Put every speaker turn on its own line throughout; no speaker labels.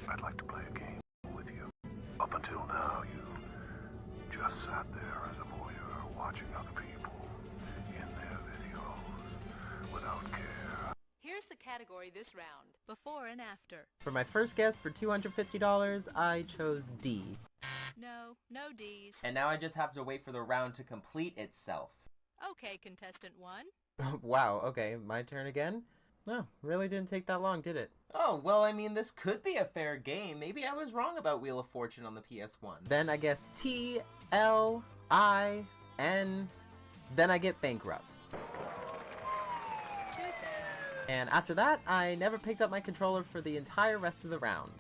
I'd like to play a game with you. Up until now, you just sat there as a voyeur watching other people in their videos without care.
Here's the category this round, before and after.
For my first guess for $250, I chose D.
No D's.
And now I just have to wait for the round to complete itself.
Okay, contestant 1.
Wow, okay, my turn again? No, really didn't take that long, did it?
Oh, well, I mean, this could be a fair game. Maybe I was wrong about Wheel of Fortune on the PS1.
Then I guess T, L, I, N, then I get bankrupt.
Too bad.
And after that, I never picked up my controller for the entire rest of the round.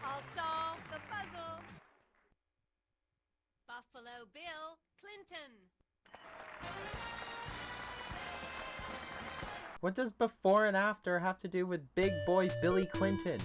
I'll solve the puzzle. Buffalo Bill Clinton.
What does before and after have to do with big boy Billy Clinton?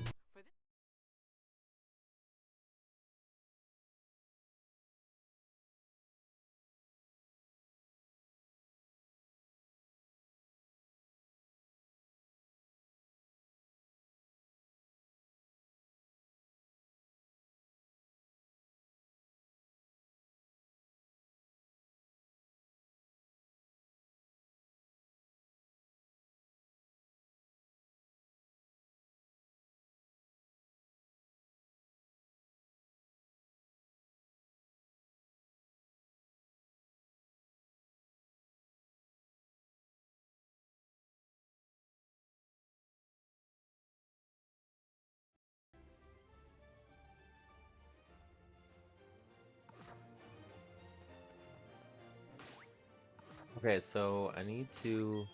Okay, so I need to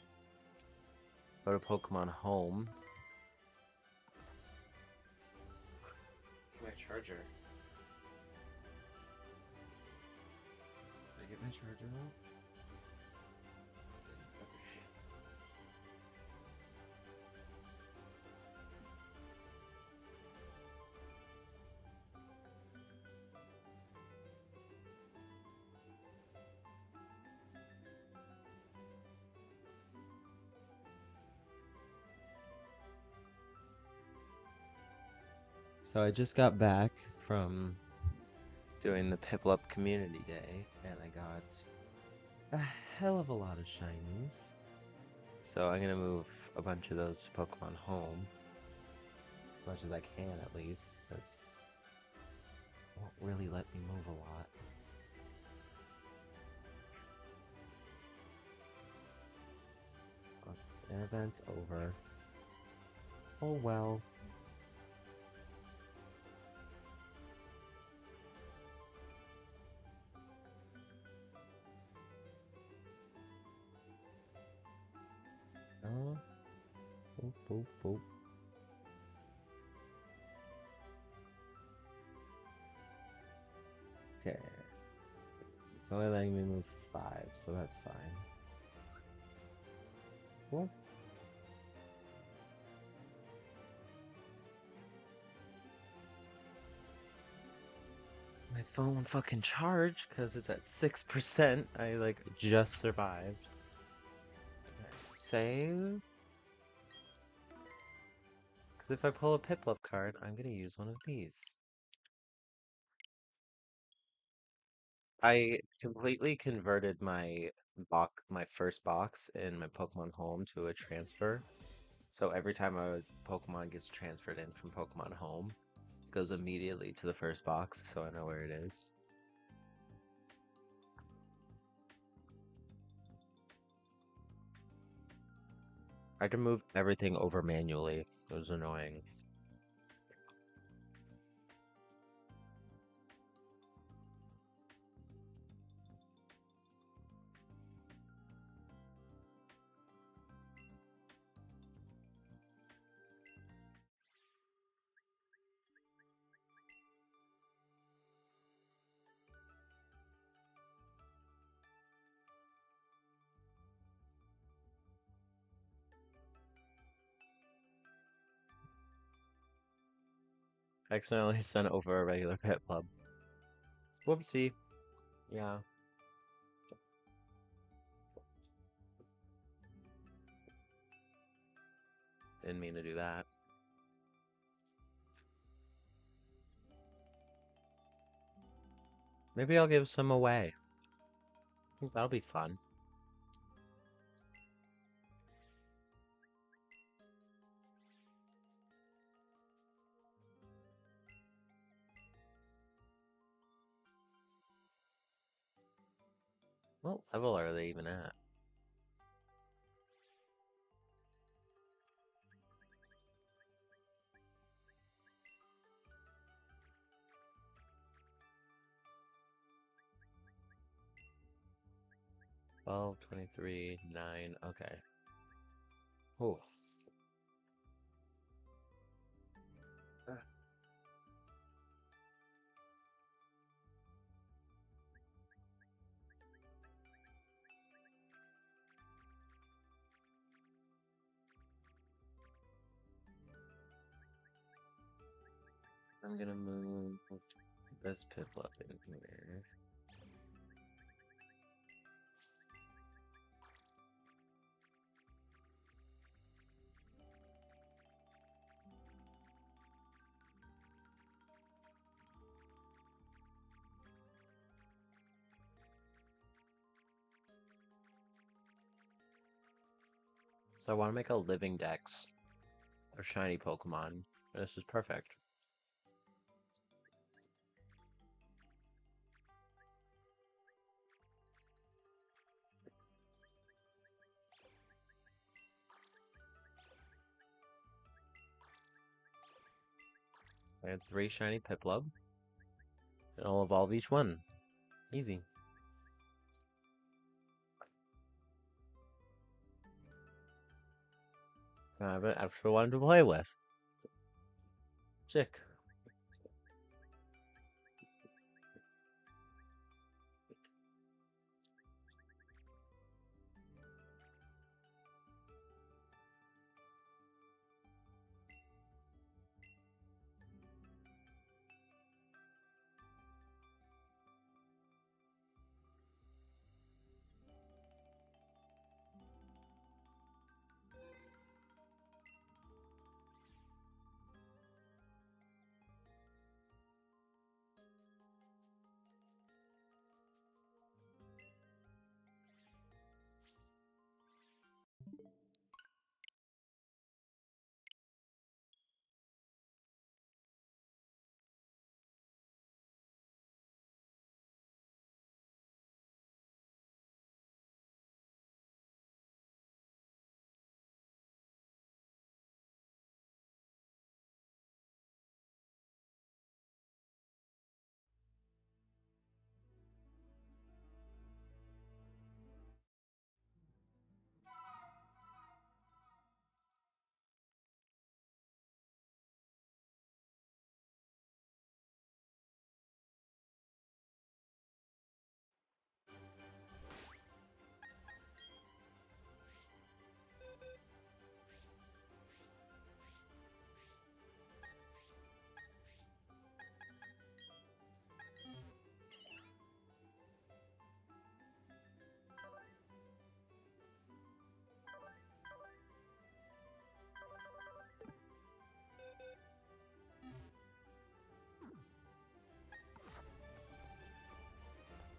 go to Pokemon Home. My charger. Did I get my charger out? Okay. So I just got back from doing the Piplup Community Day, and I got a hell of a lot of shinies. So I'm gonna move a bunch of those to Pokemon Home, as much as I can at least, because it won't really let me move a lot. The event's over. Oh well. Boop, boop, boop. Okay. It's only letting me move 5, so that's fine. Cool. My phone won't fucking charge because it's at 6%. I like just survived. Okay, save. Because if I pull a Piplup card, I'm gonna use one of these. I completely converted my first box in my Pokemon Home to a transfer. So every time a Pokemon gets transferred in from Pokemon Home, it goes immediately to the first box, so I know where it is. I had to move everything over manually. It was annoying. I accidentally sent over a regular Piplup. Whoopsie. Yeah. Didn't mean to do that. Maybe I'll give some away. I think that'll be fun. What level are they even at? Twelve, 23, 9, okay. Oh. I'm gonna move this Piplup in here. So I want to make a living dex of shiny Pokemon. This is perfect. I had 3 shiny Piplup, and I'll evolve each one. Easy. I have an extra one to play with. Sick.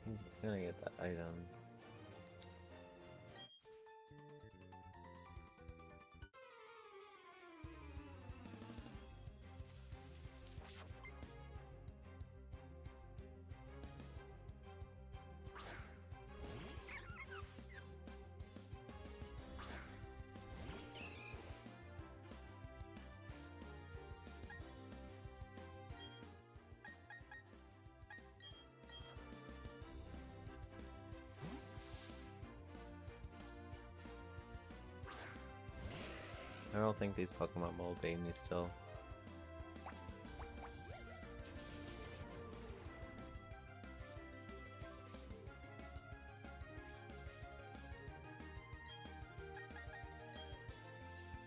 I'm gonna get that item. I don't think these Pokemon will obey me still.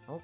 Oh.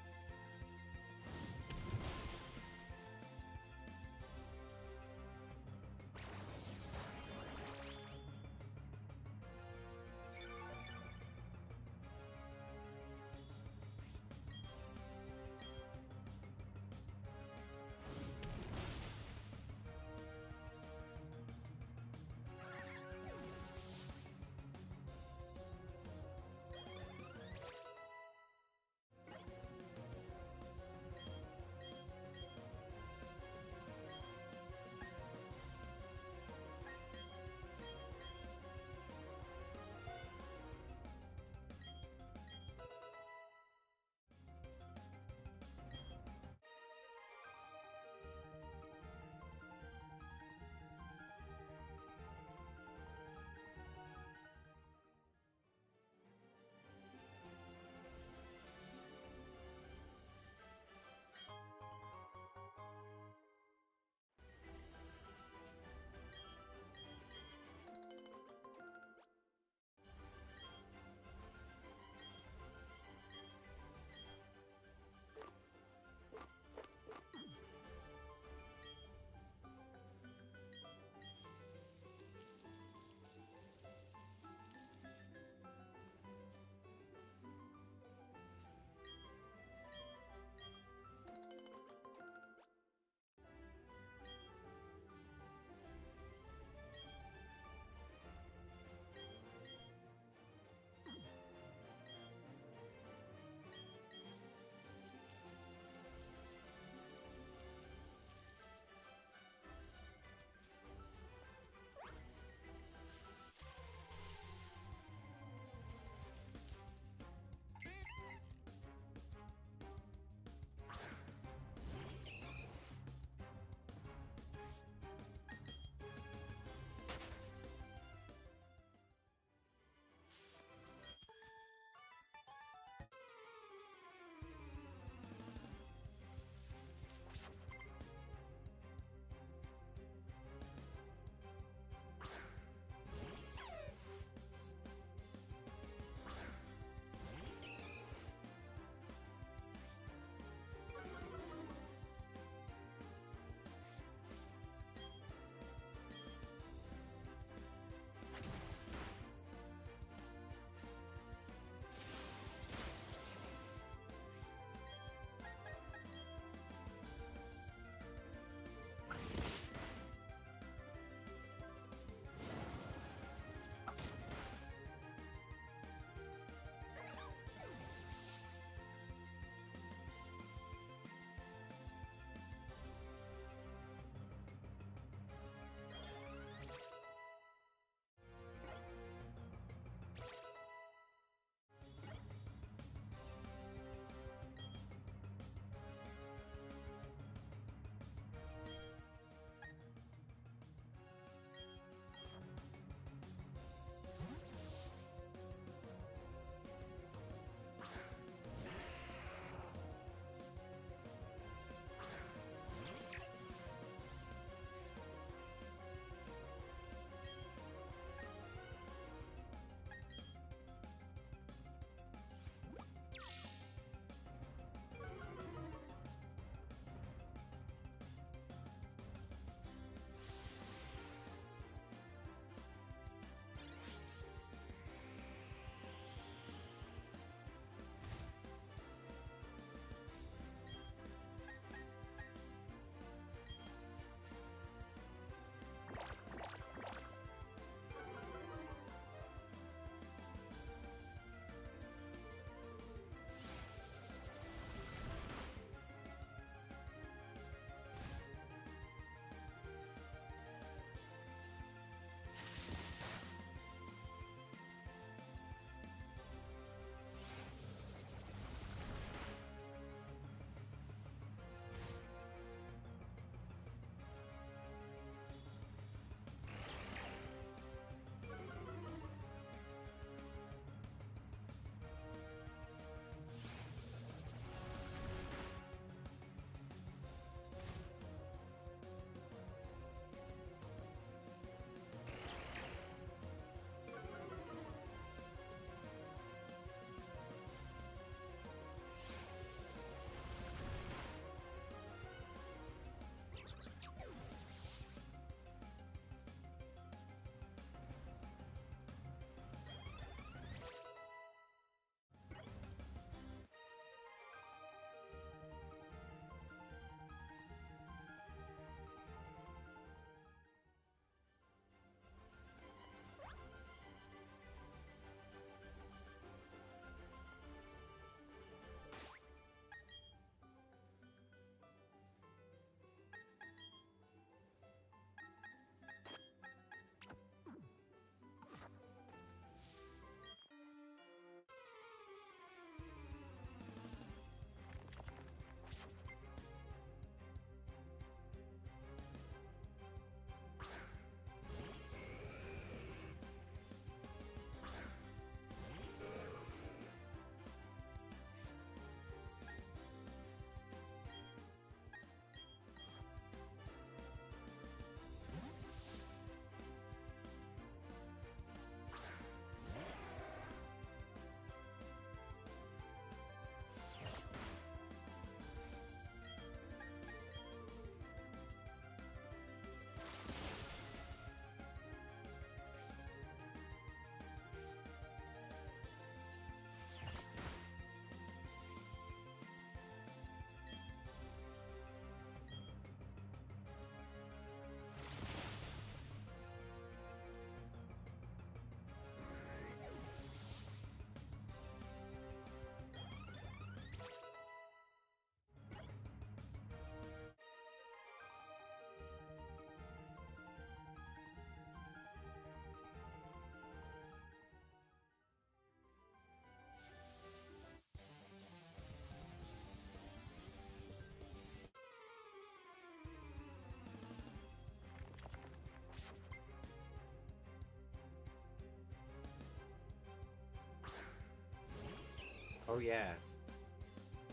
Oh yeah.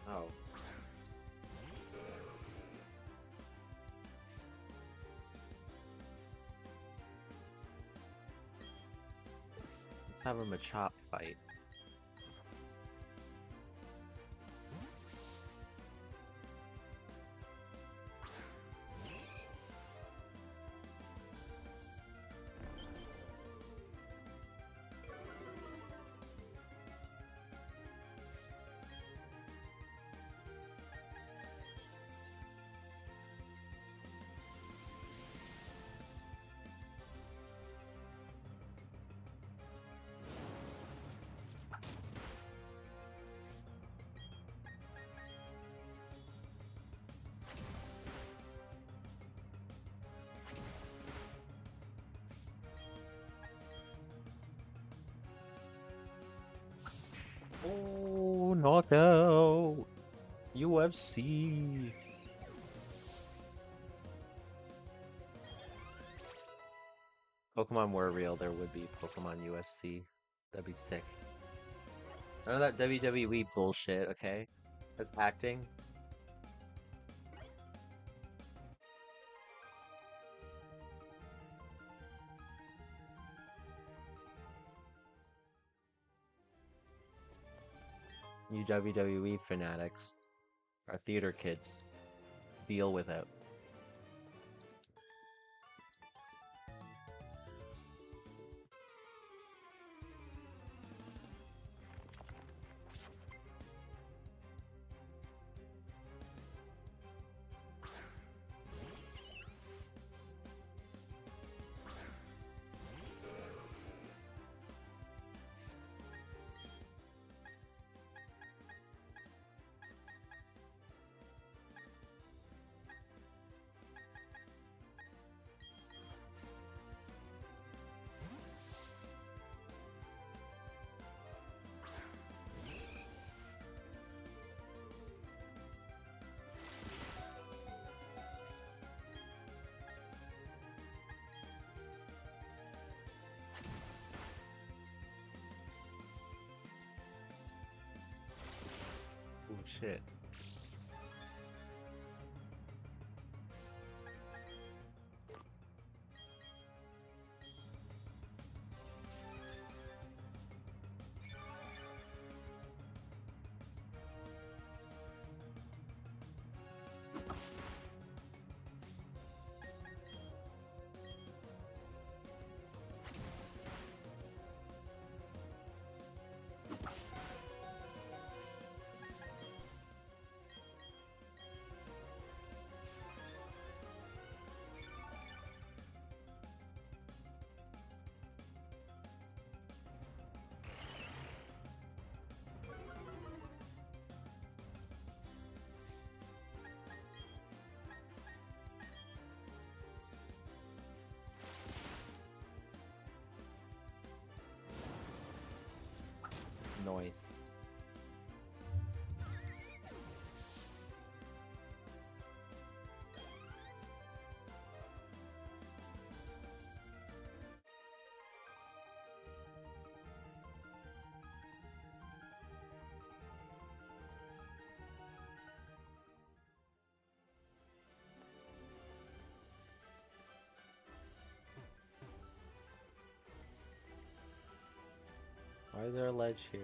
Oh. Let's have a Machop fight. Oh, knockout! UFC! Pokemon were real, there would be Pokemon UFC. That'd be sick. None of that WWE bullshit, okay? That's acting. You WWE fanatics are theater kids. Deal with it. Oh shit. Noise. Why is there a ledge here?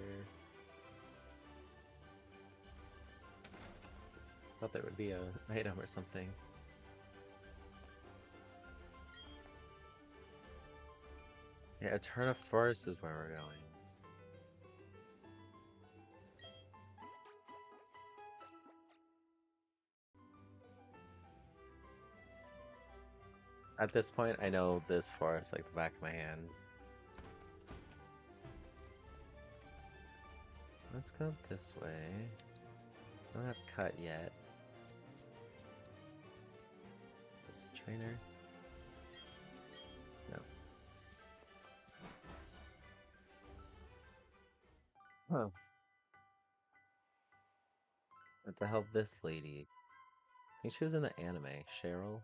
Thought there would be an item or something. Yeah, Eterna Forest is where we're going. At this point, I know this forest like the back of my hand. Let's go this way. Don't have cut yet. Is this a trainer? No. Huh. Have to help this lady. I think she was in the anime. Cheryl?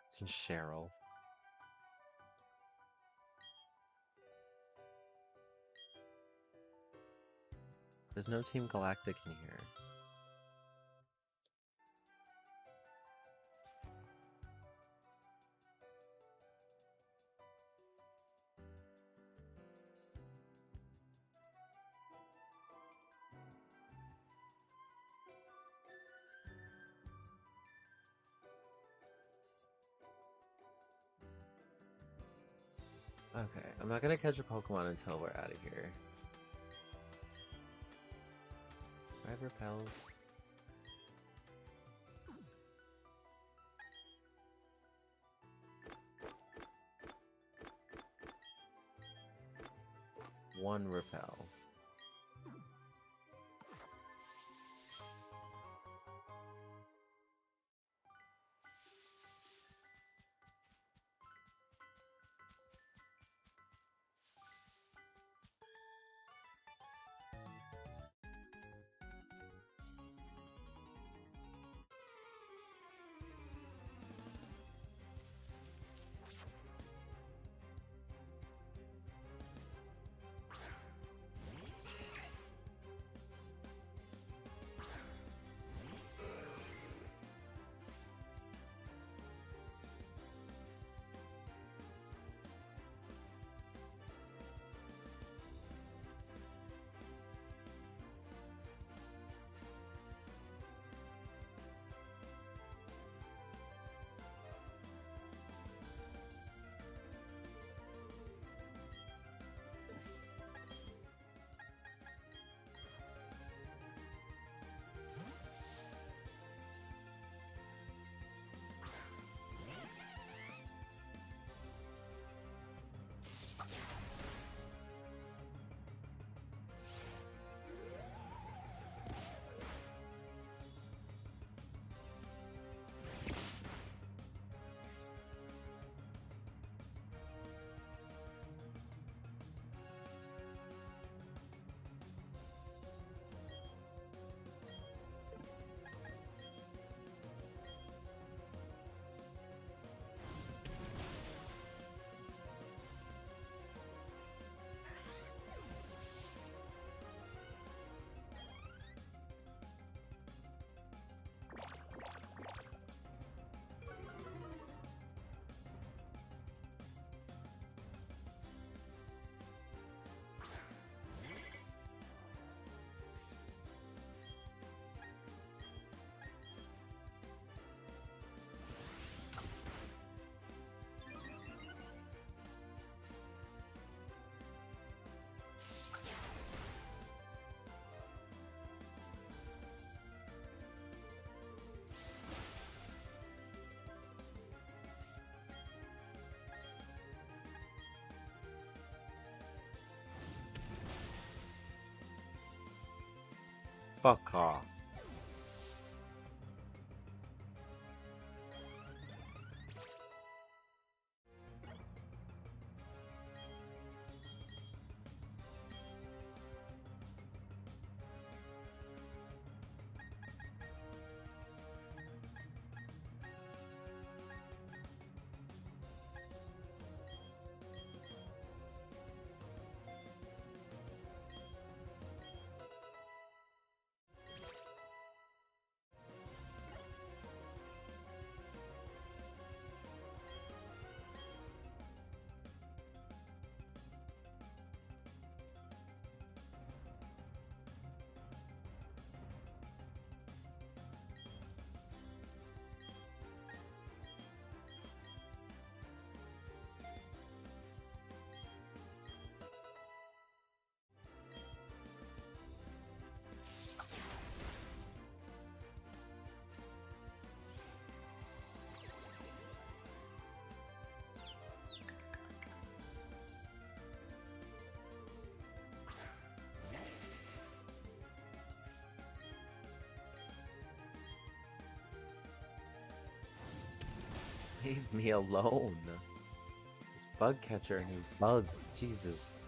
It's Cheryl. There's no Team Galactic in here. Okay, I'm not gonna catch a Pokemon until we're out of here. 5 repels. One repel. Fuck off. Leave me alone. This bug catcher and his bugs, Jesus.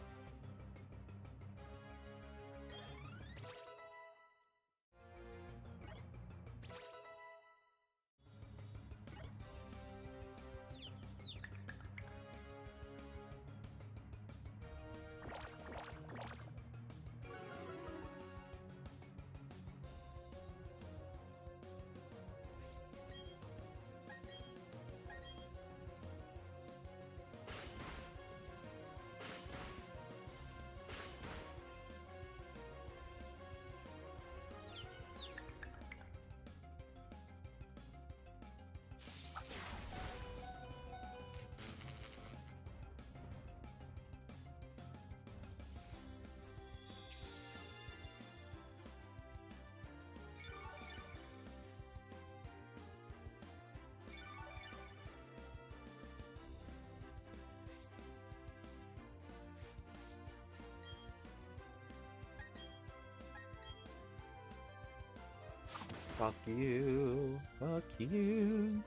Fuck you. Fuck you.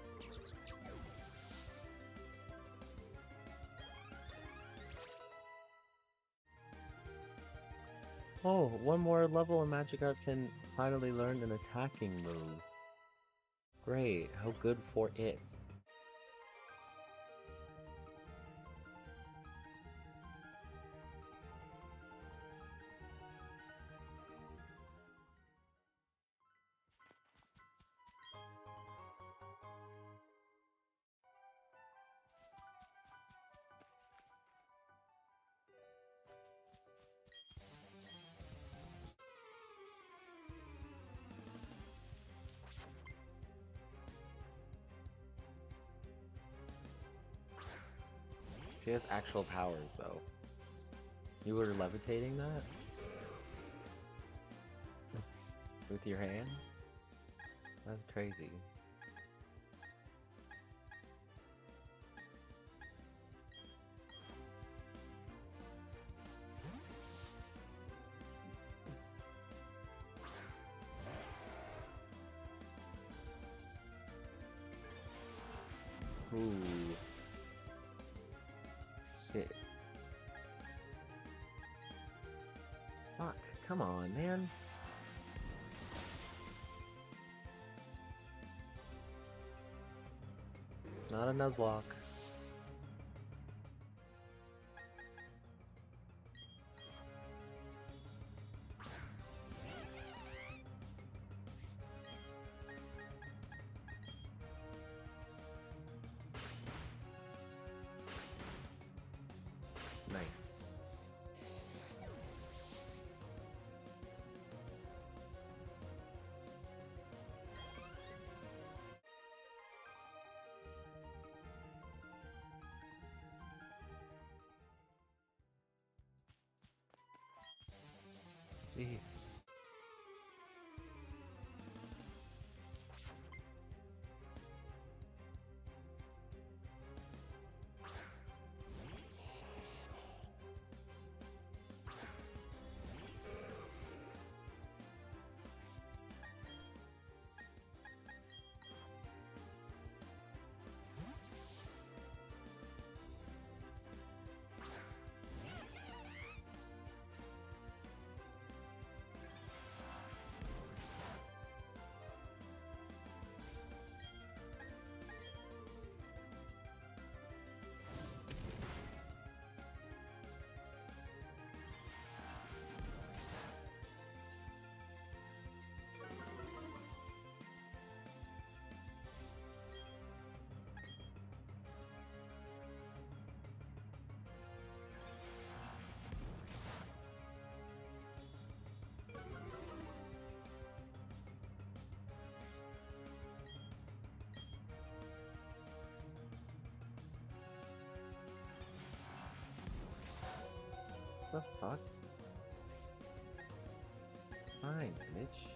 Oh, one more level and Magikarp can finally learn an attacking move. Great, how good for it. She has actual powers, though. You were levitating that? With your hand? That's crazy. Ooh. Shit. Fuck, come on, man. It's not a Nuzlocke. Nice. Jeez. The fuck? Fine, bitch.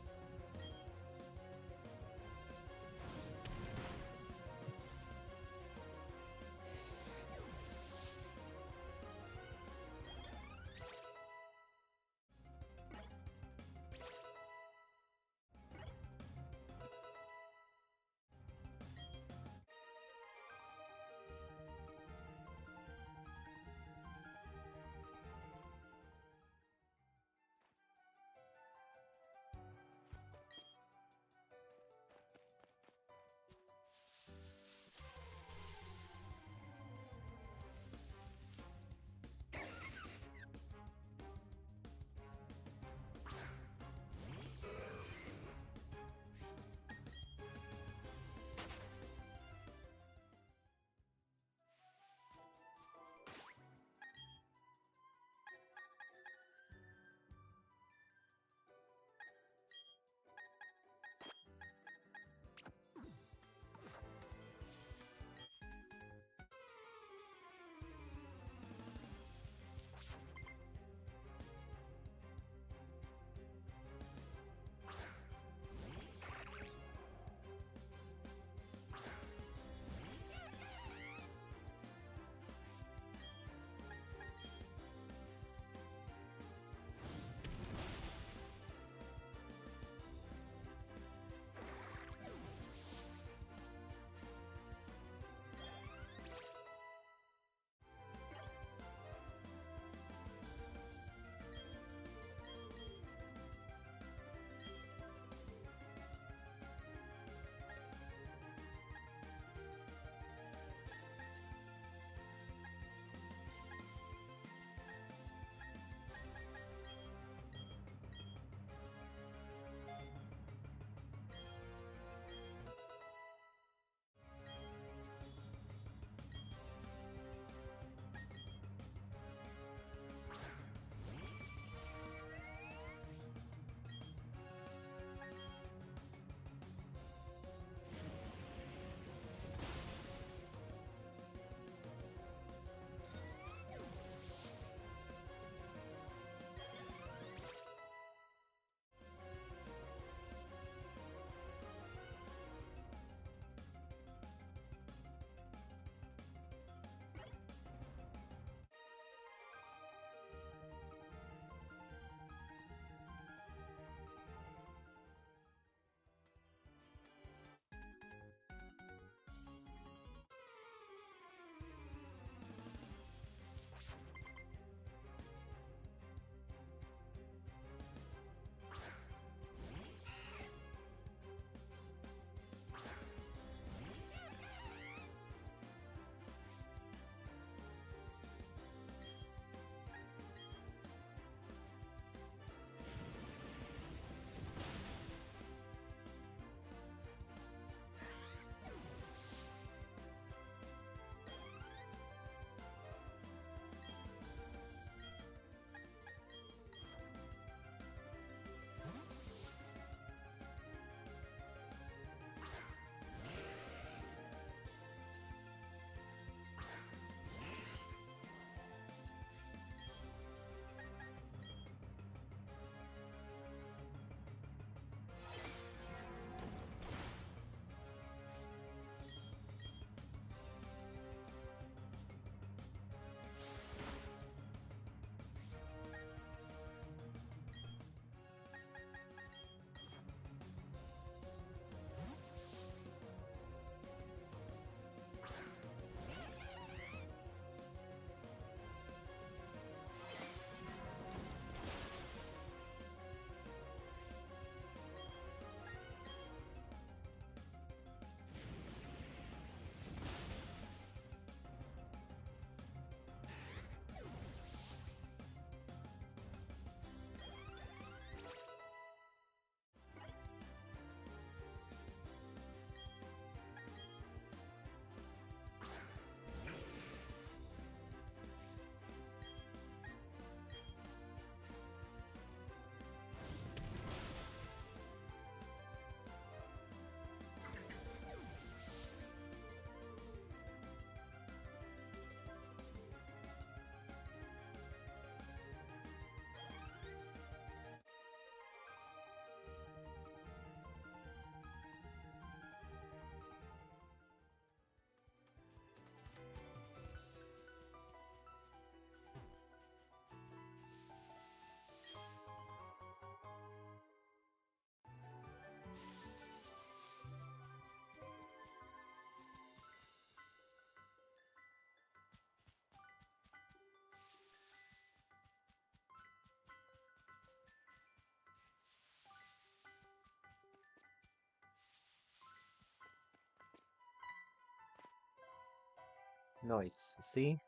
Nice. See?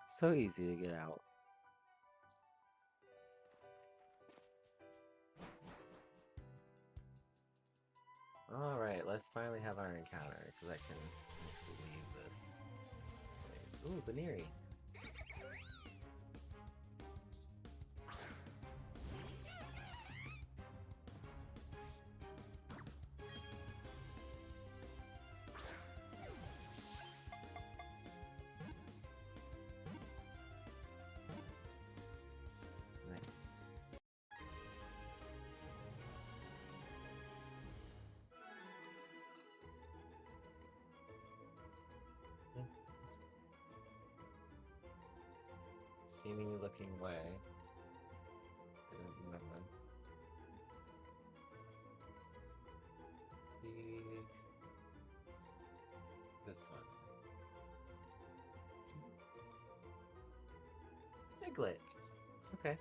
So easy to get out. Alright, let's finally have our encounter, because I can actually leave this place. Ooh, Baneri. Nice. See me looking away. I don't remember. This one. Diglett. Okay.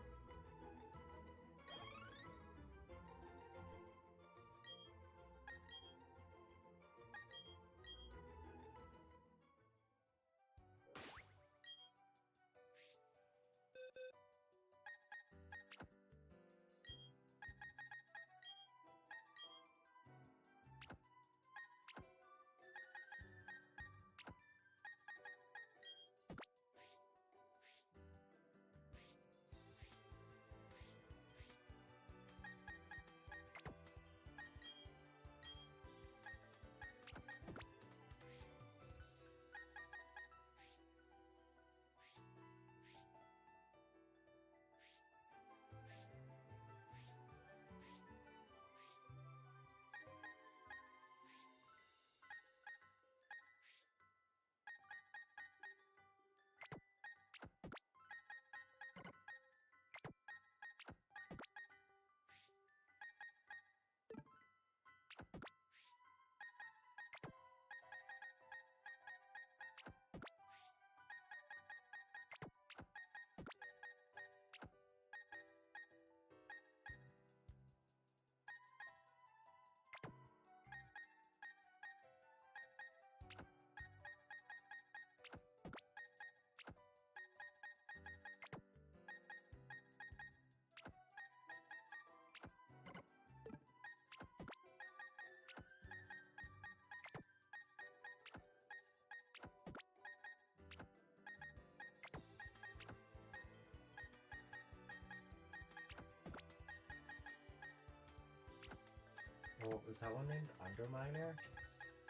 What was that one named? Underminer?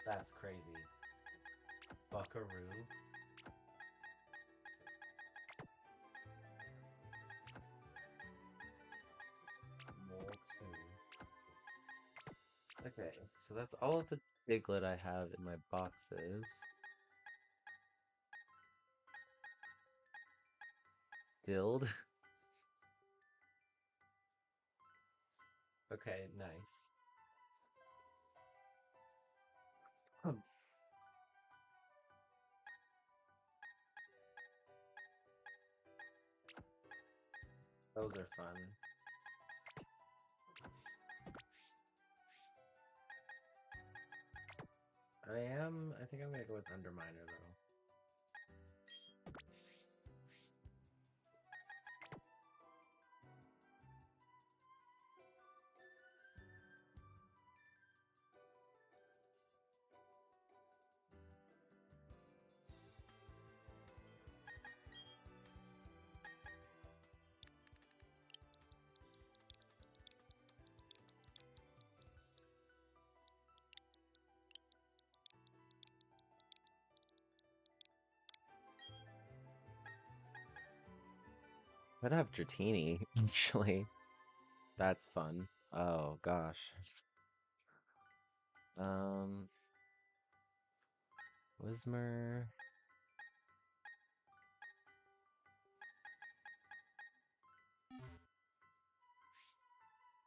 That's crazy. Buckaroo? Moltu. Okay, so that's all of the Diglett I have in my boxes. Dild? Okay, nice. Those are fun. I think I'm gonna go with Underminer though. I'd have Dratini, actually. That's fun. Oh gosh. Whismer.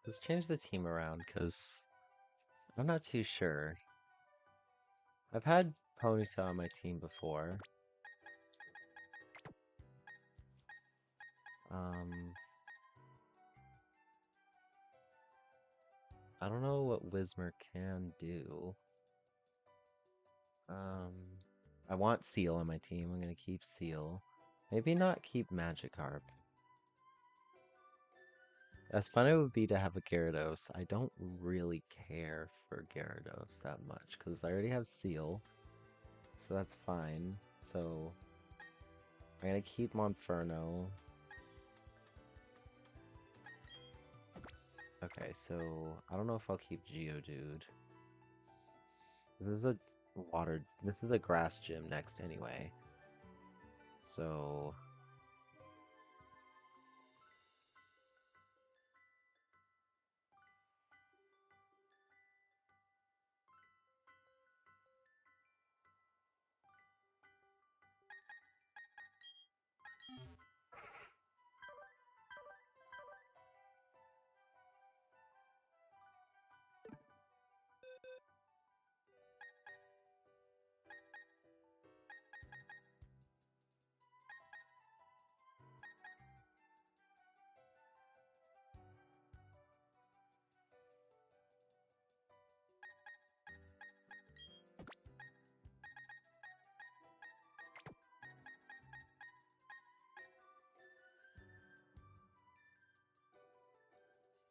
Let's change the team around, because I'm not too sure. I've had Ponyta on my team before. I don't know what Whismer can do. I want Seal on my team. I'm gonna keep Seal. Maybe not keep Magikarp. As fun it would be to have a Gyarados, I don't really care for Gyarados that much because I already have Seal, so that's fine. So I'm gonna keep Monferno. Okay, so I don't know if I'll keep Geodude. This is a grass gym next anyway. So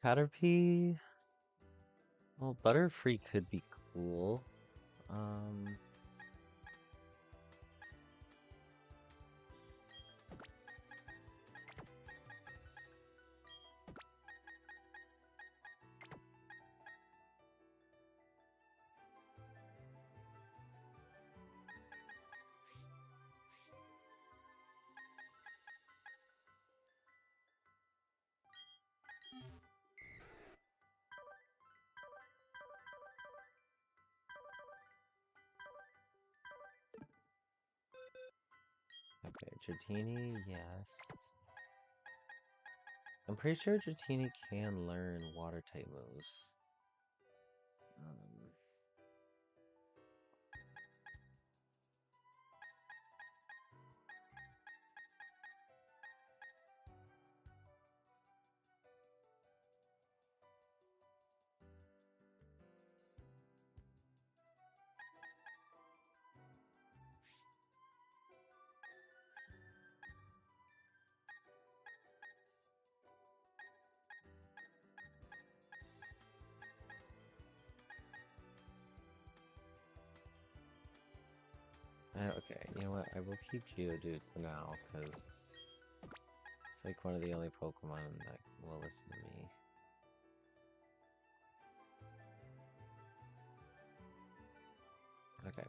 Caterpie. Well, Butterfree could be cool. Um, okay, Dratini, yes. I'm pretty sure Dratini can learn water type moves. Um, okay, you know what? I will keep Geodude for now, because it's like one of the only Pokemon that will listen to me. Okay.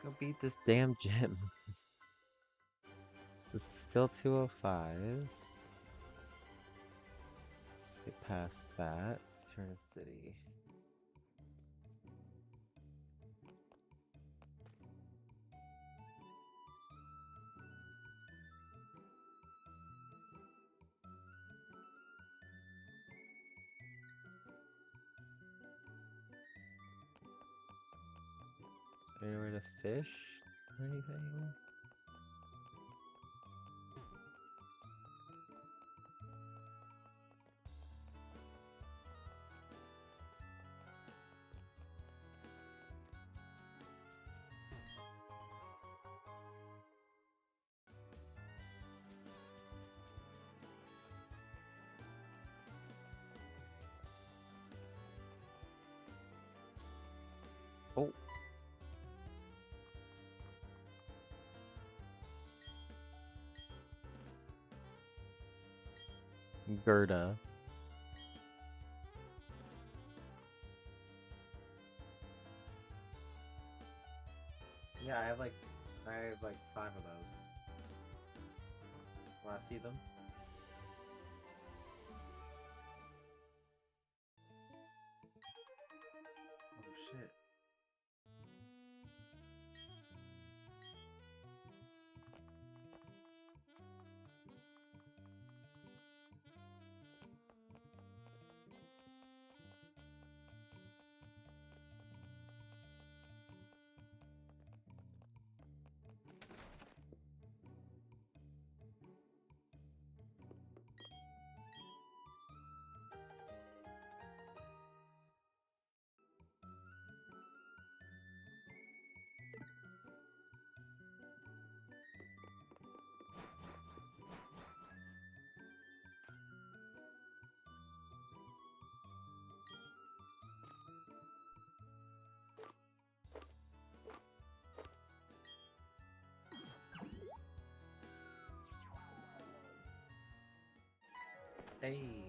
Go beat this damn gym. This is still 205. Let's get past that. Eternal City. Is there anywhere to fish or anything? Oh. Gerda. Yeah, I have like 5 of those. Wanna see them? Oh shit. Hey.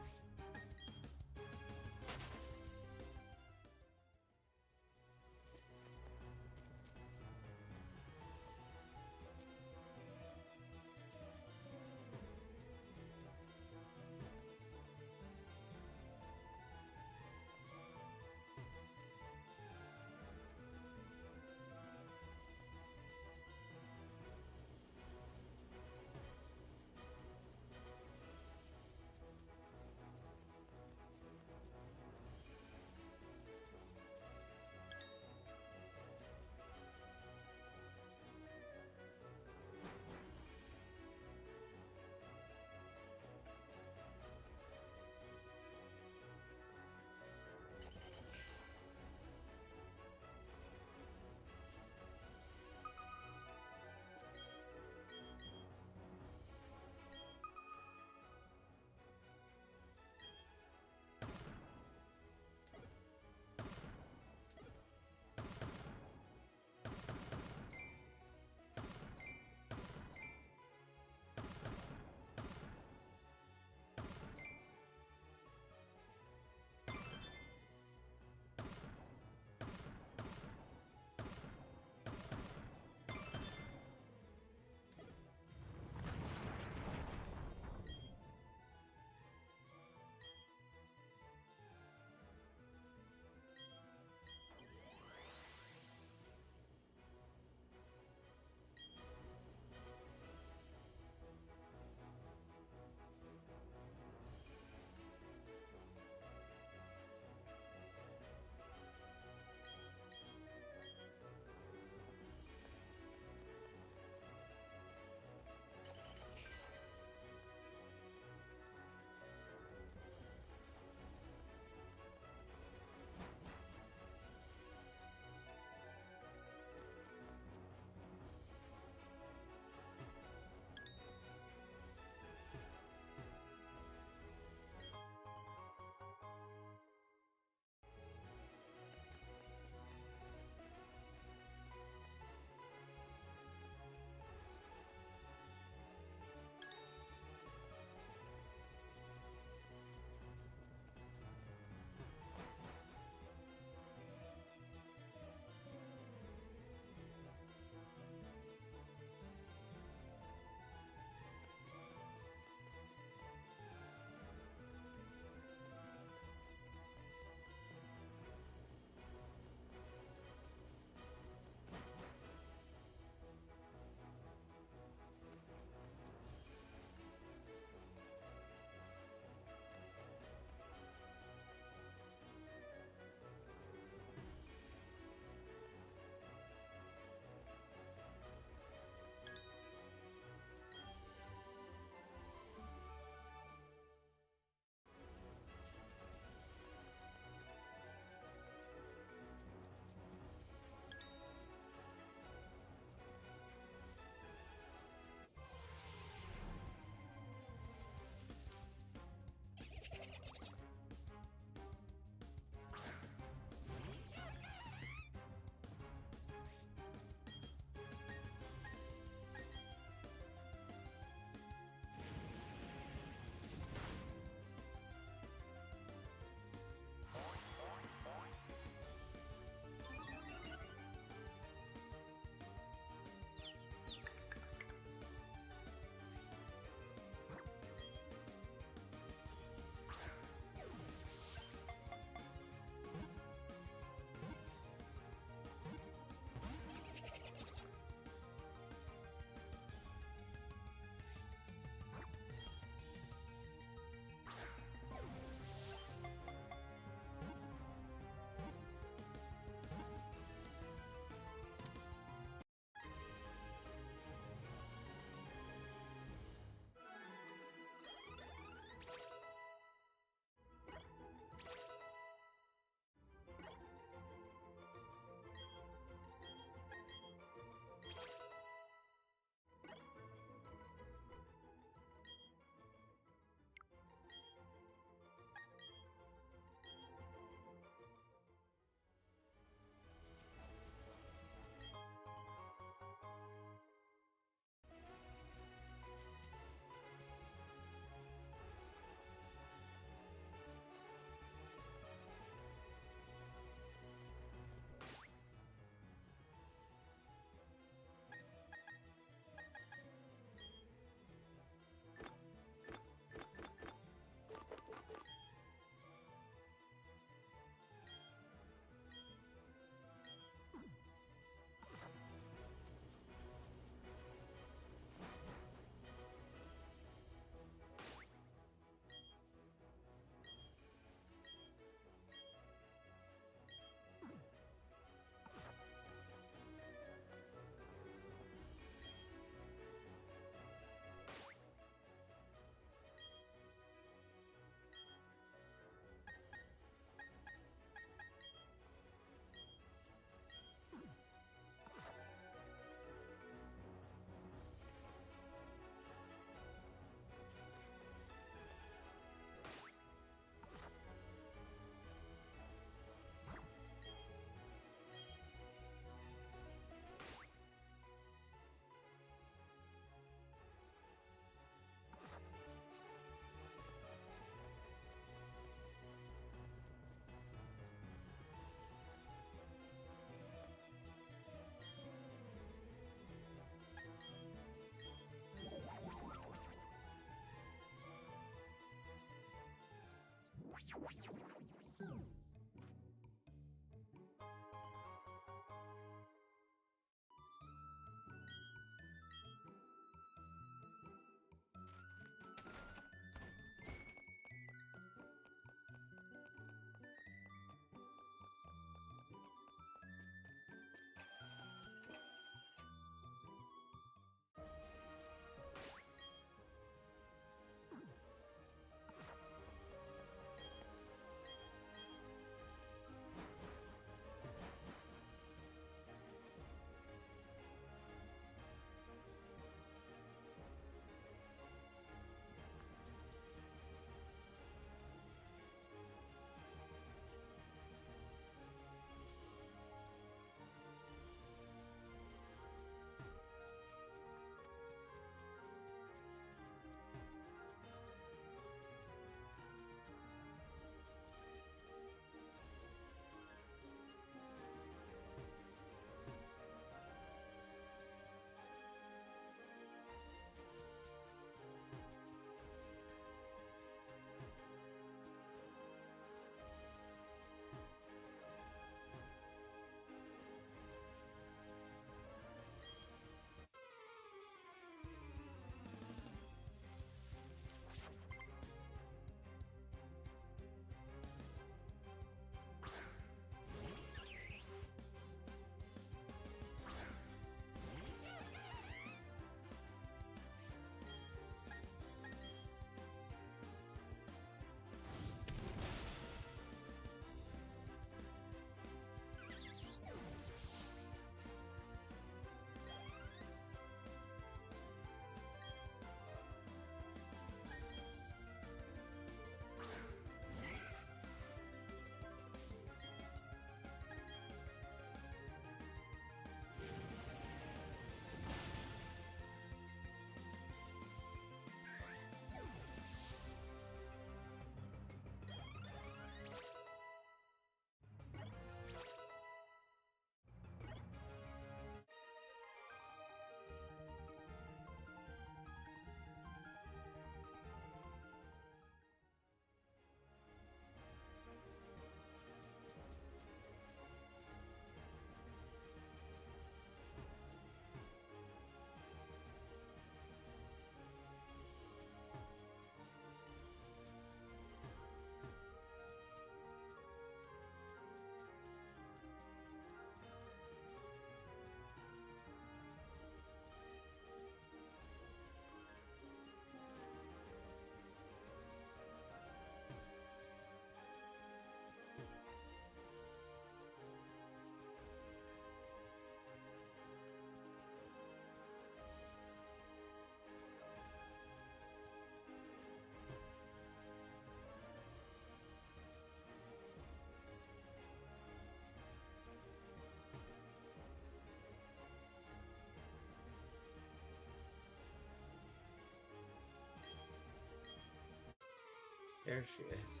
There she is.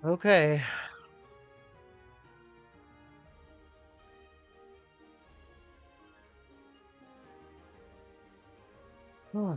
Okay. Hmm.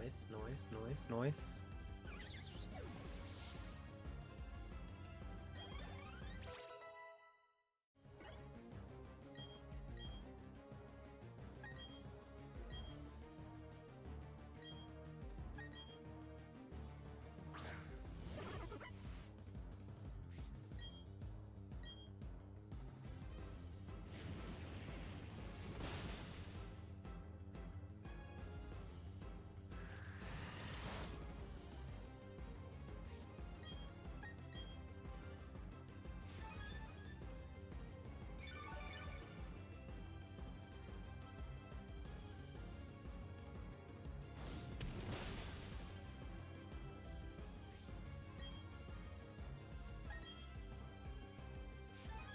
Nice, nice, nice, nice.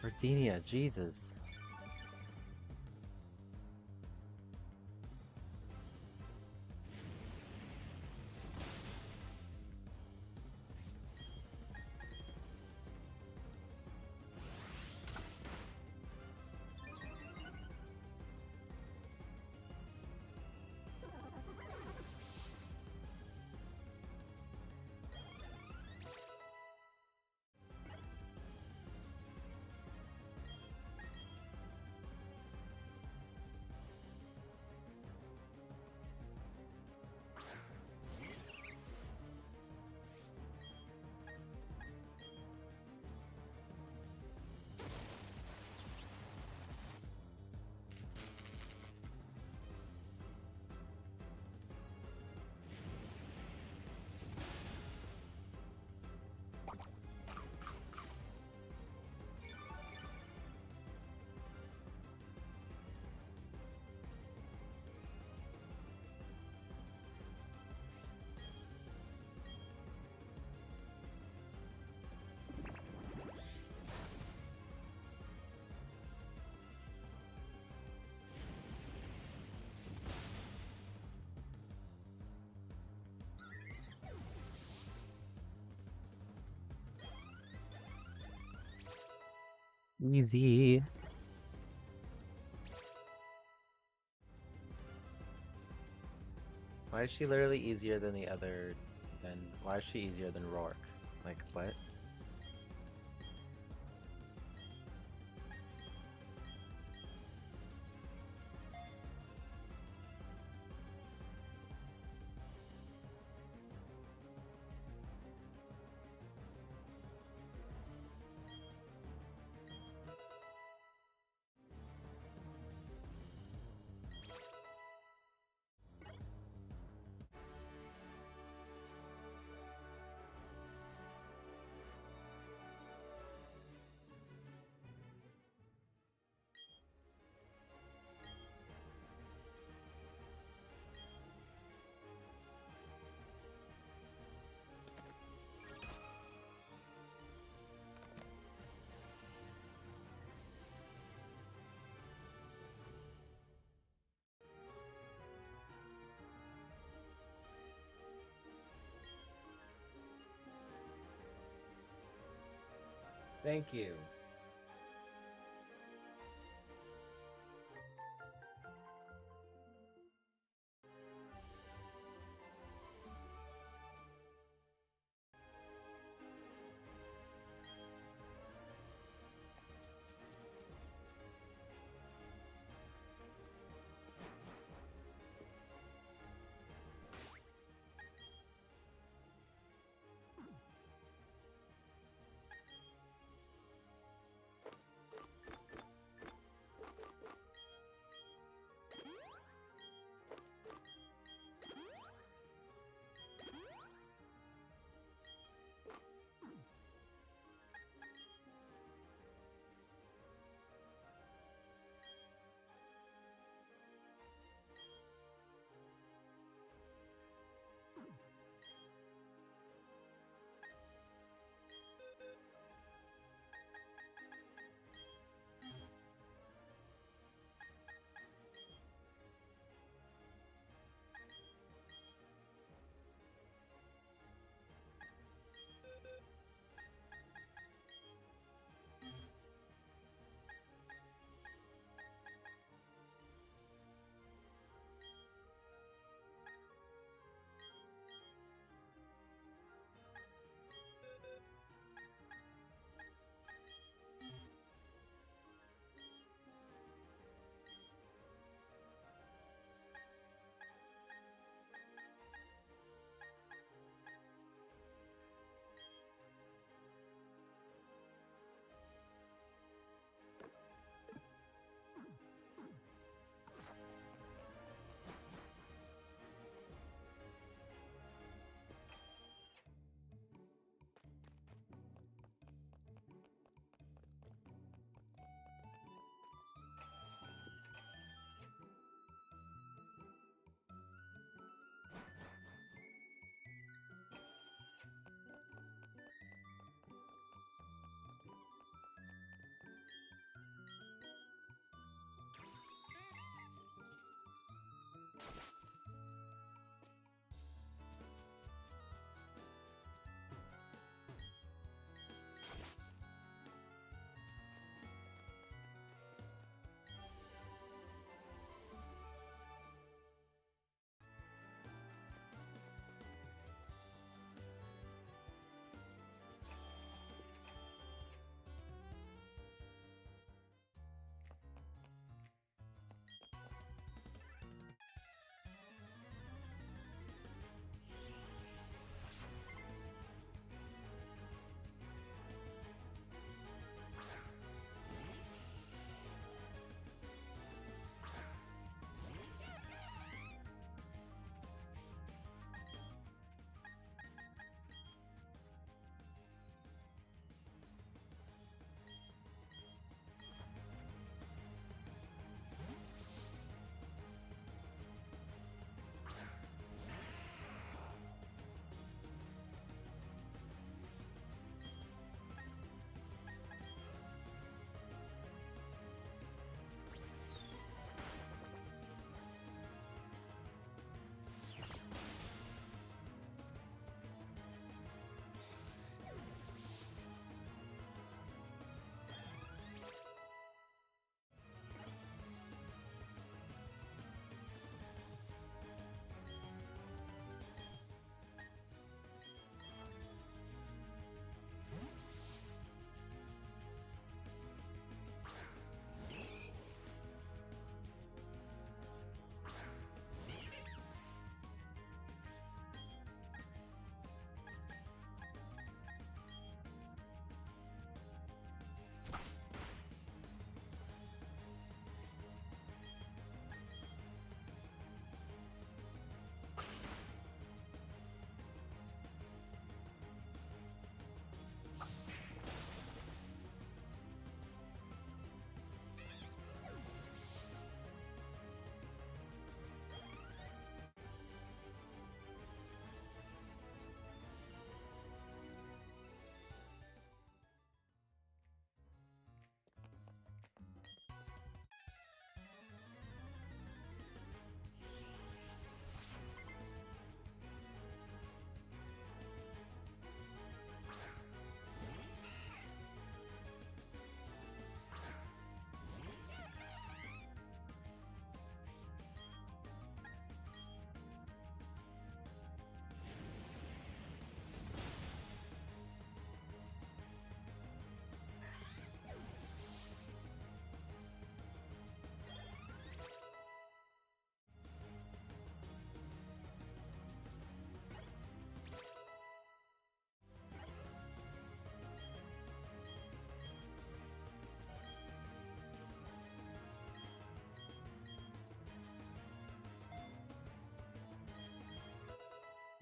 Virginia, Jesus. Easy. Why is she literally easier than the other? Why is she easier than Rourke? Like, what? Thank you.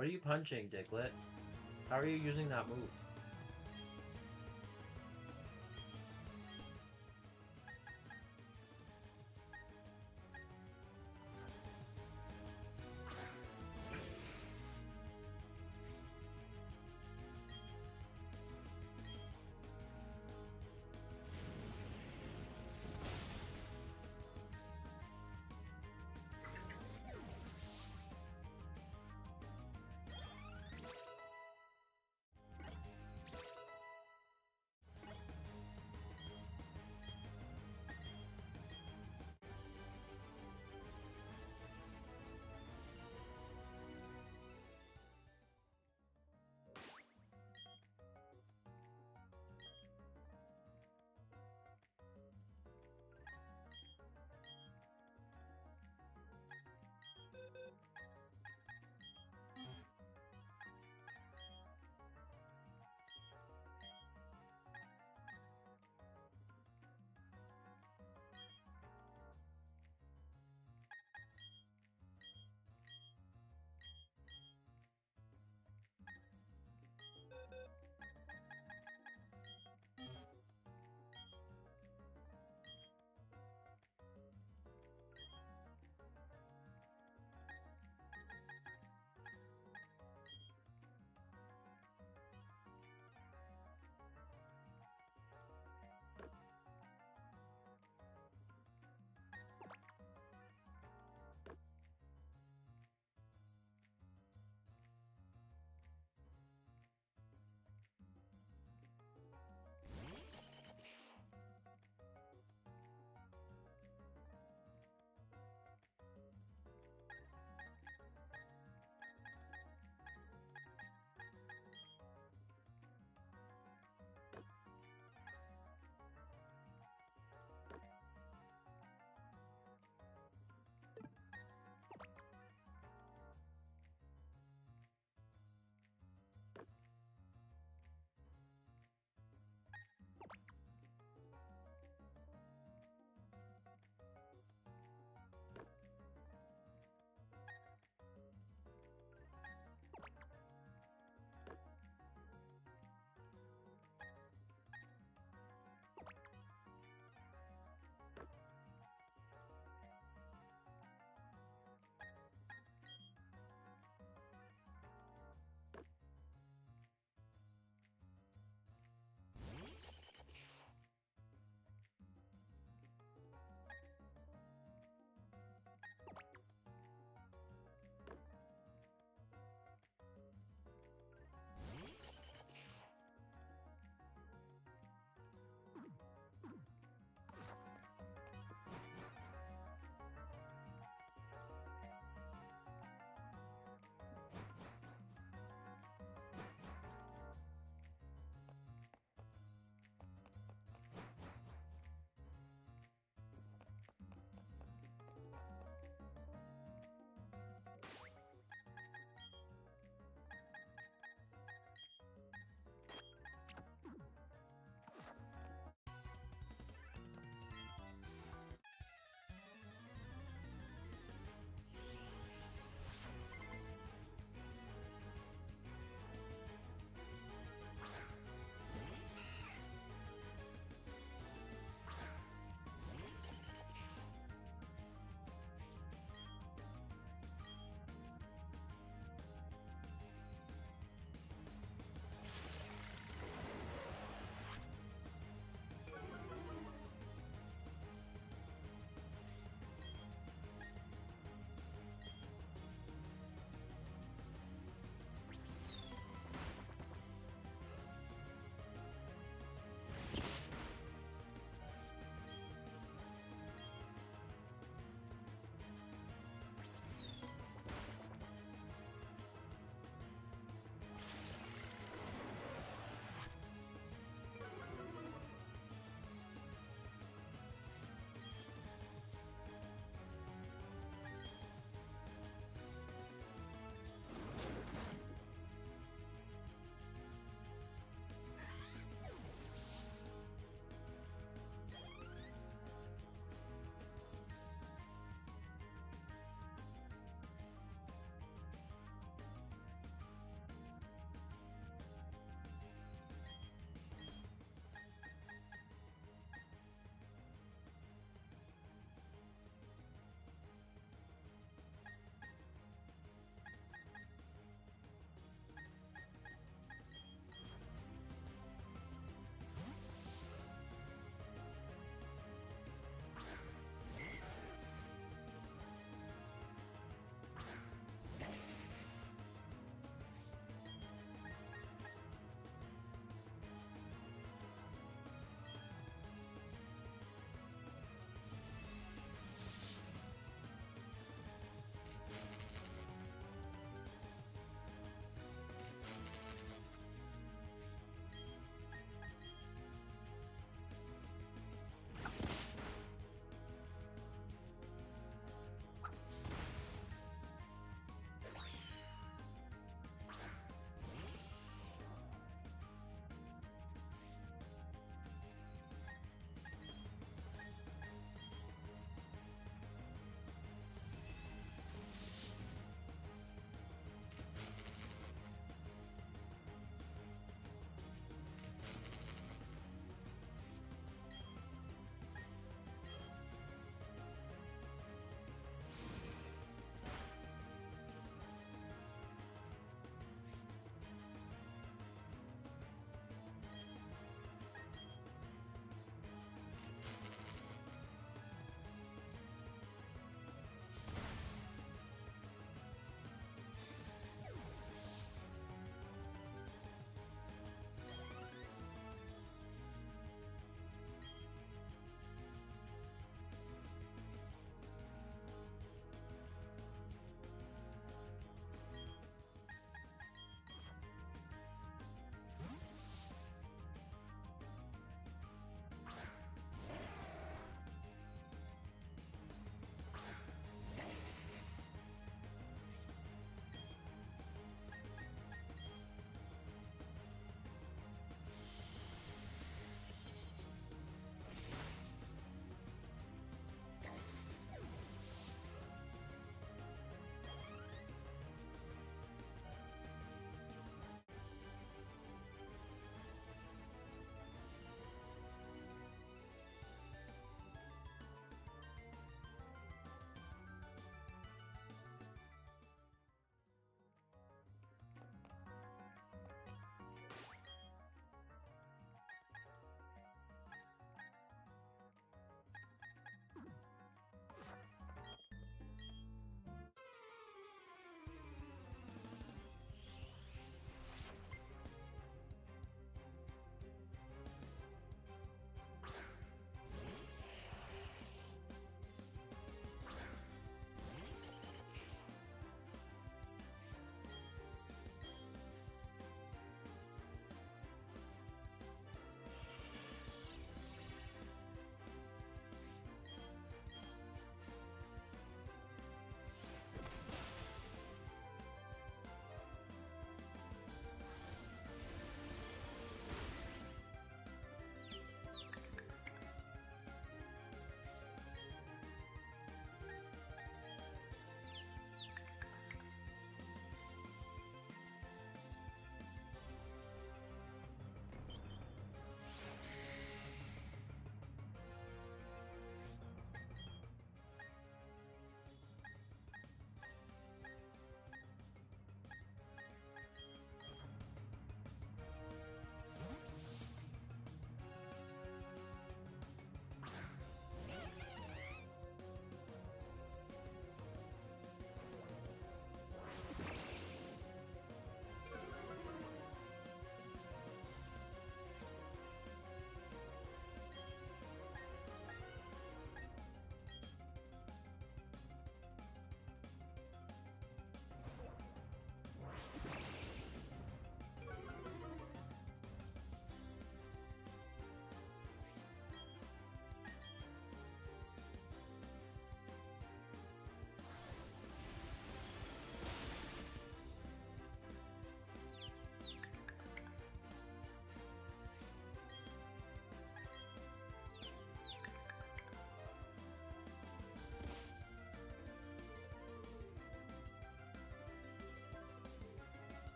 What are you punching, Diglett? How are you using that move?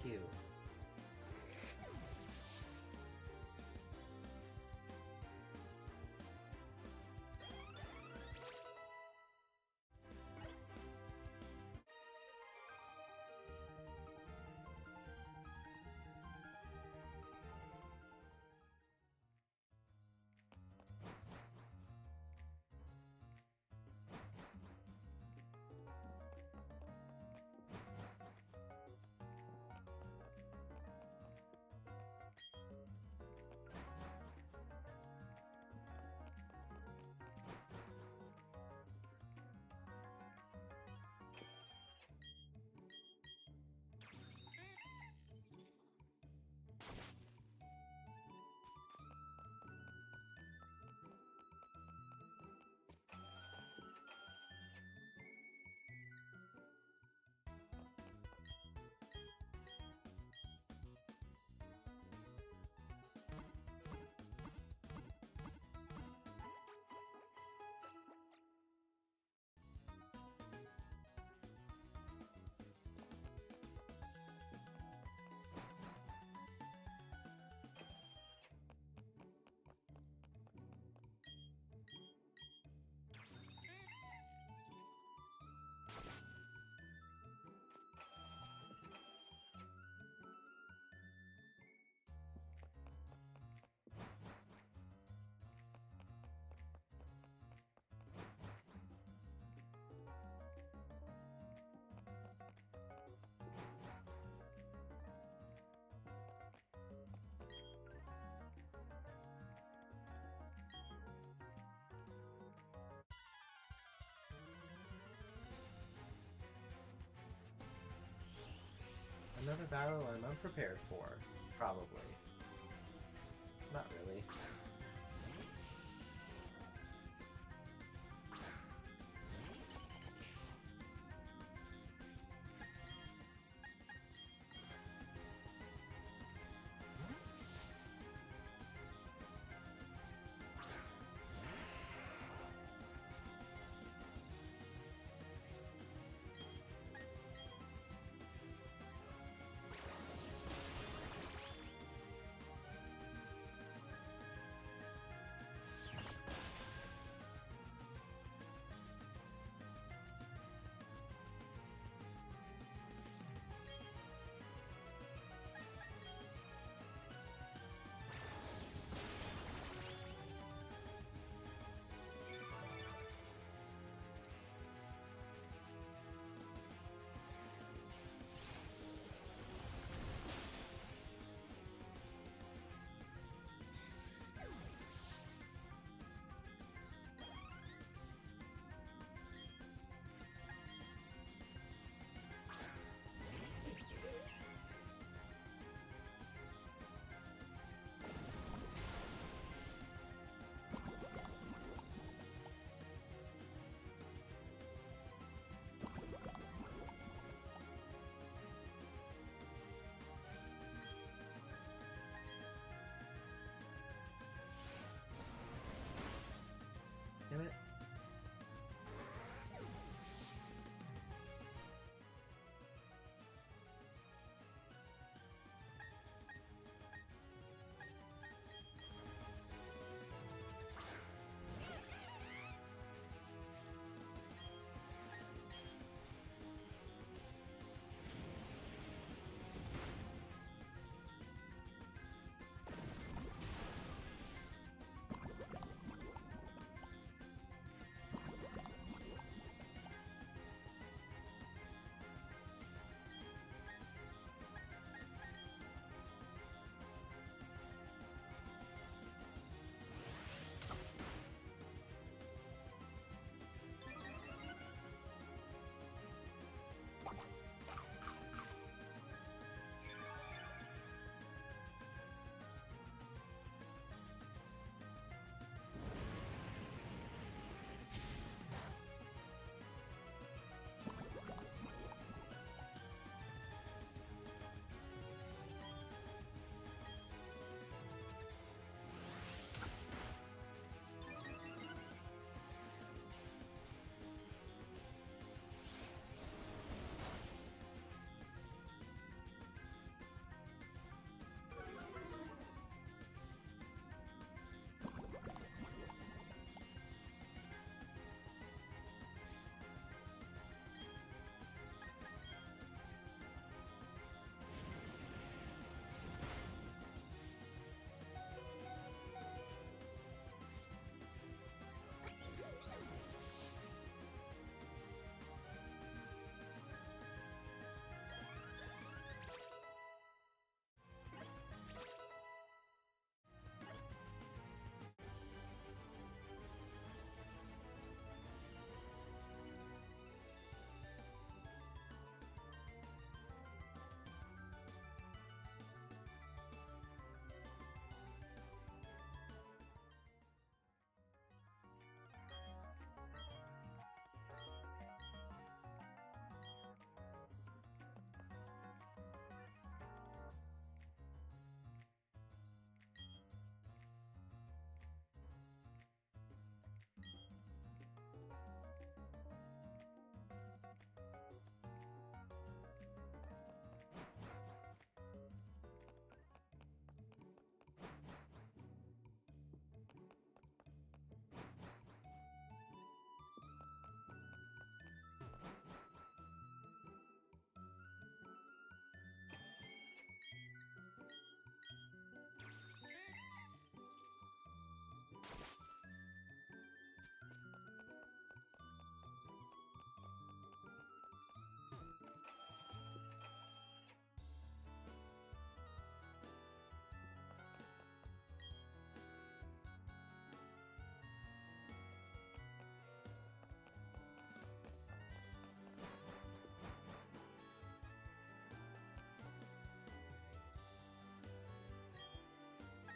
you. Another battle I'm unprepared for, probably. Not really.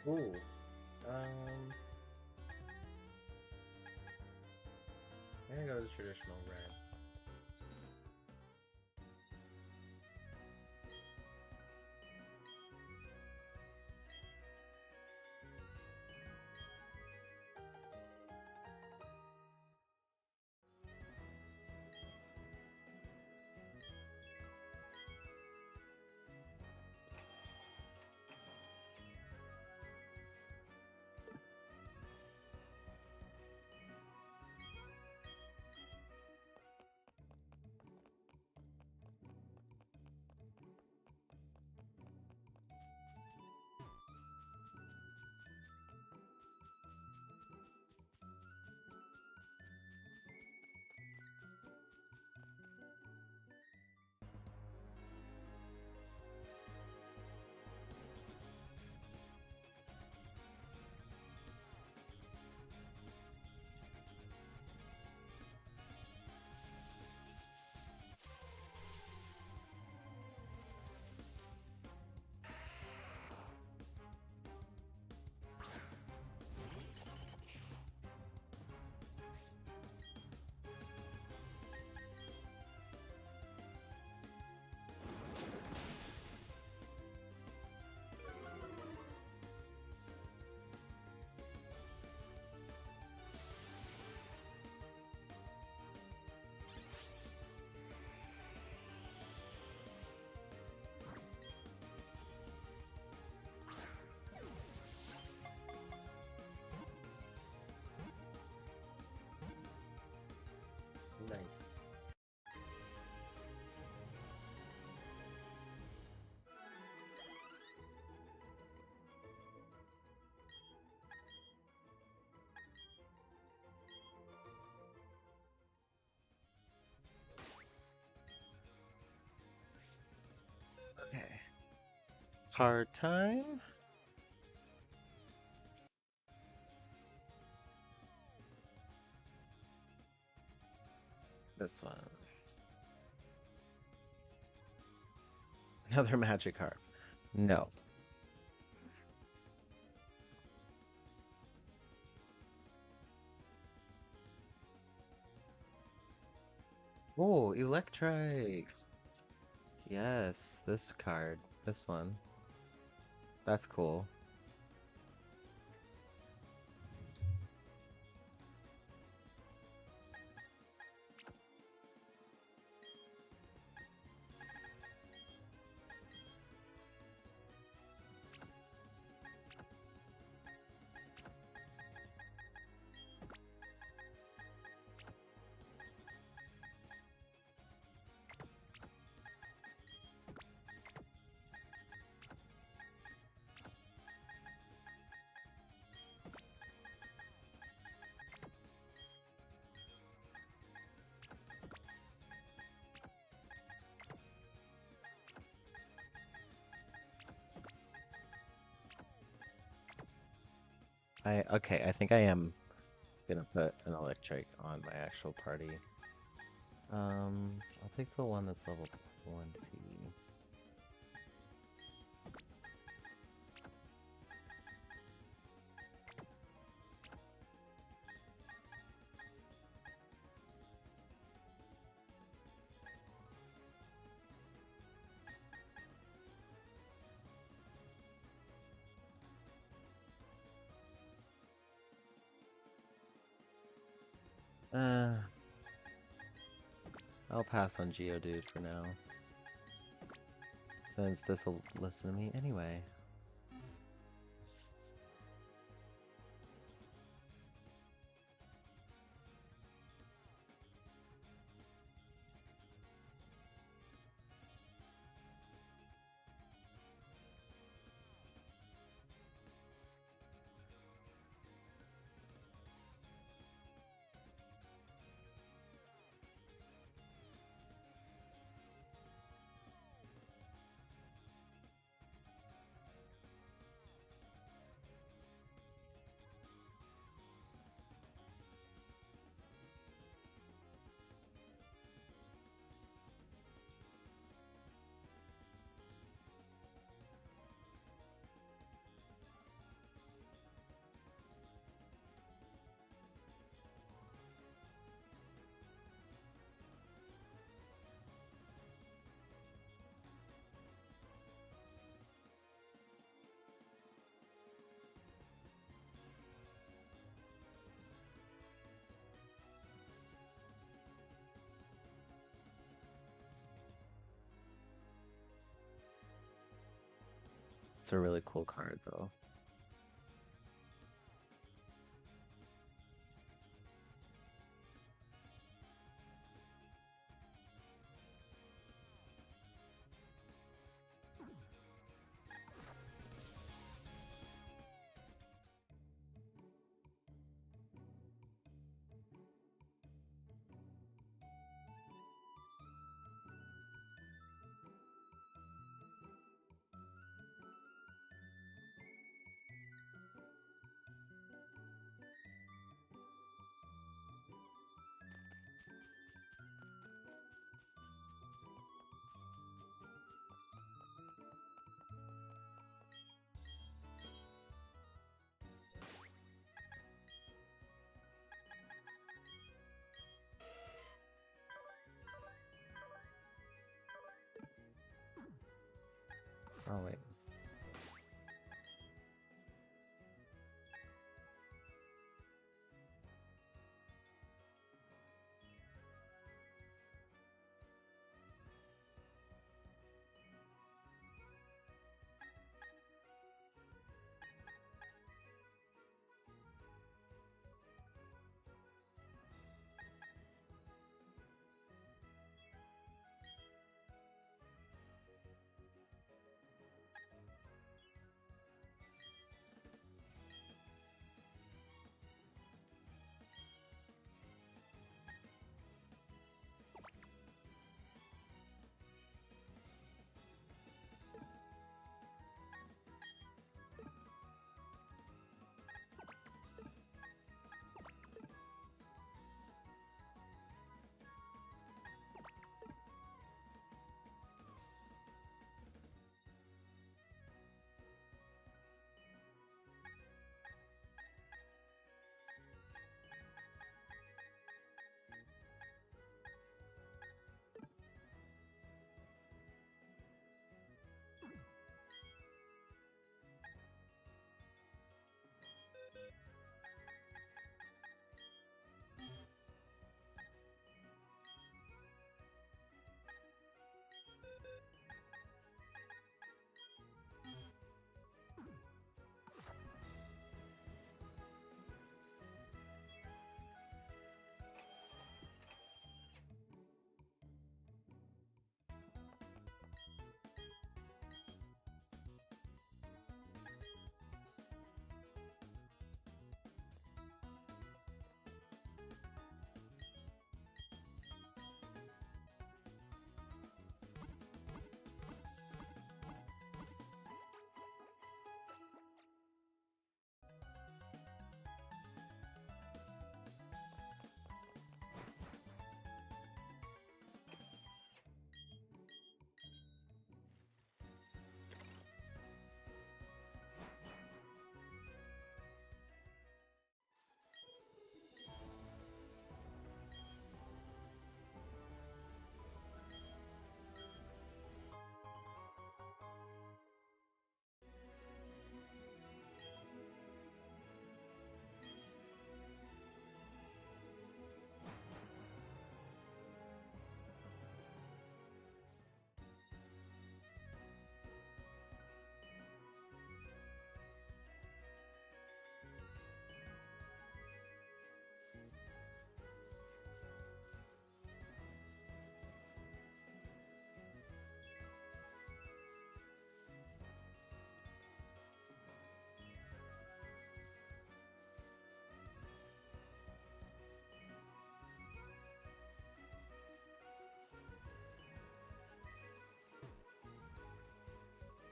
Ooh. I'm gonna go with the traditional red. Nice. Okay. Card time. This one. Another magic card. No. Oh, electric. Yes, this card. This one. That's cool. Okay, I think I am gonna put an electric on my actual party. I'll take the one that's level 20. I'll pass on Geodude for now, since this will listen to me anyway. That's a really cool card, though. Oh, wait.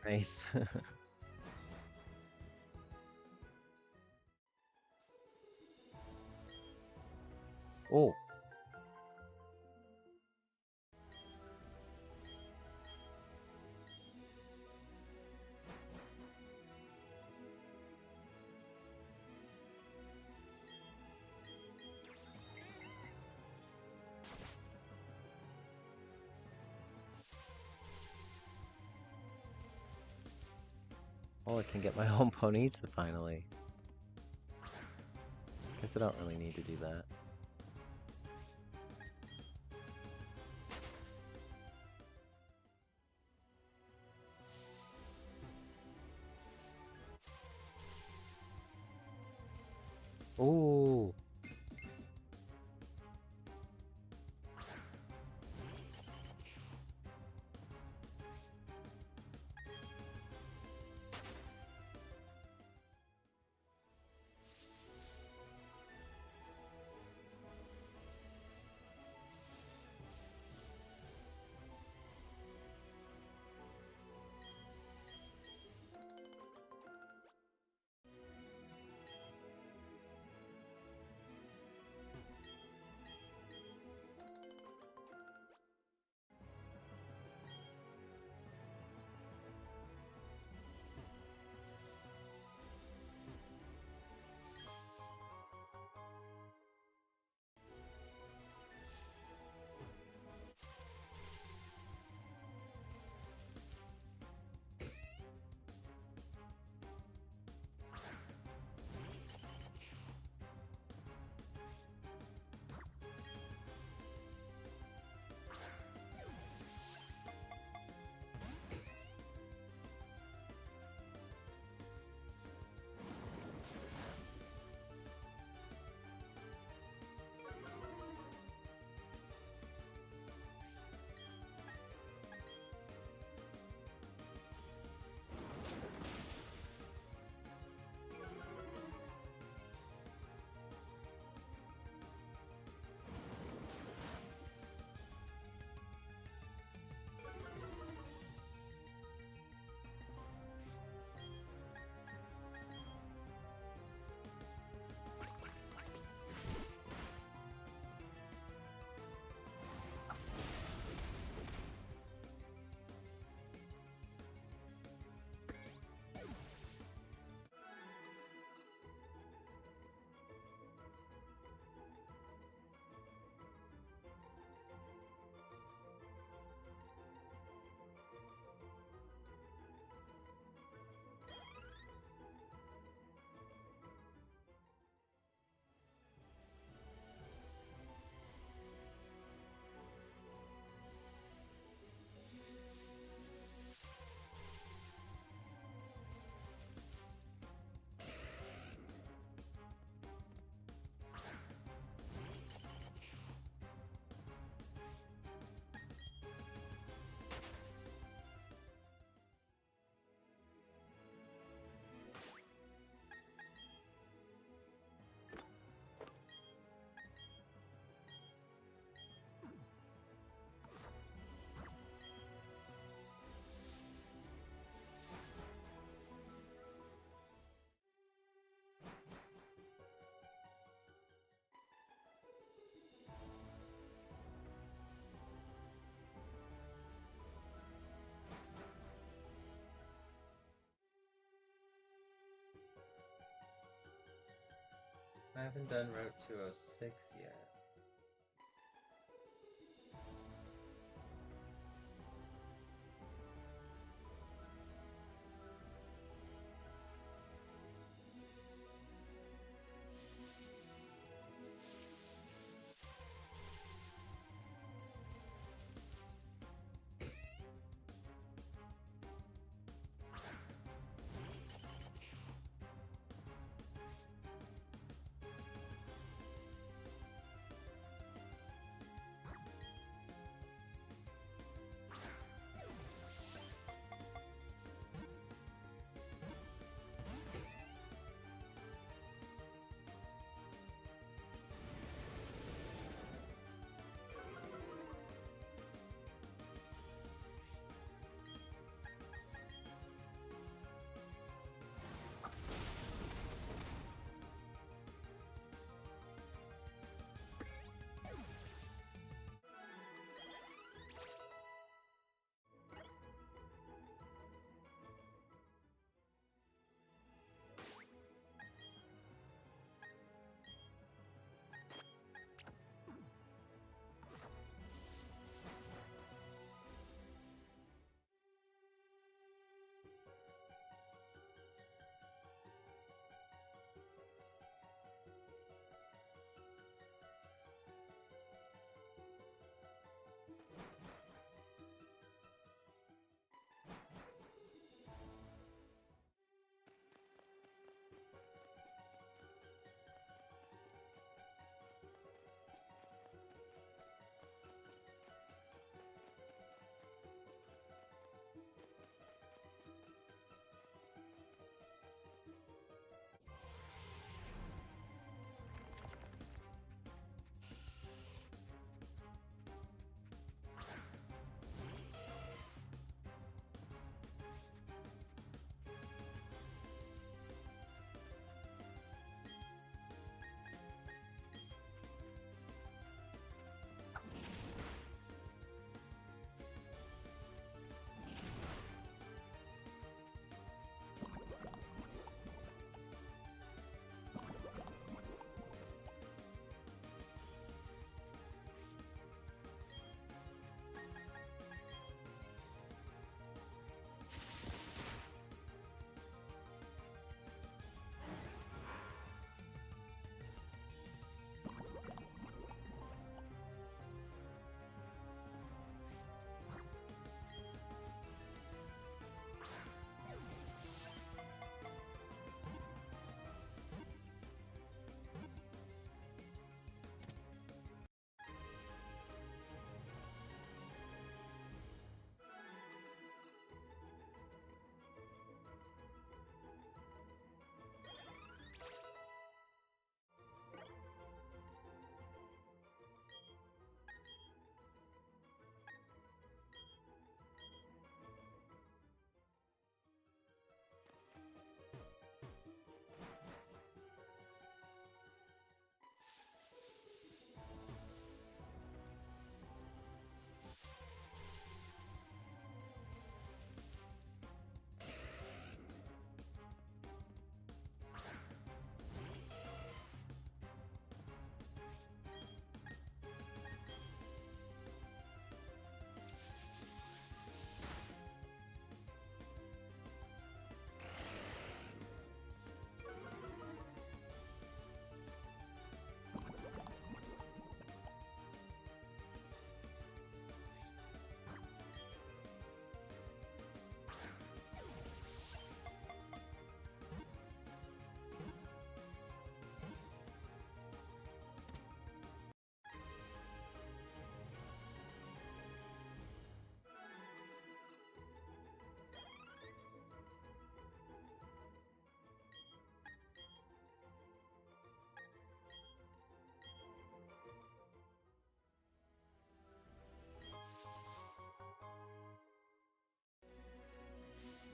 Nice. Oh. Oh, I can get my own Ponyta finally. Guess I don't really need to do that. I haven't done Route 206 yet.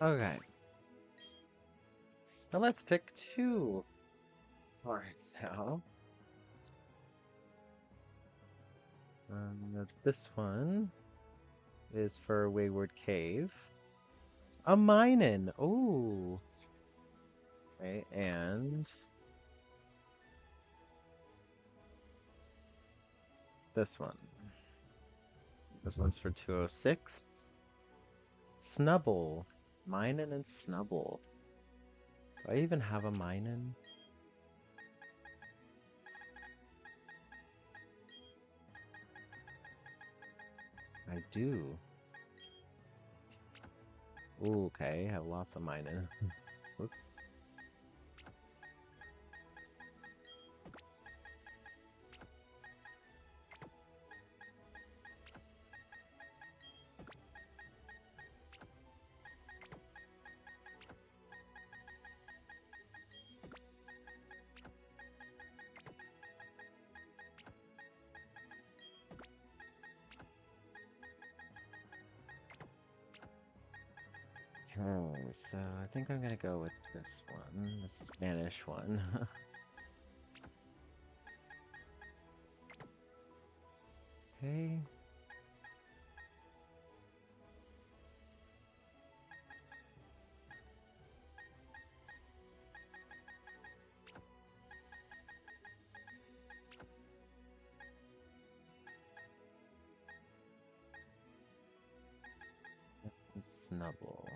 Okay. Now let's pick two cards now. This one is for Wayward Cave. A Minin! Ooh! Okay, and This one. This one's for 206. Snubble. Minin and Snubble. Do I even have a Minin? I do. Ooh, okay, I have lots of Minin. Whoops. Okay, so I think I'm gonna go with this one, the Spanish one. Okay. Snubble.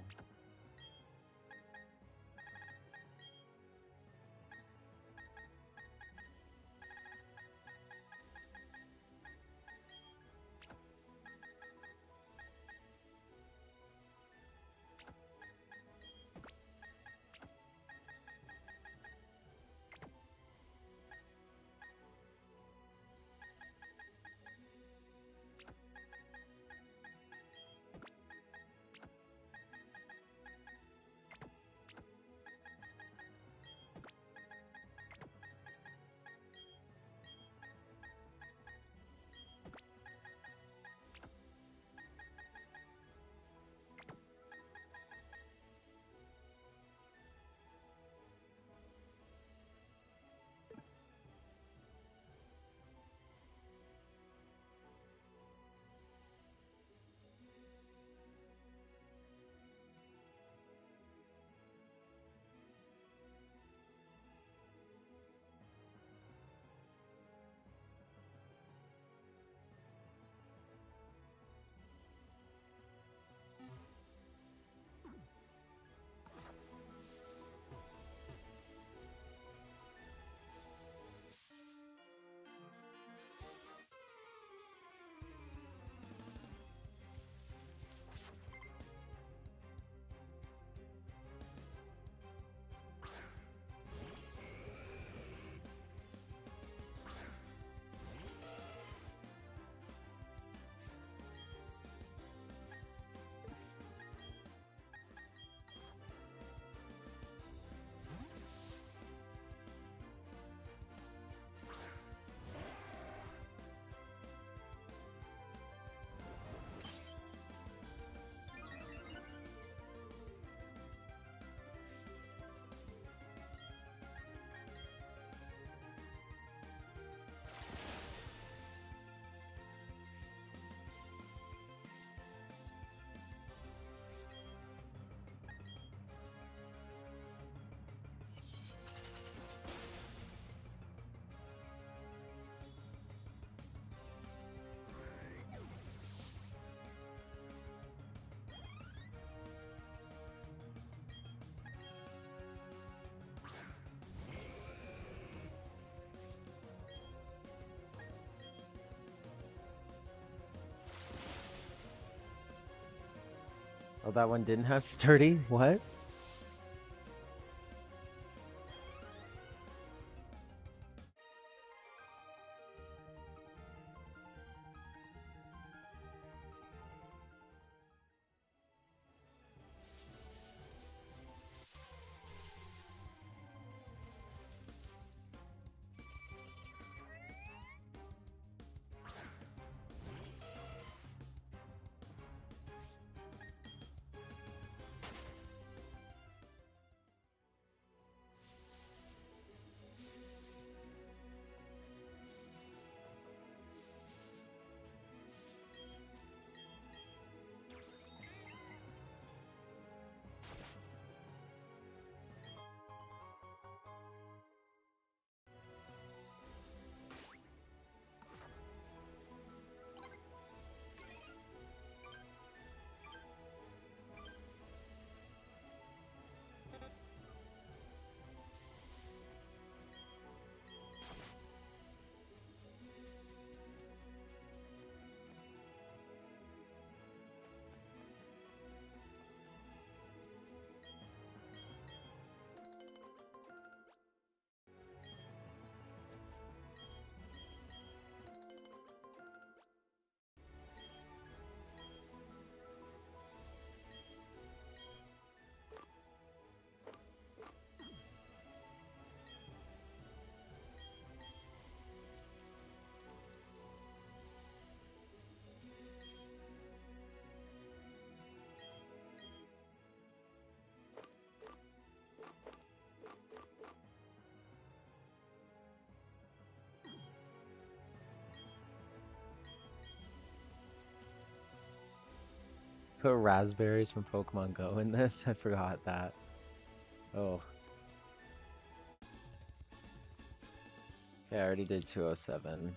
Oh, that one didn't have sturdy? What? Put raspberries from Pokemon Go in this? I forgot that. Oh. Okay, I already did 207.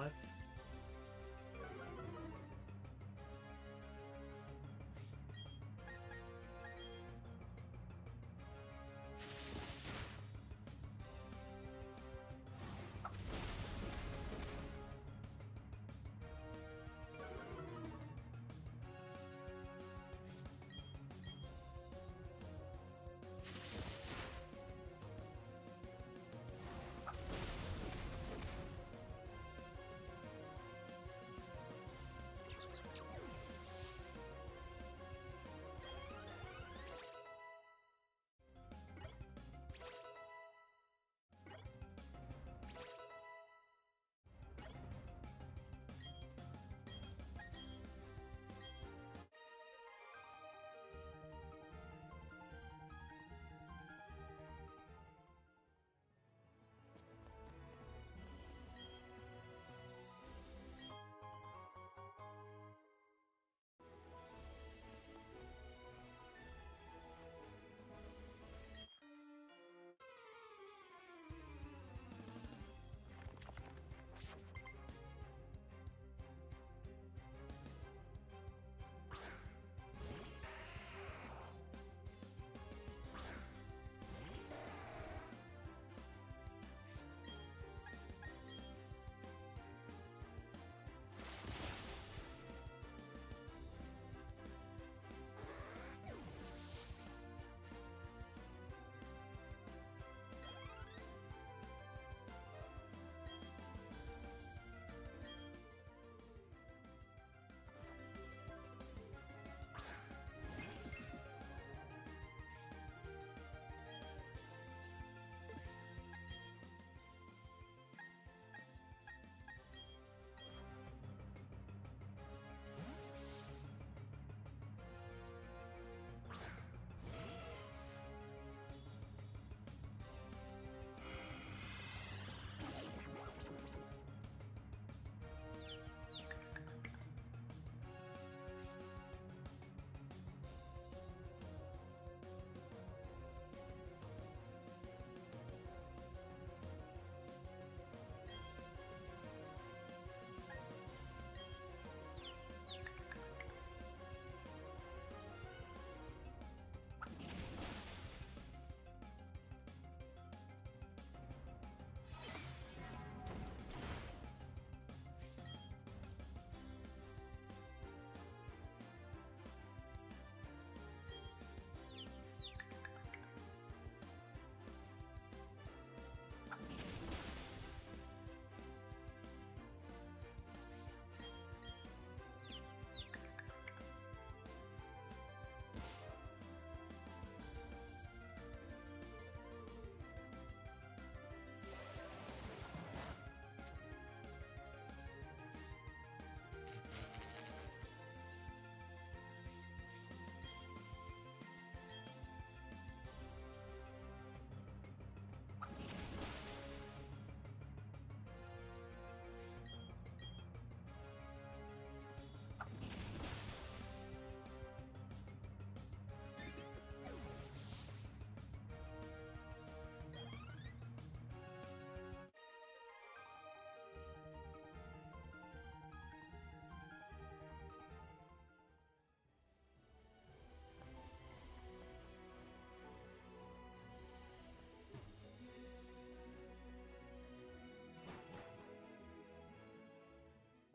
What?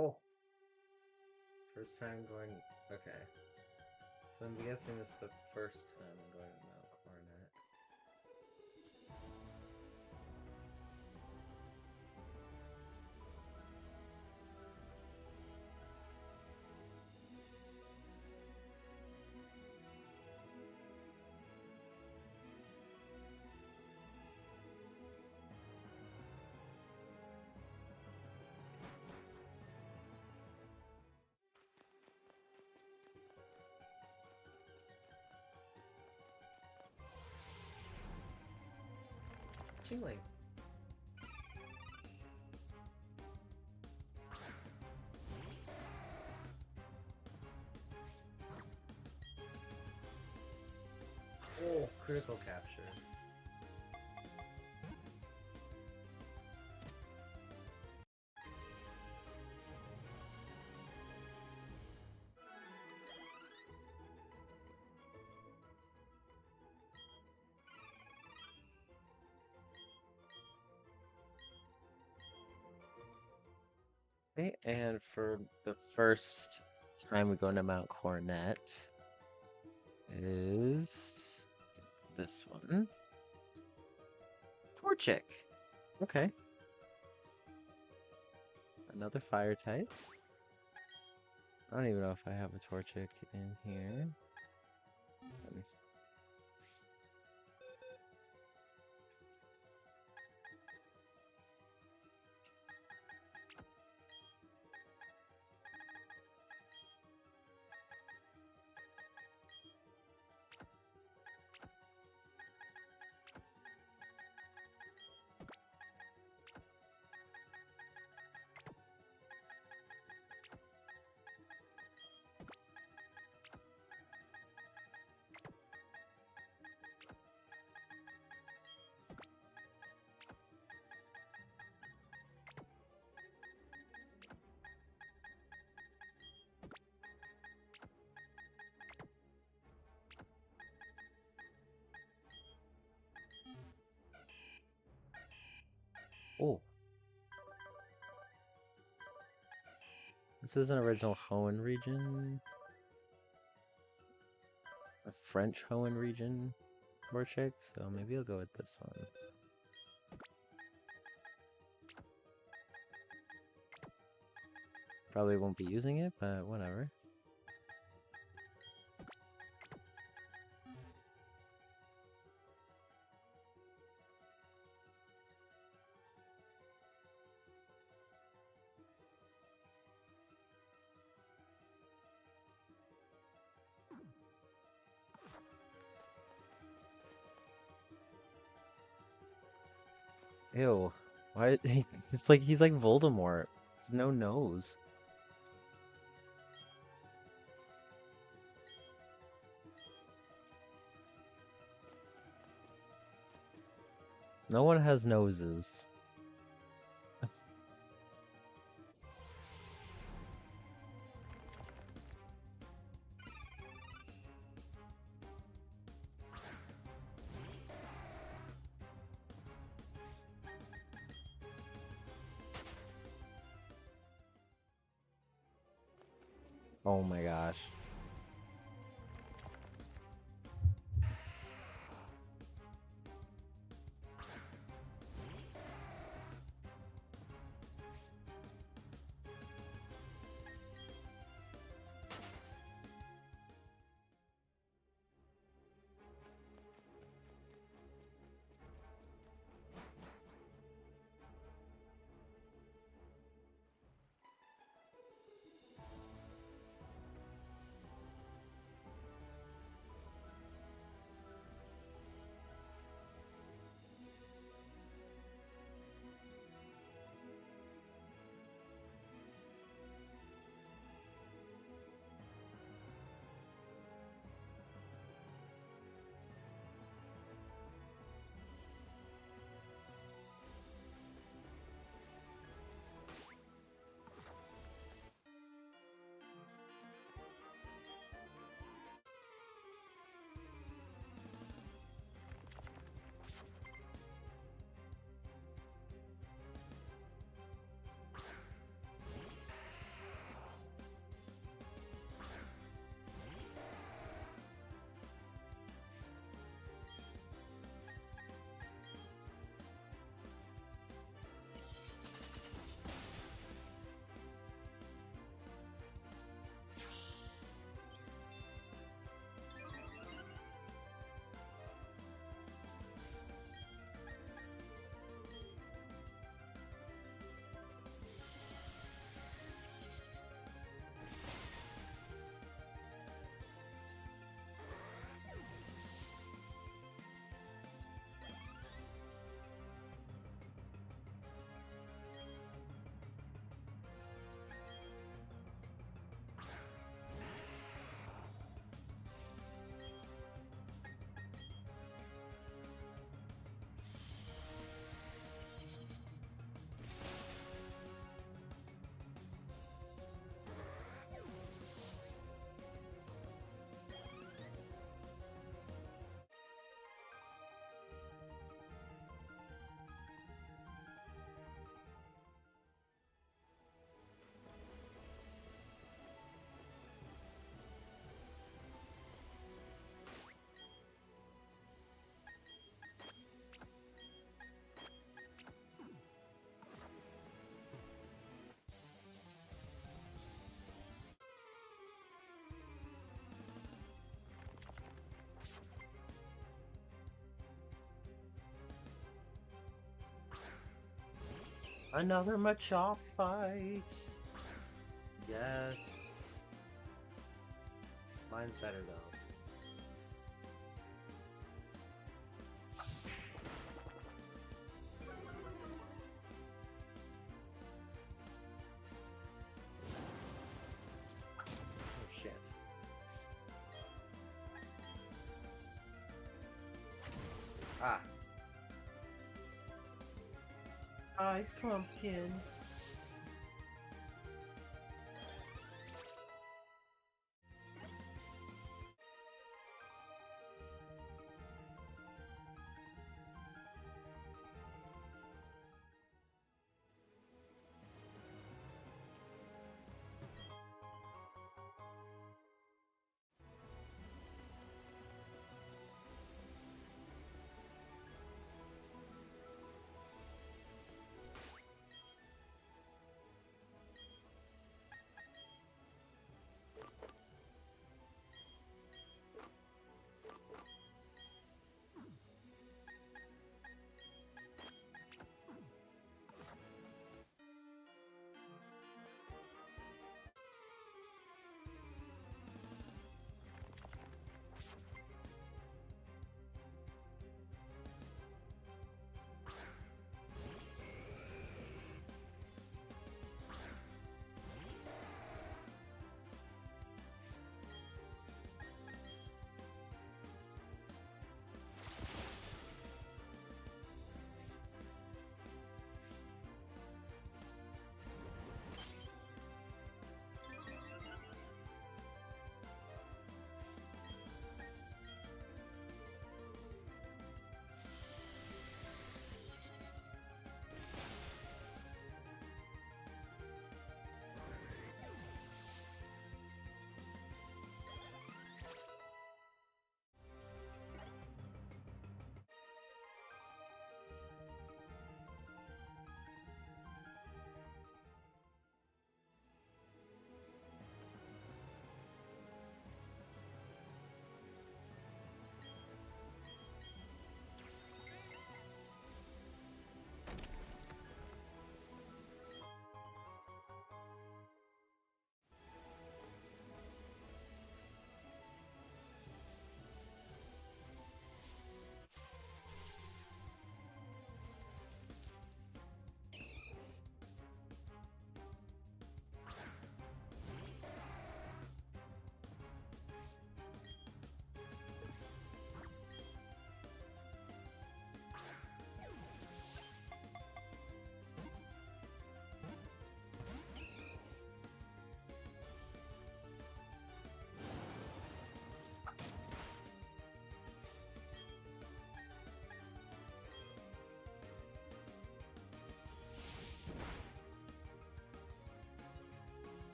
Oh, first time going. Okay, so I'm guessing this is the first time I'm going to Mount Coronet. Tingling. Oh, critical capture. Okay, and for the first time we go into Mount Coronet is this one. Torchic. Okay. Another fire type. I don't even know if I have a Torchic in here. Let me- Oh. This is an original Hoenn region. A French Hoenn region Torchic, so maybe I'll go with this one. Probably won't be using it, but whatever. Ew. Why? It's like he's like Voldemort. There's no nose. No one has noses. Oh my gosh. Another Machop fight! Yes. Mine's better though. Oh shit. Ah. Hi, pumpkin.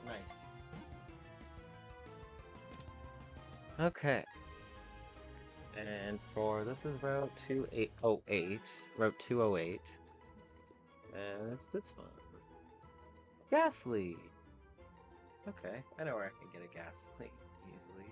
Nice. Okay. And for this is Route 2808, Route 208. And it's this one. Ghastly! Okay, I know where I can get a Ghastly easily.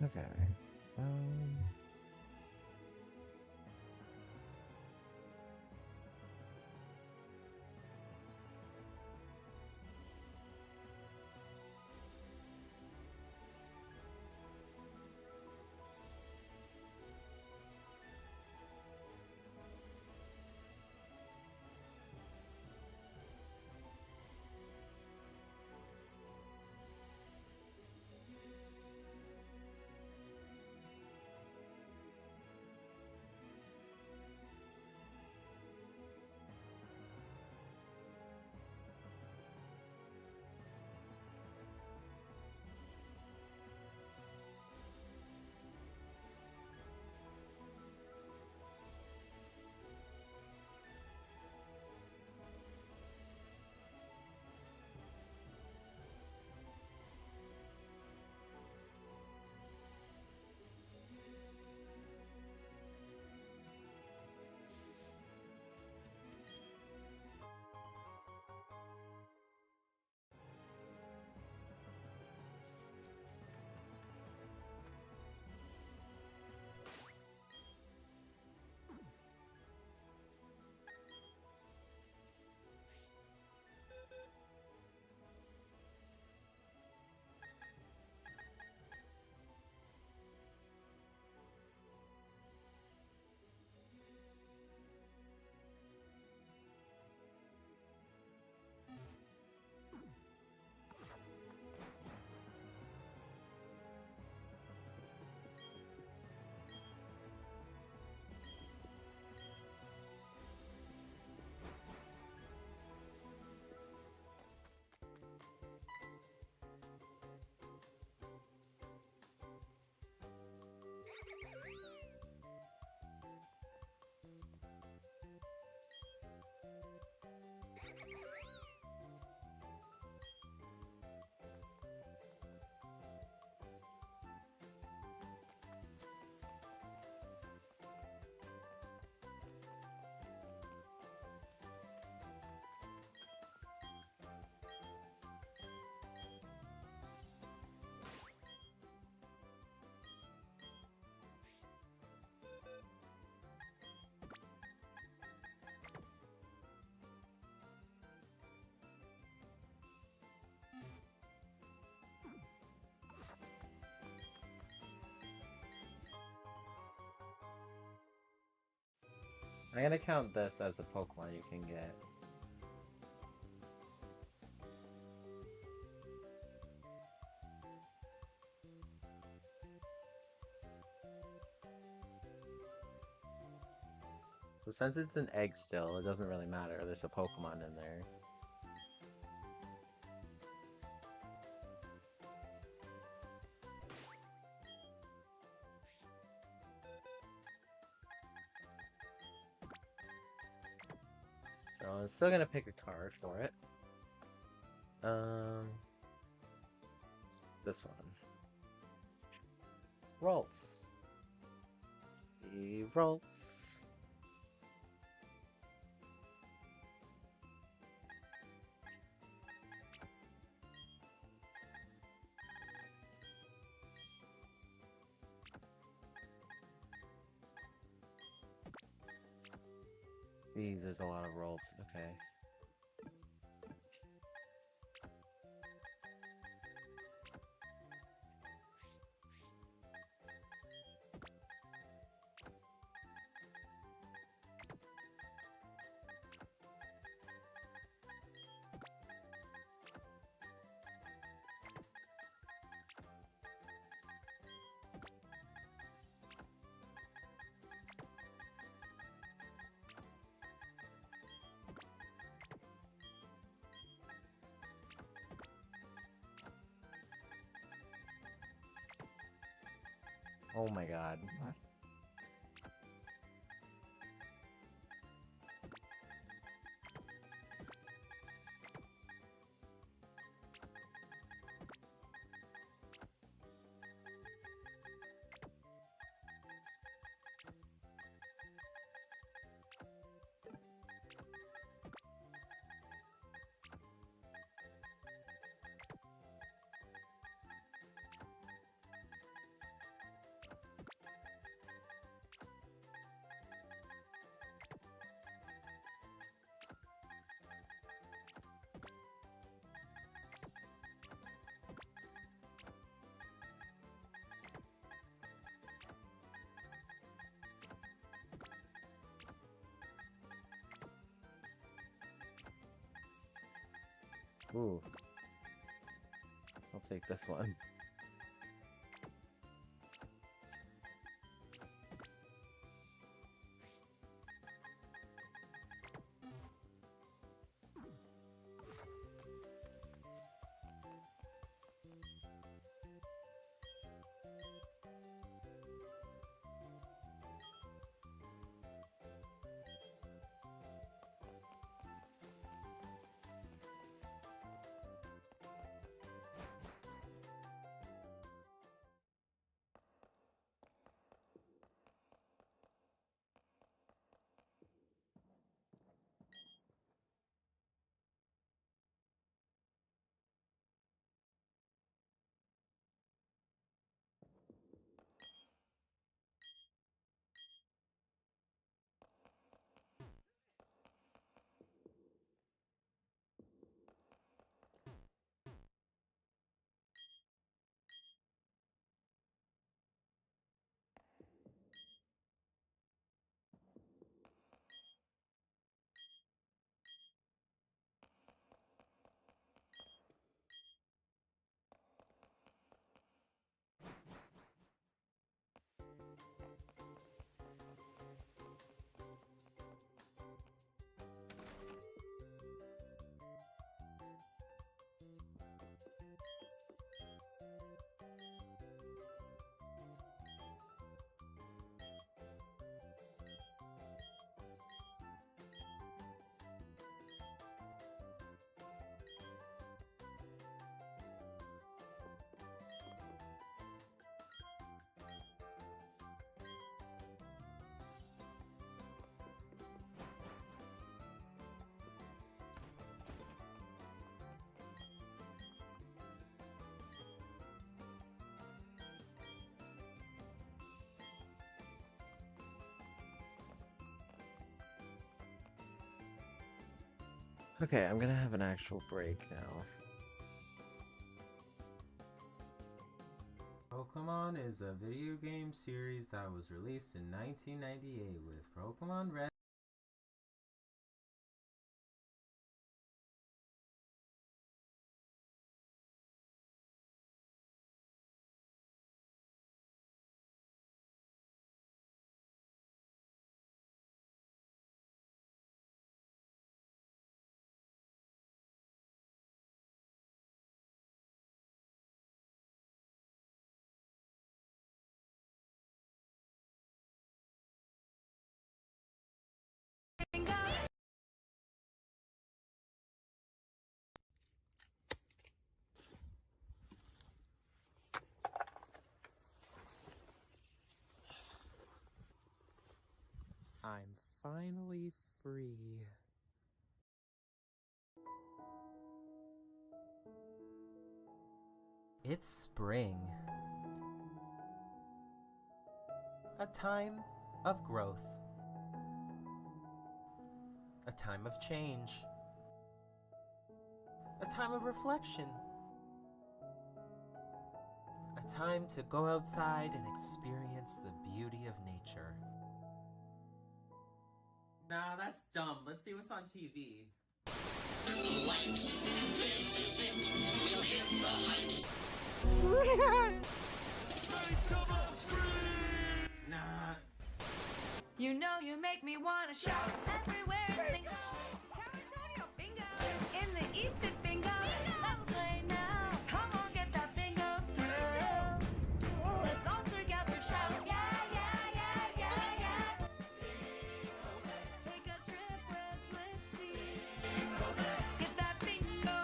Okay. Um. I'm gonna count this as a Pokemon you can get. So since it's an egg still, it doesn't really matter. There's a Pokemon in there. So I'm still gonna pick a card for it. This one. Ralts. Ralts. Jeez, there's a lot of Ralts. Okay. Oh my god. Ooh. I'll take this one. Okay, I'm gonna have an actual break now.
Pokémon is a video game series that was released in 1998 with Pokémon Red.
I'm finally free.
It's spring. A time of growth. A time of change. A time of reflection. A time to go outside and experience the beauty of nature. Nah, that's dumb. Let's see what's on TV.
Lights, this is it. We'll hit the heights.
Nah.
You know you make me wanna shout everywhere. Bingo! San Antonio, bingo! In the east it's bingo. Let's play now. Come on, get that bingo through. Let's all together shout, yeah, yeah, yeah, yeah, yeah. Let's take a trip with Blitzy. Get that bingo.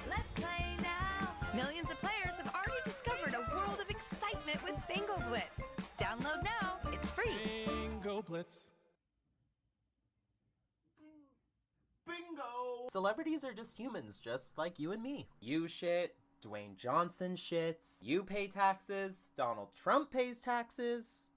Let's play now. Millions of players have already discovered a world of excitement with Bingo Blitz. Download now. It's free.
Bingo Blitz.
Bingo! Celebrities are just humans, just like you and me. You shit, Dwayne Johnson shits, you pay taxes, Donald Trump pays taxes.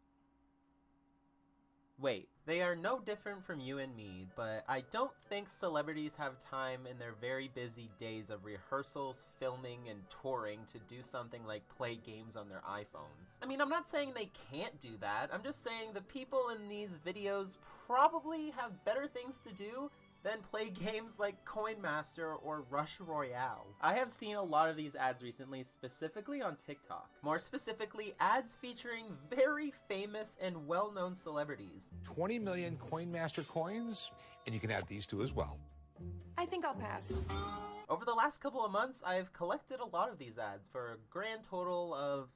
Wait, they are no different from you and me, but I don't think celebrities have time in their very busy days of rehearsals, filming, and touring to do something like play games on their iPhones. I mean, I'm not saying they can't do that, I'm just saying the people in these videos probably have better things to do then play games like Coin Master or Rush Royale. I have seen a lot of these ads recently, specifically on TikTok. More specifically, ads featuring very famous and well-known celebrities.
20 million Coin Master coins, and you can add these two as well.
I think I'll pass.
Over the last couple of months, I've collected a lot of these ads for a grand total of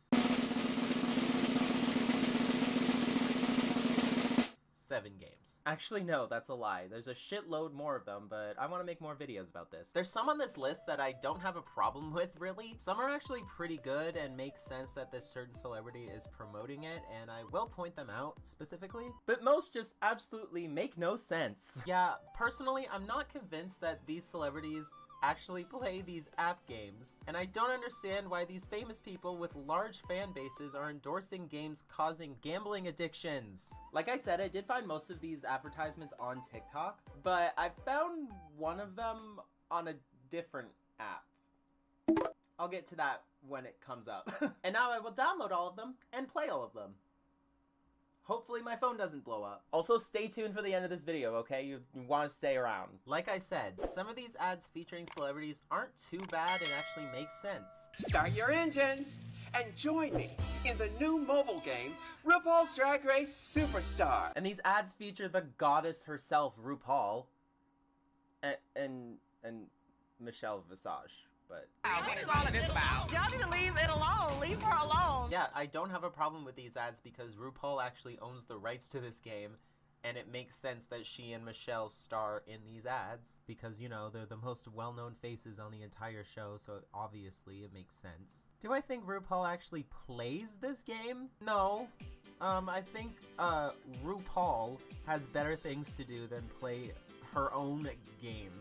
7 games. Actually, no, that's a lie. There's a shitload more of them, but I want to make more videos about this. There's some on this list that I don't have a problem with, really. Some are actually pretty good and make sense that this certain celebrity is promoting it, and I will point them out specifically. But most just absolutely make no sense. Yeah, personally, I'm not convinced that these celebrities actually play these app games, and I don't understand why these famous people with large fan bases are endorsing games causing gambling addictions. Like I said, I did find most of these advertisements on TikTok, but I found one of them on a different app. I'll get to that when it comes up. And now I will download all of them and play all of them. Hopefully my phone doesn't blow up. Also, stay tuned for the end of this video, okay? You want to stay around. Like I said, some of these ads featuring celebrities aren't too bad and actually make sense.
Start your engines and join me in the new mobile game, RuPaul's Drag Race Superstar.
And these ads feature the goddess herself, RuPaul, and Michelle Visage. But
What is all of this about? Y'all need to leave it alone. Leave her alone.
yeah, I don't have a problem with these ads because RuPaul actually owns the rights to this game, and it makes sense that she and Michelle star in these ads because, you know, they're the most well-known faces on the entire show, so obviously it makes sense. Do I think RuPaul actually plays this game? No. I think RuPaul has better things to do than play her own game.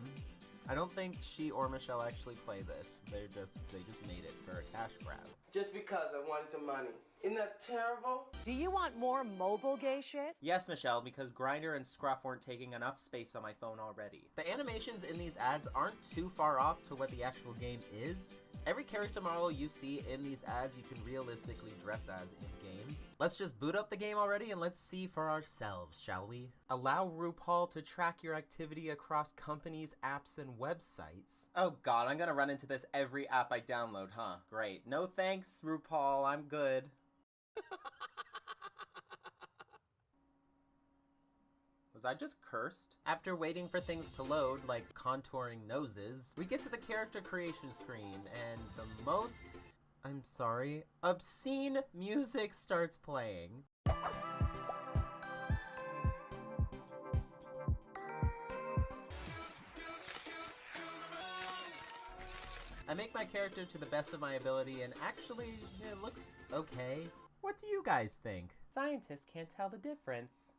I don't think she or Michelle actually play this. They just made it for a cash grab.
Just because I wanted the money. Isn't that terrible?
Do you want more mobile gay shit?
Yes, Michelle, because Grindr and Scruff weren't taking enough space on my phone already. The animations in these ads aren't too far off to what the actual game is. Every character model you see in these ads you can realistically dress as in-game. Let's just boot up the game already and let's see for ourselves, shall we? Allow RuPaul to track your activity across companies, apps, and websites. Oh god, I'm gonna run into this every app I download, huh? Great. No thanks, RuPaul, I'm good. Was I just cursed? After waiting for things to load, like contouring noses, we get to the character creation screen, and the most, I'm sorry, obscene music starts playing. I make my character to the best of my ability, and actually, it looks okay. What do you guys think? Scientists can't tell the difference.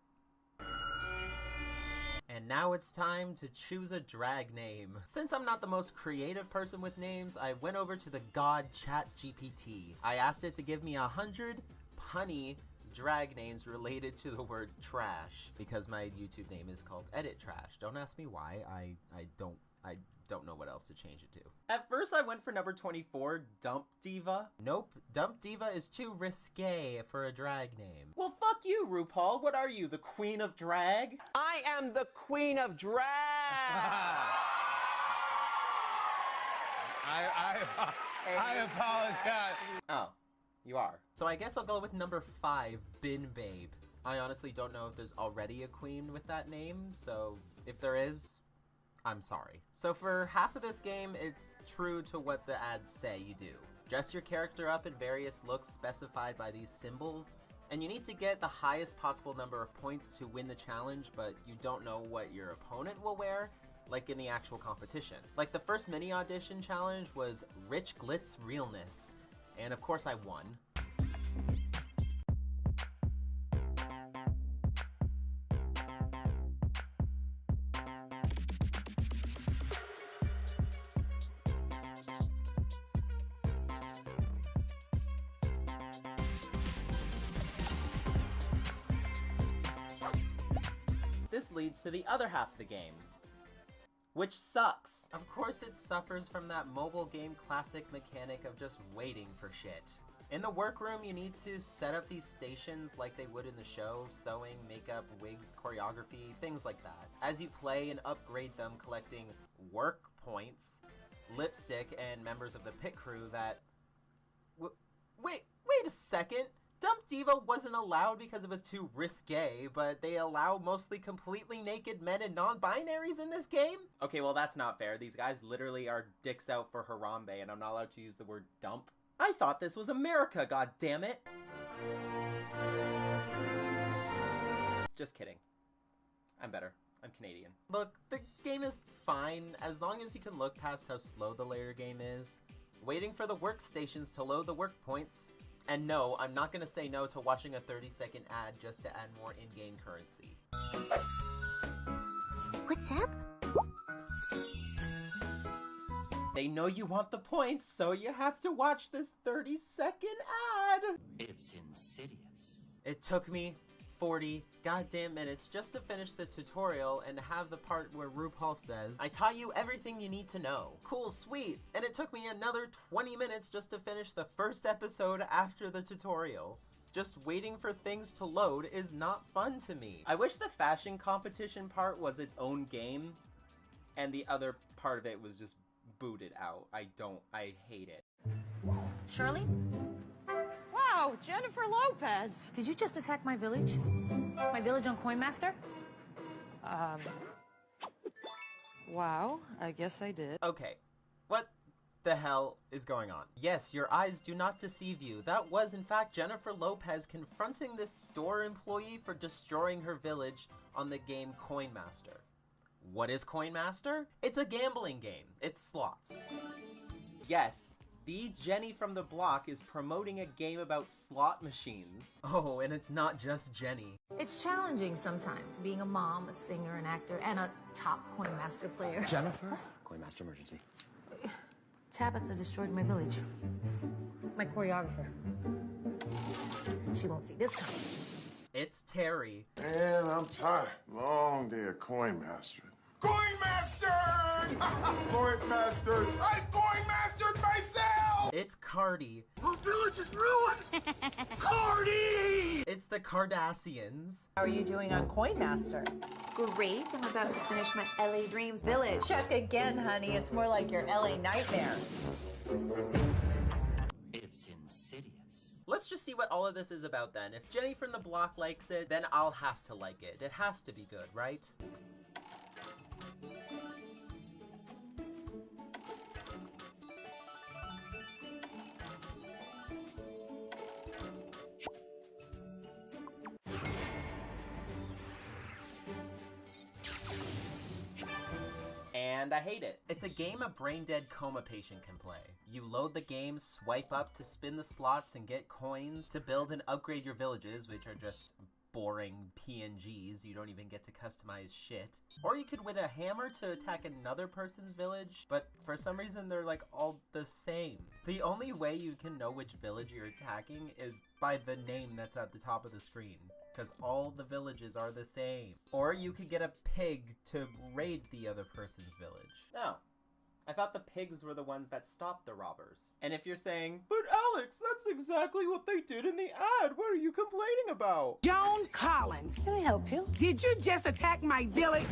And now it's time to choose a drag name. Since I'm not the most creative person with names, I went over to the god ChatGPT. I asked it to give me 100 punny drag names related to the word trash, because my YouTube name is called EdIt. Don't ask me why. I don't know what else to change it to. At first I went for number 24, Dump Diva. Nope, Dump Diva is too risque for a drag name. Well, fuck you, RuPaul. What are you, the queen of drag?
I am the queen of drag.
I apologize.
Oh, you are. So I guess I'll go with number 5, Bin Babe. I honestly don't know if there's already a queen with that name, so if there is, I'm sorry. So for half of this game, it's true to what the ads say you do. Dress your character up in various looks specified by these symbols, and you need to get the highest possible number of points to win the challenge, but you don't know what your opponent will wear, like in the actual competition. Like the first mini audition challenge was Rich Glitz Realness, and of course I won. This leads to the other half of the game, which sucks. Of course it suffers from that mobile game classic mechanic of just waiting for shit. In the workroom, you need to set up these stations like they would in the show: sewing, makeup, wigs, choreography, things like that. As you play and upgrade them, collecting work points, lipstick, and members of the pit crew that... Wait a second! Dump Diva wasn't allowed because it was too risque, but they allow mostly completely naked men and non-binaries in this game? Okay, well that's not fair. These guys literally are dicks out for Harambe, and I'm not allowed to use the word dump. I thought this was America, god damn it! Just kidding. I'm better. I'm Canadian. Look, the game is fine as long as you can look past how slow the layer game is. Waiting for the workstations to load the work points. And no, I'm not gonna say no to watching a 30-second ad just to add more in-game currency.
What's up?
They know you want the points, so you have to watch this 30-second ad!
It's insidious.
It took me 40 goddamn minutes just to finish the tutorial and have the part where RuPaul says, "I taught you everything you need to know." Cool, sweet. And it took me another 20 minutes just to finish the first episode after the tutorial. Just waiting for things to load is not fun to me. I wish the fashion competition part was its own game and the other part of it was just booted out. I hate it.
Shirley?
Wow, Jennifer Lopez.
Did you just attack my village? My village on Coinmaster?
Wow, I guess I did.
Okay, what the hell is going on? Yes, your eyes do not deceive you. That was in fact Jennifer Lopez confronting this store employee for destroying her village on the game Coinmaster. What is Coinmaster? It's a gambling game. It's slots. Yes, the Jenny from the block is promoting a game about slot machines. Oh, and it's not just Jenny.
It's challenging sometimes, being a mom, a singer, an actor, and a top Coinmaster player.
Jennifer? Coinmaster emergency.
Tabitha destroyed my village. My choreographer. She won't see this coming.
It's Terry.
Man, I'm tired. Long day of Coinmaster. Coinmaster! Coinmaster! I Coinmastered myself!
It's Cardi.
Our village is ruined! Cardi!
It's the Cardassians.
How are you doing on Coinmaster?
Great, I'm about to finish my LA Dreams village.
Check again, honey. It's more like your LA nightmare.
It's insidious.
Let's just see what all of this is about then. If Jenny from the block likes it, then I'll have to like it. It has to be good, right? And I hate it. It's a game a brain-dead coma patient can play. You load the game, swipe up to spin the slots and get coins to build and upgrade your villages, which are just boring PNGs. You don't even get to customize shit. Or you could win a hammer to attack another person's village, but for some reason they're like all the same. The only way you can know which village you're attacking is by the name that's at the top of the screen, because all the villages are the same. Or you could get a pig to raid the other person's village. No. I thought the pigs were the ones that stopped the robbers. And if you're saying, "But Alex, that's exactly what they did in the ad. What are you complaining about?"
Joan Collins.
Can I help you?
Did you just attack my village?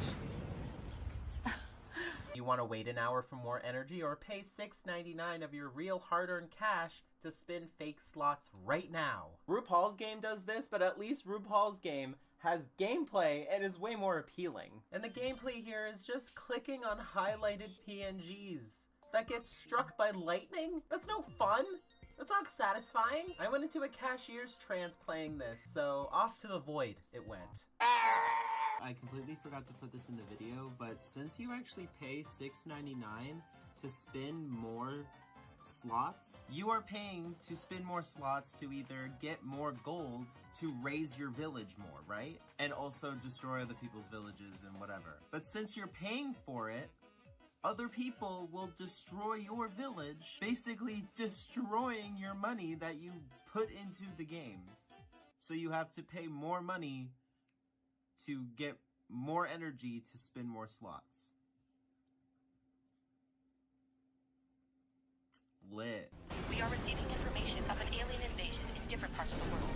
You want to wait an hour for more energy or pay $6.99 of your real hard-earned cash to spin fake slots right now? RuPaul's game does this, but at least RuPaul's game has gameplay and is way more appealing. And the gameplay here is just clicking on highlighted PNGs that get struck by lightning? That's no fun. That's not satisfying. I went into a cashier's trance playing this, so off to the void it went.
I completely forgot to put this in the video, but since you actually pay $6.99 to spin more slots, you are paying to spin more slots to either get more gold to raise your village more, right? And also destroy other people's villages and whatever. But since you're paying for it, other people will destroy your village, basically destroying your money that you put into the game. So you have to pay more money to get more energy to spin more slots.
lit.
We are receiving information of an alien invasion in different parts of the world.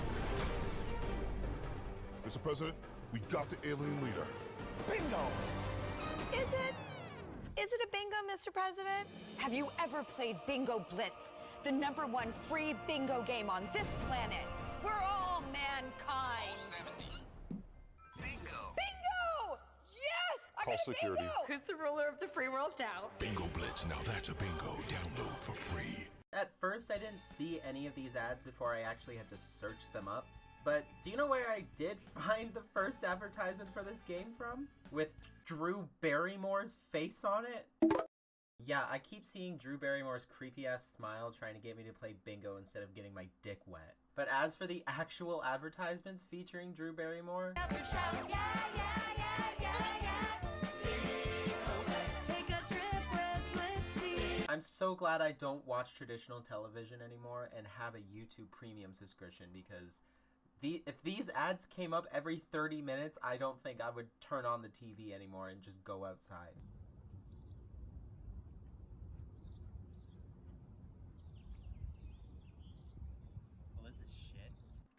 Mr. President, we got the alien leader.
Bingo!
Is it? Is it a bingo, Mr. President?
Have you ever played Bingo Blitz, the #1 free bingo game on this planet? We're all mankind.
70. Bingo!
Bingo! Yes! I
Call
got a
security.
bingo!
Who's the ruler of the free world now?
Bingo Blitz, now that's a bingo. Download for free.
At first, I didn't see any of these ads before I actually had to search them up. But do you know where I did find the first advertisement for this game from? With Drew Barrymore's face on it? Yeah, I keep seeing Drew Barrymore's creepy-ass smile trying to get me to play bingo instead of getting my dick wet. But as for the actual advertisements featuring Drew Barrymore... I'm so glad I don't watch traditional television anymore and have a YouTube Premium subscription, because if these ads came up every 30 minutes, I don't think I would turn on the TV anymore and just go outside.
Well, this is shit.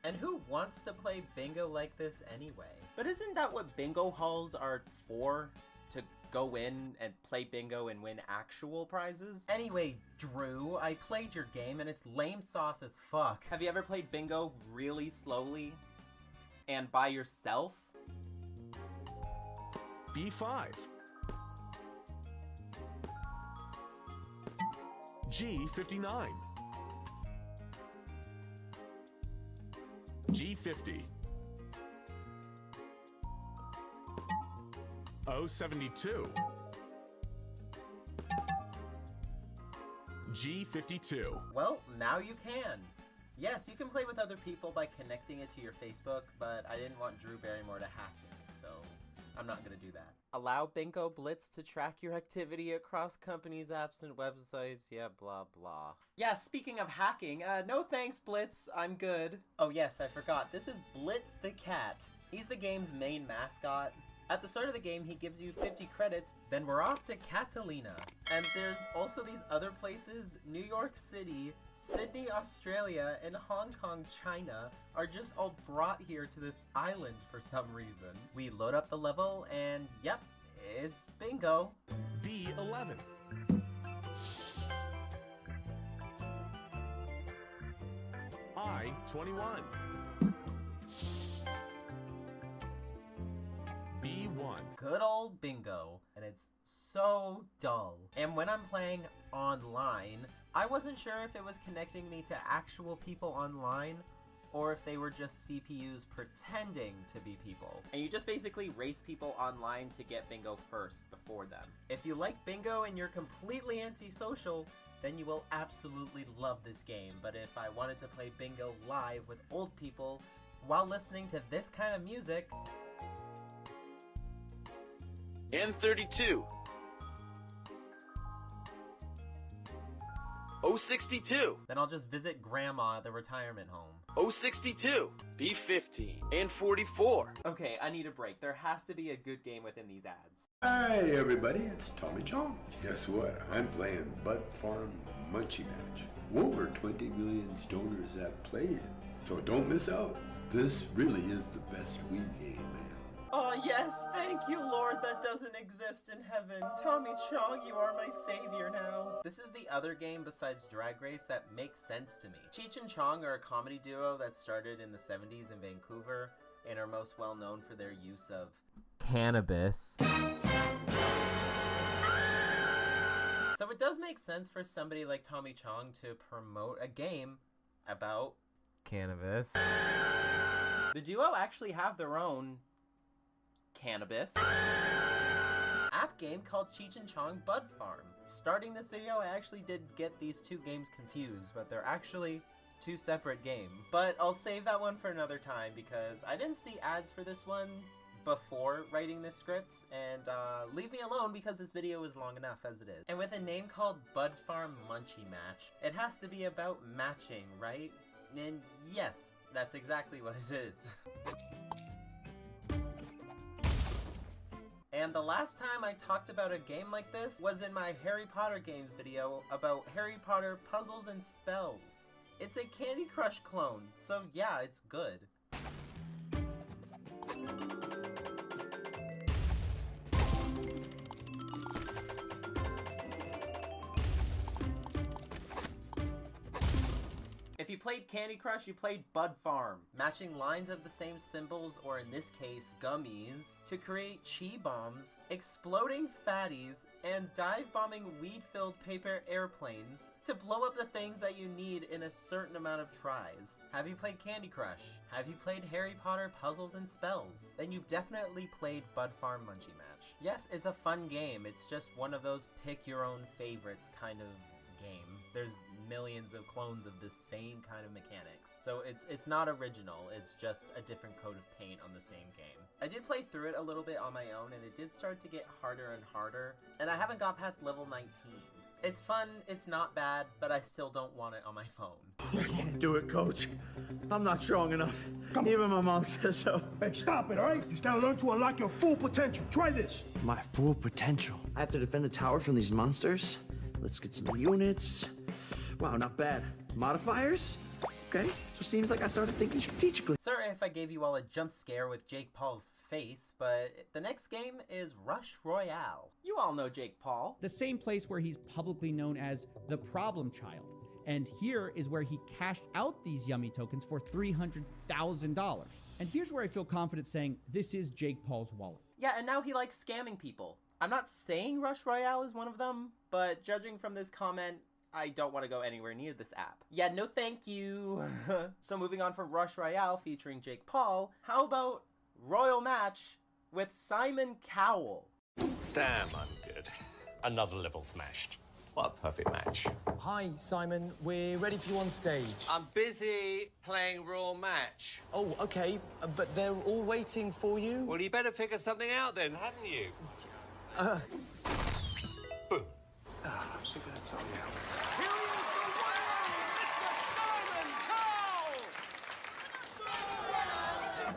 And who wants to play bingo like this anyway? But isn't that what bingo halls are for? To go in and play bingo and win actual prizes? Anyway, Drew, I played your game and it's lame sauce as fuck. Have you ever played bingo really slowly? And by yourself?
B5. G59. G50. O72. G52.
Well, now you can. Yes, you can play with other people by connecting it to your Facebook, but I didn't want Drew Barrymore to hack me, so I'm not gonna do that. Allow Bingo Blitz to track your activity across companies, apps, and websites, yeah, blah, blah. Yeah, speaking of hacking, no thanks, Blitz, I'm good. Oh yes, I forgot, this is Blitz the cat. He's the game's main mascot. At the start of the game, he gives you 50 credits, then we're off to Catalina. And there's also these other places, New York City, Sydney, Australia, and Hong Kong, China, are just all brought here to this island for some reason. We load up the level, and yep, it's bingo.
B11. I21. B1.
Good old bingo, and it's so dull. And when I'm playing online, I wasn't sure if it was connecting me to actual people online or if they were just CPUs pretending to be people. And you just basically race people online to get bingo first before them. If you like bingo and you're completely antisocial, then you will absolutely love this game. But if I wanted to play bingo live with old people while listening to this kind of music...
N32. O62.
Then I'll just visit Grandma at the retirement home.
O62. B15. N44.
Okay, I need a break. There has to be a good game within these ads.
Hi everybody, it's Tommy Chong. Guess what? I'm playing Bud Farm Munchie Match. Over 20 million stoners that play it. So don't miss out. This really is the best Wii game, man.
Oh yes, thank you Lord, that doesn't exist in heaven. Tommy Chong, you are my savior now. This is the other game besides Drag Race that makes sense to me. Cheech and Chong are a comedy duo that started in the 70s in Vancouver and are most well known for their use of cannabis. So it does make sense for somebody like Tommy Chong to promote a game about cannabis. The duo actually have their own cannabis app game called Cheech and Chong Bud Farm. Starting this video, I actually did get these two games confused, but they're actually two separate games. But I'll save that one for another time because I didn't see ads for this one before writing this script, and leave me alone because this video is long enough as it is. And with a name called Bud Farm Munchie Match, it has to be about matching, right? And yes, that's exactly what it is. And the last time I talked about a game like this was in my Harry Potter games video about Harry Potter Puzzles and Spells. It's a Candy Crush clone, so yeah, it's good. If you played Candy Crush, you played Bud Farm, matching lines of the same symbols, or in this case, gummies, to create chi bombs, exploding fatties, and dive-bombing weed-filled paper airplanes to blow up the things that you need in a certain amount of tries. Have you played Candy Crush? Have you played Harry Potter Puzzles and Spells? Then you've definitely played Bud Farm Munchie Match. Yes, it's a fun game. It's just one of those pick-your-own-favorites kind of game. There's millions of clones of the same kind of mechanics. So it's not original, it's just a different coat of paint on the same game. I did play through it a little bit on my own, and it did start to get harder and harder, and I haven't got past level 19. It's fun, it's not bad, but I still don't want it on my phone.
I can't do it, Coach. I'm not strong enough. Even my mom says so.
Hey, stop it, all right? You just gotta learn to unlock your full potential. Try this.
My full potential. I have to defend the tower from these monsters. Let's get some units. Wow, not bad. Modifiers? Okay, so seems like I started thinking strategically.
Sorry if I gave you all a jump scare with Jake Paul's face, but the next game is Rush Royale. You all know Jake Paul.
The same place where he's publicly known as the problem child. And here is where he cashed out these yummy tokens for $300,000. And here's where I feel confident saying this is Jake Paul's wallet.
Yeah, and now he likes scamming people. I'm not saying Rush Royale is one of them, but judging from this comment, I don't want to go anywhere near this app. Yeah, no thank you. So moving on from Rush Royale featuring Jake Paul, how about Royal Match with Simon Cowell?
Damn, I'm good. Another level smashed. What a perfect match.
Hi, Simon. We're ready for you on stage.
I'm busy playing Royal Match.
Oh, okay. But they're all waiting for you.
Well, you better figure something out then, hadn't you? Boom.
Pick it up, something out.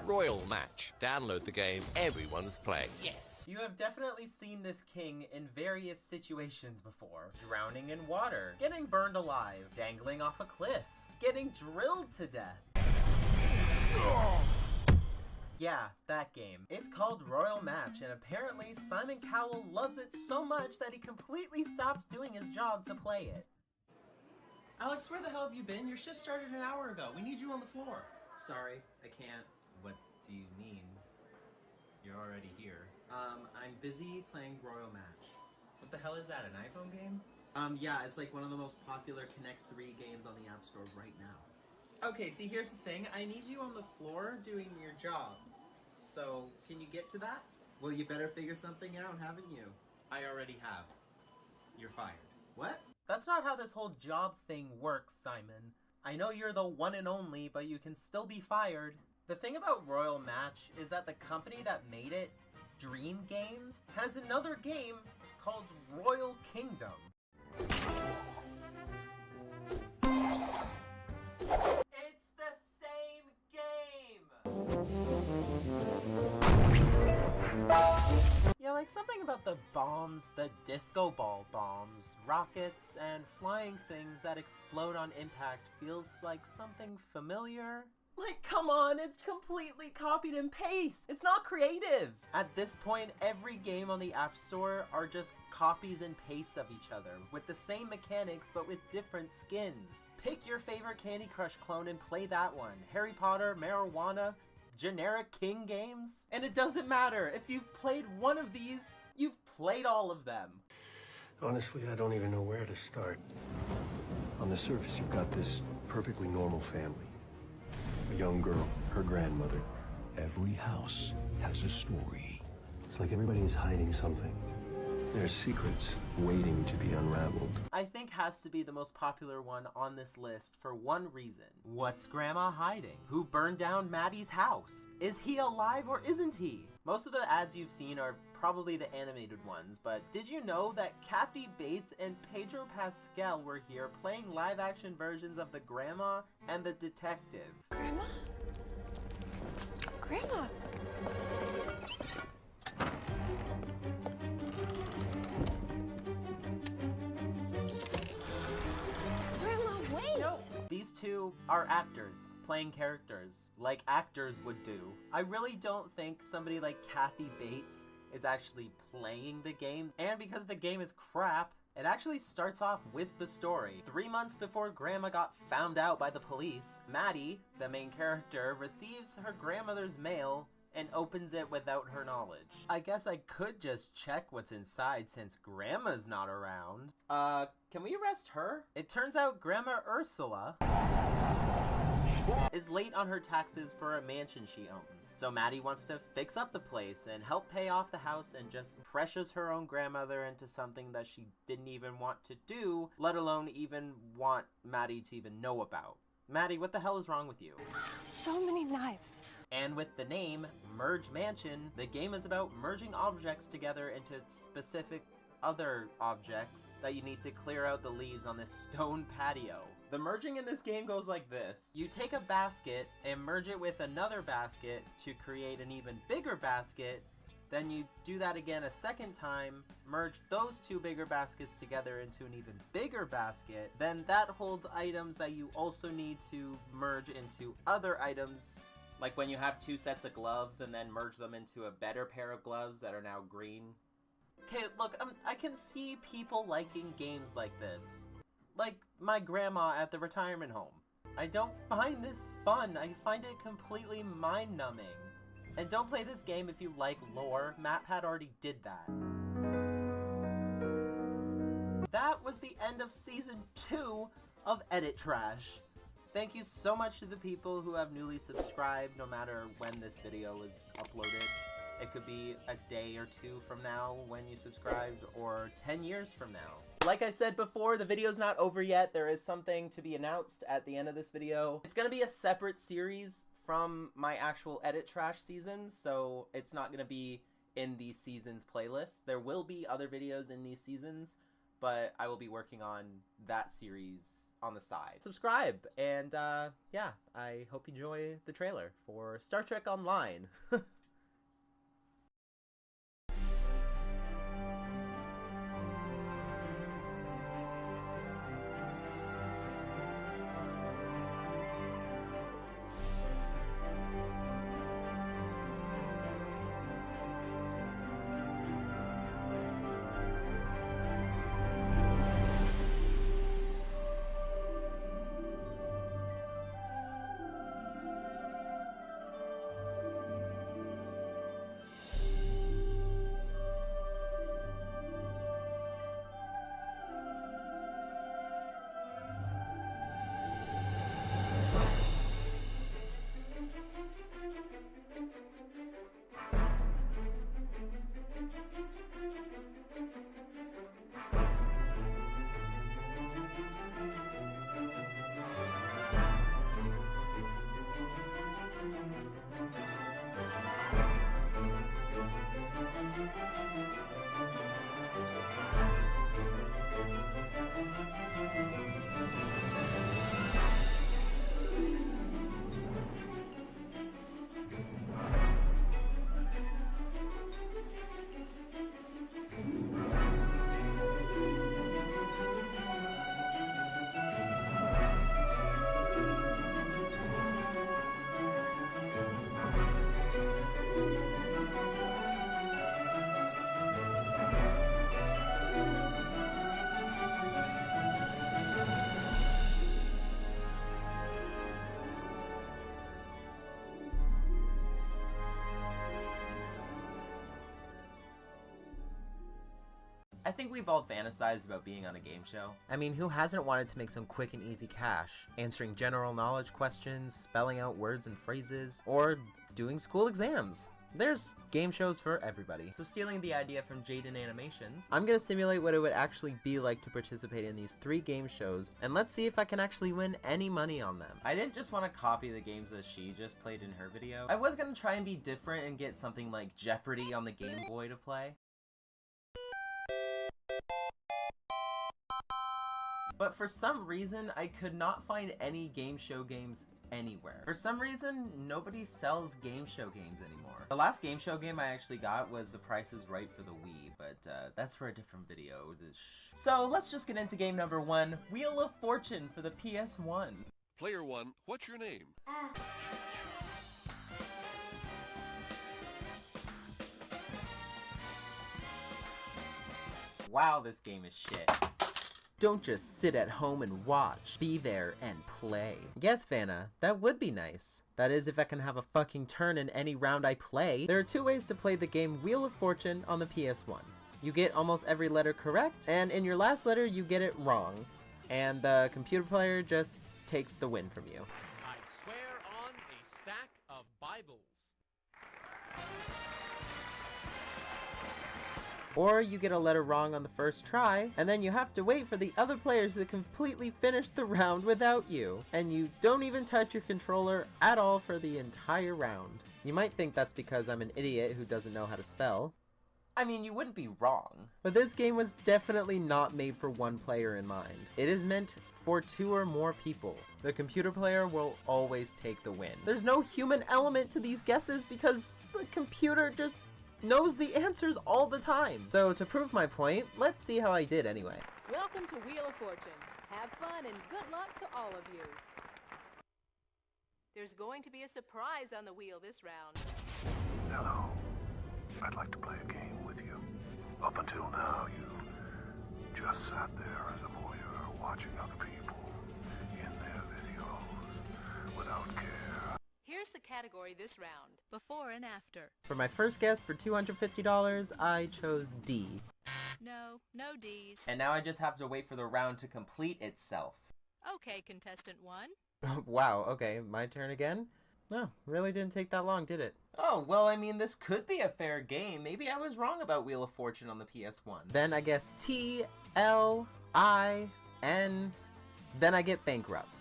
Royal Match. Download the game. Everyone's playing. Yes.
You have definitely seen this king in various situations before. Drowning in water, getting burned alive, dangling off a cliff, getting drilled to death. Yeah, that game. It's called Royal Match, and apparently Simon Cowell loves it so much that he completely stops doing his job to play it. Alex, where the hell have you been? Your shift started an hour ago. We need you on the floor. Sorry, I can't. What do you mean? You're already here. I'm busy playing Royal Match. What the hell is that, an iPhone game? Yeah, it's like one of the most popular Connect 3 games on the App Store right now. Okay, see, here's the thing. I need you on the floor doing your job. So, can you get to that? Well, you better figure something out, haven't you? I already have. You're fired. What? That's not how this whole job thing works, Simon. I know you're the one and only, but you can still be fired. The thing about Royal Match is that the company that made it, Dream Games, has another game called Royal Kingdom. It's the same game! Yeah, like something about the bombs, the disco ball bombs, rockets, and flying things that explode on impact feels like something familiar. Like, come on, it's completely copied and paste. It's not creative. At this point, every game on the App Store are just copies and pastes of each other, with the same mechanics but with different skins. Pick your favorite Candy Crush clone and play that one. Harry Potter, marijuana, generic king games. And it doesn't matter. If you've played one of these, you've played all of them.
Honestly, I don't even know where to start. On the surface, you've got this perfectly normal family. A young girl, her grandmother.
Every house has a story.
It's like everybody is hiding something. There's secrets waiting to be unraveled.
I think has to be the most popular one on this list for one reason. What's Grandma hiding? Who burned down Maddie's house? Is he alive or isn't he? Most of the ads you've seen are probably the animated ones, but did you know that Kathy Bates and Pedro Pascal were here playing live-action versions of the Grandma and the Detective?
Grandma? Grandma?
two are actors, playing characters, like actors would do. I really don't think somebody like Kathy Bates is actually playing the game, and because the game is crap, it actually starts off with the story. 3 months before Grandma got found out by the police, Maddie, the main character, receives her grandmother's mail and opens it without her knowledge. I guess I could just check what's inside since Grandma's not around. Can we arrest her? It turns out Grandma Ursula is late on her taxes for a mansion she owns. So Maddie wants to fix up the place and help pay off the house and just pressures her own grandmother into something that she didn't even want to do, let alone even want Maddie to even know about. Maddie, what the hell is wrong with you?
So many knives.
And with the name Merge Mansion, the game is about merging objects together into specific other objects that you need to clear out the leaves on this stone patio. The merging in this game goes like this. You take a basket and merge it with another basket to create an even bigger basket. Then you do that again a second time, merge those two bigger baskets together into an even bigger basket. Then that holds items that you also need to merge into other items, like when you have 2 sets of gloves and then merge them into a better pair of gloves that are now green. Okay, look, I can see people liking games like this. Like my grandma at the retirement home. I don't find this fun. I find it completely mind-numbing. And don't play this game if you like lore. MatPat already did that. That was the end of Season 2 of Edit Trash. Thank you so much to the people who have newly subscribed, no matter when this video is uploaded. It could be a day or 2 from now when you subscribed, or 10 years from now. Like I said before, the video's not over yet. There is something to be announced at the end of this video. It's gonna be a separate series from my actual Edit Trash seasons, so it's not gonna be in these seasons playlist. There will be other videos in these seasons, but I will be working on that series on the side. Subscribe, and yeah, I hope you enjoy the trailer for Star Trek Online. I think we've all fantasized about being on a game show. I mean, who hasn't wanted to make some quick and easy cash? Answering general knowledge questions, spelling out words and phrases, or doing school exams. There's game shows for everybody. So stealing the idea from Jaden Animations, I'm gonna simulate what it would actually be like to participate in these 3 game shows, and let's see if I can actually win any money on them. I didn't just want to copy the games that she just played in her video. I was gonna try and be different and get something like Jeopardy on the Game Boy to play. But for some reason, I could not find any game show games anywhere. For some reason, nobody sells game show games anymore. The last game show game I actually got was The Price is Right for the Wii, but that's for a different video. So let's just get into game number 1, Wheel of Fortune for the PS1.
Player 1, what's your name?
Wow, this game is shit. Don't just sit at home and watch. Be there and play. Yes, Vanna, that would be nice. That is, if I can have a fucking turn in any round I play. There are two ways to play the game Wheel of Fortune on the PS1. You get almost every letter correct, and in your last letter you get it wrong. And the computer player just takes the win from you.
I swear on a stack of Bibles.
Or you get a letter wrong on the first try, and then you have to wait for the other players to completely finish the round without you. And you don't even touch your controller at all for the entire round. You might think that's because I'm an idiot who doesn't know how to spell. I mean, you wouldn't be wrong. But this game was definitely not made for one player in mind. It is meant for 2 or more people. The computer player will always take the win. There's no human element to these guesses because the computer just knows the answers all the time. So to prove my point, let's see how I did anyway.
Welcome to Wheel of Fortune. Have fun and good luck to all of you. There's going to be a surprise on the wheel this round.
Hello. I'd like to play a game with you. Up until now, you just sat there as a voyeur watching other people in their videos without care.
Here's the category this round, before and after.
For my first guess for $250, I chose D.
No D's.
And now I just have to wait for the round to complete itself.
Okay, contestant 1.
Wow, okay, my turn again? No, really didn't take that long, did it? Oh, well, I mean, this could be a fair game. Maybe I was wrong about Wheel of Fortune on the PS1. Then I guess T, L, I, N, then I get bankrupt.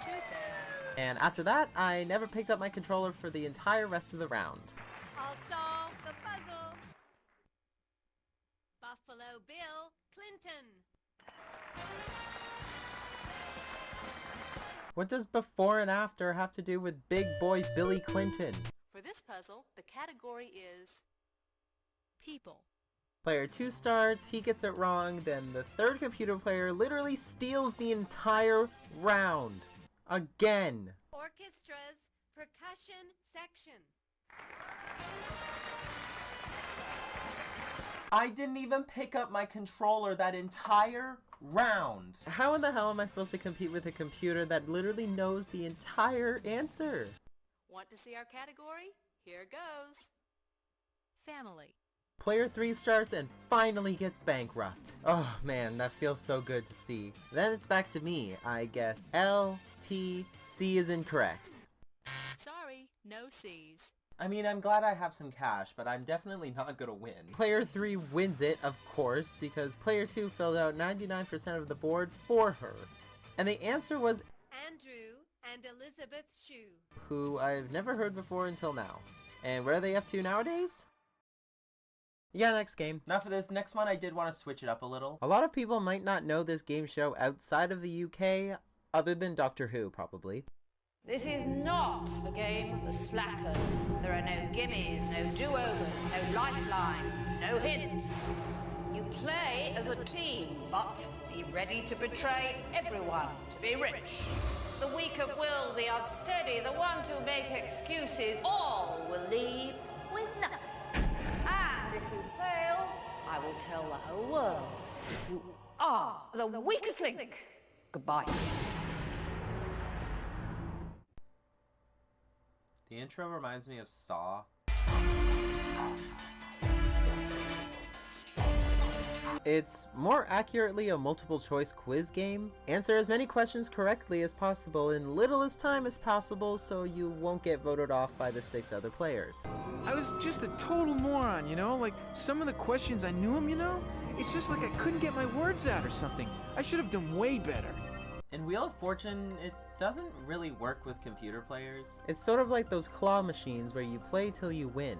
Too bad.
And after that, I never picked up my controller for the entire rest of the round.
I'll solve the puzzle. Buffalo Bill Clinton.
What does before and after have to do with big boy Billy Clinton?
For this puzzle, the category is people.
Player 2 starts, he gets it wrong, then the third computer player literally steals the entire round. Again.
Orchestra's percussion section.
I didn't even pick up my controller that entire round. How in the hell am I supposed to compete with a computer that literally knows the entire answer?
Want to see our category? Here goes. Family.
Player 3 starts and finally gets bankrupt. Oh man, that feels so good to see. Then it's back to me. I guess L, T, C is incorrect.
Sorry, no C's.
I mean, I'm glad I have some cash, but I'm definitely not gonna win. Player 3 wins it, of course, because Player 2 filled out 99% of the board for her. And the answer was
Andrew and Elizabeth Shue,
who I've never heard before until now. And what are they up to nowadays? Yeah, next game. Now for this next one, I did want to switch it up a little. A lot of people might not know this game show outside of the UK, other than Doctor Who, probably.
This is not the game of the slackers. There are no gimmies, no do-overs, no lifelines, no hints. You play as a team, but be ready to betray everyone to be rich. The weak of will, the unsteady, the ones who make excuses, all will leave with nothing. And if you fail, I will tell the whole world you are the weakest link. Goodbye.
The intro reminds me of Saw. It's more accurately a multiple choice quiz game. Answer as many questions correctly as possible in little as time as possible so you won't get voted off by the 6 other players.
I was just a total moron, you know? Like, some of the questions I knew them, you know? It's just like I couldn't get my words out or something. I should have done way better.
In Wheel of Fortune, it doesn't really work with computer players. It's sort of like those claw machines where you play till you win.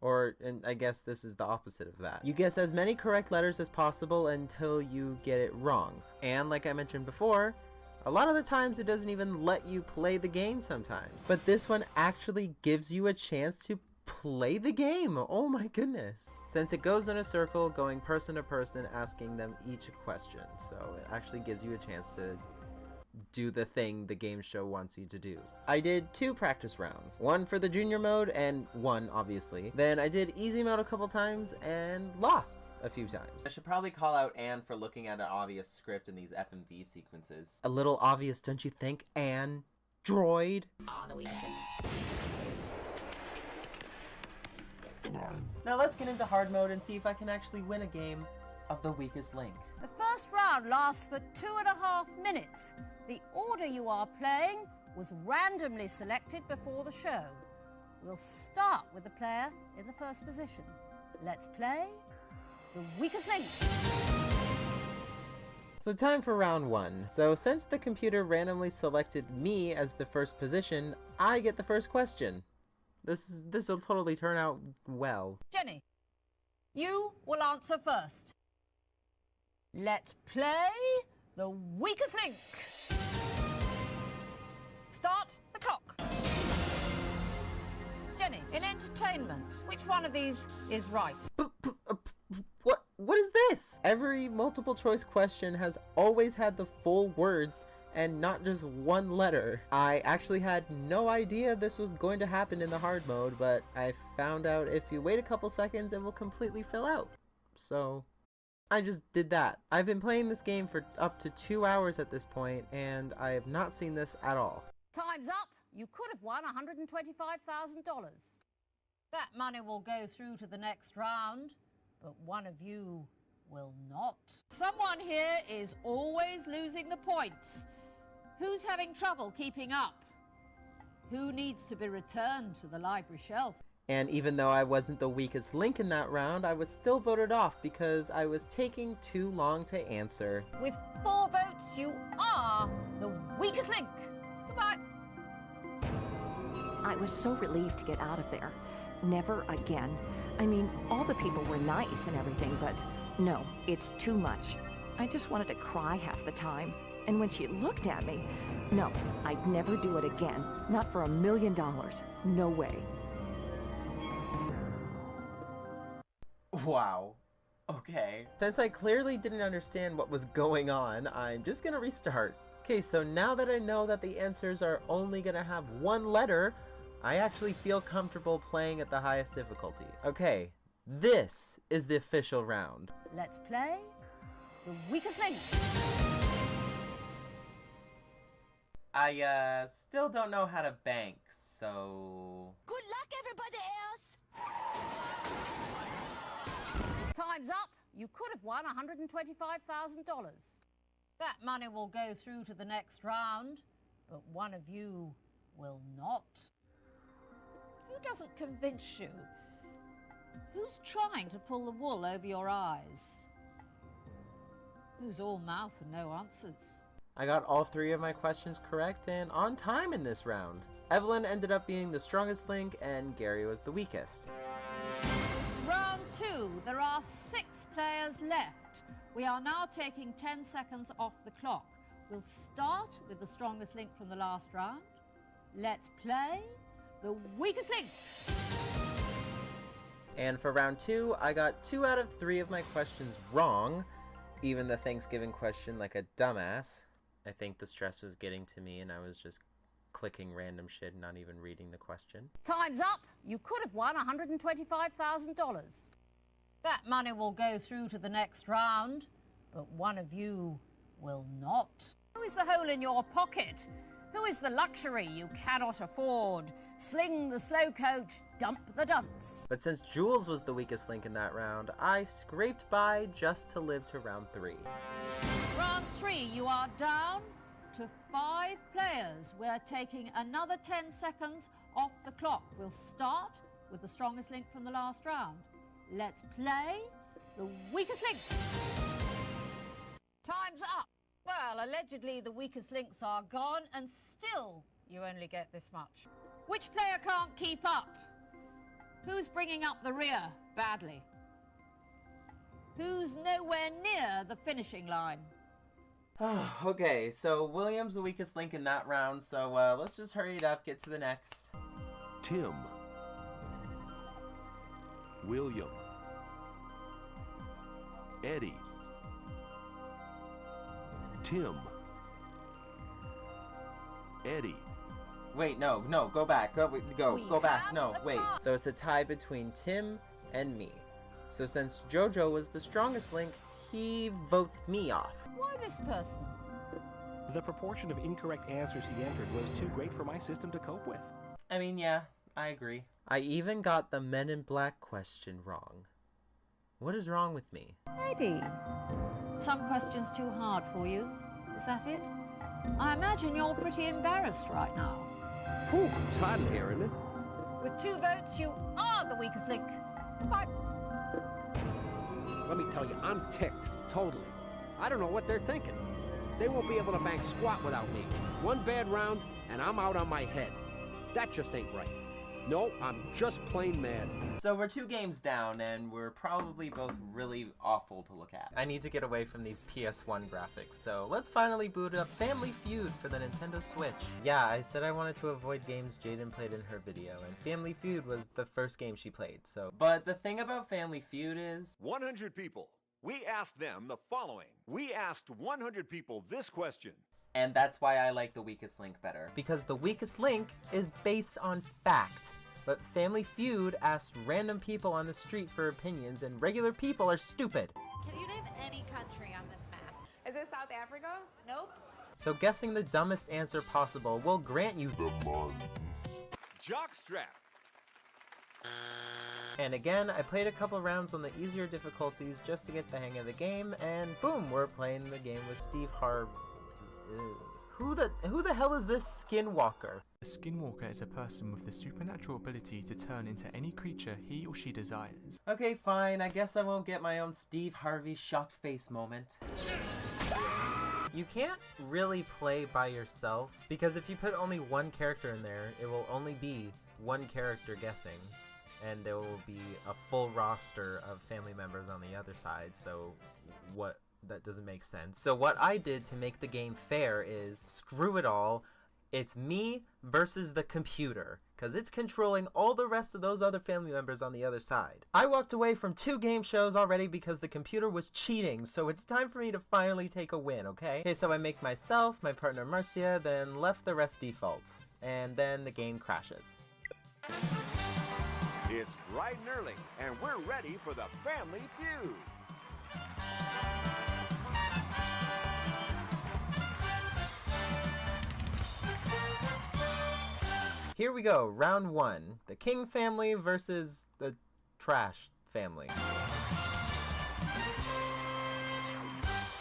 Or, and I guess this is the opposite of that. You guess as many correct letters as possible until you get it wrong. And like I mentioned before, a lot of the times it doesn't even let you play the game sometimes. But this one actually gives you a chance to play the game. Oh my goodness. Since it goes in a circle, going person to person, asking them each a question. So it actually gives you a chance to
do the thing the game show wants you to do. I did 2 practice rounds, one for the junior mode and one obviously. Then I did easy mode a couple times and lost a few times. I should probably call out Anne for looking at an obvious script in these FMV sequences. A little obvious, don't you think, Anne? Droid? Now let's get into hard mode and see if I can actually win a game of the weakest link.
The first round lasts for 2.5 minutes. The order you are playing was randomly selected before the show. We'll start with the player in the first position. Let's play the weakest link.
So time for round 1. So since the computer randomly selected me as the first position, I get the first question. This will totally turn out well.
Jenny, you will answer first. Let's play the weakest link. Start the clock. Jenny, in entertainment, which one of these is right?
What is this? Every multiple choice question has always had the full words and not just one letter. I actually had no idea this was going to happen in the hard mode, but I found out if you wait a couple seconds, it will completely fill out. So I just did that. I've been playing this game for up to 2 hours at this point, and I have not seen this at all.
Time's up. You could have won $125,000. That money will go through to the next round, but one of you will not. Someone here is always losing the points. Who's having trouble keeping up? Who needs to be returned to the library shelf?
And even though I wasn't the weakest link in that round, I was still voted off because I was taking too long to answer.
With 4 votes, you are the weakest link. Goodbye.
I was so relieved to get out of there. Never again. I mean, all the people were nice and everything, but no, it's too much. I just wanted to cry half the time. And when she looked at me, no, I'd never do it again. Not for $1 million. No way.
Wow. Okay. Since I clearly didn't understand what was going on, I'm just gonna restart. Okay, so now that I know that the answers are only gonna have one letter, I actually feel comfortable playing at the highest difficulty. Okay, this is the official round.
Let's play the weakest link.
I still don't know how to bank, so...
Good luck, everybody else! Time's up. You could have won $125,000. That money will go through to the next round, but one of you will not. Who doesn't convince you? Who's trying to pull the wool over your eyes? Who's all mouth and no answers?
I got all 3 of my questions correct and on time in this round. Evelyn ended up being the strongest link and Gary was the weakest.
Round 2. There are 6 players left. We are now taking 10 seconds off the clock. We'll start with the strongest link from the last round. Let's play the weakest link.
And for round 2, I got 2 out of 3 of my questions wrong. Even the Thanksgiving question like a dumbass. I think the stress was getting to me and I was just clicking random shit, not even reading the question.
Time's up. You could have won $125,000. That money will go through to the next round, but one of you will not. Who is the hole in your pocket? Who is the luxury you cannot afford? Sling the slow coach, dump the dunce.
But since Jules was the weakest link in that round, I scraped by just to live to round 3.
Round 3, you are down to 5 players. We're taking another 10 seconds off the clock. We'll start with the strongest link from the last round. Let's play the weakest link. Time's up. Well, allegedly the weakest links are gone, and still you only get this much. Which player can't keep up? Who's bringing up the rear badly? Who's nowhere near the finishing line?
Okay, so William's the weakest link in that round, so let's just hurry it up, get to the next.
Tim. William. Eddie. Tim. Eddie.
Wait, no, go back. Go back. No, wait. So it's a tie between Tim and me. So since Jojo was the strongest link, he votes me off.
Why this person?
The proportion of incorrect answers he entered was too great for my system to cope with.
I mean, yeah, I agree.
I even got the Men in Black question wrong. What is wrong with me?
Eddie, some questions too hard for you. Is that it? I imagine you're pretty embarrassed right now.
Whew, it's hot in here, isn't it?
With 2 votes, you are the weakest link. But
Let me tell you, I'm ticked. Totally. I don't know what they're thinking. They won't be able to bank squat without me. One bad round, and I'm out on my head. That just ain't right. No, I'm just plain mad.
So we're 2 games down, and we're probably both really awful to look at. I need to get away from these PS1 graphics, so let's finally boot up Family Feud for the Nintendo Switch. Yeah, I said I wanted to avoid games Jaden played in her video, and Family Feud was the first game she played, so... But the thing about Family Feud is...
100 people. We asked them the following. We asked 100 people this question.
And that's why I like the Weakest Link better. Because the Weakest Link is based on fact. But Family Feud asks random people on the street for opinions, and regular people are stupid.
Can you name any country on this map? Is it South Africa? Nope.
So guessing the dumbest answer possible will grant you the months.
Jockstrap.
And again, I played a couple rounds on the easier difficulties just to get the hang of the game, and boom, we're playing the game with Steve Harvey. Who the hell is this Skinwalker?
A Skinwalker is a person with the supernatural ability to turn into any creature he or she desires.
Okay, fine, I guess I won't get my own Steve Harvey shocked face moment. You can't really play by yourself, because if you put only one character in there, it will only be one character guessing, and there will be a full roster of family members on the other side, so that doesn't make sense. So what I did to make the game fair is, screw it all, it's me versus the computer, because it's controlling all the rest of those other family members on the other side. I walked away from 2 game shows already because the computer was cheating, so it's time for me to finally take a win, okay? Okay, so I make myself, my partner Marcia, then left the rest default, and then the game crashes.
It's bright and early, and we're ready for the Family Feud.
Here we go, round 1. The King family versus the TrAsH family.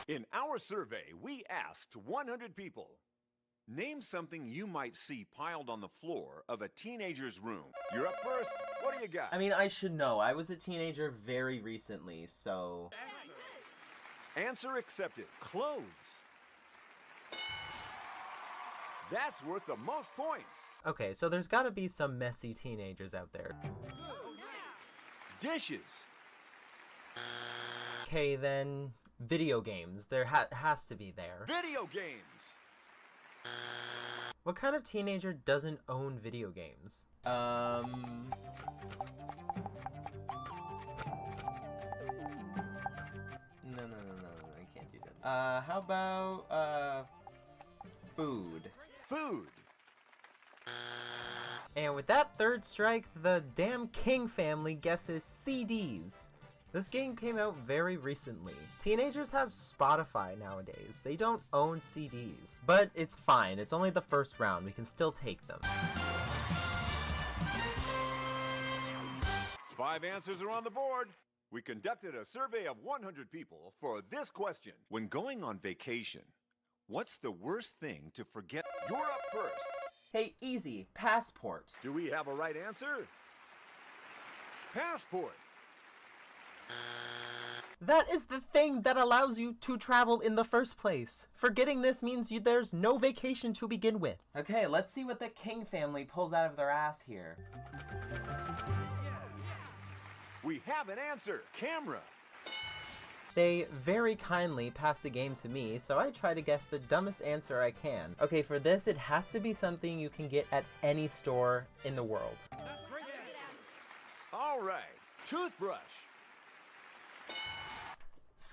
In our survey, we asked 100 people, name something you might see piled on the floor of a teenager's room. You're up first. What do you got?
I mean, I should know. I was a teenager very recently, so...
Answer accepted. Clothes. That's worth the most points.
Okay, so there's gotta be some messy teenagers out there.
Dishes.
Okay, then video games. There has to be there.
Video games.
What kind of teenager doesn't own video games? No, I can't do that. How about, food?
Food.
And with that third strike, the damn King family guesses CDs. This game came out very recently. Teenagers have Spotify nowadays. They don't own CDs. But it's fine. It's only the first round. We can still take them.
5 answers are on the board. We conducted a survey of 100 people for this question. When going on vacation, what's the worst thing to forget? You're up first.
Hey, easy. Passport.
Do we have a right answer? Passport.
That is the thing that allows you to travel in the first place. Forgetting this means there's no vacation to begin with. Okay, let's see what the King family pulls out of their ass here.
We have an answer. Camera.
They very kindly passed the game to me, so I try to guess the dumbest answer I can. Okay, for this, it has to be something you can get at any store in the world.
All right. Toothbrush.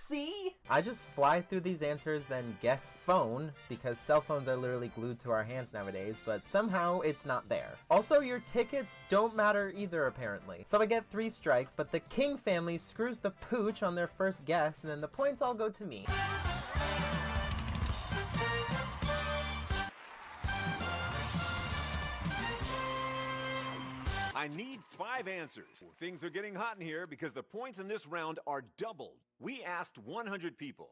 See? I just fly through these answers, then guess phone, because cell phones are literally glued to our hands nowadays, but somehow it's not there. Also, your tickets don't matter either, apparently. So I get 3 strikes, but the King family screws the pooch on their first guess, and then the points all go to me.
I need 5 answers. Things are getting hot in here because the points in this round are doubled. We asked 100 people.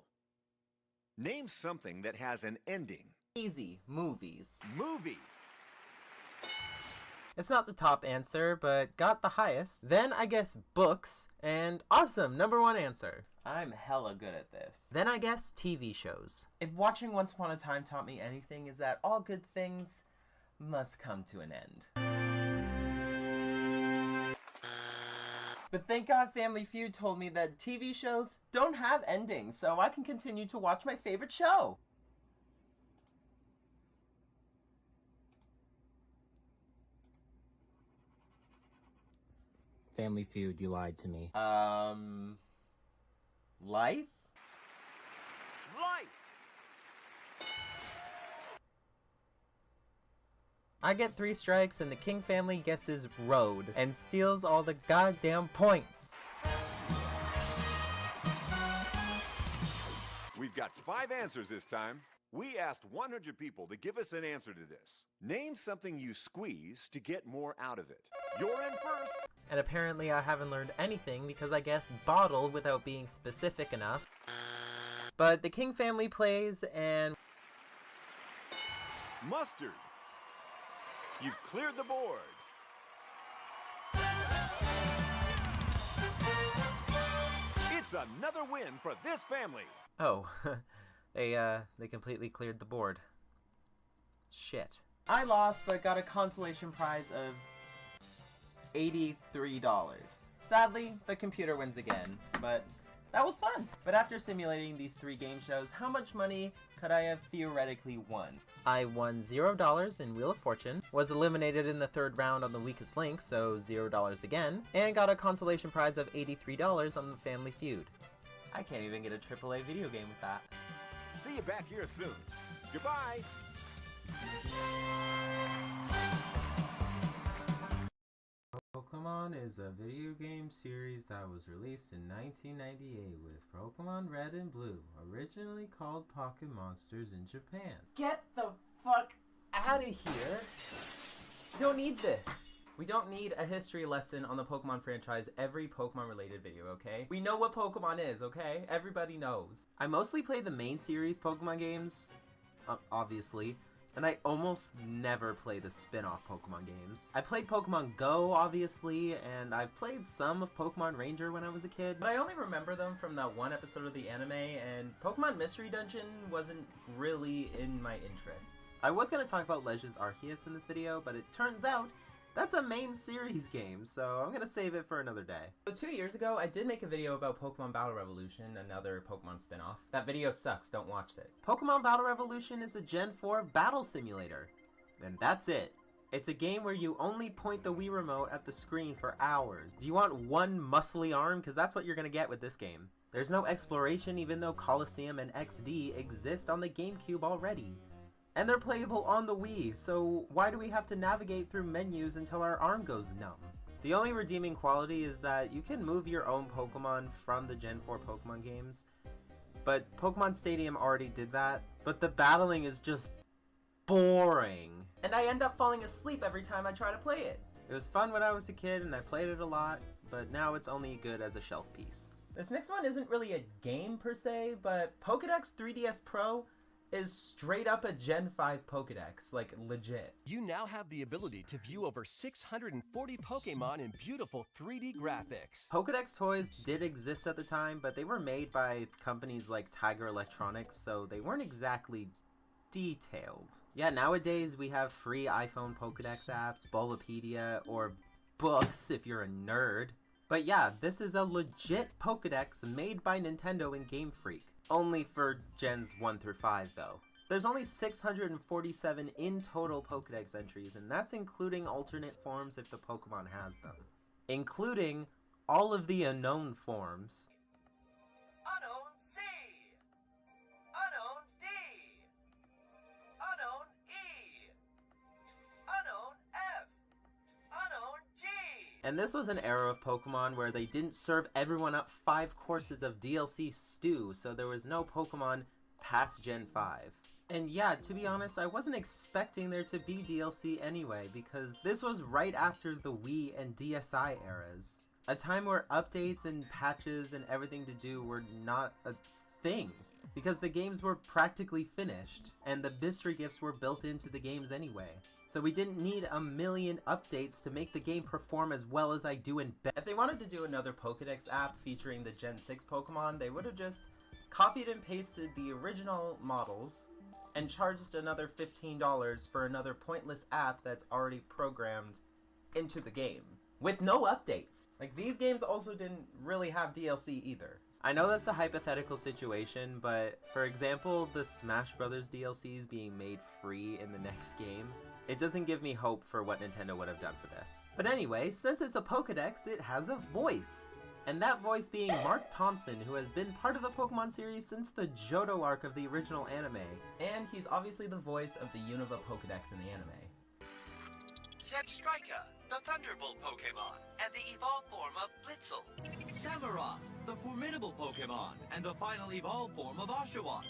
Name something that has an ending.
Easy. Movies.
Movie.
It's not the top answer, but got the highest. Then I guess books, and awesome, #1 answer. I'm hella good at this. Then I guess TV shows. If watching Once Upon a Time taught me anything, is that all good things must come to an end. But thank God Family Feud told me that TV shows don't have endings, so I can continue to watch my favorite show. Family Feud, you lied to me. Life?
Life!
I get 3 strikes and the King family guesses road and steals all the goddamn points.
We've got 5 answers this time. We asked 100 people to give us an answer to this. Name something you squeeze to get more out of it. You're in first.
And apparently I haven't learned anything because I guessed bottle without being specific enough. But the King family plays and...
Mustard. You've cleared the board. It's another win for this family.
Oh, they completely cleared the board. Shit. I lost, but got a consolation prize of $83. Sadly, the computer wins again, but that was fun. But after simulating these 3 game shows, how much money could I have theoretically won? I won $0 in Wheel of Fortune, was eliminated in the 3rd round on the weakest link, so $0 again, and got a consolation prize of $83 on the Family Feud. I can't even get a AAA video game with that.
See you back here soon. Goodbye.
Pokémon is a video game series that was released in 1998 with Pokémon Red and Blue, originally called Pocket Monsters in Japan. Get the fuck out of here! We don't need this. We don't need a history lesson on the Pokemon franchise every Pokemon related video, okay? We know what Pokemon is, okay? Everybody knows. I mostly play the main series Pokemon games, obviously, and I almost never play the spin-off Pokemon games. I played Pokemon Go, obviously, and I've played some of Pokemon Ranger when I was a kid, but I only remember them from that one episode of the anime, and Pokemon Mystery Dungeon wasn't really in my interests. I was going to talk about Legends Arceus in this video, but it turns out that's a main series game, so I'm gonna save it for another day. So 2 years ago, I did make a video about Pokemon Battle Revolution, another Pokemon spin-off. That video sucks, don't watch it. Pokemon Battle Revolution is a Gen 4 battle simulator. And that's it. It's a game where you only point the Wii Remote at the screen for hours. Do you want one muscly arm? Because that's what you're gonna get with this game. There's no exploration even though Colosseum and XD exist on the GameCube already. And they're playable on the Wii, so why do we have to navigate through menus until our arm goes numb? The only redeeming quality is that you can move your own Pokemon from the Gen 4 Pokemon games, but Pokemon Stadium already did that, but the battling is just boring. And I end up falling asleep every time I try to play it. It was fun when I was a kid and I played it a lot, but now it's only good as a shelf piece. This next one isn't really a game per se, but Pokédex 3DS Pro is straight up a Gen 5 Pokédex, like legit.
You now have the ability to view over 640 Pokémon in beautiful 3D graphics.
Pokédex toys did exist at the time, but they were made by companies like Tiger Electronics, so they weren't exactly detailed. Yeah, nowadays we have free iPhone Pokédex apps, Bulbapedia, or books if you're a nerd. But yeah, this is a legit Pokédex made by Nintendo and Game Freak. Only for Gens 1 through 5 though. There's only 647 in total Pokédex entries, and that's including alternate forms if the Pokemon has them. Including all of the unknown forms.
Unknowns?
And this was an era of Pokemon where they didn't serve everyone up 5 courses of DLC stew, so there was no Pokemon past Gen 5. And yeah, to be honest, I wasn't expecting there to be DLC anyway, because this was right after the Wii and DSi eras. A time where updates and patches and everything to do were not a thing, because the games were practically finished, and the mystery gifts were built into the games anyway. So we didn't need a million updates to make the game perform as well as I do in bed. If they wanted to do another Pokedex app featuring the Gen 6 Pokemon, they would have just copied and pasted the original models and charged another $15 for another pointless app that's already programmed into the game, with no updates. Like, these games also didn't really have DLC either. I know that's a hypothetical situation, but for example, the Smash Brothers DLCs being made free in the next game, it doesn't give me hope for what Nintendo would have done for this. But anyway, since it's a Pokedex, it has a voice. And that voice being Mark Thompson, who has been part of the Pokemon series since the Johto arc of the original anime. And he's obviously the voice of the Unova Pokedex in the anime.
Zebstrika, the Thunderbolt Pokemon, and the evolved form of Blitzel. Samurott, the formidable Pokemon, and the final evolved form of Oshawott.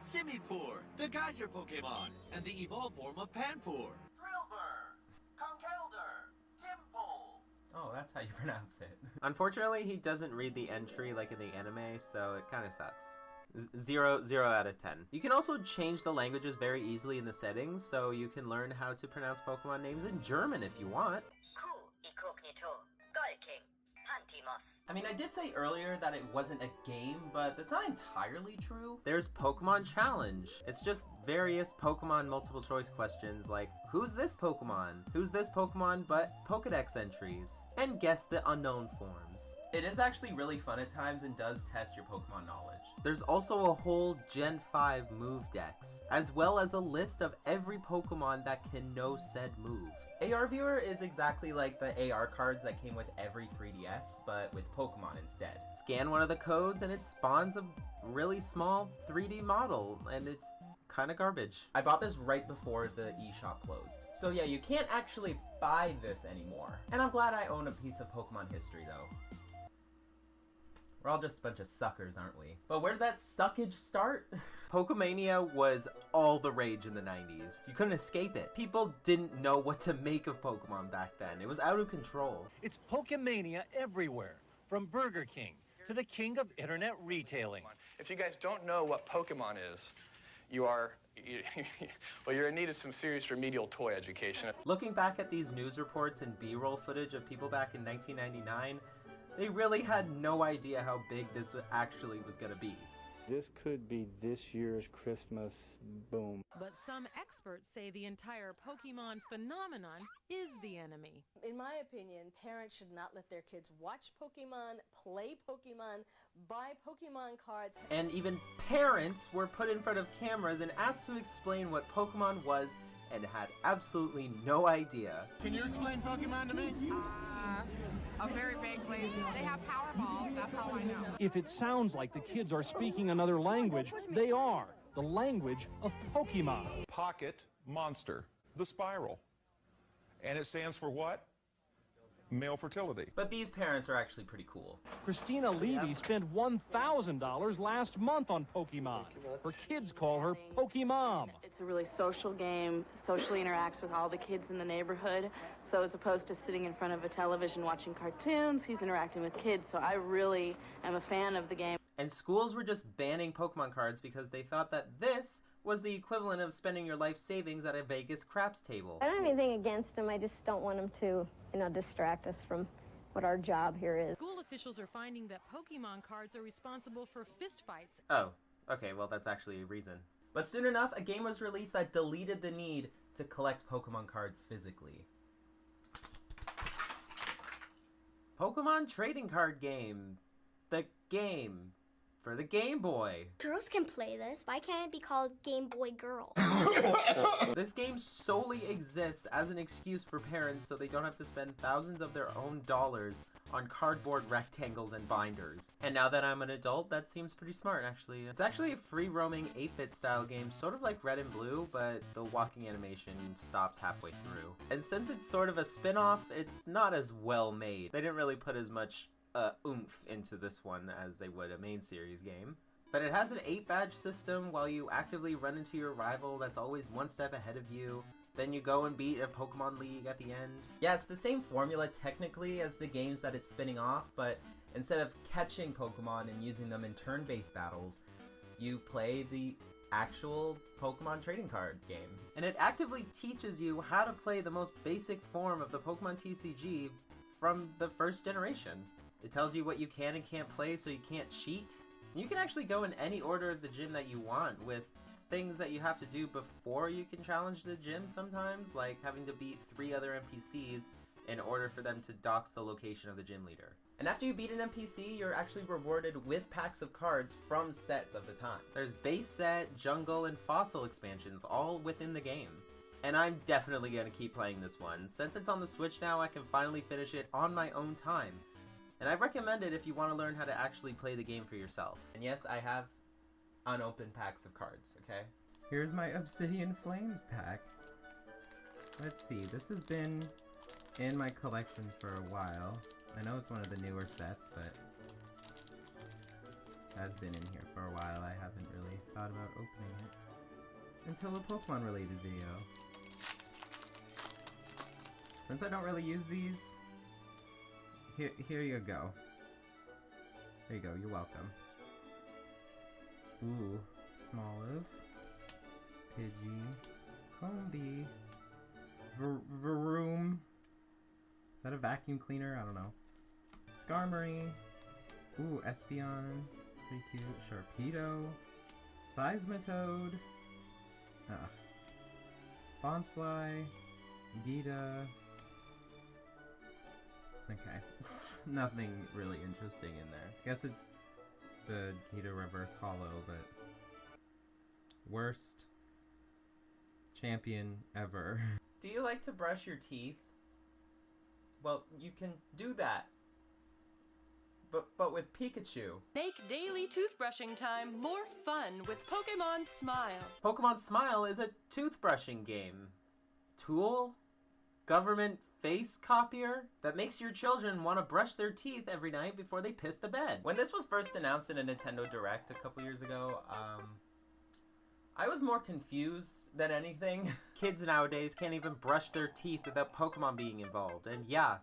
Simipour, the Geyser Pokemon, and the evolved form of Panpour. Drillbur, Conkeldurr, Dimple.
Oh, that's how you pronounce it. Unfortunately, he doesn't read the entry like in the anime, so it kind of sucks. 0 out of 10. You can also change the languages very easily in the settings, so you can learn how to pronounce Pokemon names in German if you want. I mean, I did say earlier that it wasn't a game, but that's not entirely true. There's Pokemon Challenge. It's just various Pokemon multiple choice questions like, who's this Pokemon? Who's this Pokemon but Pokedex entries? And guess the unknown forms. It is actually really fun at times and does test your Pokemon knowledge. There's also a whole Gen 5 move dex, as well as a list of every Pokemon that can know said move. AR Viewer is exactly like the AR cards that came with every 3DS, but with Pokemon instead. Scan one of the codes and it spawns a really small 3D model, and it's kind of garbage. I bought this right before the eShop closed. So yeah, you can't actually buy this anymore. And I'm glad I own a piece of Pokemon history though. We're all just a bunch of suckers, aren't we? But where did that suckage start? Pokemania was all the rage in the 90s. You couldn't escape it. People didn't know what to make of Pokemon back then. It was out of control.
It's Pokemania everywhere, from Burger King to the king of internet retailing.
If you guys don't know what Pokemon is, you're in need of some serious remedial toy education.
Looking back at these news reports and B-roll footage of people back in 1999, they really had no idea how big this actually was going to be.
This could be this year's Christmas boom.
But some experts say the entire Pokemon phenomenon is the enemy.
In my opinion, parents should not let their kids watch Pokemon, play Pokemon, buy Pokemon cards.
And even parents were put in front of cameras and asked to explain what Pokemon was and had absolutely no idea.
Can you explain Pokemon to me?
Very vaguely. They have Powerballs, that's all I know.
If it sounds like the kids are speaking another language, they are. The language of Pokemon.
Pocket Monster, the spiral. And it stands for what? Male fertility.
But these parents are actually pretty cool.
Christina Levy spent $1,000 last month on Pokemon. Her kids call her Pokemom.
It's a really social game, socially interacts with all the kids in the neighborhood. So as opposed to sitting in front of a television watching cartoons, he's interacting with kids. So I really am a fan of the game.
And schools were just banning Pokemon cards because they thought that this was the equivalent of spending your life savings at a Vegas craps table.
I don't have anything against them, I just don't want them to, distract us from what our job here is.
School officials are finding that Pokemon cards are responsible for fistfights.
Oh, okay, well that's actually a reason. But soon enough, a game was released that deleted the need to collect Pokemon cards physically. Pokemon Trading Card Game. The game. for the Game Boy.
Girls can play this. Why can't it be called Game Boy Girl?
This game solely exists as an excuse for parents so they don't have to spend thousands of their own dollars on cardboard rectangles and binders. And now that I'm an adult, that seems pretty smart, actually. It's actually a free-roaming 8-bit style game, sort of like Red and Blue, but the walking animation stops halfway through. And since it's sort of a spin-off, it's not as well made. They didn't really put as much oomph into this one as they would a main series game. But it has an 8-badge system while you actively run into your rival that's always one step ahead of you. Then you go and beat a Pokemon League at the end. Yeah, it's the same formula technically as the games that it's spinning off, but instead of catching Pokemon and using them in turn-based battles, you play the actual Pokemon trading card game. And it actively teaches you how to play the most basic form of the Pokemon TCG from the first generation. It tells you what you can and can't play so you can't cheat. You can actually go in any order of the gym that you want with things that you have to do before you can challenge the gym sometimes, like having to beat 3 other NPCs in order for them to dox the location of the gym leader. And after you beat an NPC, you're actually rewarded with packs of cards from sets of the time. There's base set, jungle, and fossil expansions all within the game. And I'm definitely going to keep playing this one. Since it's on the Switch now, I can finally finish it on my own time. And I recommend it if you want to learn how to actually play the game for yourself. And yes, I have unopened packs of cards, okay?
Here's my Obsidian Flames pack. Let's see, this has been in my collection for a while. I know it's one of the newer sets, but it has been in here for a while. I haven't really thought about opening it until a Pokemon related video. Since I don't really use these, here you go. There you go, you're welcome. Ooh, Smoliv, Pidgey, Combi, Varoom. Is that a vacuum cleaner? I don't know. Skarmory. Ooh, Espeon. Pretty cute. Sharpedo. Seismitoad. Bonsly. Gita. Okay. Nothing really interesting in there. Guess it's the Gita Reverse Hollow, but worst champion ever.
Do you like to brush your teeth? Well, you can do that. But with Pikachu.
Make daily toothbrushing time more fun with Pokémon Smile.
Pokémon Smile is a toothbrushing game. Tool? Government face copier? That makes your children want to brush their teeth every night before they piss the bed. When this was first announced in a Nintendo Direct a couple years ago, I was more confused than anything. Kids nowadays can't even brush their teeth without Pokemon being involved, and yeah,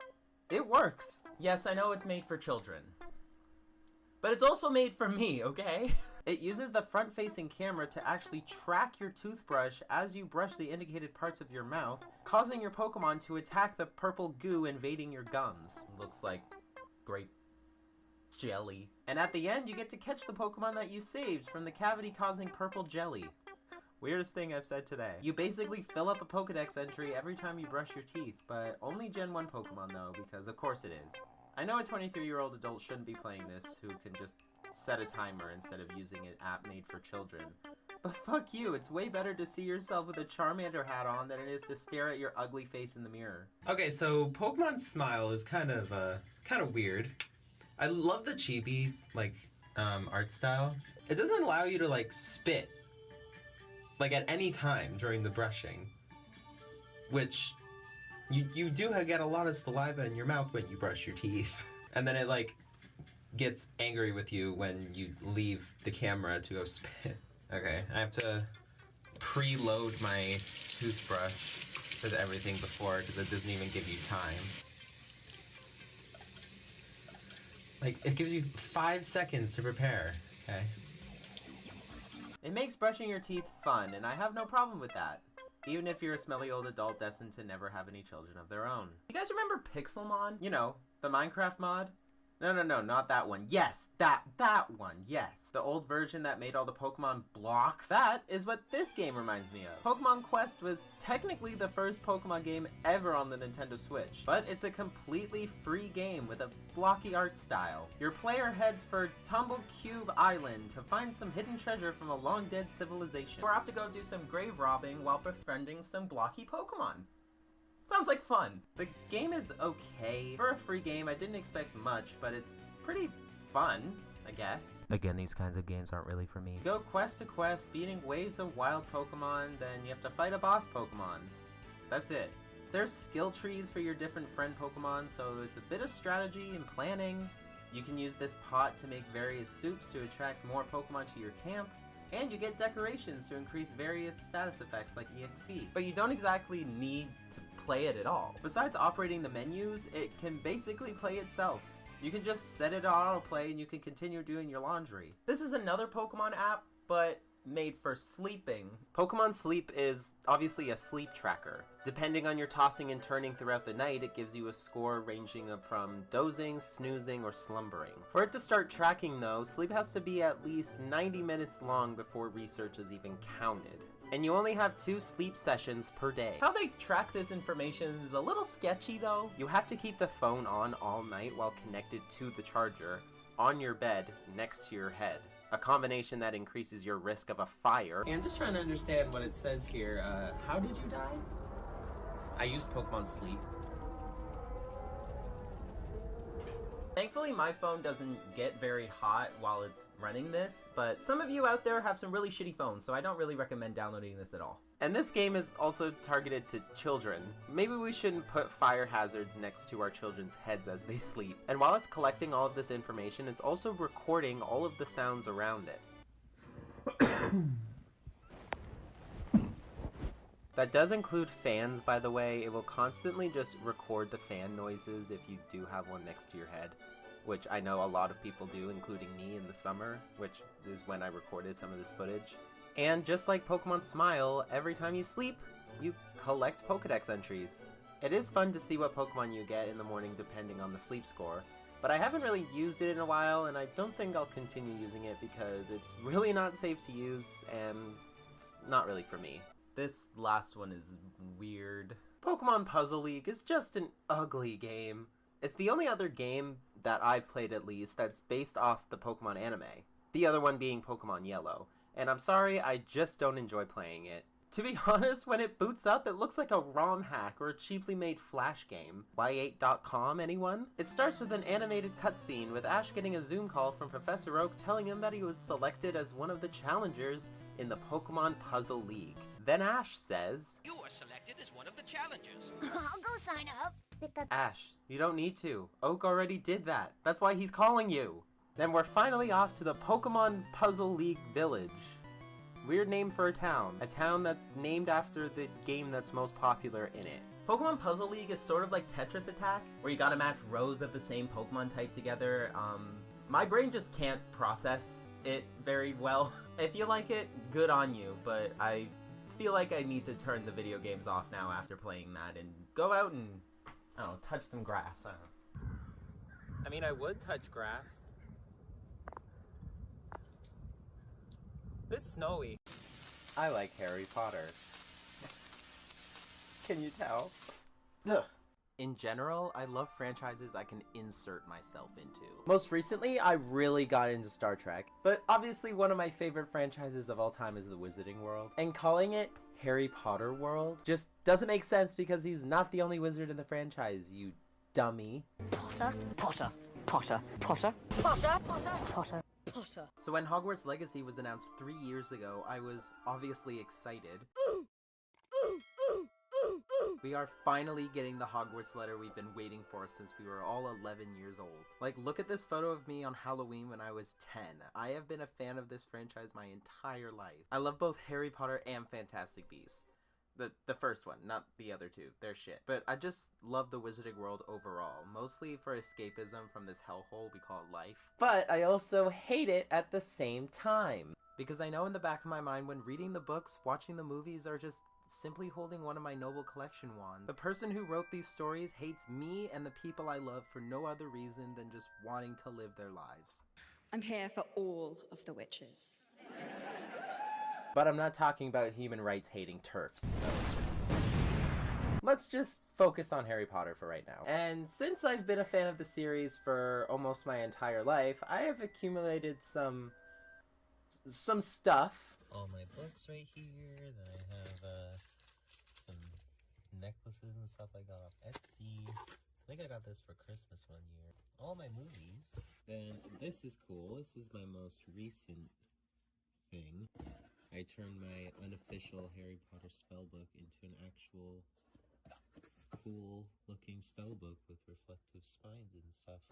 it works. Yes, I know it's made for children, but it's also made for me, okay? It uses the front-facing camera to actually track your toothbrush as you brush the indicated parts of your mouth, causing your Pokemon to attack the purple goo invading your gums. Looks like grape jelly. And at the end, you get to catch the Pokemon that you saved from the cavity causing purple jelly. Weirdest thing I've said today. You basically fill up a Pokedex entry every time you brush your teeth, but only Gen 1 Pokemon though, because of course it is. I know a 23-year-old adult shouldn't be playing this who can just set a timer instead of using an app made for children. But fuck you, it's way better to see yourself with a Charmander hat on than it is to stare at your ugly face in the mirror.
Okay, so Pokemon Smile is kind of weird. I love the chibi, like, art style. It doesn't allow you to, like, spit, like, at any time during the brushing. Which, you do get a lot of saliva in your mouth when you brush your teeth. And then it, like, gets angry with you when you leave the camera to go spit. Okay, I have to preload my toothbrush with everything before because it doesn't even give you time. Like, it gives you 5 seconds to prepare, okay?
It makes brushing your teeth fun, and I have no problem with that. Even if you're a smelly old adult destined to never have any children of their own. You guys remember Pixelmon? You know, the Minecraft mod? No, not that one. Yes, that one, yes. The old version that made all the Pokemon blocks. That is what this game reminds me of. Pokemon Quest was technically the first Pokemon game ever on the Nintendo Switch, but it's a completely free game with a blocky art style. Your player heads for Tumblecube Island to find some hidden treasure from a long-dead civilization. Or have to go do some grave robbing while befriending some blocky Pokemon. Sounds like fun. The game is okay. For a free game, I didn't expect much, but it's pretty fun, I guess. Again, these kinds of games aren't really for me. You go quest to quest, beating waves of wild Pokemon, then you have to fight a boss Pokemon. That's it. There's skill trees for your different friend Pokemon, so it's a bit of strategy and planning. You can use this pot to make various soups to attract more Pokemon to your camp. And you get decorations to increase various status effects like EXP. But you don't exactly need to play it at all. Besides operating the menus, it can basically play itself. You can just set it on autoplay and you can continue doing your laundry. This is another Pokemon app, but made for sleeping. Pokemon Sleep is obviously a sleep tracker. Depending on your tossing and turning throughout the night, it gives you a score ranging from dozing, snoozing, or slumbering. For it to start tracking though, sleep has to be at least 90 minutes long before research is even counted. And you only have 2 sleep sessions per day. How they track this information is a little sketchy though. You have to keep the phone on all night while connected to the charger, on your bed, next to your head. A combination that increases your risk of a fire. I'm just trying to understand what it says here. How did you die? I used Pokemon Sleep. Thankfully, my phone doesn't get very hot while it's running this, but some of you out there have some really shitty phones, so I don't really recommend downloading this at all. And this game is also targeted to children. Maybe we shouldn't put fire hazards next to our children's heads as they sleep. And while it's collecting all of this information, it's also recording all of the sounds around it. That does include fans, by the way. It will constantly just record the fan noises if you do have one next to your head, which I know a lot of people do, including me in the summer, which is when I recorded some of this footage. And just like Pokemon Smile, every time you sleep, you collect Pokedex entries. It is fun to see what Pokemon you get in the morning depending on the sleep score, but I haven't really used it in a while, and I don't think I'll continue using it because it's really not safe to use, and it's not really for me. This last one is weird. Pokemon Puzzle League is just an ugly game. It's the only other game that I've played at least that's based off the Pokemon anime. The other one being Pokemon Yellow. And I'm sorry, I just don't enjoy playing it. To be honest, when it boots up, it looks like a ROM hack or a cheaply made Flash game. Y8.com, anyone? It starts with an animated cutscene with Ash getting a Zoom call from Professor Oak telling him that he was selected as one of the challengers in the Pokemon Puzzle League. Then Ash says,
"You are selected as one of the challengers."
I'll go sign up.
Ash, you don't need to. Oak already did that. That's why he's calling you. Then we're finally off to the Pokemon Puzzle League Village. Weird name for a town that's named after the game that's most popular in it. Pokemon Puzzle League is sort of like Tetris Attack, where you gotta match rows of the same Pokemon type together. My brain just can't process it very well. If you like it, good on you, but I feel like I need to turn the video games off now after playing that and go out and, I don't know, touch some grass. I mean, I would touch grass. It's snowy. I like Harry Potter. Can you tell? Ugh. In general, I love franchises I can insert myself into. Most recently, I really got into Star Trek, but obviously one of my favorite franchises of all time is the Wizarding World. And calling it Harry Potter World just doesn't make sense because he's not the only wizard in the franchise, you dummy.
Potter, Potter, Potter, Potter, Potter, Potter, Potter. Potter.
So when Hogwarts Legacy was announced 3 years ago, I was obviously excited. We are finally getting the Hogwarts letter we've been waiting for since we were all 11 years old. Like, look at this photo of me on Halloween when I was 10. I have been a fan of this franchise my entire life. I love both Harry Potter and Fantastic Beasts. The first one, not the other two. They're shit. But I just love the Wizarding World overall, mostly for escapism from this hellhole we call life. But I also hate it at the same time. Because I know in the back of my mind when reading the books, watching the movies are just simply holding one of my noble collection wands. The person who wrote these stories hates me and the people I love for no other reason than just wanting to live their lives.
I'm here for all of the witches.
But I'm not talking about human rights hating TERFs. So. Let's just focus on Harry Potter for right now. And since I've been a fan of the series for almost my entire life, I have accumulated some stuff. All my books right here. Then I have some necklaces and stuff I got off Etsy. I think I got this for Christmas one year. All my movies. Then this is cool. This is my most recent thing. I turned my unofficial Harry Potter spellbook into an actual cool looking spellbook with reflective spines and stuff.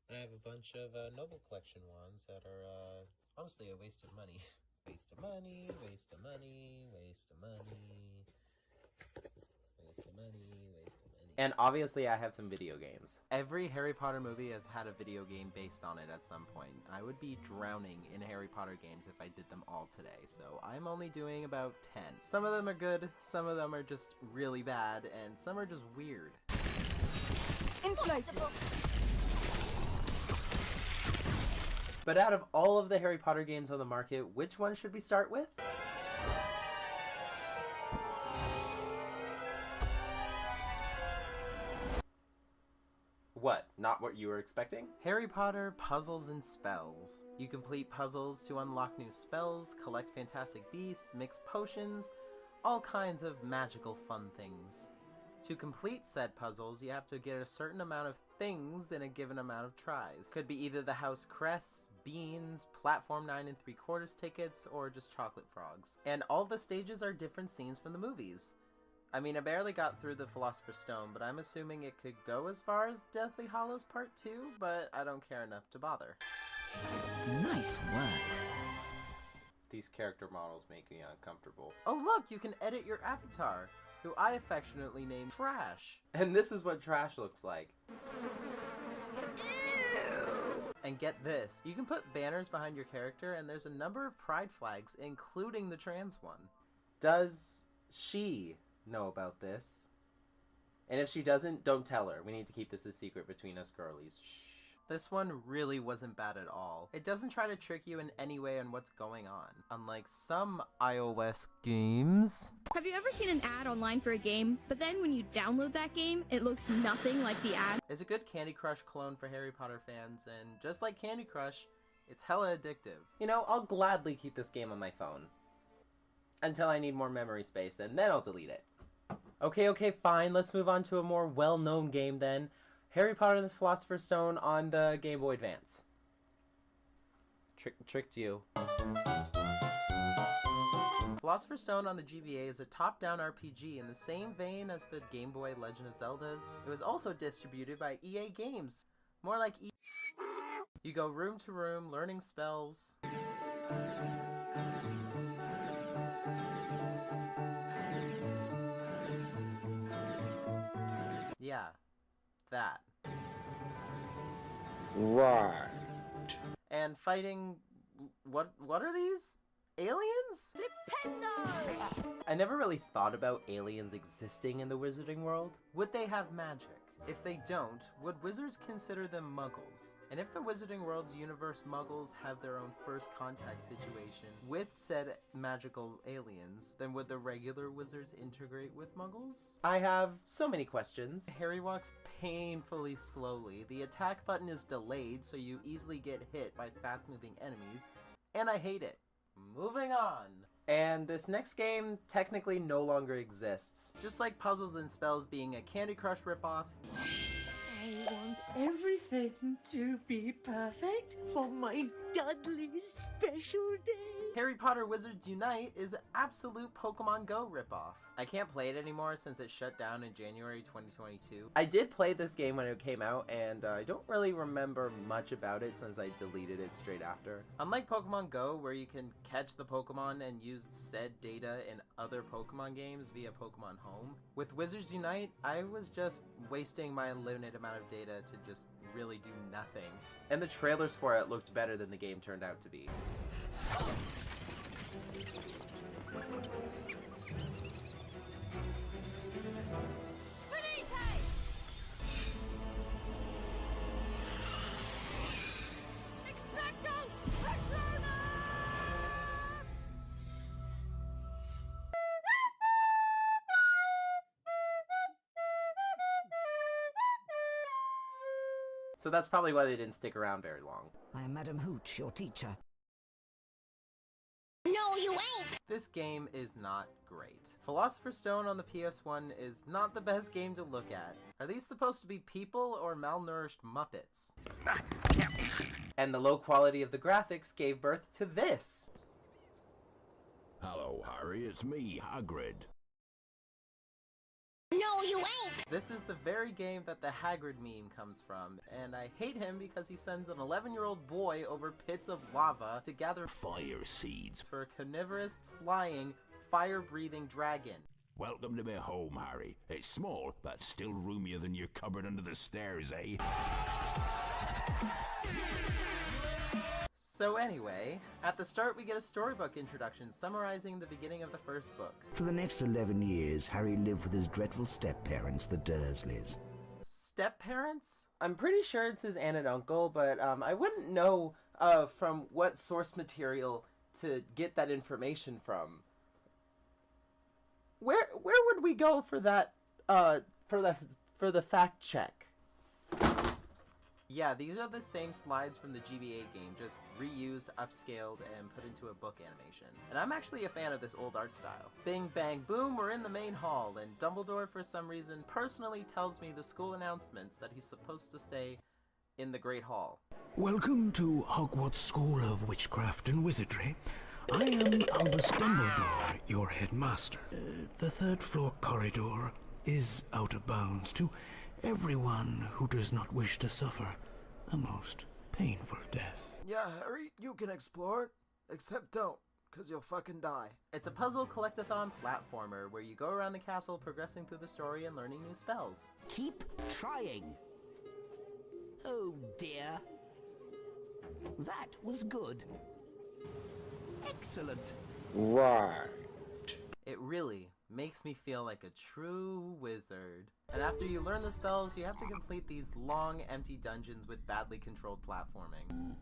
And I have a bunch of Noble Collection wands that are honestly a waste of money. Waste of money, waste of money, waste of money, waste of money, waste of money. And obviously I have some video games. Every Harry Potter movie has had a video game based on it at some point. I would be drowning in Harry Potter games if I did them all today, so I'm only doing about 10. Some of them are good, some of them are just really bad, and some are just weird. Inflators! But out of all of the Harry Potter games on the market, which one should we start with? What, not what you were expecting? Harry Potter Puzzles and Spells. You complete puzzles to unlock new spells, collect fantastic beasts, mix potions, all kinds of magical fun things. To complete said puzzles, you have to get a certain amount of things in a given amount of tries. Could be either the house crests, beans, platform 9 3/4 tickets, or just chocolate frogs. And all the stages are different scenes from the movies. I mean, I barely got through the Philosopher's Stone, but I'm assuming it could go as far as Deathly Hallows Part 2, but I don't care enough to bother. Nice work. These character models make me uncomfortable. Oh look, you can edit your avatar, who I affectionately named TrAsH. And this is what TrAsH looks like. And get this, you can put banners behind your character, and there's a number of pride flags, including the trans one. Does she know about this? And if she doesn't, don't tell her. We need to keep this a secret between us girlies. Shh. This one really wasn't bad at all. It doesn't try to trick you in any way on what's going on, unlike some iOS games.
Have you ever seen an ad online for a game, but then when you download that game, it looks nothing like the ad?
It's a good Candy Crush clone for Harry Potter fans, and just like Candy Crush, it's hella addictive. You know, I'll gladly keep this game on my phone until I need more memory space, and then I'll delete it. Okay, fine, let's move on to a more well-known game then. Harry Potter and the Philosopher's Stone on the Game Boy Advance. Tricked you. Philosopher's Stone on the GBA is a top-down RPG in the same vein as the Game Boy Legend of Zelda's. It was also distributed by EA Games. More like You go room to room, learning spells. Yeah, that.
Right.
And fighting... What are these? Aliens? I never really thought about aliens existing in the wizarding world. Would they have magic? If they don't, would wizards consider them muggles? And if the Wizarding World's universe muggles have their own first contact situation with said magical aliens, then would the regular wizards integrate with muggles? I have so many questions. Harry walks painfully slowly. The attack button is delayed, so you easily get hit by fast-moving enemies, and I hate it. Moving on. And this next game technically no longer exists. Just like Puzzles and Spells being a Candy Crush ripoff.
I want everything to be perfect for my Dudley's special day.
Harry Potter Wizards Unite is an absolute Pokemon Go ripoff. I can't play it anymore since it shut down in January 2022. I did play this game when it came out, and I don't really remember much about it since I deleted it straight after. Unlike Pokemon Go, where you can catch the Pokemon and use said data in other Pokemon games via Pokemon Home, with Wizards Unite, I was just wasting my limited amount of data to just really do nothing. And the trailers for it looked better than the game turned out to be. So that's probably why they didn't stick around very long.
I am Madam Hooch, your teacher.
No, you ain't!
This game is not great. Philosopher's Stone on the PS1 is not the best game to look at. Are these supposed to be people or malnourished Muppets? And the low quality of the graphics gave birth to this.
Hello, Harry, it's me, Hagrid.
No, you ain't!
This is the very game that the Hagrid meme comes from, and I hate him because he sends an 11-year-old boy over pits of lava to gather
fire seeds
for a carnivorous, flying, fire-breathing dragon.
Welcome to my home, Harry. It's small, but still roomier than your cupboard under the stairs, eh?
So anyway, at the start we get a storybook introduction summarizing the beginning of the first book.
For the next 11 years, Harry lived with his dreadful step-parents, the Dursleys.
Step-parents? I'm pretty sure it's his aunt and uncle, but I wouldn't know from what source material to get that information from. Where would we go for that for the fact check? Yeah, these are the same slides from the GBA game, just reused, upscaled, and put into a book animation. And I'm actually a fan of this old art style. Bing bang boom, we're in the main hall, and Dumbledore for some reason personally tells me the school announcements that he's supposed to stay in the Great Hall.
Welcome to Hogwarts School of Witchcraft and Wizardry. I am Albus Dumbledore, your headmaster. The third-floor corridor is out of bounds to everyone who does not wish to suffer a most painful death.
Yeah, Harry, you can explore, except don't, because you'll fucking die.
It's a puzzle collectathon platformer where you go around the castle progressing through the story and learning new spells.
Keep trying. Oh dear. That was good. Excellent.
Right.
It really makes me feel like a true wizard. And after you learn the spells, you have to complete these long, empty dungeons with badly controlled platforming.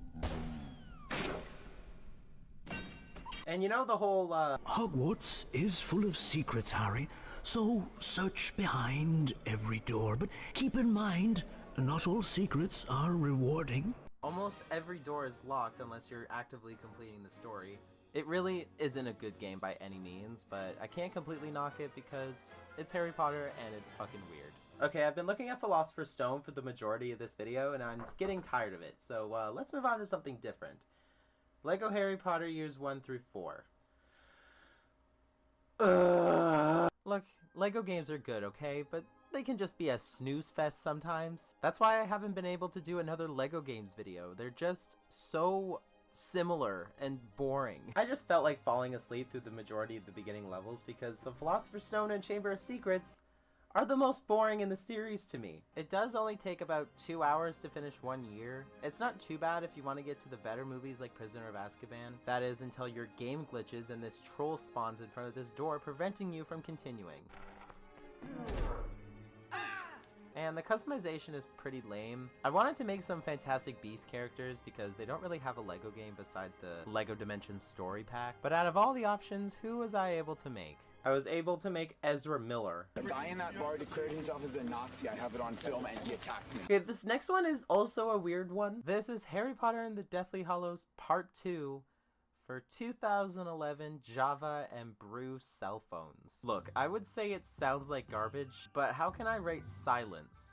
And you know the whole,
Hogwarts is full of secrets, Harry, so search behind every door, but keep in mind, not all secrets are rewarding.
Almost every door is locked unless you're actively completing the story. It really isn't a good game by any means, but I can't completely knock it because it's Harry Potter and it's fucking weird. Okay, I've been looking at Philosopher's Stone for the majority of this video and I'm getting tired of it, so let's move on to something different. Lego Harry Potter Years 1 through 4. Look, Lego games are good, okay, but they can just be a snooze fest sometimes. That's why I haven't been able to do another Lego games video. They're just so similar and boring. I just felt like falling asleep through the majority of the beginning levels because the Philosopher's Stone and Chamber of Secrets are the most boring in the series to me. It does only take about 2 hours to finish 1 year. It's not too bad if you want to get to the better movies like Prisoner of Azkaban. That is until your game glitches and this troll spawns in front of this door preventing you from continuing. And the customization is pretty lame. I wanted to make some Fantastic Beasts characters because they don't really have a Lego game besides the Lego Dimensions story pack. But out of all the options, who was I able to make? I was able to make Ezra Miller.
The guy in that bar declared himself as a Nazi. I have it on film and he attacked me.
Okay, this next one is also a weird one. This is Harry Potter and the Deathly Hallows Part 2 for 2011 Java and Brew cell phones. Look, I would say it sounds like garbage, but how can I rate silence?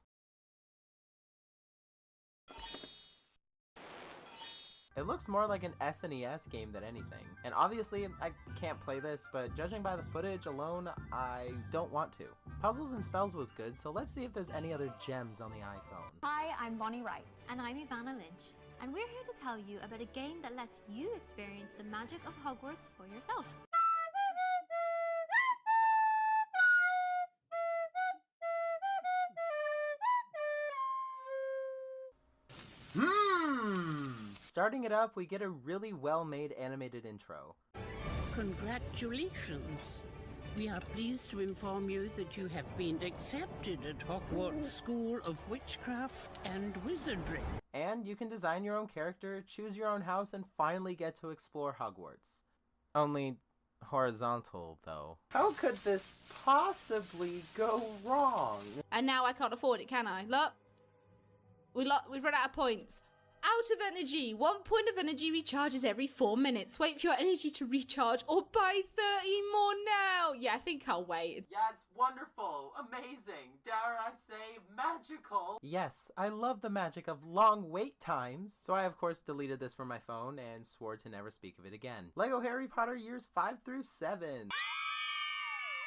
It looks more like an SNES game than anything. And obviously, I can't play this, but judging by the footage alone, I don't want to. Puzzles and Spells was good, so let's see if there's any other gems on the iPhone.
Hi, I'm Bonnie Wright. And I'm Ivana Lynch. And we're here to tell you about a game that lets you experience the magic of Hogwarts for yourself.
Starting it up, we get a really well-made animated intro.
Congratulations! We are pleased to inform you that you have been accepted at Hogwarts School of Witchcraft and Wizardry.
And you can design your own character, choose your own house, and finally get to explore Hogwarts. Only horizontal, though. How could this possibly go wrong?
And now I can't afford it, can I? Look!
We've run out of points. Out of energy. 1 point of energy recharges every 4 minutes. Wait for your energy to recharge or buy 30 more now. Yeah, I think I'll wait.
Yeah, it's wonderful, amazing, dare I say, magical.
Yes, I love the magic of long wait times. So I of course deleted this from my phone and swore to never speak of it again. Lego Harry Potter years 5 through 7.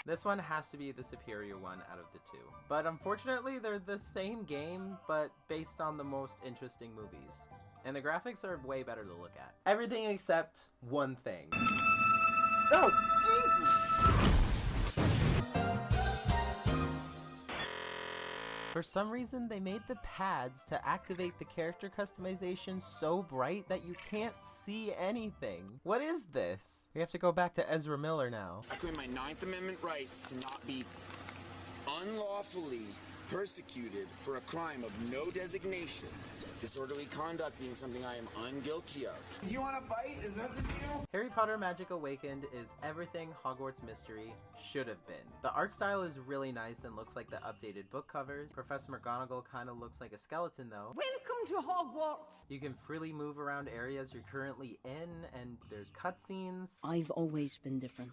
This one has to be the superior one out of the two. But unfortunately, they're the same game, but based on the most interesting movies. And the graphics are way better to look at. Everything except one thing. Oh, Jesus! For some reason, they made the pads to activate the character customization so bright that you can't see anything. What is this? We have to go back to Ezra Miller now.
I claim my 9th Amendment rights to not be unlawfully persecuted for a crime of no designation. Disorderly conduct being something I am unguilty of. You want to fight? Is that the deal?
Harry Potter Magic Awakened is everything Hogwarts Mystery should have been. The art style is really nice and looks like the updated book covers. Professor McGonagall kind of looks like a skeleton though.
Welcome to Hogwarts!
You can freely move around areas you're currently in, and there's cutscenes.
I've always been different.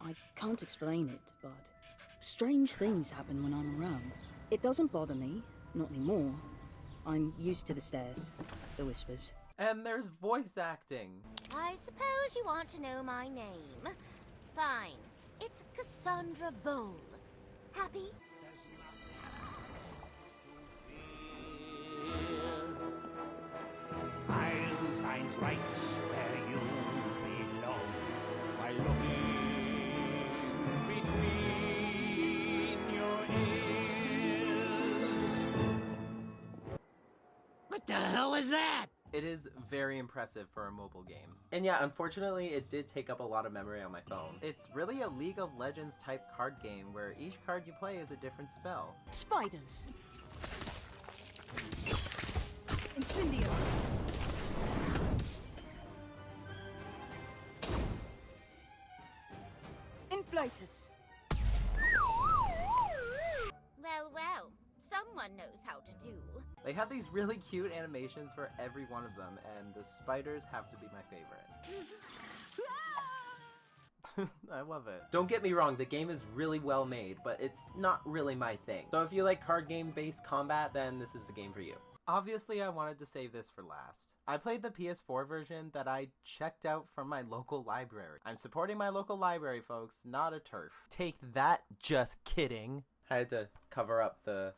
I can't explain it, but strange things happen when I'm around. It doesn't bother me, not anymore. I'm used to the stares, the whispers.
And there's voice acting.
I suppose you want to know my name. Fine. It's Cassandra Vole. Happy?
I'll find right where you belong by looking between your ears.
What the hell is that? It is very impressive for a mobile game. And yeah, unfortunately, it did take up a lot of memory on my phone. It's really a League of Legends type card game where each card you play is a different spell.
Spiders.
Incendio.
Inflatus.
Well, well. Someone knows how to duel.
They have these really cute animations for every one of them, and the spiders have to be my favorite. I love it. Don't get me wrong, the game is really well made, but it's not really my thing. So if you like card game based combat, then this is the game for you. Obviously, I wanted to save this for last. I played the PS4 version that I checked out from my local library. I'm supporting my local library, folks, not a turf. Take that, just kidding. I had to cover up the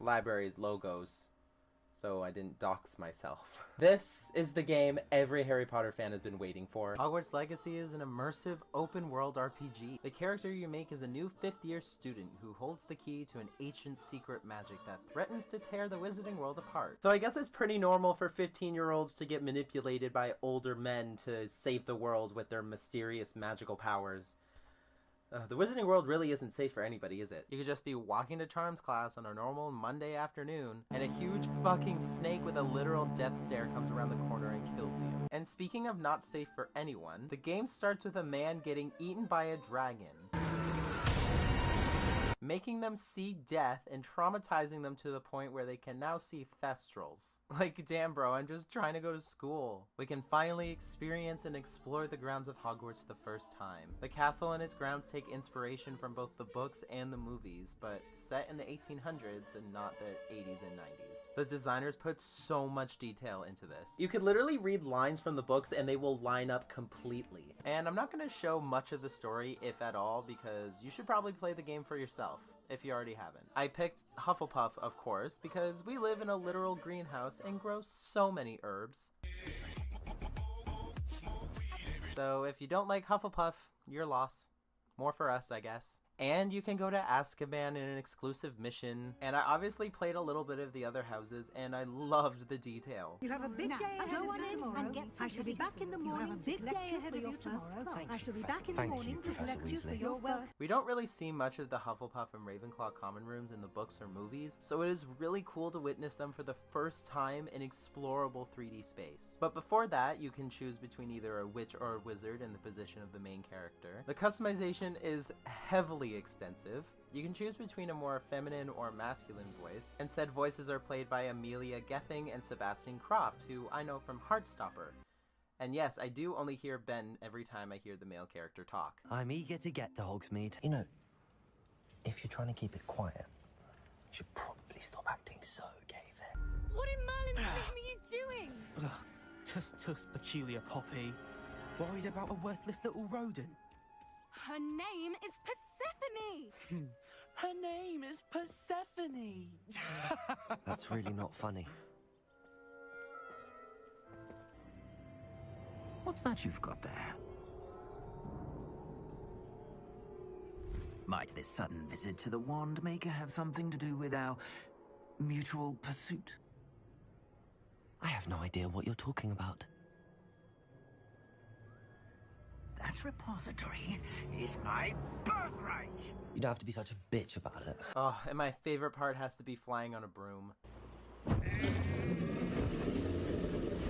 library's logos so I didn't dox myself. This is the game every Harry Potter fan has been waiting for. Hogwarts Legacy is an immersive open world RPG. The character you make is a new 5th-year student who holds the key to an ancient secret magic that threatens to tear the wizarding world apart. So I guess it's pretty normal for 15-year-olds to get manipulated by older men to save the world with their mysterious magical powers. The wizarding world really isn't safe for anybody, is it? You could just be walking to Charms class on a normal Monday afternoon, and a huge fucking snake with a literal death stare comes around the corner and kills you. And speaking of not safe for anyone, the game starts with a man getting eaten by a dragon, making them see death and traumatizing them to the point where they can now see thestrals. Like, damn bro, I'm just trying to go to school. We can finally experience and explore the grounds of Hogwarts the first time. The castle and its grounds take inspiration from both the books and the movies, but set in the 1800s and not the 80s and 90s. The designers put so much detail into this. You could literally read lines from the books and they will line up completely. And I'm not going to show much of the story, if at all, because you should probably play the game for yourself, if you already haven't. I picked Hufflepuff, of course, because we live in a literal greenhouse and grow so many herbs. So if you don't like Hufflepuff, you're lost. More for us, I guess. And you can go to Azkaban in an exclusive mission. And I obviously played a little bit of the other houses, and I loved the detail.
You have a big day ahead of you tomorrow. I shall be back in the morning to collect you for your first class. I shall be back in the morning to collect you for your first.
We don't really see much of the Hufflepuff and Ravenclaw common rooms in the books or movies, so it is really cool to witness them for the first time in explorable 3D space. But before that, you can choose between either a witch or a wizard in the position of the main character. The customization is heavily
extremely extensive. You can choose between a more feminine or masculine voice, and said voices are played by Amelia Gething and Sebastian Croft, who I know from Heartstopper. And yes, I do only hear Ben every time I hear the male character talk.
I'm eager to get to Hogsmeade. You know, if you're trying to keep it quiet, you should probably stop acting so gay there.
What in Merlin's name are you doing?
Tuss, peculiar Poppy. Worried about a worthless little rodent?
Her name is Persephone!
Her name is Persephone!
That's really not funny.
What's that you've got there?
Might this sudden visit to the Wand Maker have something to do with our mutual pursuit? I have no idea what you're talking about.
That repository is my birthright!
You don't have to be such a bitch about it.
Oh, and my favorite part has to be flying on a broom.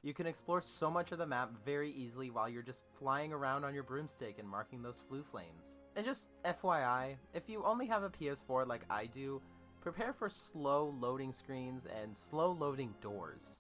You can explore so much of the map very easily while you're just flying around on your broomstick and marking those flue flames. And just FYI, if you only have a PS4 like I do, prepare for slow loading screens and slow loading doors.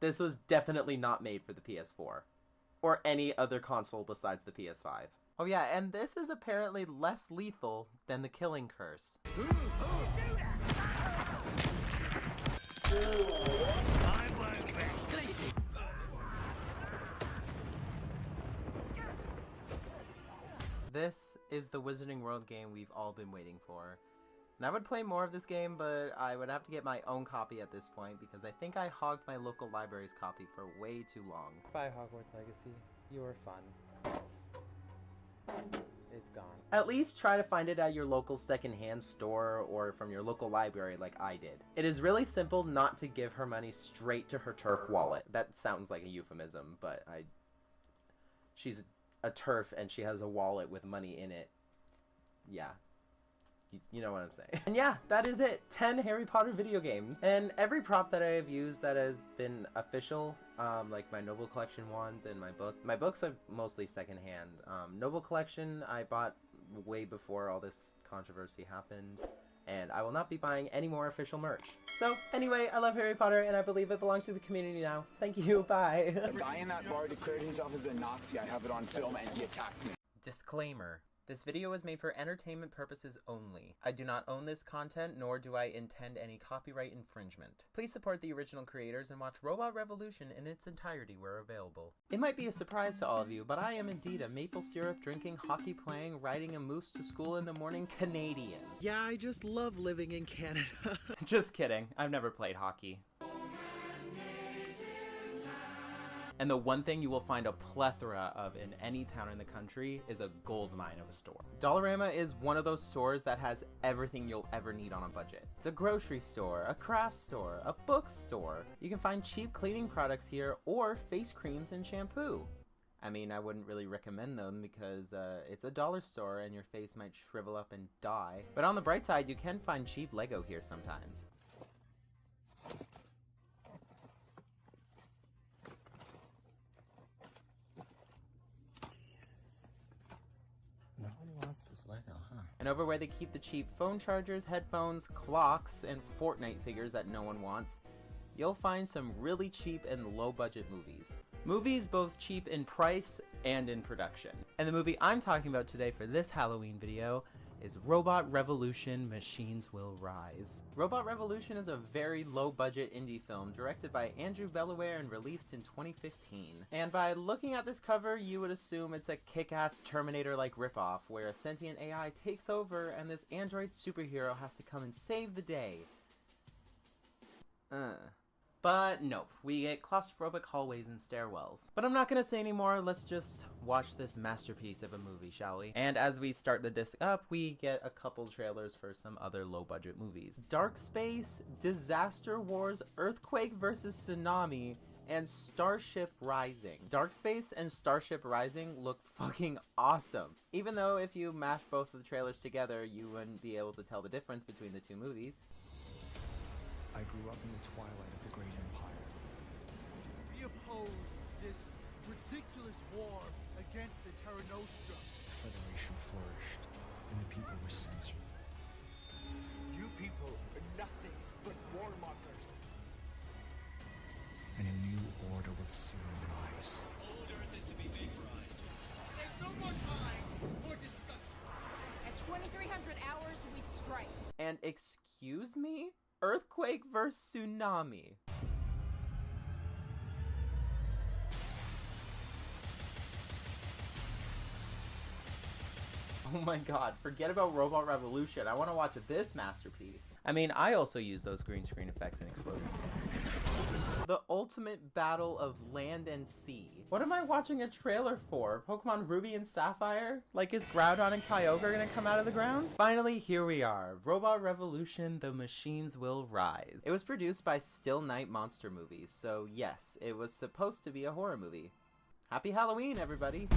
This was definitely not made for the PS4. Or any other console besides the PS5. Oh yeah, and this is apparently less lethal than the Killing Curse. This is the Wizarding World game we've all been waiting for. And I would play more of this game, but I would have to get my own copy at this point because I think I hogged my local library's copy for way too long.
Bye, Hogwarts Legacy. You were fun. It's gone.
At least try to find it at your local secondhand store or from your local library like I did. It is really simple not to give her money straight to her TERF wallet. That sounds like a euphemism, but she's a TERF and she has a wallet with money in it. Yeah. You know what I'm saying. And yeah, that is it. 10 Harry Potter video games. And every prop that I have used that has been official, like my Noble Collection wands and my book. My books are mostly secondhand. Noble Collection I bought way before all this controversy happened. And I will not be buying any more official merch. So, anyway, I love Harry Potter and I believe it belongs to the community now. Thank you, bye.
The guy in that bar declared himself as a Nazi. I have it on film and he attacked me.
Disclaimer. This video is made for entertainment purposes only. I do not own this content, nor do I intend any copyright infringement. Please support the original creators and watch Robot Revolution in its entirety where available. It might be a surprise to all of you, but I am indeed a maple syrup drinking, hockey playing, riding a moose to school in the morning Canadian.
Yeah, I just love living in Canada.
Just kidding. I've never played hockey. And the one thing you will find a plethora of in any town in the country is a gold mine of a store. Dollarama is one of those stores that has everything you'll ever need on a budget. It's a grocery store, a craft store, a bookstore. You can find cheap cleaning products here or face creams and shampoo. I mean, I wouldn't really recommend them because it's a dollar store and your face might shrivel up and die. But on the bright side, you can find cheap Lego here sometimes. And over where they keep the cheap phone chargers, headphones, clocks, and Fortnite figures that no one wants, you'll find some really cheap and low budget movies. Movies both cheap in price and in production. And the movie I'm talking about today for this Halloween video is Robot Revolution: Machines Will Rise. Robot Revolution is a very low-budget indie film directed by Andrew Bellaware and released in 2015. And by looking at this cover, you would assume it's a kick-ass Terminator-like ripoff where a sentient AI takes over and this android superhero has to come and save the day. But nope, we get claustrophobic hallways and stairwells. But I'm not gonna say anymore, let's just watch this masterpiece of a movie, shall we? And as we start the disc up, we get a couple trailers for some other low-budget movies. Dark Space, Disaster Wars, Earthquake vs. Tsunami, and Starship Rising. Dark Space and Starship Rising look fucking awesome. Even though if you mash both of the trailers together, you wouldn't be able to tell the difference between the two movies.
I grew up in the twilight of the Great Empire.
We oppose this ridiculous war against the Terra Nostra.
The Federation flourished, and the people were censored.
You people are nothing but warmongers.
And a new order would soon rise.
Old Earth is to be vaporized. There's no more time for discussion.
At 2300 hours, we strike.
And excuse me? Earthquake vs. Tsunami. Oh my god, forget about Robot Revolution. I want to watch this masterpiece. I mean, I also use those green screen effects and explosions. The ultimate battle of land and sea. What am I watching a trailer for? Pokemon Ruby and Sapphire? Like, is Groudon and Kyogre gonna come out of the ground? Finally, here we are. Robot Revolution, The Machines Will Rise. It was produced by Still Night Monster Movies, so yes, it was supposed to be a horror movie. Happy Halloween, everybody!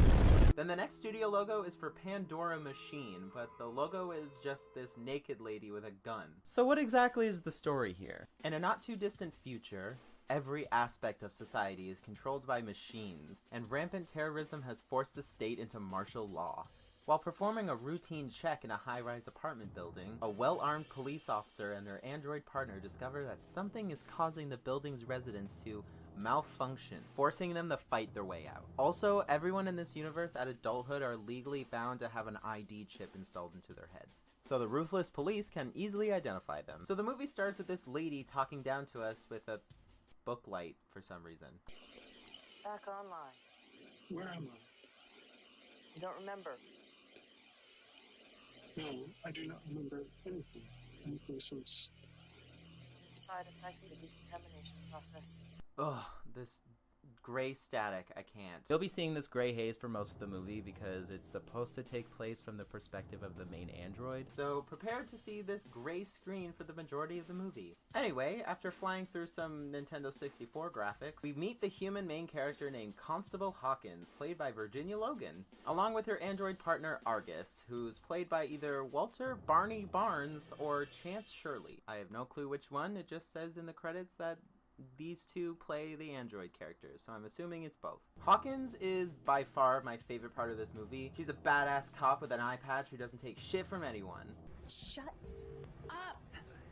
Then the next studio logo is for Pandora Machine, but the logo is just this naked lady with a gun. So what exactly is the story here? In a not too distant future, every aspect of society is controlled by machines, and rampant terrorism has forced the state into martial law. While performing a routine check in a high-rise apartment building, a well-armed police officer and their android partner discover that something is causing the building's residents to malfunction, forcing them to fight their way out. Also, everyone in this universe at adulthood are legally bound to have an ID chip installed into their heads, so the ruthless police can easily identify them. So the movie starts with this lady talking down to us with a book light for some reason.
Back online.
Where am I?
You don't remember?
No, I do not remember anything. Anything since...
It's one of the side effects of the decontamination process.
Ugh, this gray static, I can't. You'll be seeing this gray haze for most of the movie because it's supposed to take place from the perspective of the main android, so prepare to see this gray screen for the majority of the movie. Anyway, after flying through some Nintendo 64 graphics, we meet the human main character named Constable Hawkins, played by Virginia Logan, along with her android partner Argus, who's played by either Walter Barney Barnes or Chance Shirley. I have no clue which one, it just says in the credits that these two play the android characters, so I'm assuming it's both. Hawkins is by far my favorite part of this movie. She's a badass cop with an eye patch who doesn't take shit from anyone.
Shut up!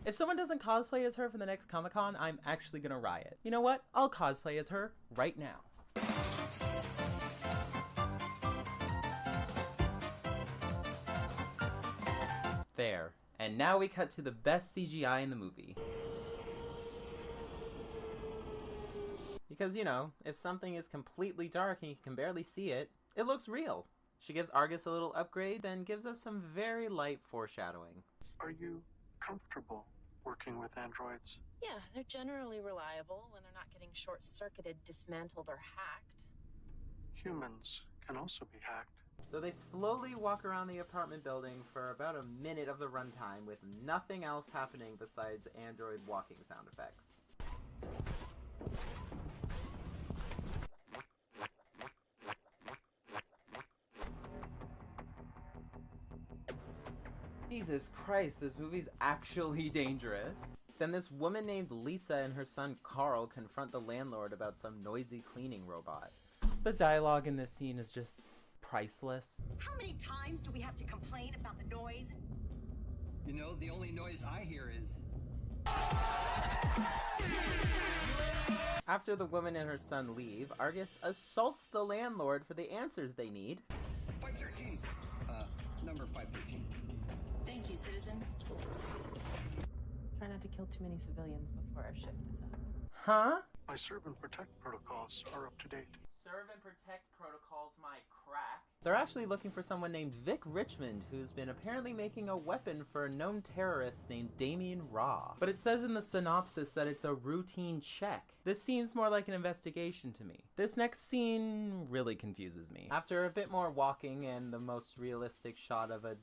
If someone doesn't cosplay as her for the next Comic-Con, I'm actually gonna riot. You know what? I'll cosplay as her right now. There. And now we cut to the best CGI in the movie. Because, you know, if something is completely dark and you can barely see it, it looks real. She gives Argus a little upgrade, then gives us some very light foreshadowing.
Are you comfortable working with androids?
Yeah, they're generally reliable when they're not getting short-circuited, dismantled, or hacked.
Humans can also be hacked.
So they slowly walk around the apartment building for about a minute of the runtime with nothing else happening besides android walking sound effects. Jesus Christ, this movie's actually dangerous. Then this woman named Lisa and her son Carl confront the landlord about some noisy cleaning robot. The dialogue in this scene is just priceless.
How many times do we have to complain about the noise?
You know, the only noise I hear is...
After the woman and her son leave, Argus assaults the landlord for the answers they need.
513! Number 513.
Thank you, citizen. Try not to kill too many civilians before our shift is up.
Huh?
My serve and protect protocols are up to date.
serve and protect protocols my crack. They're actually looking for someone named Vic Richmond, who's been apparently making a weapon for a known terrorist named Damien Raw. But it says in the synopsis that it's a routine check. This seems more like an investigation to me. This next scene really confuses me. After a bit more walking and the most realistic shot of a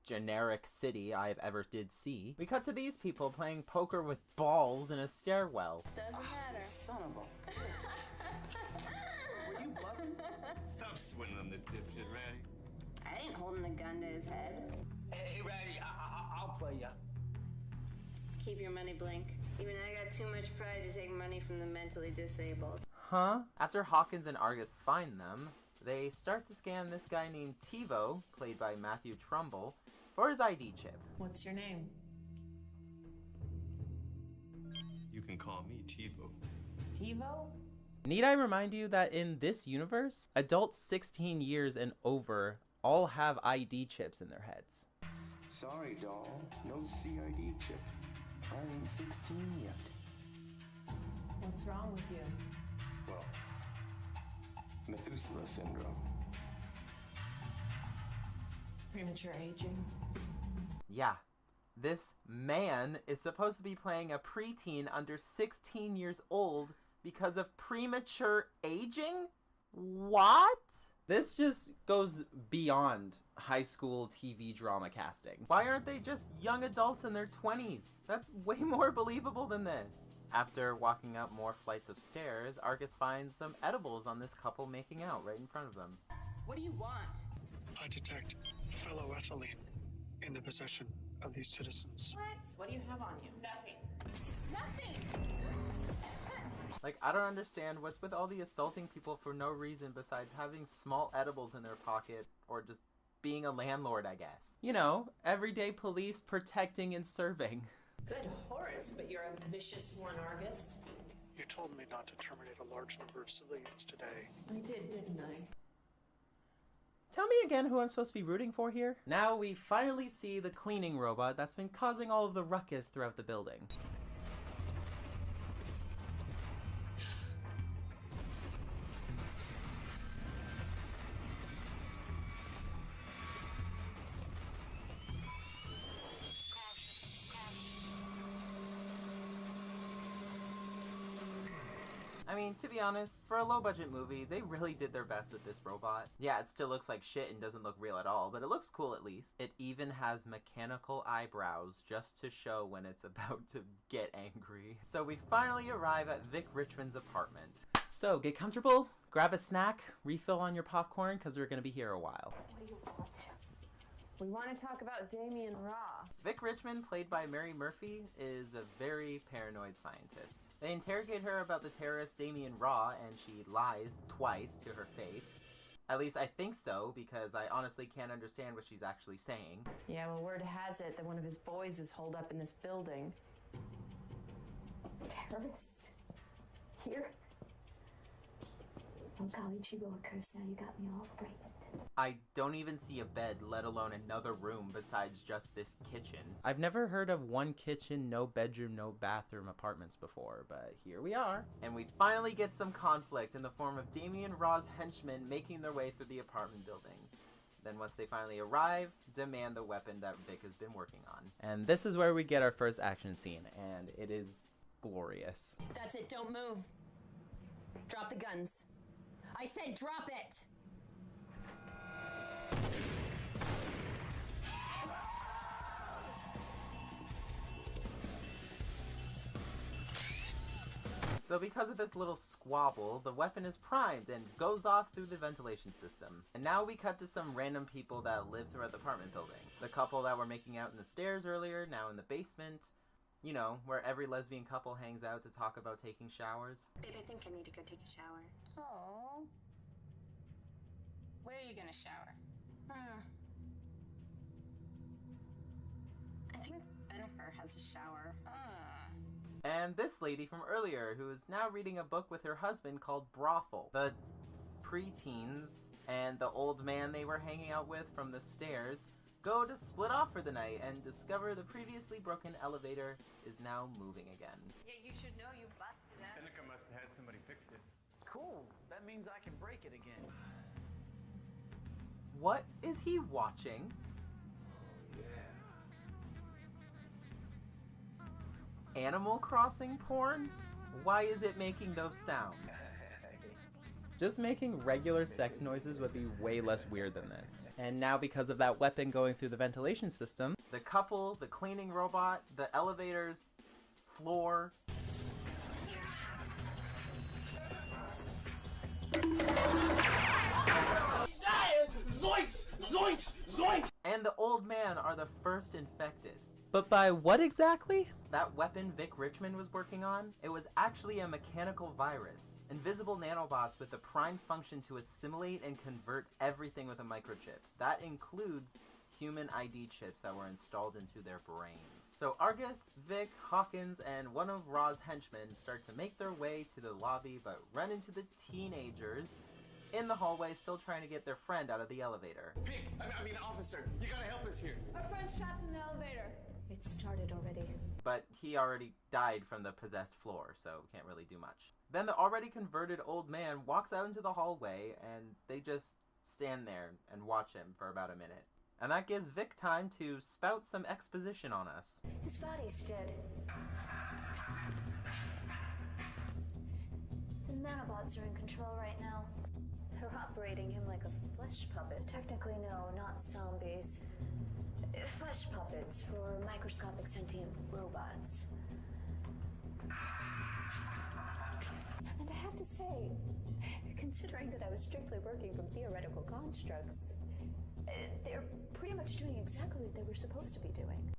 generic city I've ever did see, we cut to these people playing poker with balls in a stairwell.
Doesn't matter.
Son of a... Were you bugging?
Stop swindling this dipshit, Ratty.
I ain't holding a gun to his head.
Hey, Ratty, I'll play ya.
Keep your money, Blink. Even I got too much pride to take money from the mentally disabled.
Huh? After Hawkins and Argus find them, they start to scan this guy named TiVo, played by Matthew Trumbull, for his ID chip.
What's your name?
You can call me TiVo.
TiVo?
Need I remind you that in this universe, adults 16 years and over all have ID chips in their heads.
Sorry, doll. No CID chip. I ain't 16 yet.
What's wrong with you?
Well, Methuselah syndrome.
Premature aging?
Yeah, this man is supposed to be playing a preteen under 16 years old because of premature aging? What? This just goes beyond high school TV drama casting. Why aren't they just young adults in their 20s? That's way more believable than this. After walking up more flights of stairs, Argus finds some edibles on this couple making out right in front of them.
What do you want?
I detect fellow ethylene in the possession of these citizens.
What do you have on you?
Nothing. Nothing!
Like, I don't understand what's with all the assaulting people for no reason besides having small edibles in their pocket or just being a landlord, I guess. You know, everyday police protecting and serving.
Good Horace, but you're a vicious one, Argus.
You told me not to terminate a large number of civilians today.
I did, didn't I?
Tell me again who I'm supposed to be rooting for here? Now we finally see the cleaning robot that's been causing all of the ruckus throughout the building. I mean, to be honest, for a low-budget movie, they really did their best with this robot. Yeah, it still looks like shit and doesn't look real at all, but it looks cool at least. It even has mechanical eyebrows just to show when it's about to get angry. So we finally arrive at Vic Richmond's apartment. So, get comfortable, grab a snack, refill on your popcorn, because we're going to be here a while.
What do you want? We want to talk about Damien Raw.
Vic Richmond, played by Mary Murphy, is a very paranoid scientist. They interrogate her about the terrorist Damien Raw, and she lies twice to her face. At least I think so, because I honestly can't understand what she's actually saying.
Yeah, well, word has it that one of his boys is holed up in this building.
Terrorist? Here? Oh golly, Chibo, a curse now, you got me all frightened.
I don't even see a bed, let alone another room besides just this kitchen. I've never heard of one kitchen, no bedroom, no bathroom apartments before, but here we are. And we finally get some conflict in the form of Damien Raw's henchmen making their way through the apartment building. Then once they finally arrive, demand the weapon that Vic has been working on. And this is where we get our first action scene, and it is glorious.
That's it, don't move. Drop the guns. I said drop it!
So because of this little squabble, the weapon is primed and goes off through the ventilation system. And now we cut to some random people that live throughout the apartment building. The couple that were making out in the stairs earlier, now in the basement. You know, where every lesbian couple hangs out to talk about taking showers.
Babe, I think I need to go take a shower. Oh. Where are you gonna shower? I think Bennifer has a shower.
And this lady from earlier, who is now reading a book with her husband called Brothel. The preteens and the old man they were hanging out with from the stairs go to split off for the night and discover the previously broken elevator is now moving again.
Yeah, you should know you busted it.
Seneca must have had somebody fix it.
Cool. That means I can break it again.
What is he watching? Animal Crossing porn? Why is it making those sounds?
Just making regular sex noises would be way less weird than this. And now because of that weapon going through the ventilation system,
The couple, the cleaning robot, the elevators, floor.
Zoinks! Zoinks! Zoinks!
And the old man are the first infected.
but by what exactly?
That weapon Vic Richmond was working on, it was actually a mechanical virus. Invisible nanobots with the prime function to assimilate and convert everything with a microchip. That includes human ID chips that were installed into their brains. So Argus, Vic, Hawkins, and one of Ra's henchmen start to make their way to the lobby, but run into the teenagers in the hallway still trying to get their friend out of the elevator.
Pig! I mean, officer, you gotta help us here.
Our friend's trapped in the elevator. It started already.
But he already died from the possessed floor, so can't really do much. Then the already converted old man walks out into the hallway, and they just stand there and watch him for about a minute. And that gives Vic time to spout some exposition on us.
His body's dead. The nanobots are in control right now. They're operating him like a flesh puppet. Technically, no, not zombies. Flesh puppets for microscopic sentient robots. And I have to say, considering that I was strictly working from theoretical constructs, they're pretty much doing exactly what they were supposed to be doing.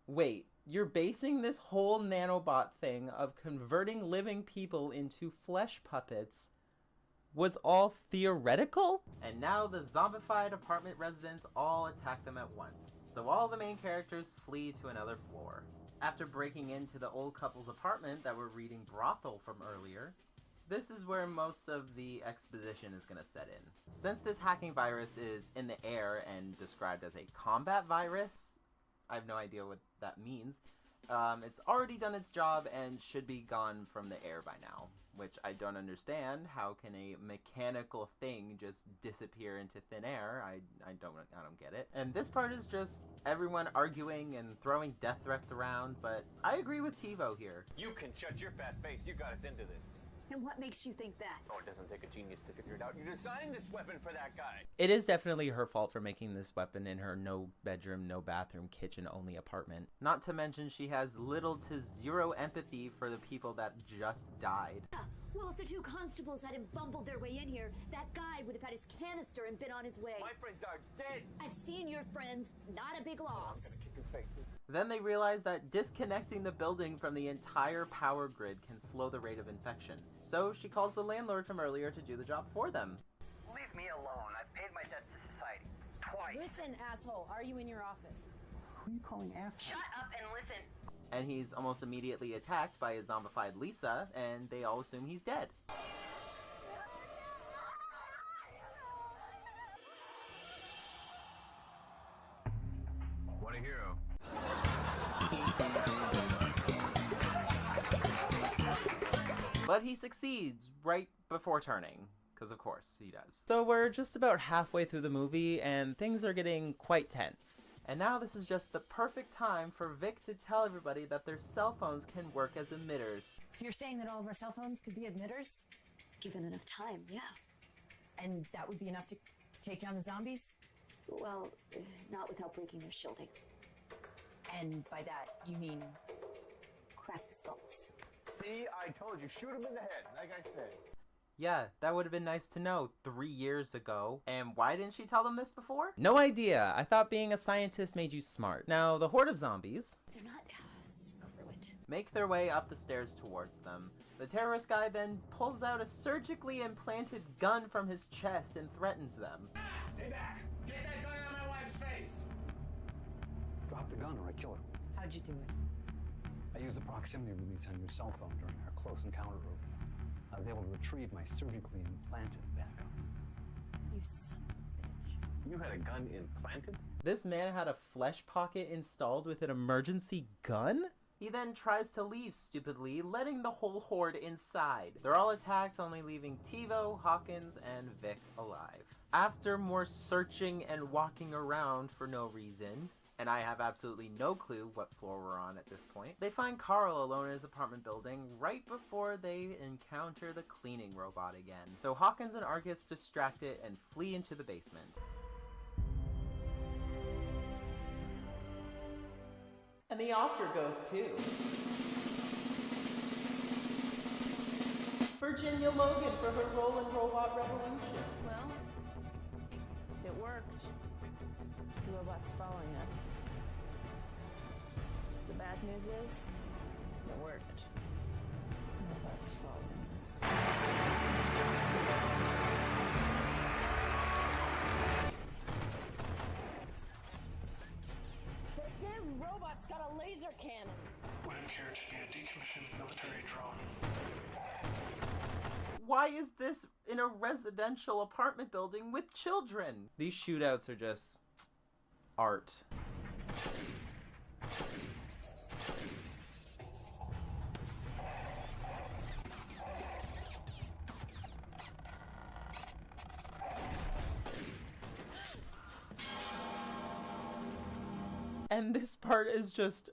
Wait, you're basing this whole nanobot thing of converting living people into flesh puppets was all theoretical?
And now the zombified apartment residents all attack them at once. So all the main characters flee to another floor. After breaking into the old couple's apartment that we're reading Brothel from earlier, this is where most of the exposition is going to set in. Since this hacking virus is in the air and described as a combat virus, I have no idea what that means. It's already done its job and should be gone from the air by now, which I don't understand. How can a mechanical thing just disappear into thin air? I don't get it. And this part is just everyone arguing and throwing death threats around, but I agree with TiVo here.
You can shut your fat face. You got us into this.
And what makes you think that?
Oh, it doesn't take a genius to figure it out. You designed this weapon for that guy.
It is definitely her fault for making this weapon in her no bedroom, no bathroom, kitchen only apartment.
Not to mention she has little to zero empathy for the people that just died.
Well, if the two constables hadn't bumbled their way in here, that guy would have had his canister and been on his way.
My friends are dead.
I've seen your friends. Not a big loss.
I'm gonna kick your face.
Then they realize that disconnecting the building from the entire power grid can slow the rate of infection. So she calls the landlord from earlier to do the job for them.
Leave me alone. I've paid my debts to society. Twice.
Listen, asshole, are you in your office?
Who are you calling asshole?
Shut up and listen.
And he's almost immediately attacked by a zombified Lisa, and they all assume he's dead.
What a hero.
But he succeeds right before turning, because of course he does.
So we're just about halfway through the movie, and things are getting quite tense.
And now this is just the perfect time for Vic to tell everybody that their cell phones can work as emitters.
So you're saying that all of our cell phones could be emitters?
Given enough time, yeah.
And that would be enough to take down the zombies?
Well, not without breaking their shielding.
And by that, you mean...
crack the skulls.
See, I told you, shoot him in the head, like I said.
Yeah, that would have been nice to know 3 years ago. And why didn't she tell them this before?
No idea. I thought being a scientist made you smart. Now, the horde of zombies...
They're not... screw it.
Make their way up the stairs towards them. The terrorist guy then pulls out a surgically implanted gun from his chest and threatens them.
Stay back! Get that gun on my wife's face!
Drop the gun or I kill her.
How'd you do it?
I used the proximity release on your cell phone during our close encounter room. I was able to retrieve my surgically implanted backup.
You son of a bitch.
You had a gun implanted?
This man had a flesh pocket installed with an emergency gun?
He then tries to leave stupidly, letting the whole horde inside. They're all attacked, only leaving TiVo, Hawkins, and Vic alive. After more searching and walking around for no reason, and I have absolutely no clue what floor we're on at this point, they find Carl alone in his apartment building right before they encounter the cleaning robot again. So Hawkins and Argus distract it and flee into the basement. And the Oscar goes to Virginia Logan for her role in Robot Revolution.
Well, it worked. The robot's following us. The bad news is, it worked. The robot's following us. The damn robot's got a laser cannon!
What appeared to be a decommissioned military drone.
Why is this in a residential apartment building with children? These shootouts are just art. And this part is just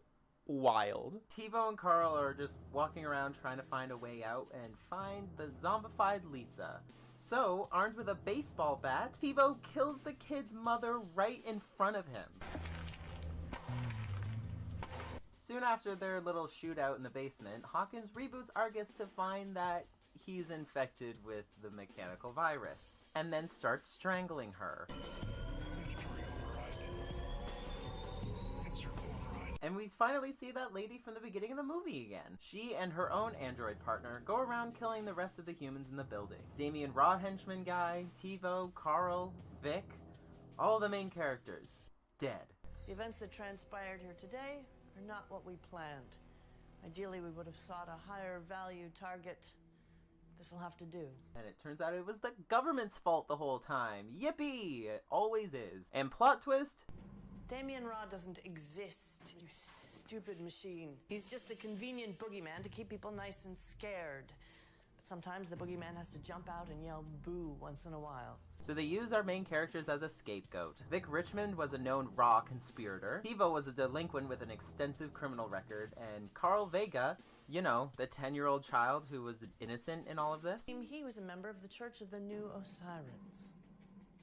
wild. TiVo and Carl are just walking around trying to find a way out and find the zombified Lisa. So, armed with a baseball bat, TiVo kills the kid's mother right in front of him. Soon after their little shootout in the basement, Hawkins reboots Argus to find that he's infected with the mechanical virus, and then starts strangling her. And we finally see that lady from the beginning of the movie again. She and her own android partner go around killing the rest of the humans in the building. Damien Raw henchman guy, TiVo, Carl, Vic, all the main characters, dead.
The events that transpired here today are not what we planned. Ideally, we would have sought a higher value target. This'll have to do.
And it turns out it was the government's fault the whole time. Yippee! It always is. And plot twist,
Damien Raw doesn't exist, you stupid machine. He's just a convenient boogeyman to keep people nice and scared. But sometimes the boogeyman has to jump out and yell boo once in a while.
so they use our main characters as a scapegoat. Vic Richmond was a known Raw conspirator. TiVo was a delinquent with an extensive criminal record. And Carl Vega, you know, the 10-year-old child who was innocent in all of this.
He was a member of the Church of the New Osirans.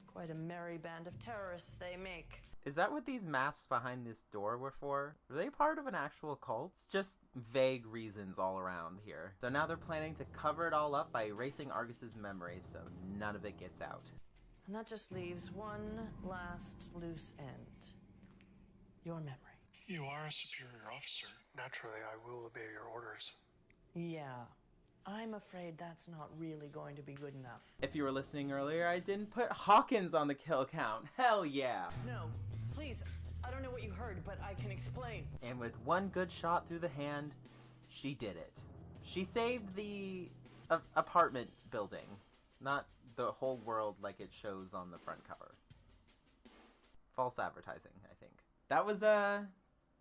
Quite a merry band of terrorists they make.
Is that what these masks behind this door were for? Were they part of an actual cult? It's just vague reasons all around here. So now they're planning to cover it all up by erasing Argus's memories so none of it gets out.
And that just leaves one last loose end. Your memory.
You are a superior officer. Naturally, I will obey your orders.
Yeah. I'm afraid that's not really going to be good enough.
If you were listening earlier, I didn't put Hawkins on the kill count. Hell yeah.
No, please. I don't know what you heard, but I can explain.
And with one good shot through the hand, she did it. She saved the apartment building, not the whole world like it shows on the front cover. False advertising, I think. That was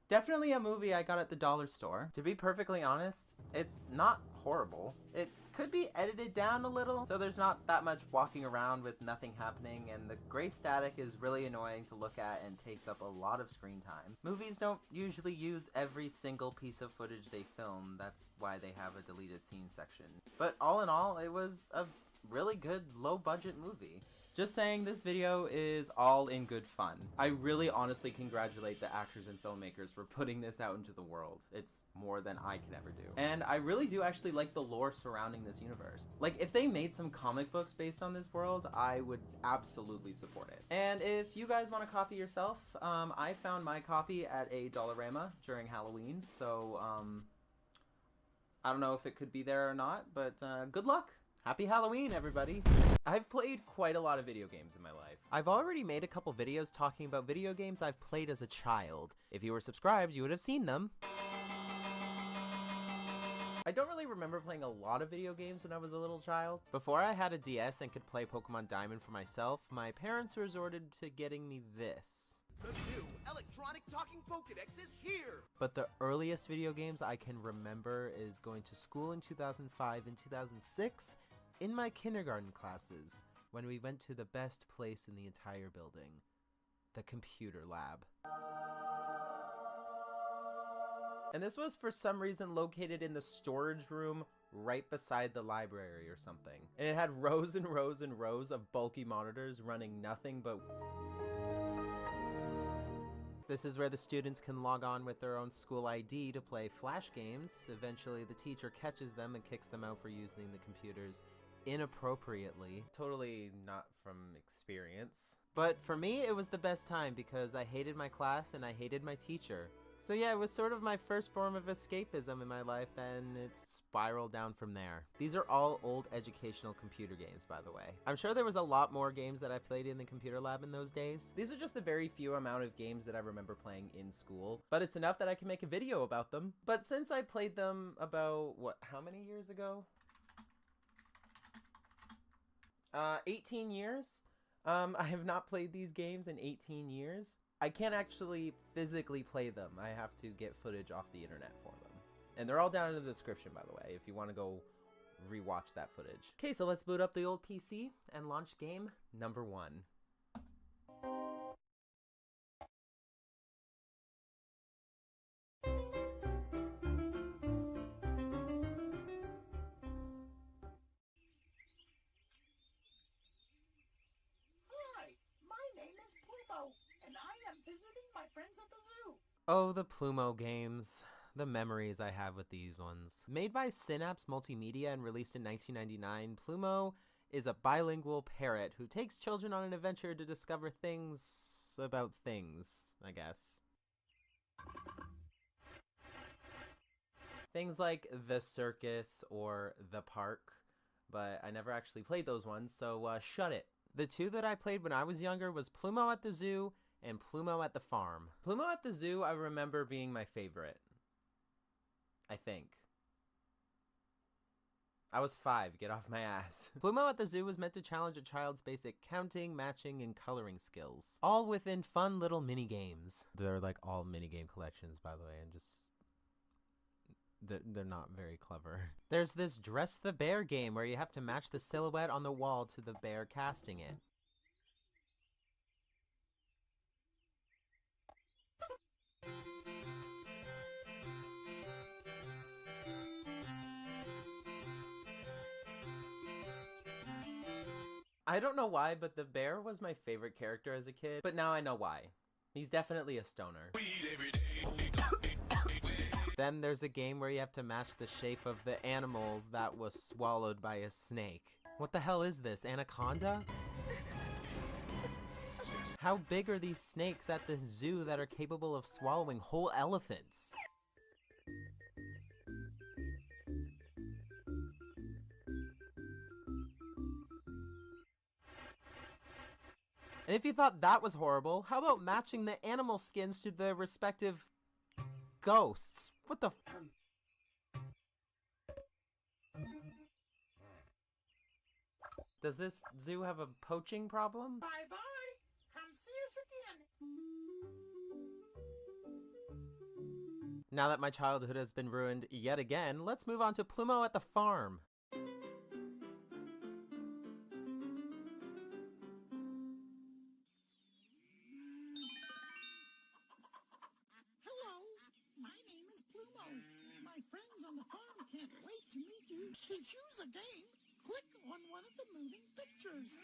definitely a movie I got at the dollar store. To be perfectly honest, it's not horrible. It could be edited down a little, so there's not that much walking around with nothing happening, and the gray static is really annoying to look at and takes up a lot of screen time. Movies don't usually use every single piece of footage they film. That's why they have a deleted scene section. But all in all, it was a really good low-budget movie. Just saying, this video is all in good fun. I really honestly congratulate the actors and filmmakers for putting this out into the world. It's more than I can ever do. And I really do actually like the lore surrounding this universe. Like, if they made some comic books based on this world, I would absolutely support it. And if you guys want to copy yourself, I found my copy at a Dollarama during Halloween, so I don't know if it could be there or not, but good luck! Happy Halloween, everybody! I've played quite a lot of video games in my life. I've already made a couple videos talking about video games I've played as a child. If you were subscribed, you would have seen them. I don't really remember playing a lot of video games when I was a little child. Before I had a DS and could play Pokemon Diamond for myself, my parents resorted to getting me this.
The new electronic talking Pokédex is here!
But the earliest video games I can remember is going to school in 2005 and 2006 in my kindergarten classes when we went to the best place in the entire building, the computer lab. And this was for some reason located in the storage room right beside the library or something. And it had rows and rows and rows of bulky monitors running nothing but... This is where the students can log on with their own school ID to play Flash games. Eventually the teacher catches them and kicks them out for using the computers inappropriately. Totally not from experience. But for me, it was the best time because I hated my class and I hated my teacher. So yeah, it was sort of my first form of escapism in my life, then it spiraled down from there. These are all old educational computer games, by the way. I'm sure there was a lot more games that I played in the computer lab in those days. These are just the very few amount of games that I remember playing in school, but it's enough that I can make a video about them. But since I played them about, how many years ago? 18 years? I have not played these games in 18 years. I can't actually physically play them. I have to get footage off the internet for them. And they're all down in the description, by the way, if you want to go rewatch that footage. Okay, so let's boot up the old PC and launch game number 1. Oh, the Plumo games. The memories I have with these ones. Made by Synapse Multimedia and released in 1999, Plumo is a bilingual parrot who takes children on an adventure to discover things about things, I guess. Things like the circus or the park, but I never actually played those ones, so shut it. The two that I played when I was younger was Plumo at the Zoo and Plumo at the Farm. Plumo at the Zoo I remember being my favorite. I think. I was 5, get off my ass. Plumo at the Zoo was meant to challenge a child's basic counting, matching, and coloring skills. All within fun little mini games. They're like all minigame collections, by the way, and just... They're not very clever. There's this Dress the Bear game where you have to match the silhouette on the wall to the bear casting it. I don't know why, but the bear was my favorite character as a kid, but now I know why. He's definitely a stoner. Then there's a game where you have to match the shape of the animal that was swallowed by a snake. What the hell is this, Anaconda? How big are these snakes at this zoo that are capable of swallowing whole elephants? And if you thought that was horrible, how about matching the animal skins to the respective ghosts? What the Does this zoo have a poaching problem?
Bye-bye. Come see us again.
Now that my childhood has been ruined yet again, let's move on to Plumo at the Farm.
Can't wait to meet you. To choose a game, click on one of the moving pictures.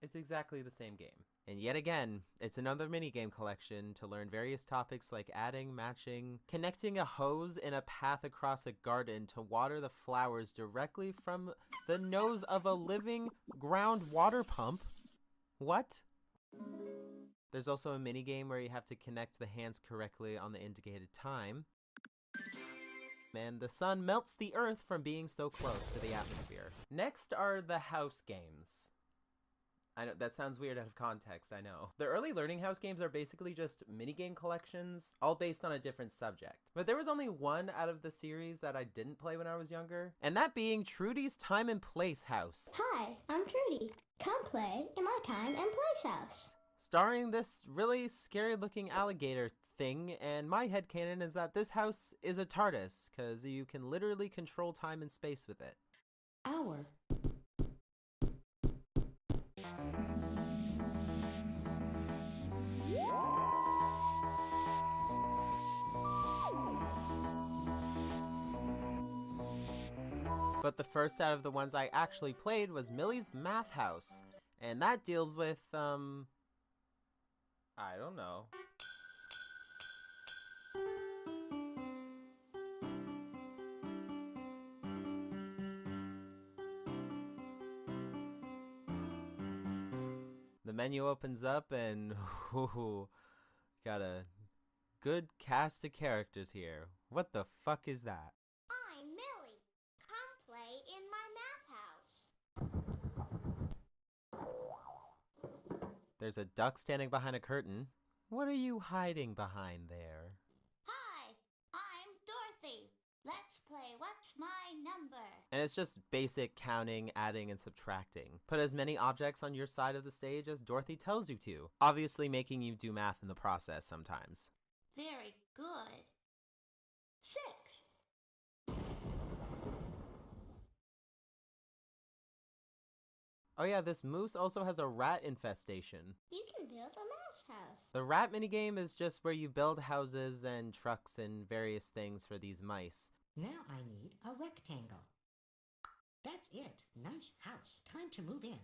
It's exactly the same game. And yet again, it's another minigame collection to learn various topics like adding, matching, connecting a hose in a path across a garden to water the flowers directly from the nose of a living ground water pump. What? There's also a minigame where you have to connect the hands correctly on the indicated time. And the sun melts the earth from being so close to the atmosphere. Next are the house games. I know, that sounds weird out of context, I know. The early Learning House games are basically just minigame collections, all based on a different subject. But there was only one out of the series that I didn't play when I was younger, and that being Trudy's Time and Place House.
Hi, I'm Trudy. Come play in my Time and Place House.
starring this really scary looking alligator thing, and my headcanon is that this house is a TARDIS, because you can literally control time and space with it.
Hour.
But the first out of the ones I actually played was Millie's Math House, and that deals with, I don't know. The menu opens up and ooh, got a good cast of characters here. What the fuck is that?
I'm Millie. Come play in my math house.
There's a duck standing behind a curtain. What are you hiding behind there?
Hi, I'm Dorothy. Let's play What's My Number?
And it's just basic counting, adding, and subtracting. Put as many objects on your side of the stage as Dorothy tells you to, obviously making you do math in the process sometimes.
Very good. 6.
Oh yeah, this moose also has a rat infestation.
You can build a mouse house.
The rat minigame is just where you build houses and trucks and various things for these mice.
Now I need a rectangle. That's it. Nice house. Time to move in.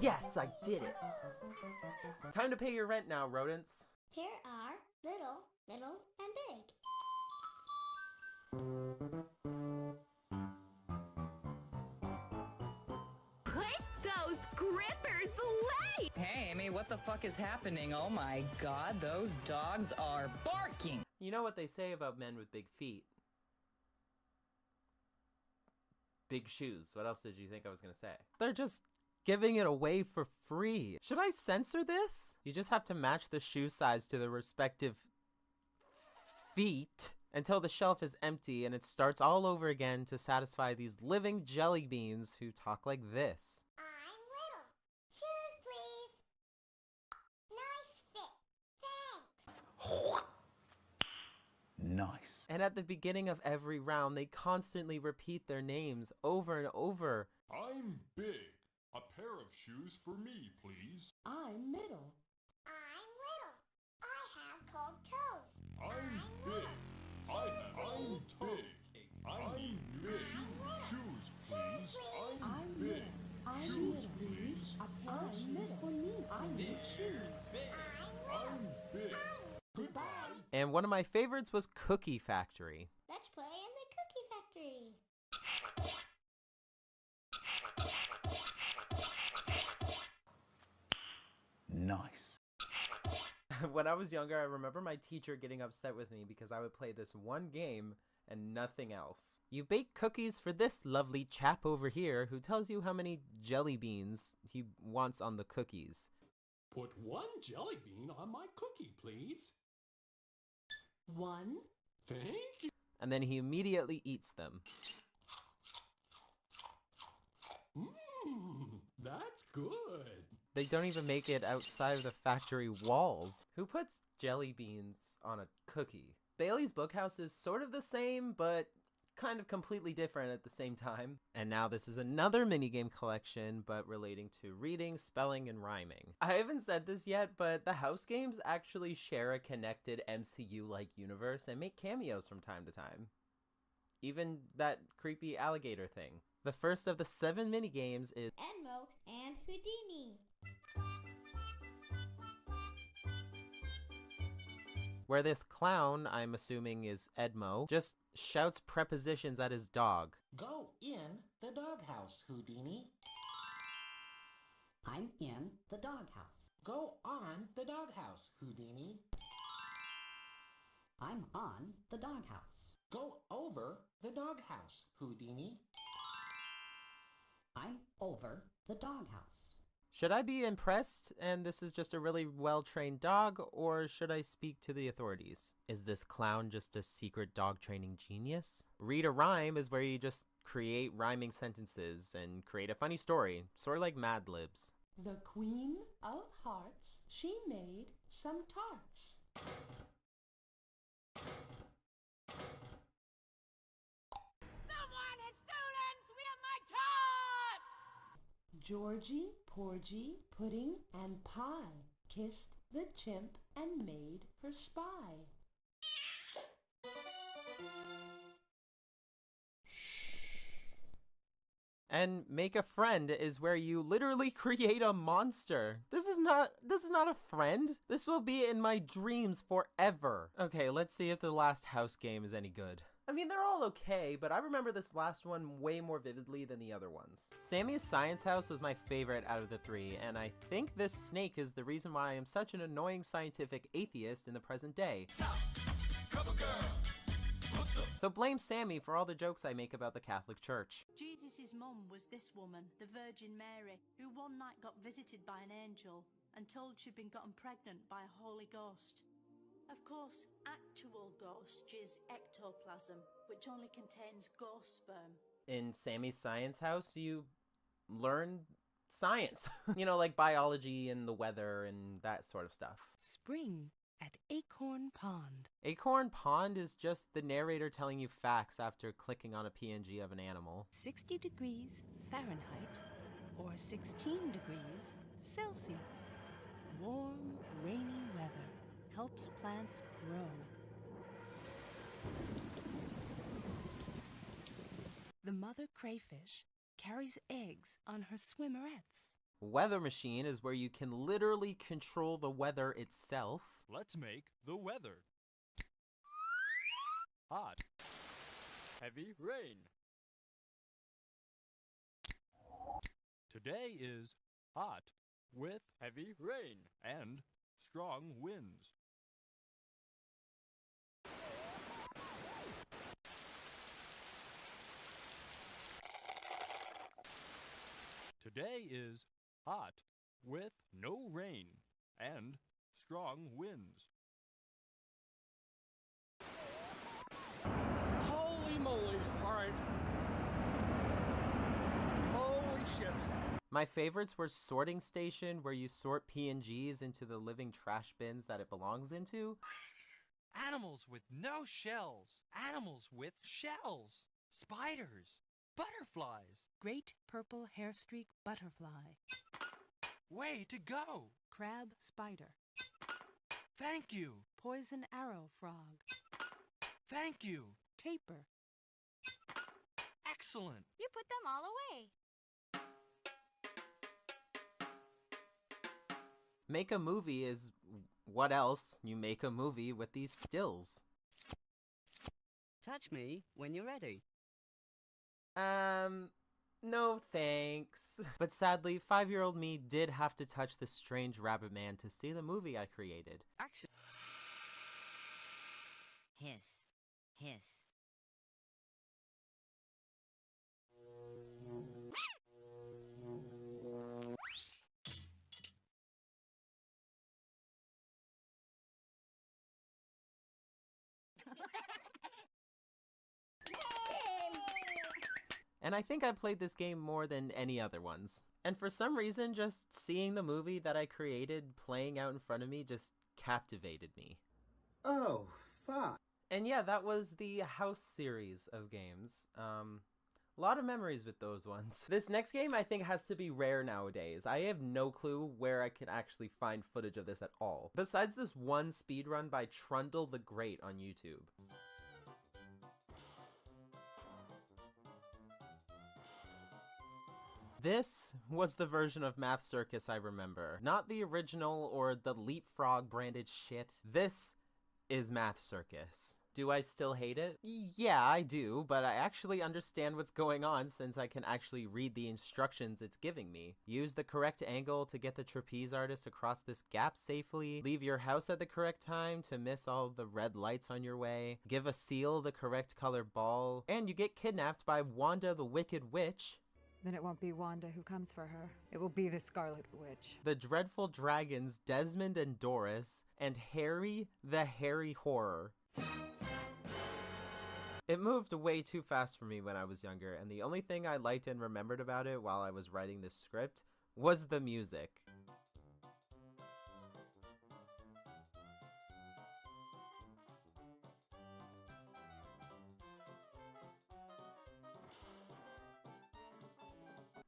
Yes, I did it! Time to pay your rent now, rodents.
Here are little, middle, and big.
Put those grippers away!
Hey, Amy, what the fuck is happening? Oh my god, those dogs are barking!
You know what they say about men with big feet? Big shoes. What else did you think I was gonna say? They're just giving it away for free. Should I censor this? You just have to match the shoe size to the respective feet until the shelf is empty and it starts all over again to satisfy these living jelly beans who talk like this.
I'm little. Shoes, please. Nice fit. Thanks.
Nice.
And at the beginning of every round, they constantly repeat their names over and over.
I'm big. A pair of shoes for me, please.
I'm middle.
I'm little. I have cold toes.
I'm big. I'm big. I'm big. Shoes, please. I'm big. Shoes, please.
A pair of shoes for me. I need shoes.
I'm big. Goodbye.
And one of my favorites was Cookie Factory.
Let's play in the Cookie Factory.
Nice.
When I was younger, I remember my teacher getting upset with me because I would play this one game and nothing else. You bake cookies for this lovely chap over here who tells you how many jelly beans he wants on the cookies.
Put 1 jelly bean on my cookie, please.
1.
Thank you.
And then he immediately eats them.
That's good.
They don't even make it outside of the factory walls. Who puts jelly beans on a cookie? Bailey's Bookhouse is sort of the same, but kind of completely different at the same time. And now this is another minigame collection, but relating to reading, spelling, and rhyming. I haven't said this yet, but the house games actually share a connected MCU-like universe and make cameos from time to time. Even that creepy alligator thing. The first of the 7 minigames is
Edmo and Houdini.
where this clown, I'm assuming is Edmo, just shouts prepositions at his dog.
Go in the doghouse, Houdini.
I'm in the doghouse.
Go on the doghouse, Houdini.
I'm on the doghouse.
Go over the doghouse, Houdini.
I'm over the doghouse.
Should I be impressed and this is just a really well-trained dog, or should I speak to the authorities? Is this clown just a secret dog training genius? Read a rhyme is where you just create rhyming sentences and create a funny story, sort of like Mad Libs.
The Queen of Hearts, she made some tarts.
Someone has stolen three of my tarts!
Georgie, Porgy, Pudding, and Pie kissed the chimp and made her spy.
And Make a Friend is where you literally create a monster. This is not a friend. This will be in my dreams forever. Okay, let's see if the last house game is any good. I mean, they're all okay, but I remember this last one way more vividly than the other ones. Sammy's Science House was my favorite out of the three, and I think this snake is the reason why I am such an annoying scientific atheist in the present day. So blame Sammy for all the jokes I make about the Catholic Church.
Jesus' mum was this woman, the Virgin Mary, who one night got visited by an angel and told she'd been gotten pregnant by a Holy Ghost. Of course, actual ghost is ectoplasm, which only contains ghost sperm.
In Sammy's Science House, you learn science. You know, like biology and the weather and that sort of stuff.
Spring at Acorn Pond.
Acorn Pond is just the narrator telling you facts after clicking on a PNG of an animal.
60 degrees Fahrenheit or 16 degrees Celsius. Warm, rainy weather helps plants grow. The mother crayfish carries eggs on her swimmerettes.
Weather Machine is where you can literally control the weather itself.
Let's make the weather. Hot. Heavy rain. Today is hot with heavy rain and strong winds. Today is hot with no rain and strong winds.
Holy moly. All right. Holy shit.
My favorites were Sorting Station, where you sort PNGs into the living trash bins that it belongs into.
Animals with no shells. Animals with shells. Spiders. Butterflies.
Great purple hairstreak butterfly.
Way to go.
Crab spider.
Thank you.
Poison arrow frog.
Thank you.
Taper.
Excellent.
You put them all away.
Make a movie is what else? You make a movie with these stills.
Touch me when you're ready.
No thanks. But sadly, 5-year-old me did have to touch the strange rabbit man to see the movie I created.
Action.
Hiss. Hiss.
And I think I played this game more than any other ones. And for some reason, just seeing the movie that I created playing out in front of me just captivated me.
Oh, fuck.
And yeah, that was the House series of games. A lot of memories with those ones. This next game I think has to be rare nowadays. I have no clue where I can actually find footage of this at all. Besides this one speedrun by Trundle the Great on YouTube. This was the version of Math Circus I remember. Not the original or the Leapfrog branded shit. This is Math Circus. Do I still hate it? Yeah, I do, but I actually understand what's going on since I can actually read the instructions it's giving me. Use the correct angle to get the trapeze artist across this gap safely. Leave your house at the correct time to miss all the red lights on your way. Give a seal the correct color ball. And you get kidnapped by Wanda the Wicked Witch.
Then it won't be Wanda who comes for her. It will be the Scarlet Witch.
The dreadful dragons Desmond and Doris, and Harry the Hairy Horror. It moved way too fast for me when I was younger, and the only thing I liked and remembered about it while I was writing this script
was the music.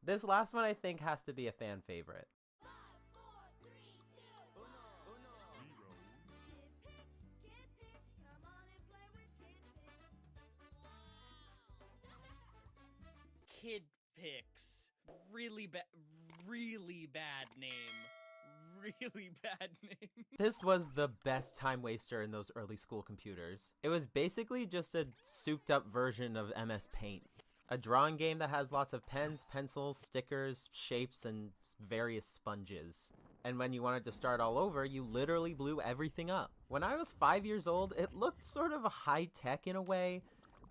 This last one I think has to be a fan favorite.
Kid Pix. Really bad name. Really bad name.
This was the best time waster in those early school computers. It was basically just a souped up version of MS Paint. A drawing game that has lots of pens, pencils, stickers, shapes, and various sponges. And when you wanted to start all over, you literally blew everything up. When I was 5 years old, it looked sort of high-tech in a way.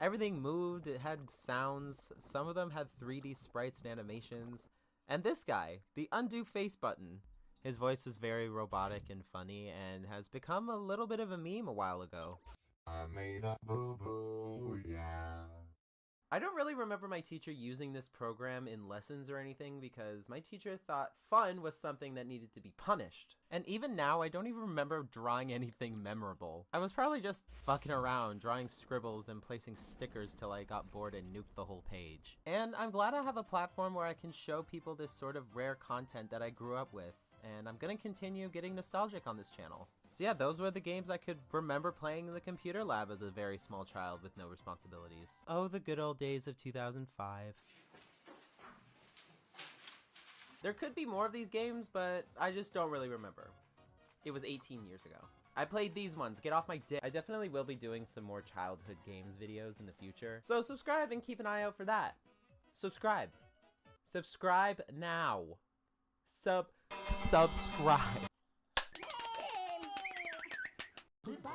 Everything moved, it had sounds, some of them had 3D sprites and animations. And this guy, the undo face button. His voice was very robotic and funny and has become a little bit of a meme a while ago.
I made a boo-boo, yeah.
I don't really remember my teacher using this program in lessons or anything because my teacher thought fun was something that needed to be punished. And even now, I don't even remember drawing anything memorable. I was probably just fucking around, drawing scribbles and placing stickers till I got bored and nuked the whole page. And I'm glad I have a platform where I can show people this sort of rare content that I grew up with, and I'm gonna continue getting nostalgic on this channel. So yeah, those were the games I could remember playing in the computer lab as a very small child with no responsibilities. Oh, the good old days of 2005. There could be more of these games, but I just don't really remember. It was 18 years ago. I played these ones, get off my dick. I definitely will be doing some more childhood games videos in the future. So subscribe and keep an eye out for that. Subscribe. Subscribe now. Subscribe.
Goodbye.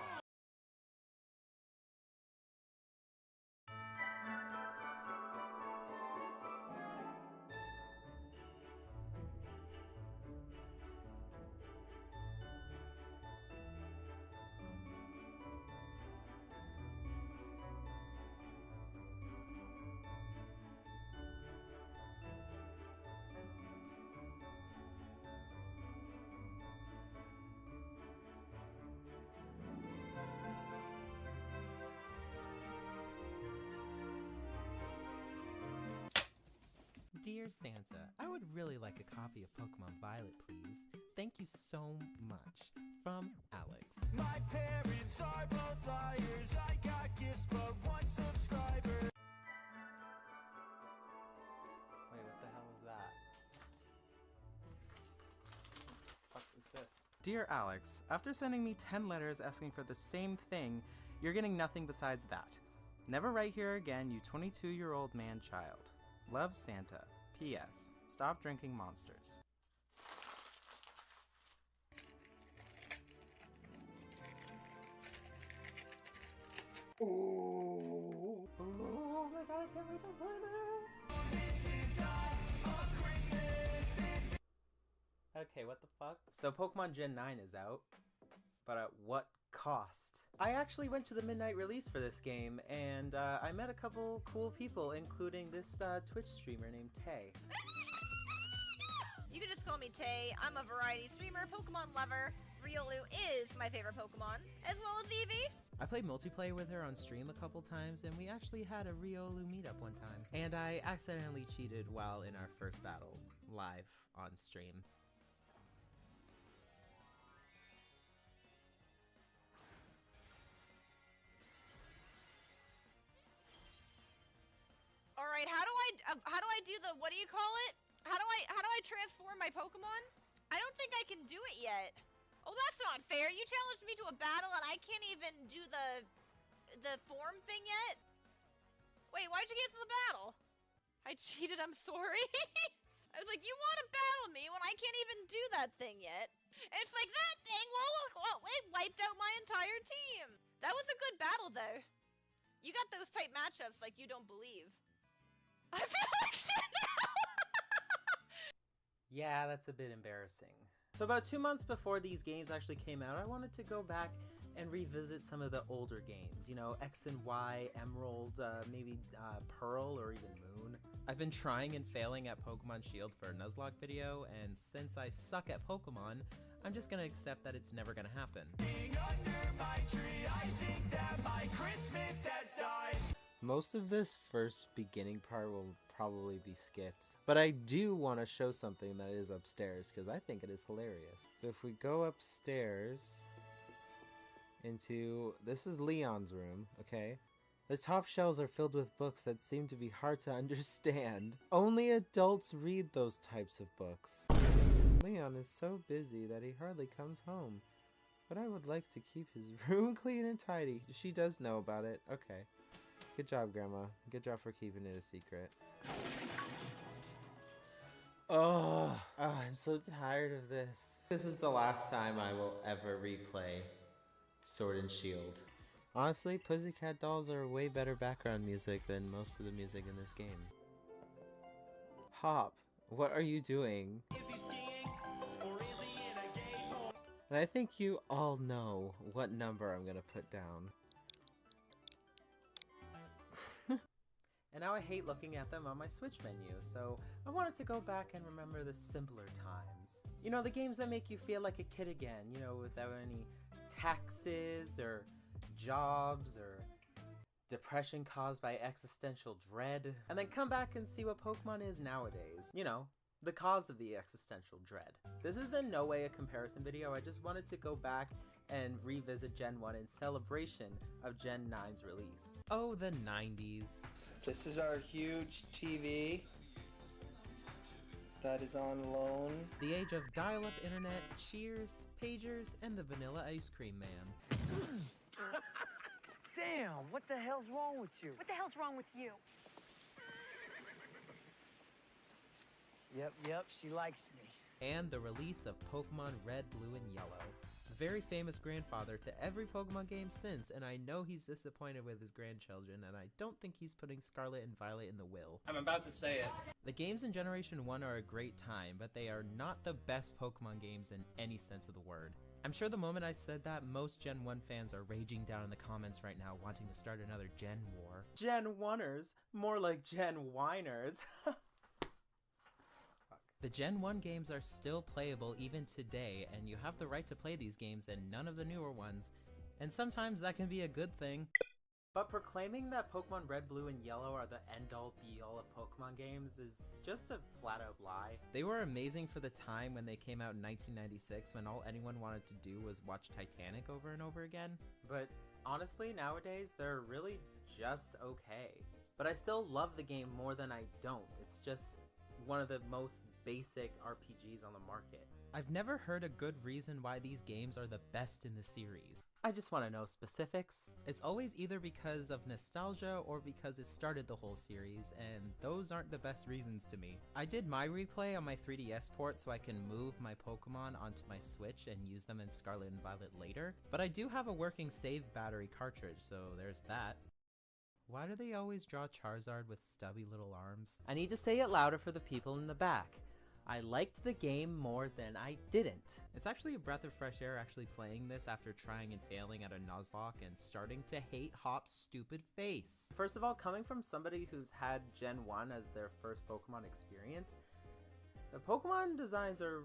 Dear Santa, I would really like a copy of Pokemon Violet, please. Thank you so much. From Alex.
My parents are both liars. I got gifts, but one subscriber.
Wait, what the hell is that? What the fuck is this? Dear Alex, after sending me 10 letters asking for the same thing, you're getting nothing besides that. Never write here again, you 22-year-old man-child. Love, Santa. P.S. Stop drinking Monsters. Oh my god, I can't wait to play this! Okay, what the fuck? So Pokemon Gen 9 is out, but at what cost? I actually went to the midnight release for this game, and I met a couple cool people, including this Twitch streamer named Tay.
You can just call me Tay. I'm a variety streamer, Pokemon lover. Riolu is my favorite Pokemon, as well as Eevee.
I played multiplayer with her on stream a couple times, and we actually had a Riolu meetup one time. And I accidentally cheated while in our first battle, live on stream.
All right, how do I do the, what do you call it? How do I transform my Pokemon? I don't think I can do it yet. Oh, that's not fair. You challenged me to a battle and I can't even do the form thing yet? Wait, why'd you get to the battle? I cheated, I'm sorry. I was like, you want to battle me when I can't even do that thing yet? And it's like, that thing, well, it wiped out my entire team. That was a good battle, though. You got those type matchups like you don't believe. I feel like shit now!
Yeah, that's a bit embarrassing. So about 2 months before these games actually came out, I wanted to go back and revisit some of the older games, you know, X and Y, Emerald, maybe Pearl, or even Moon. I've been trying and failing at Pokemon Shield for a Nuzlocke video, and since I suck at Pokemon, I'm just gonna accept that it's never gonna happen.
Under my tree, I think that my Christmas has died.
Most of this first beginning part will probably be skipped, but I do want to show something that is upstairs because I think it is hilarious. So if we go upstairs into, this is Leon's room, okay? The top shelves are filled with books that seem to be hard to understand. Only adults read those types of books. Leon is so busy that he hardly comes home, but I would like to keep his room clean and tidy. She does know about it. Okay. Good job, Grandma. Good job for keeping it a secret. Oh, I'm so tired of this. This is the last time I will ever replay Sword and Shield. Honestly, Pussycat Dolls are way better background music than most of the music in this game. Hop, what are you doing? And I think you all know what number I'm gonna put down.
And now I hate looking at them on my Switch menu, so I wanted to go back and remember the simpler times. You know, the games that make you feel like a kid again, you know, without any taxes or jobs or depression caused by existential dread. And then come back and see what Pokemon is nowadays. You know, the cause of the existential dread. This is in no way a comparison video, I just wanted to go back and revisit Gen 1 in celebration of Gen 9's release. Oh, the 90s.
This is our huge TV that is on loan.
The age of dial-up internet, Cheers, pagers, and the vanilla ice cream man.
Damn, what the hell's wrong with you?
What the hell's wrong with you?
Yep, she likes me.
And the release of Pokemon Red, Blue, and Yellow. The very famous grandfather to every Pokemon game since, and I know he's disappointed with his grandchildren, and I don't think he's putting Scarlet and Violet in the will.
I'm about to say it.
The games in Generation 1 are a great time, but they are not the best Pokemon games in any sense of the word. I'm sure the moment I said that, most Gen 1 fans are raging down in the comments right now wanting to start another Gen war. Gen 1ers? More like Gen Whiners. The Gen 1 games are still playable even today, and you have the right to play these games and none of the newer ones, and sometimes that can be a good thing. But proclaiming that Pokemon Red, Blue, and Yellow are the end-all be-all of Pokemon games is just a flat-out lie. They were amazing for the time when they came out in 1996, when all anyone wanted to do was watch Titanic over and over again. But honestly, nowadays, they're really just okay. But I still love the game more than I don't. It's just one of the most basic RPGs on the market. I've never heard a good reason why these games are the best in the series. I just want to know specifics. It's always either because of nostalgia or because it started the whole series, and those aren't the best reasons to me. I did my replay on my 3DS port so I can move my Pokemon onto my Switch and use them in Scarlet and Violet later, but I do have a working save battery cartridge, so there's that. Why do they always draw Charizard with stubby little arms? I need to say it louder for the people in the back. I liked the game more than I didn't. It's actually a breath of fresh air actually playing this after trying and failing at a Nuzlocke and starting to hate Hop's stupid face. First of all, coming from somebody who's had Gen 1 as their first Pokemon experience, the Pokemon designs are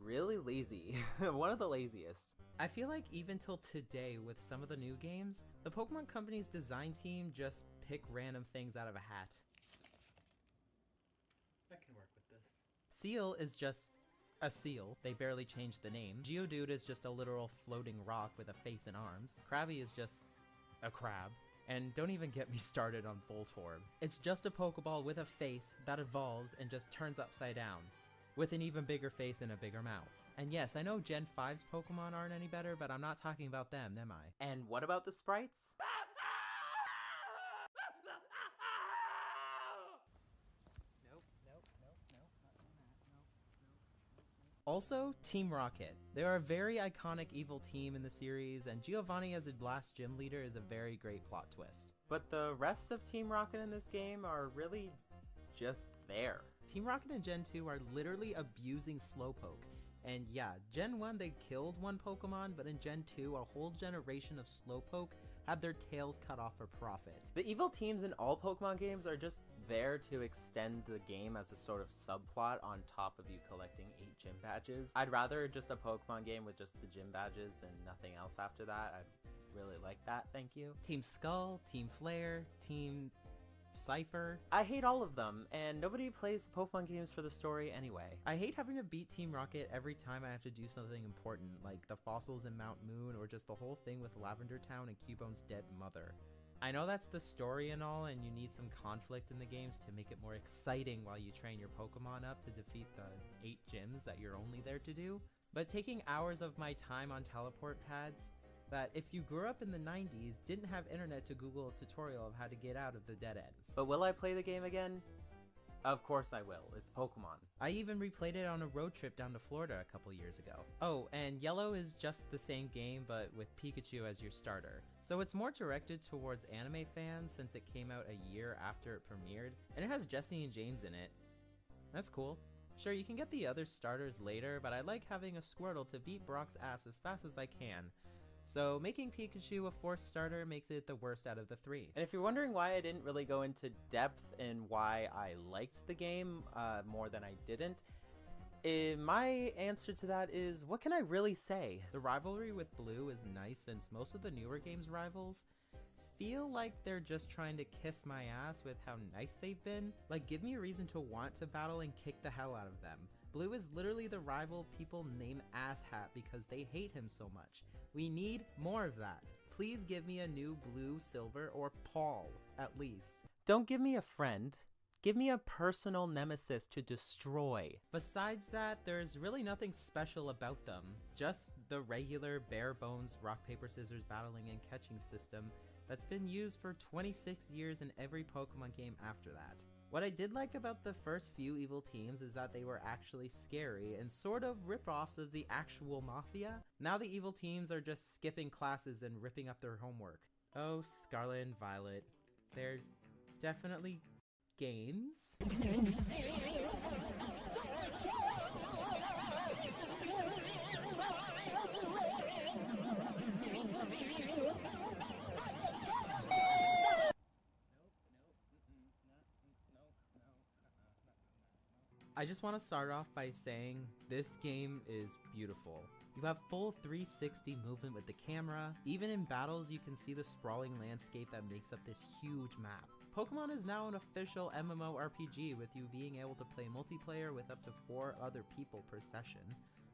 really lazy. One of the laziest. I feel like even till today with some of the new games, the Pokemon Company's design team just pick random things out of a hat. I can work with this. Seal is just a seal. They barely changed the name. Geodude is just a literal floating rock with a face and arms. Krabby is just a crab. And don't even get me started on Voltorb. It's just a Pokeball with a face that evolves and just turns upside down, with an even bigger face and a bigger mouth. And yes, I know Gen 5's Pokemon aren't any better, but I'm not talking about them, am I? And what about the sprites? Also, Team Rocket. They are a very iconic evil team in the series, and Giovanni as a last gym leader is a very great plot twist. But the rest of Team Rocket in this game are really just there. Team Rocket in Gen 2 are literally abusing Slowpoke,
And yeah, Gen 1 they killed one Pokemon, but in Gen 2 a whole generation of Slowpoke had their tails cut off for profit.
The evil teams in all Pokemon games are just there to extend the game as a sort of subplot on top of you collecting 8 gym badges. I'd rather just a Pokemon game with just the gym badges and nothing else after that. I'd really like that, thank you.
Team Skull, Team Flare, Team Cypher.
I hate all of them, and nobody plays the Pokemon games for the story anyway.
I hate having to beat Team Rocket every time I have to do something important, like the fossils in Mount Moon or just the whole thing with Lavender Town and Cubone's dead mother. I know that's the story and all, and you need some conflict in the games to make it more exciting while you train your Pokemon up to defeat the 8 gyms that you're only there to do, but taking hours of my time on teleport pads that if you grew up in the 90s, didn't have internet to Google a tutorial of how to get out of the dead ends.
But will I play the game again? Of course I will. It's Pokemon.
I even replayed it on a road trip down to Florida a couple years ago. Oh, and Yellow is just the same game, but with Pikachu as your starter. So it's more directed towards anime fans since it came out a year after it premiered, and it has Jesse and James in it. That's cool. Sure, you can get the other starters later, but I like having a Squirtle to beat Brock's ass as fast as I can. So making Pikachu a 4th starter makes it the worst out of the 3.
And if you're wondering why I didn't really go into depth in why I liked the game more than I didn't, my answer to that is, what can I really say?
The rivalry with Blue is nice since most of the newer games' rivals feel like they're just trying to kiss my ass with how nice they've been. Like, give me a reason to want to battle and kick the hell out of them. Blue is literally the rival people name Asshat because they hate him so much. We need more of that. Please give me a new Blue, Silver, or Paul, at least.
Don't give me a friend. Give me a personal nemesis to destroy.
Besides that, there's really nothing special about them. Just the regular bare bones rock, paper, scissors battling and catching system that's been used for 26 years in every Pokemon game after that. What I did like about the first few evil teams is that they were actually scary and sort of rip-offs of the actual Mafia. Now the evil teams are just skipping classes and ripping up their homework. Oh, Scarlet and Violet. They're definitely games. I just want to start off by saying this game is beautiful. You have full 360 movement with the camera. Even in battles, you can see the sprawling landscape that makes up this huge map. Pokemon is now an official MMORPG with you being able to play multiplayer with up to 4 other people per session.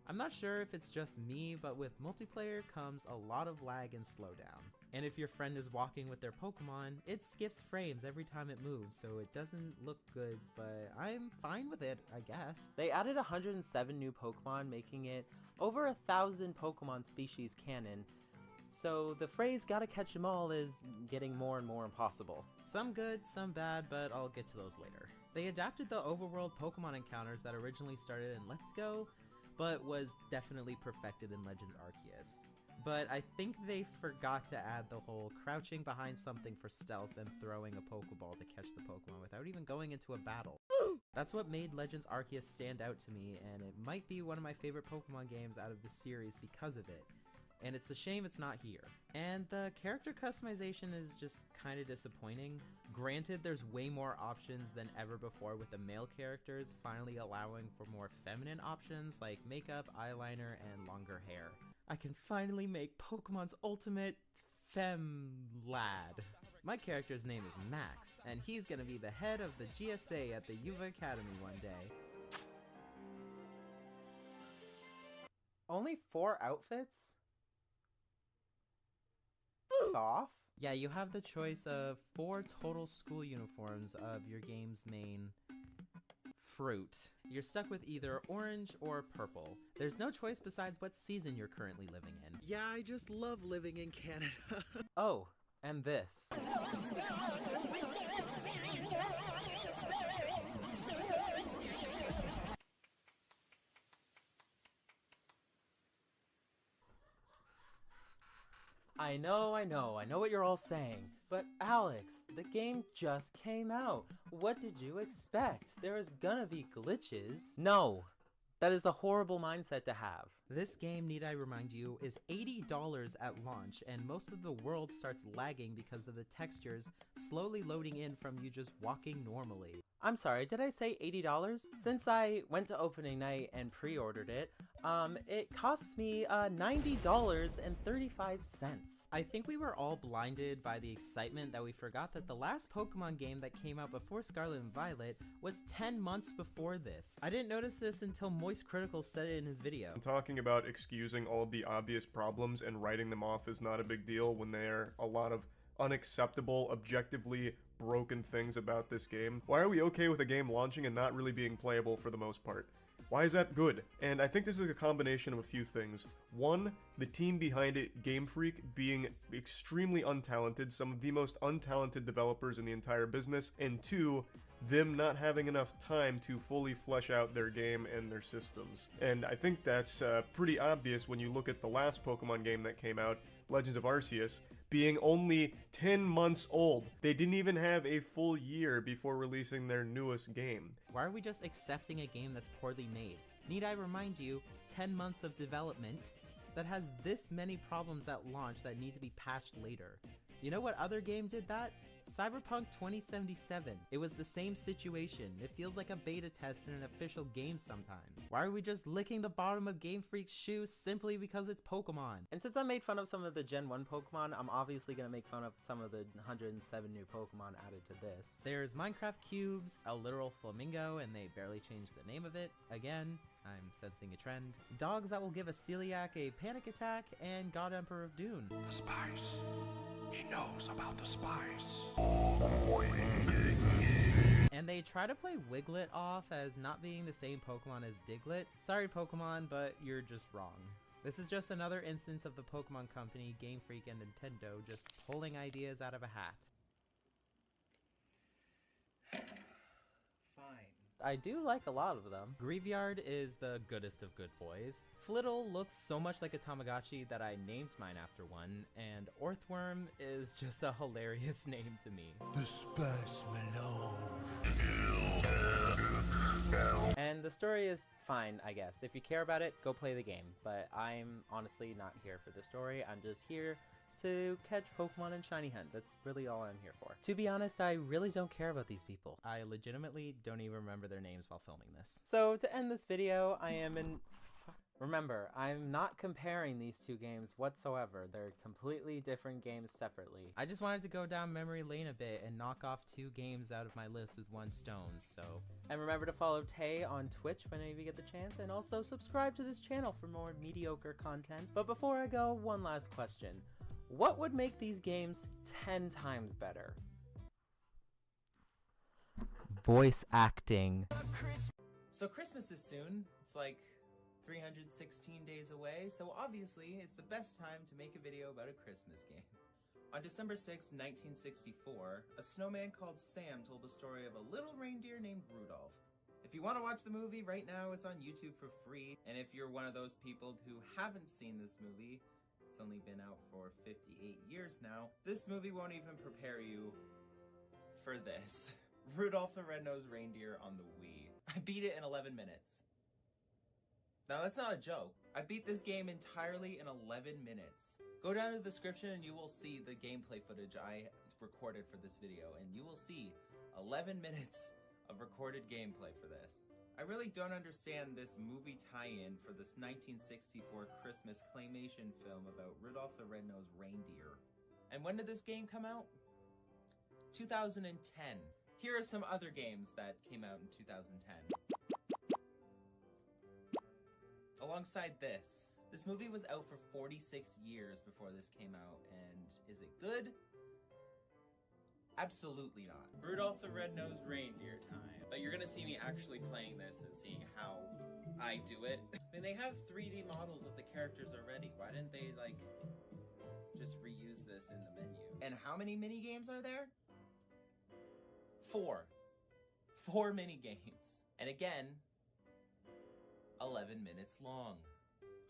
I'm not sure if it's just me, but with multiplayer comes a lot of lag and slowdown. And if your friend is walking with their Pokemon, it skips frames every time it moves, so it doesn't look good, but I'm fine with it, I guess.
They added 107 new Pokemon, making it over 1,000 Pokemon species canon, so the phrase "gotta catch 'em all" is getting more and more impossible.
Some good, some bad, but I'll get to those later. They adapted the overworld Pokemon encounters that originally started in Let's Go, but was definitely perfected in Legends Arceus. But I think they forgot to add the whole crouching behind something for stealth and throwing a Pokeball to catch the Pokemon without even going into a battle. That's what made Legends Arceus stand out to me, and it might be one of my favorite Pokemon games out of the series because of it. And it's a shame it's not here. And the character customization is just kinda disappointing. Granted, there's way more options than ever before with the male characters finally allowing for more feminine options like makeup, eyeliner, and longer hair. I can finally make Pokemon's ultimate femme lad. My character's name is Max, and he's gonna be the head of the GSA at the Yuva Academy one day.
Only 4 outfits? Off?
Yeah, you have the choice of 4 total school uniforms of your game's main fruit. You're stuck with either orange or purple. There's no choice besides what season you're currently living in. Yeah, I just love living in Canada.
Oh, and this. I know what you're all saying. But Alex, the game just came out. What did you expect? There is gonna be glitches. No, That is a horrible mindset to have.
This game, need I remind you, is $80 at launch, and most of the world starts lagging because of the textures slowly loading in from you just walking normally.
I'm sorry, did I say $80? Since I went to opening night and pre-ordered it, it costs me $90.35.
I think we were all blinded by the excitement that we forgot that the last Pokemon game that came out before Scarlet and Violet was 10 months before this. I didn't notice this until Moist Critical said it in his video.
I'm talking about excusing all of the obvious problems and writing them off as not a big deal when there are a lot of unacceptable, objectively broken things about this game. Why are we okay with a game launching and not really being playable for the most part? Why is that good? And I think this is a combination of a few things. One, the team behind it, Game Freak, being extremely untalented, some of the most untalented developers in the entire business, and two, them not having enough time to fully flesh out their game and their systems. And I think that's pretty obvious when you look at the last Pokemon game that came out, Legends of Arceus, being only 10 months old. They didn't even have a full year before releasing their newest game.
Why are we just accepting a game that's poorly made? Need I remind you, 10 months of development that has this many problems at launch that need to be patched later. You know what other game did that? Cyberpunk 2077. It was the same situation. It feels like a beta test in an official game sometimes. Why are we just licking the bottom of Game Freak's shoes simply because it's Pokemon?
And since I made fun of some of the Gen 1 Pokemon, I'm obviously gonna make fun of some of the 107 new Pokemon added to this.
There's Minecraft cubes, a literal flamingo, and they barely changed the name of it. Again, I'm sensing a trend. Dogs that will give a celiac a panic attack, and God Emperor of Dune.
The spice. He knows about the spice.
And they try to play Wiglet off as not being the same Pokemon as Diglett. Sorry Pokemon, but you're just wrong. This is just another instance of the Pokemon Company, Game Freak, and Nintendo just pulling ideas out of a hat.
I do like a lot of them.
Graveyard is the goodest of good boys. Flittle looks so much like a Tamagotchi that I named mine after one, and Orthworm is just a hilarious name to me.
The Spice Malone.
And the story is fine, I guess. If you care about it, go play the game. But I'm honestly not here for the story. I'm just here to catch Pokemon and Shiny Hunt. That's really all I'm here for. To be honest, I really don't care about these people.
I legitimately don't even remember their names while filming this.
So to end this video, remember, I'm not comparing these two games whatsoever. They're completely different games separately.
I just wanted to go down memory lane a bit and knock off 2 games out of my list with 1 stone, so.
And remember to follow Tay on Twitch whenever you get the chance, and also subscribe to this channel for more mediocre content. But before I go, one last question. What would make these games 10 times better?
Voice acting.
So Christmas is soon. It's like 316 days away, so obviously it's the best time to make a video about a Christmas game. On December 6, 1964, a snowman called Sam told the story of a little reindeer named Rudolph. If you want to watch the movie, right now it's on YouTube for free, and if you're one of those people who haven't seen this movie, it's only been out for 58 years now, this movie won't even prepare you for this. Rudolph the Red-Nosed Reindeer on the Wii. I beat it in 11 minutes. Now that's not a joke. I beat this game entirely in 11 minutes. Go down to the description and you will see the gameplay footage I recorded for this video, and you will see 11 minutes of recorded gameplay for this. I really don't understand this movie tie-in for this 1964 Christmas claymation film about Rudolph the Red-Nosed Reindeer. And when did this game come out? 2010. Here are some other games that came out in 2010. Alongside this movie was out for 46 years before this came out, and is it good? Absolutely not. Rudolph the Red-Nosed Reindeer time. But you're gonna see me actually playing this and seeing how I do it. I mean, they have 3D models of the characters already. Why didn't they, like, just reuse this in the menu? And how many mini games are there? 4. 4 mini games. And again, 11 minutes long.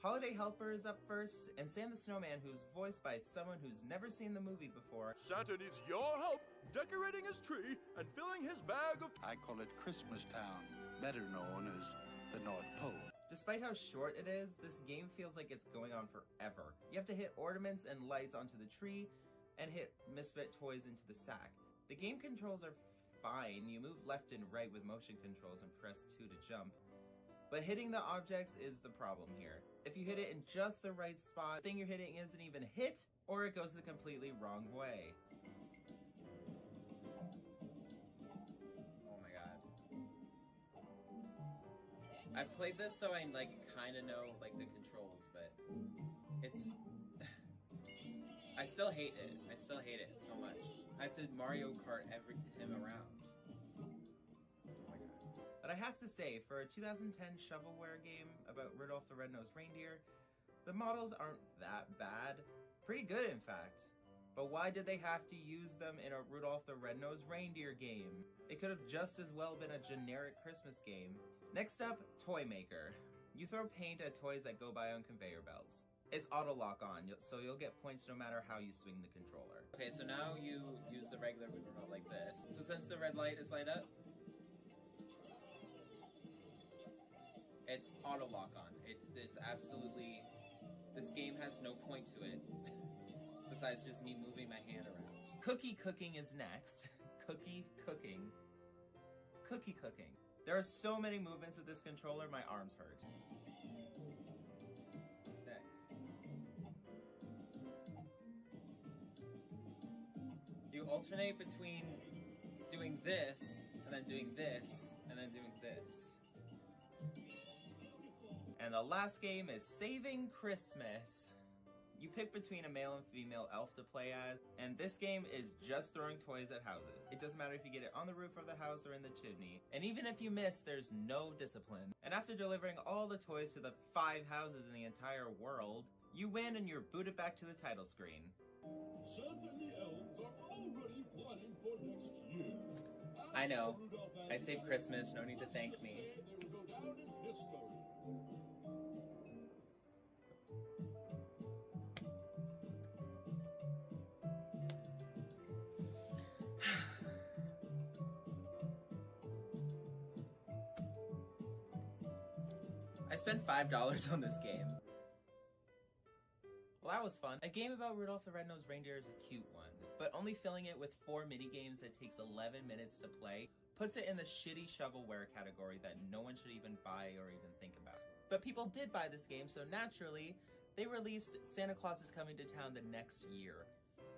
Holiday Helper is up first, and Sam the Snowman, who's voiced by someone who's never seen the movie before.
Santa needs your help decorating his tree and filling his bag of...
I call it Christmas Town, better known as the North Pole.
Despite how short it is, this game feels like it's going on forever. You have to hit ornaments and lights onto the tree, and hit misfit toys into the sack. The game controls are fine. You move left and right with motion controls and press 2 to jump. But hitting the objects is the problem here. If you hit it in just the right spot, the thing you're hitting isn't even hit, or it goes the completely wrong way. Oh my god. I've played this so I kind of know the controls, but it's... I still hate it. I still hate it so much. I have to Mario Kart him around. Oh my god. But I have to say, for a 2010 shovelware game about Rudolph the Red-Nosed Reindeer, the models aren't that bad. Pretty good, in fact. But why did they have to use them in a Rudolph the Red-Nosed Reindeer game? It could have just as well been a generic Christmas game. Next up, Toy Maker. You throw paint at toys that go by on conveyor belts. It's auto lock on, so you'll get points no matter how you swing the controller. Okay, so now you use the regular Wii remote like this. So since the red light is light up, it's auto lock on. It's absolutely... This game has no point to it, besides just me moving my hand around. Cookie cooking is next. Cookie cooking. Cookie cooking. There are so many movements with this controller, my arms hurt. What's next? You alternate between doing this, and then doing this, and then doing this. And the last game is Saving Christmas. You pick between a male and female elf to play as, and this game is just throwing toys at houses. It doesn't matter if you get it on the roof of the house or in the chimney. And even if you miss, there's no discipline. And after delivering all the toys to the 5 houses in the entire world, you win and you're booted back to the title screen.
Santa and the elves are already planning for next year.
I know. I saved Christmas, no need to thank me.
They will go down in history.
I spent $5 on this game. Well, that was fun. A game about Rudolph the Red-Nosed Reindeer is a cute one, but only filling it with 4 minigames that takes 11 minutes to play puts it in the shitty shovelware category that no one should even buy or even think about. But people did buy this game, so naturally, they released Santa Claus is Coming to Town the next year.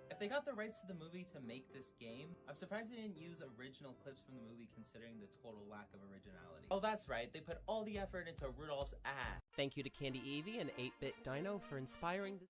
If they got the rights to the movie to make this game, I'm surprised they didn't use original clips from the movie considering the total lack of originality. Oh, that's right, they put all the effort into Rudolph's ass.
Thank you to Candy Evie and 8-Bit Dino for inspiring this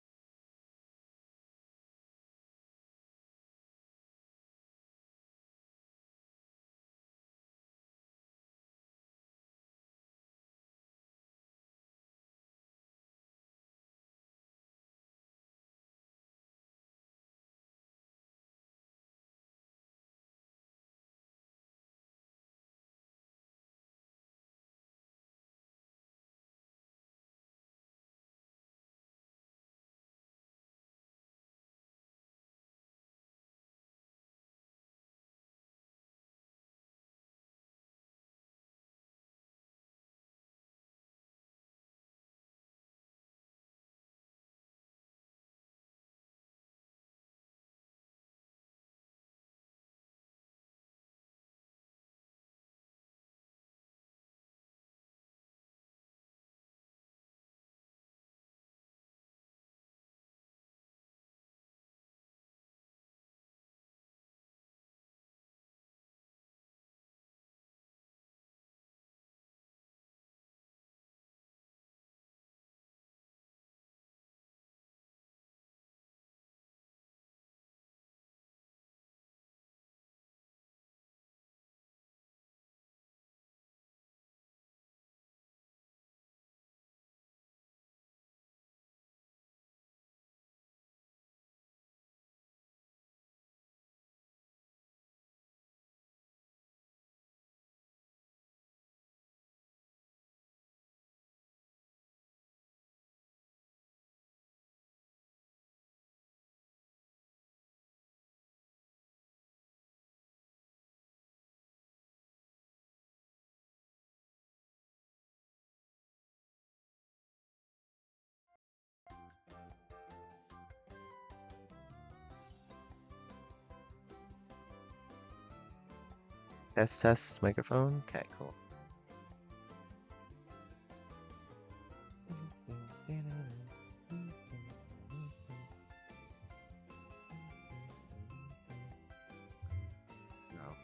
Test microphone. Okay, cool. No.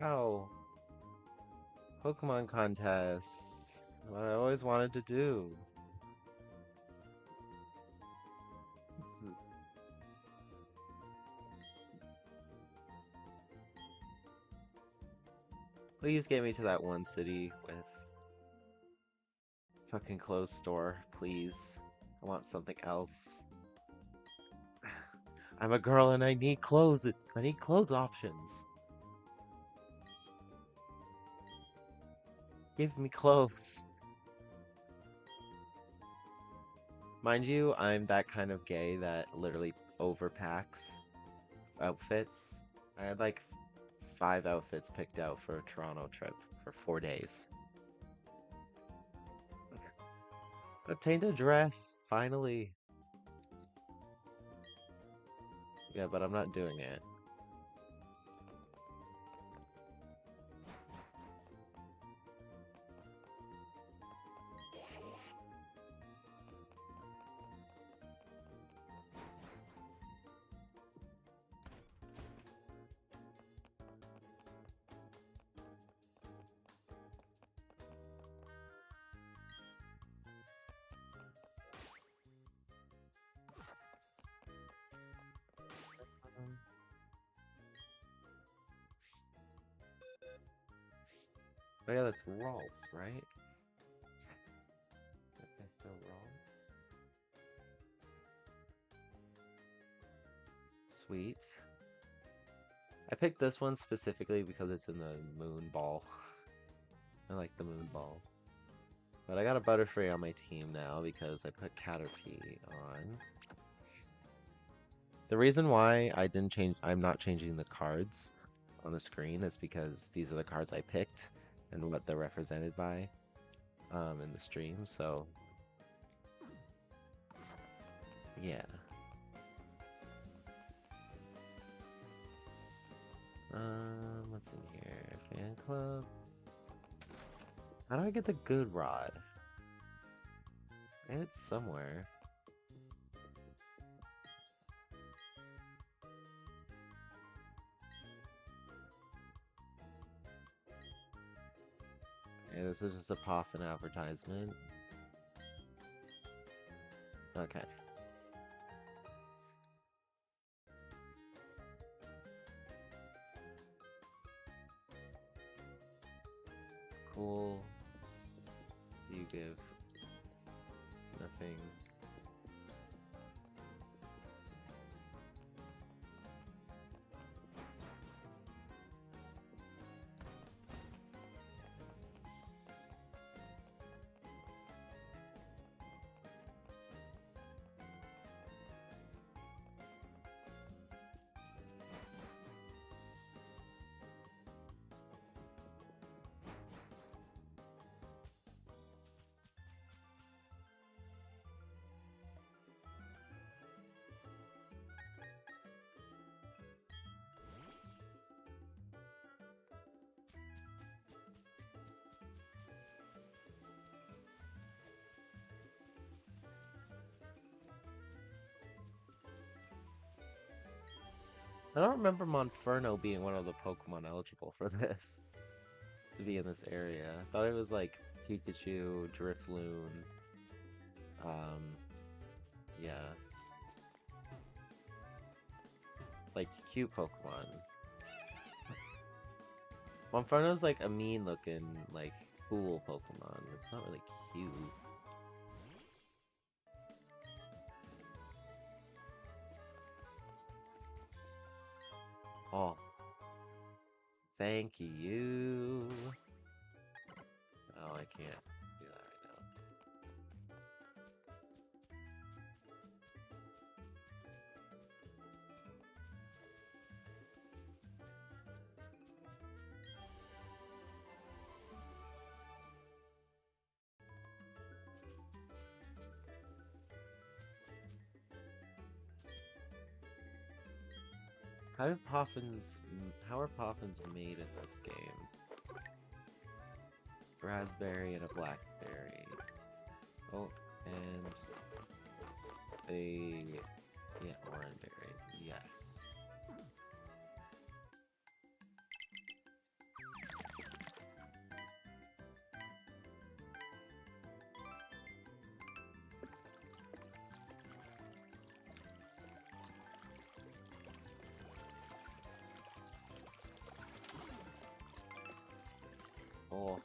Oh. Pokemon contests. What I always wanted to do. Please get me to that one city with fucking clothes store, please. I want something else. I'm a girl and I need clothes. I need clothes options. Give me clothes. Mind you, I'm that kind of gay that literally overpacks outfits. I had like 5 outfits picked out for a Toronto trip for 4 days. Obtained a dress, finally. Yeah, but I'm not doing it. Oh yeah, that's Rolf's, right? That's still Rolf's. Sweet. I picked this one specifically because it's in the moon ball. I like the moon ball. But I got a Butterfree on my team now because I put Caterpie on. The reason why I'm not changing the cards on the screen is because these are the cards I picked and what they're represented by in the stream, so yeah. What's in here? Fan club. How do I get the good rod? And it's somewhere. Okay, this is just a Poffin advertisement. Okay. Cool. Do you give? Nothing. I don't remember Monferno being one of the Pokemon eligible for this, to be in this area. I thought it was like Pikachu, Drifloon, yeah. Like, cute Pokemon. Monferno's like a mean looking, like, cool Pokemon. It's not really cute. Oh. Thank you. Oh, I can't do that right now. How did poffins... How are poffins made in this game? Raspberry and a blackberry. Oh, and... Yeah, orangeberry. Yes. Oh.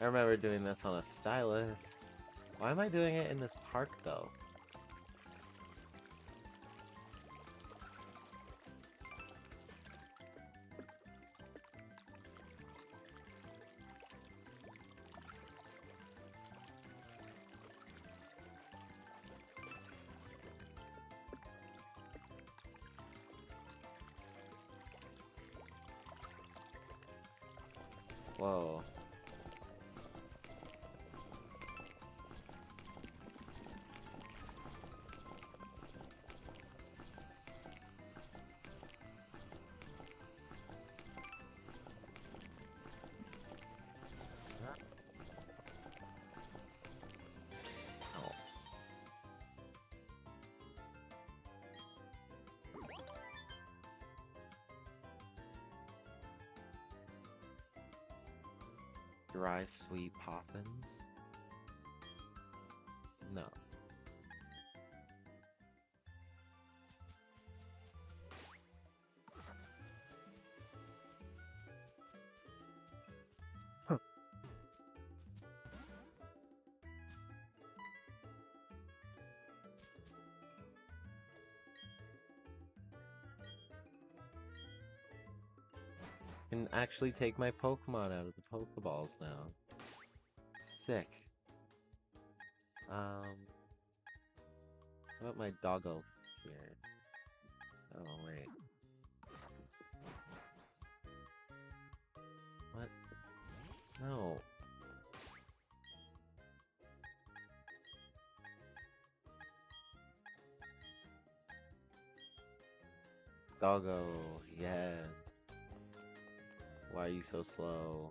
I remember doing this on a stylus. Why am I doing it in this park, though? Whoa. Oh. Dry sweet poffins? No. Can actually take my Pokemon out of the Pokeballs now. Sick. How about my doggo here? Oh, wait. What? No. Doggo, yes. Why are you so slow?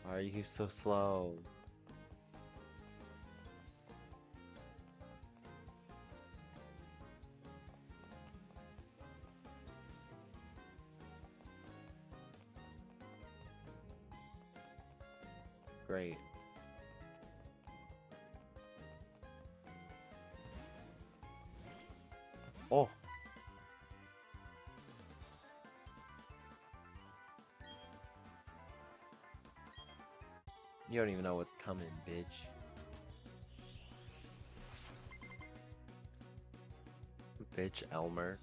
Why are you so slow? Great. Oh. You don't even know what's coming, bitch. Bitch, Elmer.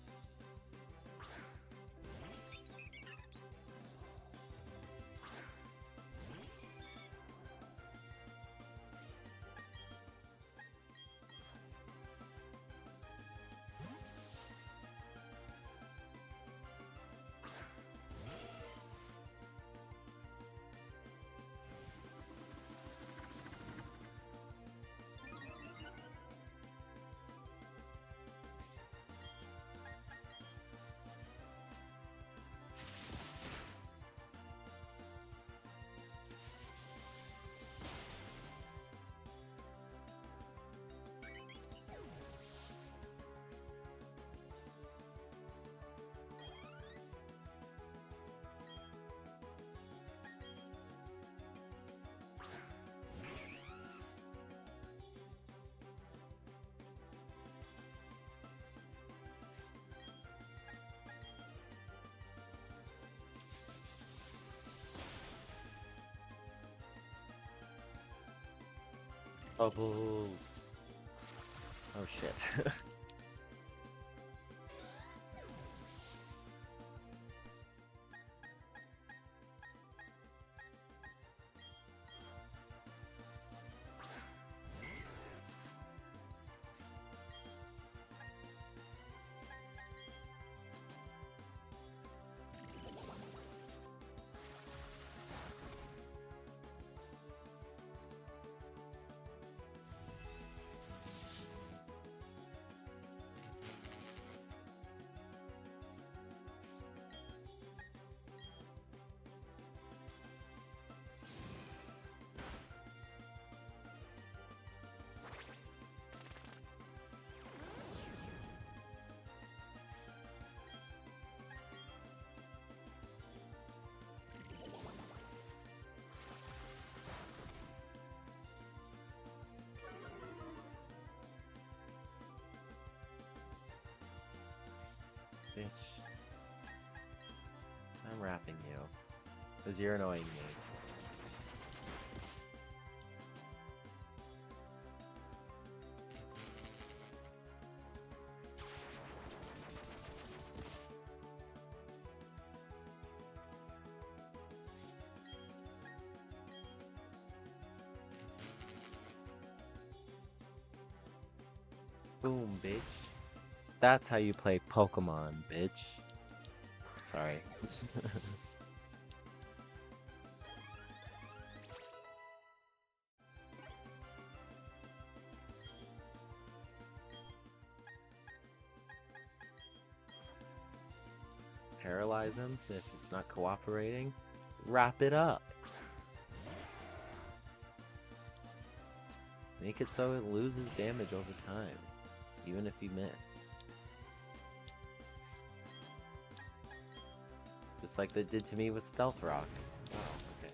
Bubbles. Oh shit. Bitch. I'm rapping you. Because you're annoying me. Boom, bitch. That's how you play Pokemon, bitch. Sorry. Paralyze him if it's not cooperating. Wrap it up. Make it so it loses damage over time, even if you miss. Just like they did to me with Stealth Rock. Oh, okay.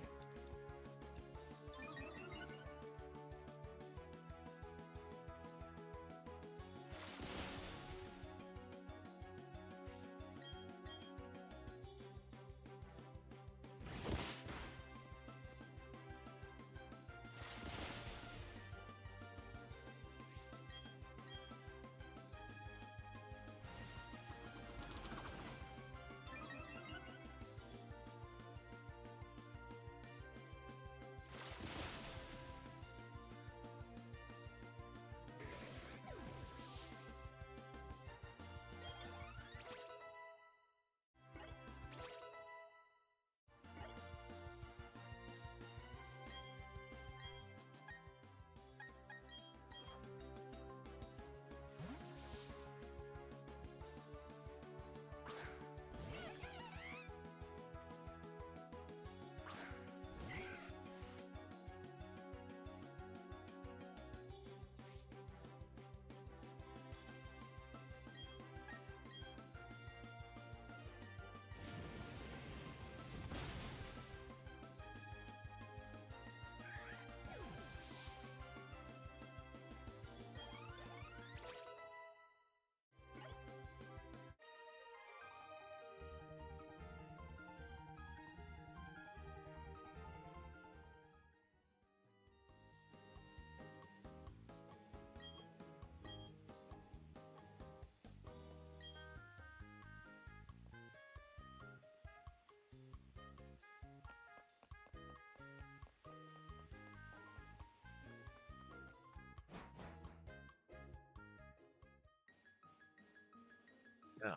No.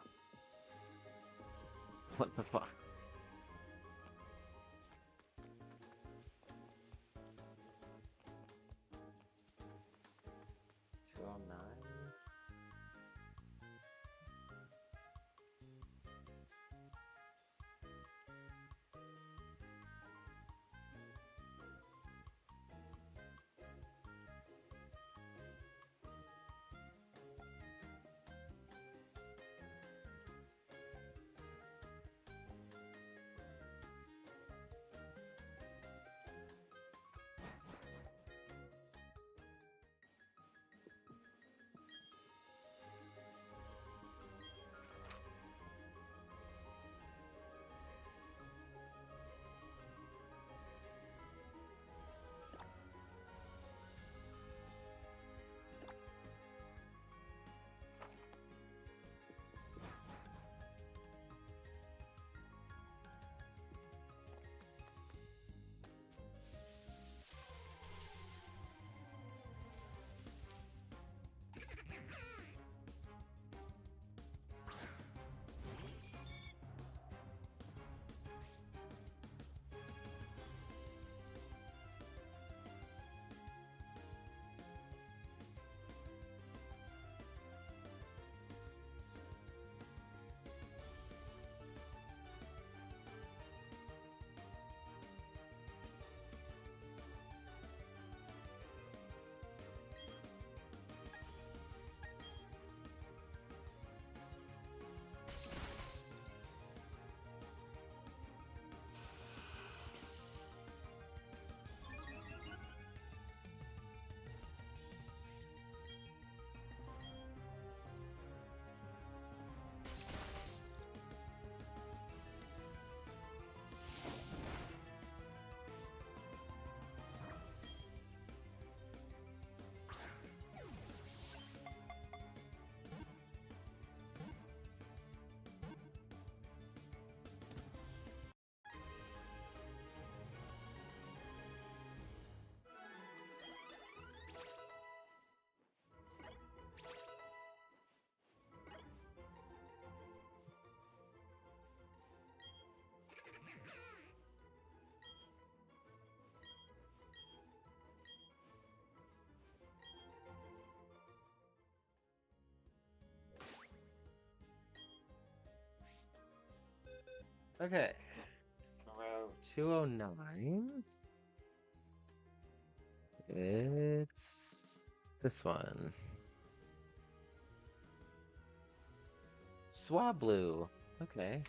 What the fuck? Okay. Row 209. It's this one. Swablu. Okay.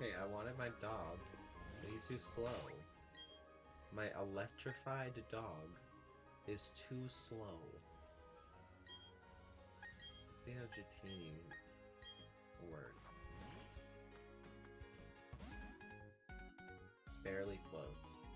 Okay, I wanted my dog, but he's too slow. My electrified dog is too slow. Let's see how Jatini works. Barely floats.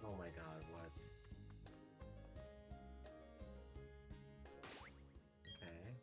Oh my god, what? Okay.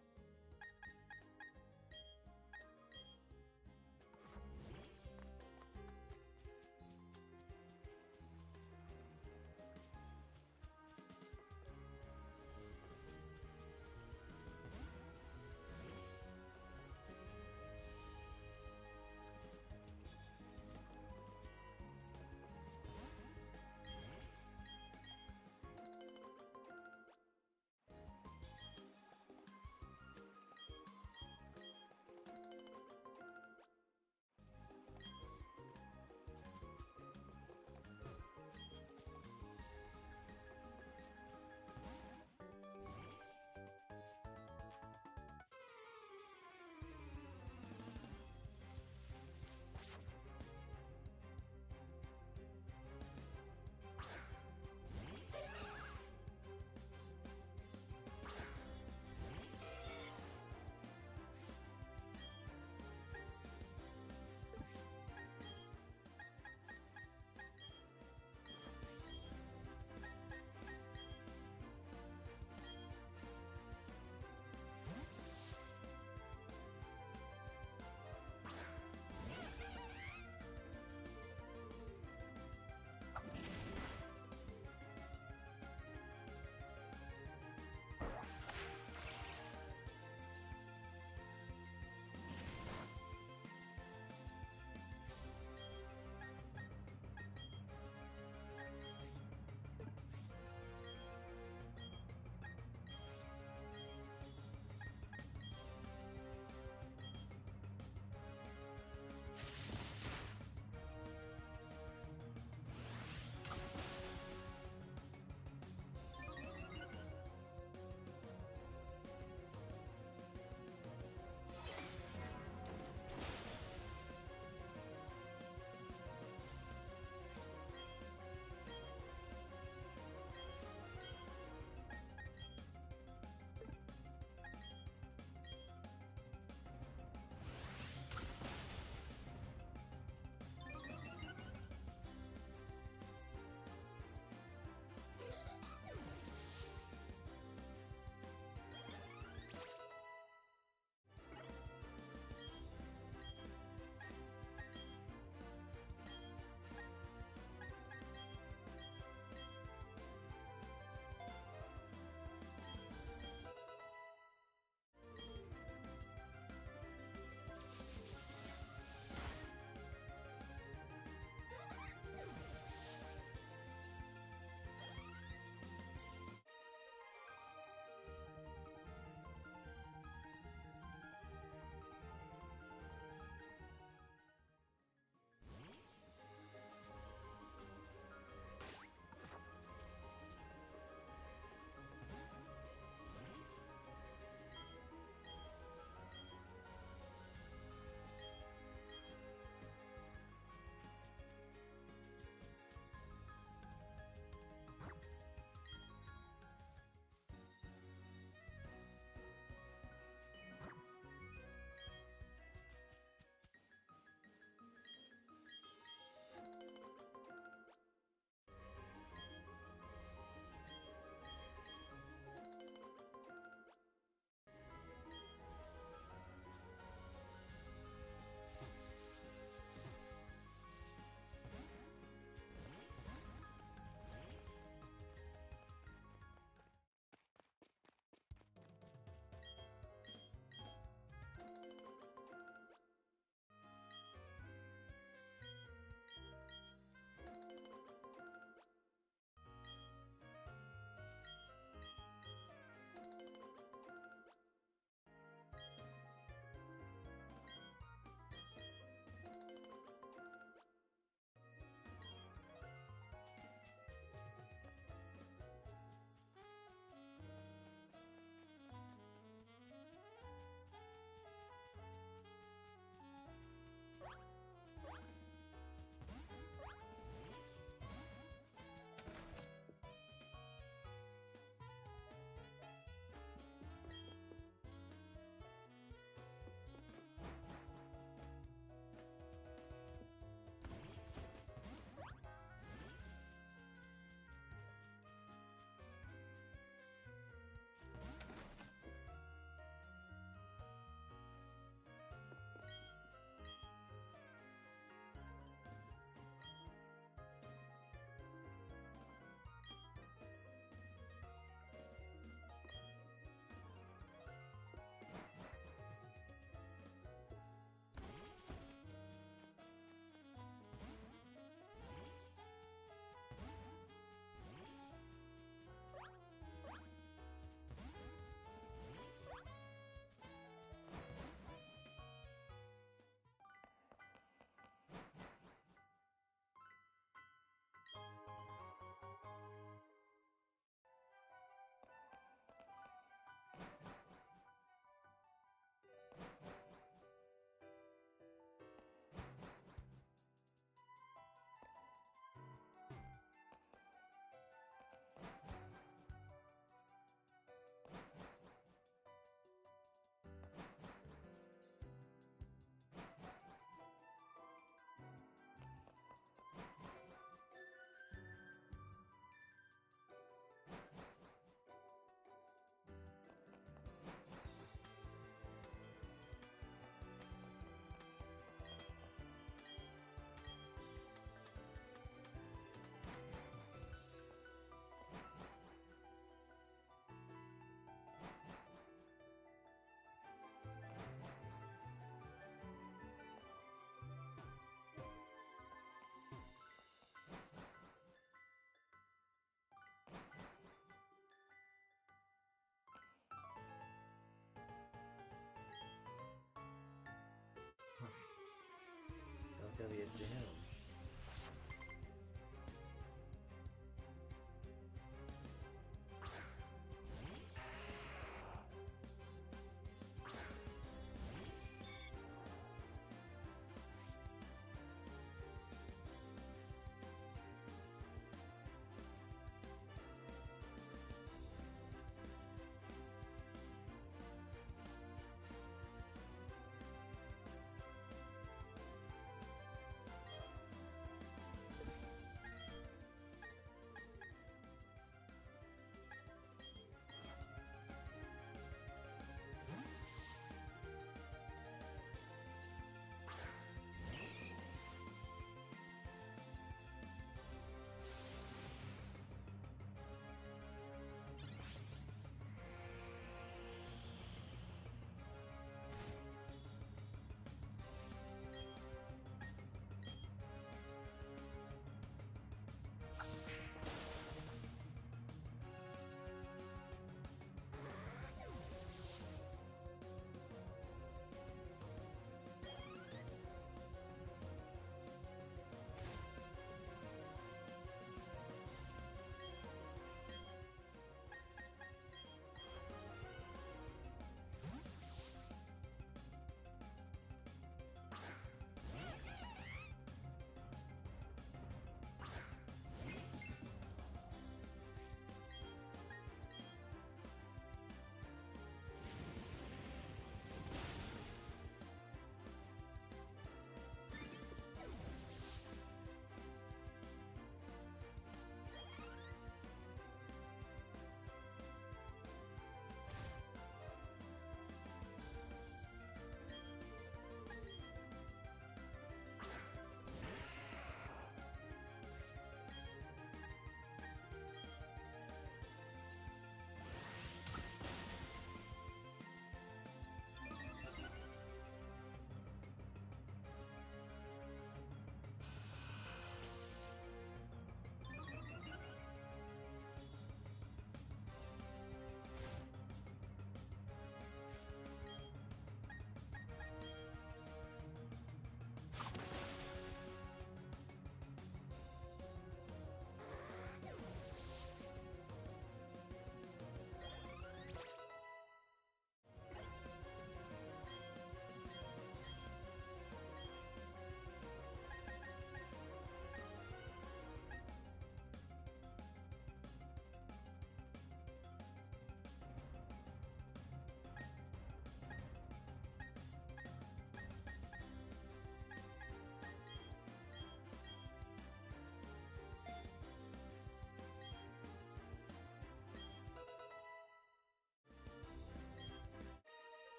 Jam.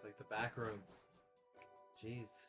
It's like the back rooms. Jeez.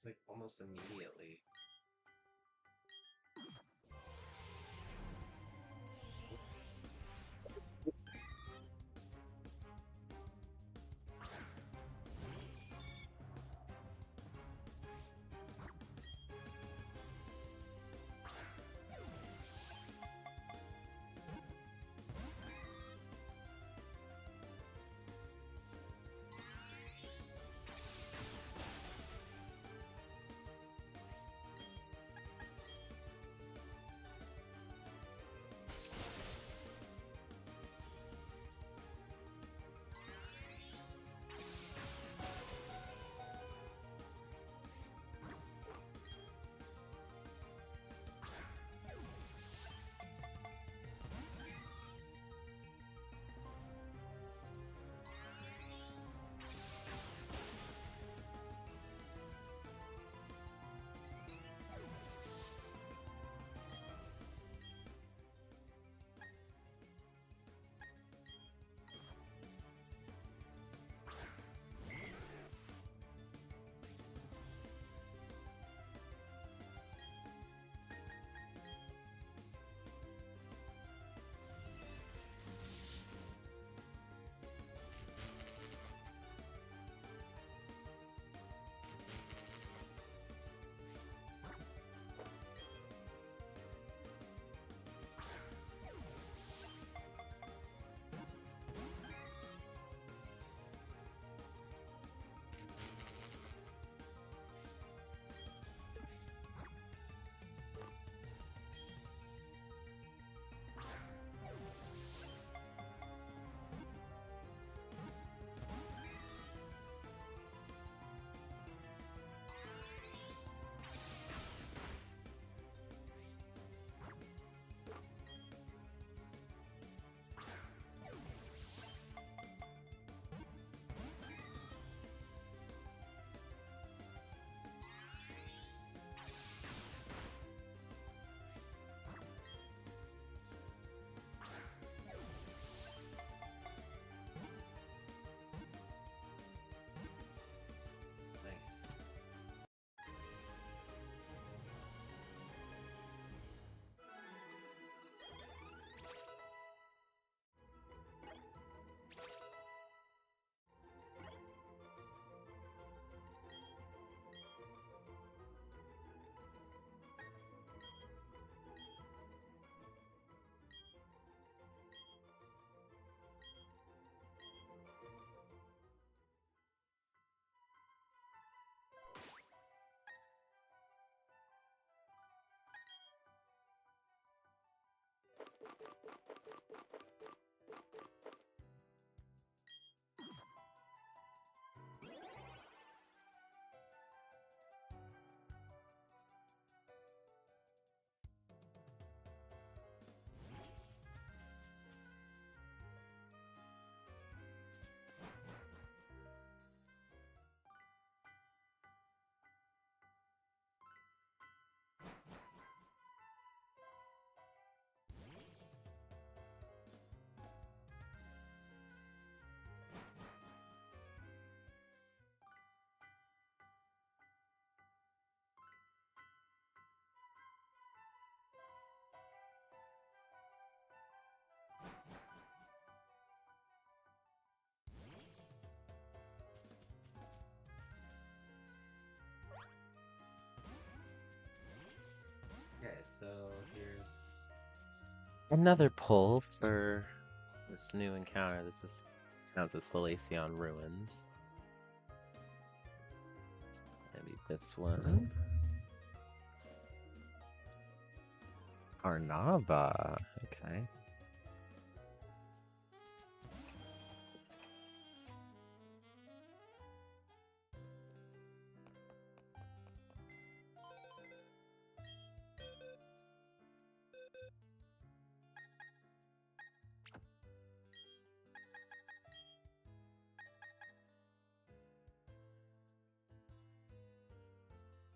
like almost immediately. Nice. Okay, so here's another pull for this new encounter. This is counts as Salacion Ruins. Maybe this one. Carnava. Okay.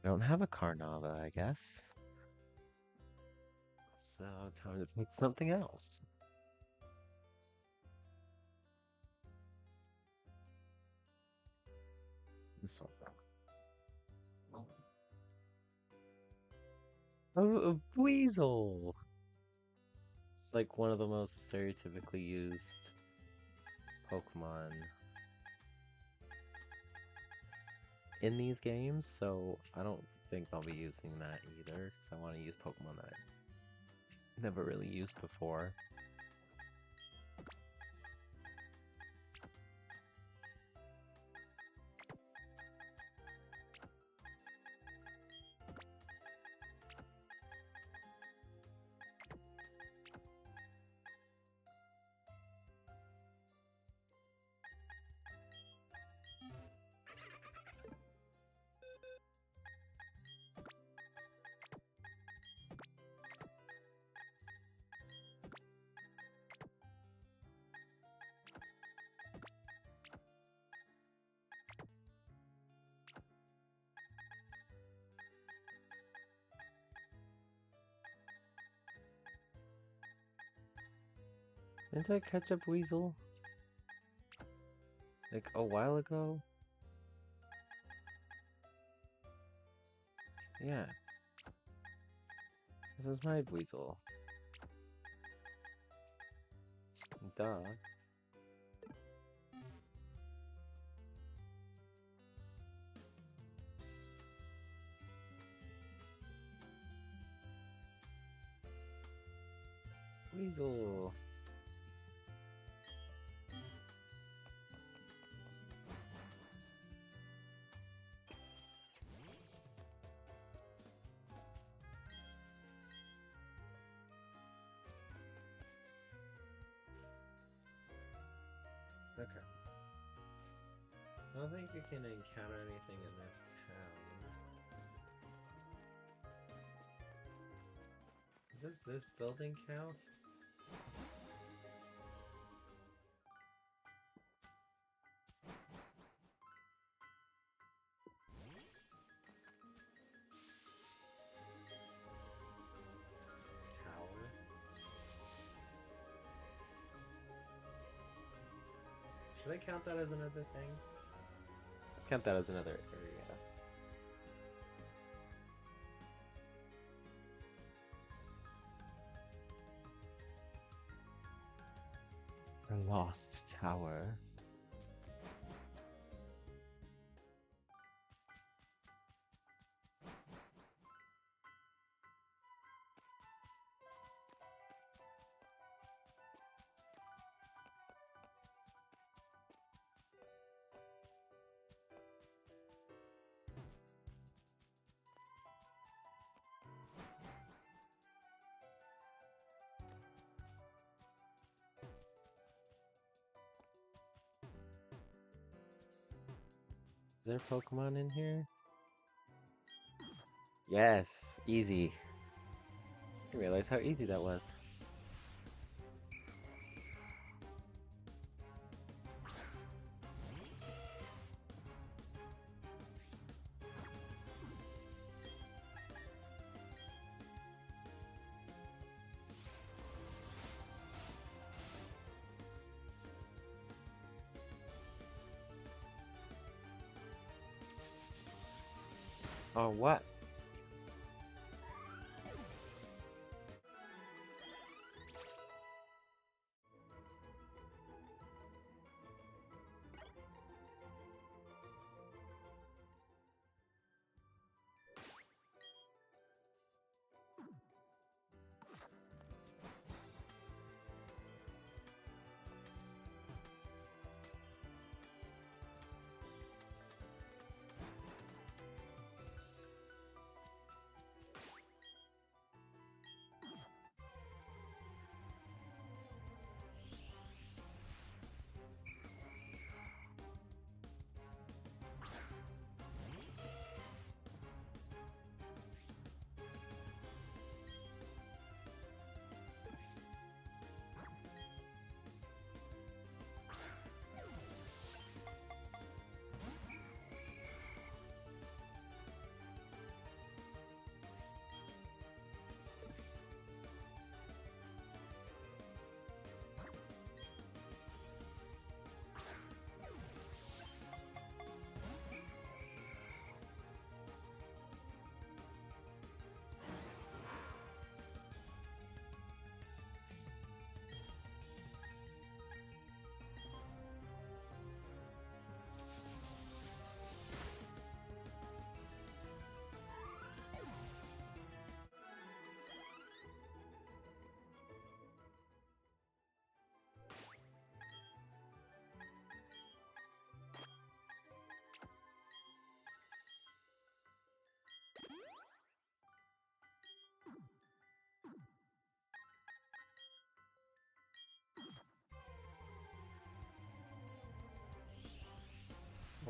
I don't have a Carnava, I guess. So, time to pick something else. This one. A weasel. It's like one of the most stereotypically used Pokemon in these games, so I don't think I'll be using that either, because I want to use Pokemon that I never really used before. Didn't I catch up Weasel? Like a while ago? Yeah. This is my Weasel. Duh. Weasel. Okay. I don't think you can encounter anything in this town. Does this building count? This tower? Should I count that as another thing? Count that as another area. A lost tower. Is there Pokemon in here? Yes, easy. I realize how easy that was. Oh, what?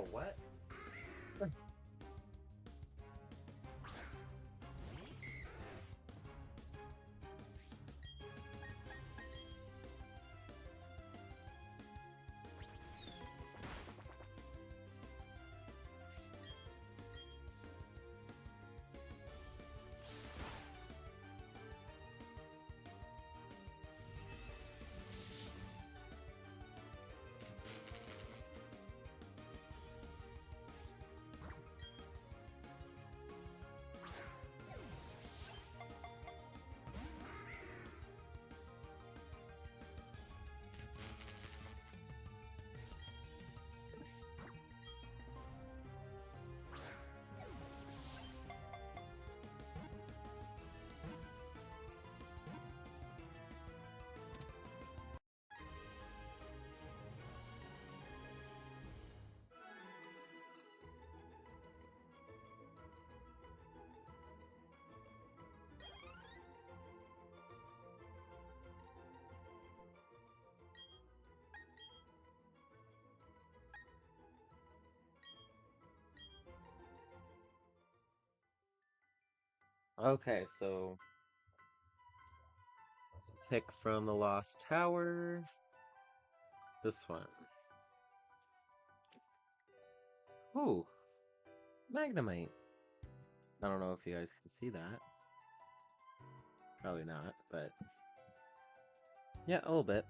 A what? Okay, so pick from the Lost Tower. This one. Ooh, Magnemite. I don't know if you guys can see that. Probably not, but yeah, a little bit.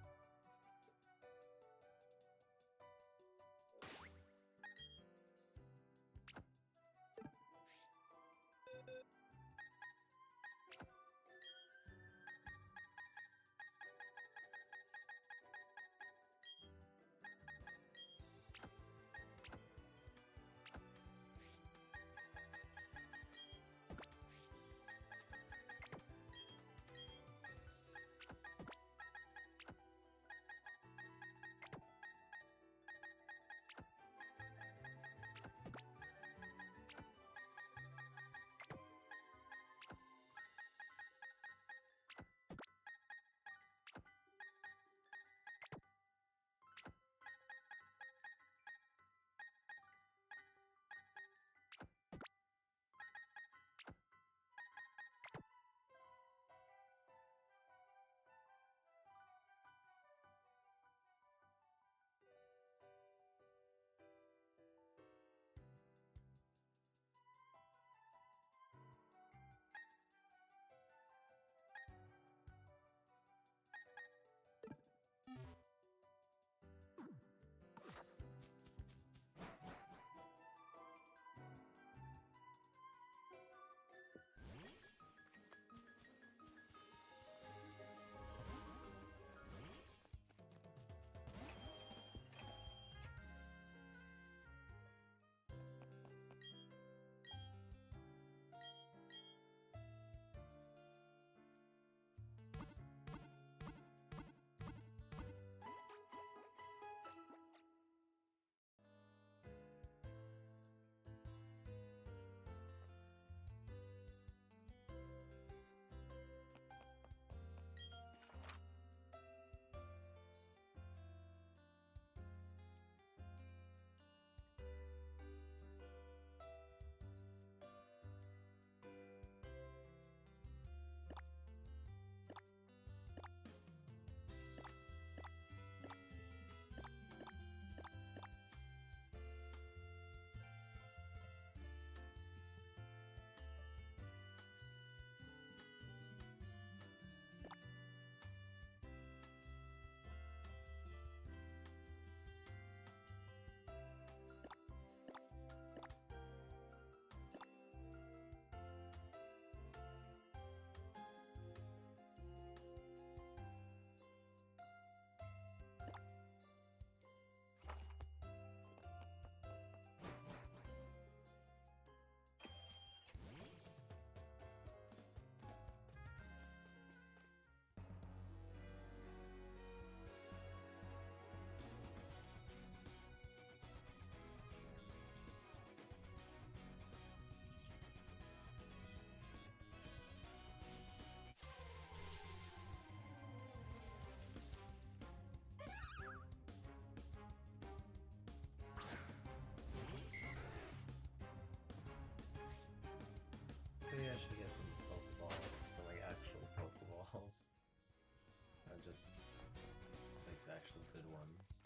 just like actual good ones.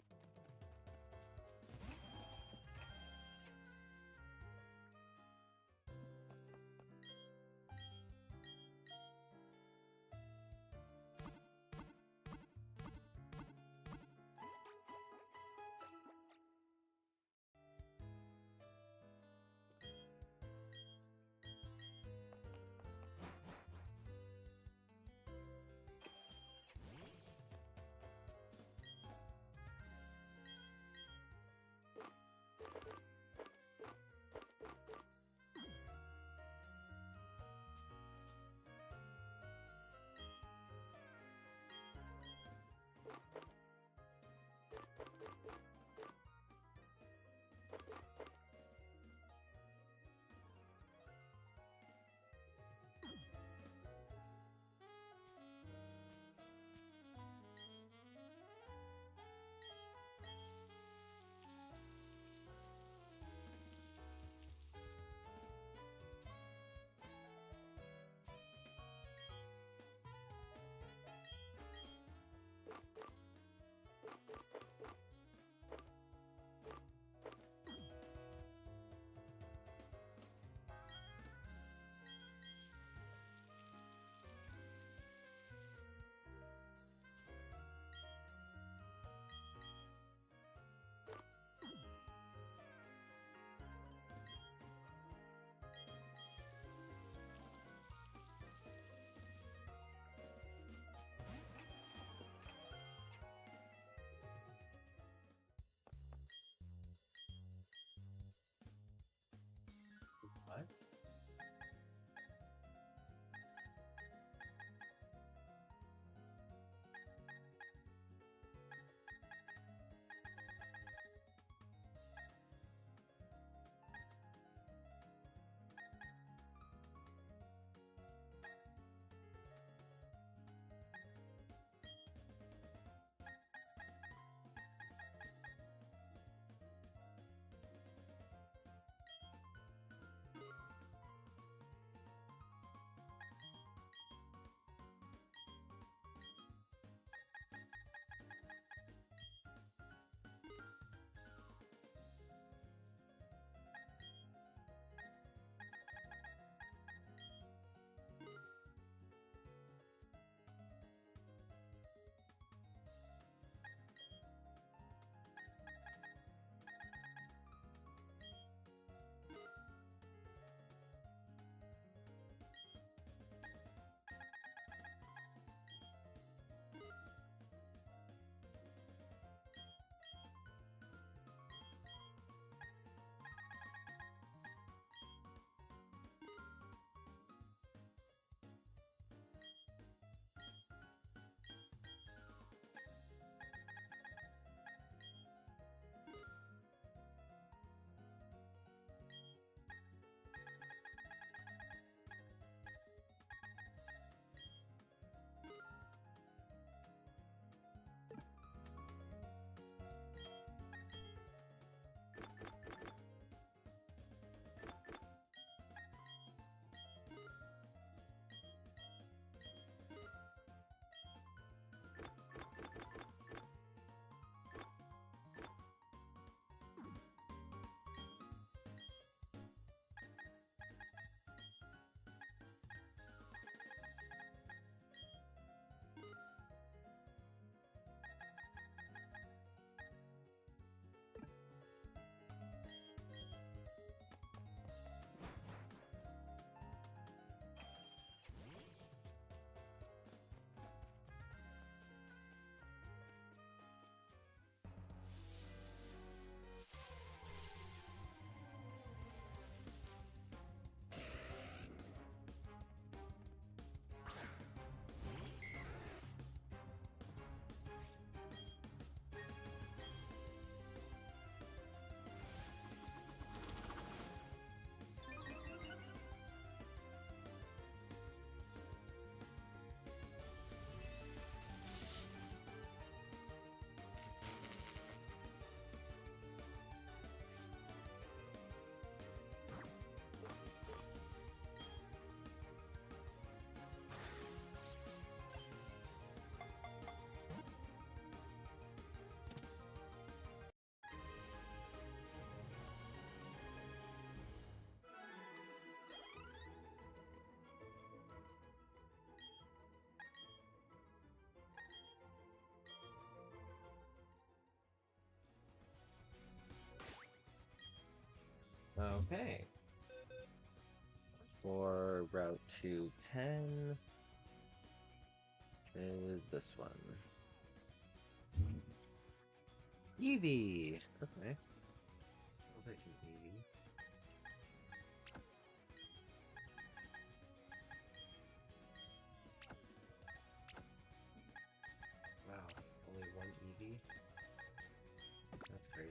What? Okay. For Route 210 is this one. Eevee! Okay. I'll take an Eevee. Wow, only one Eevee? That's crazy.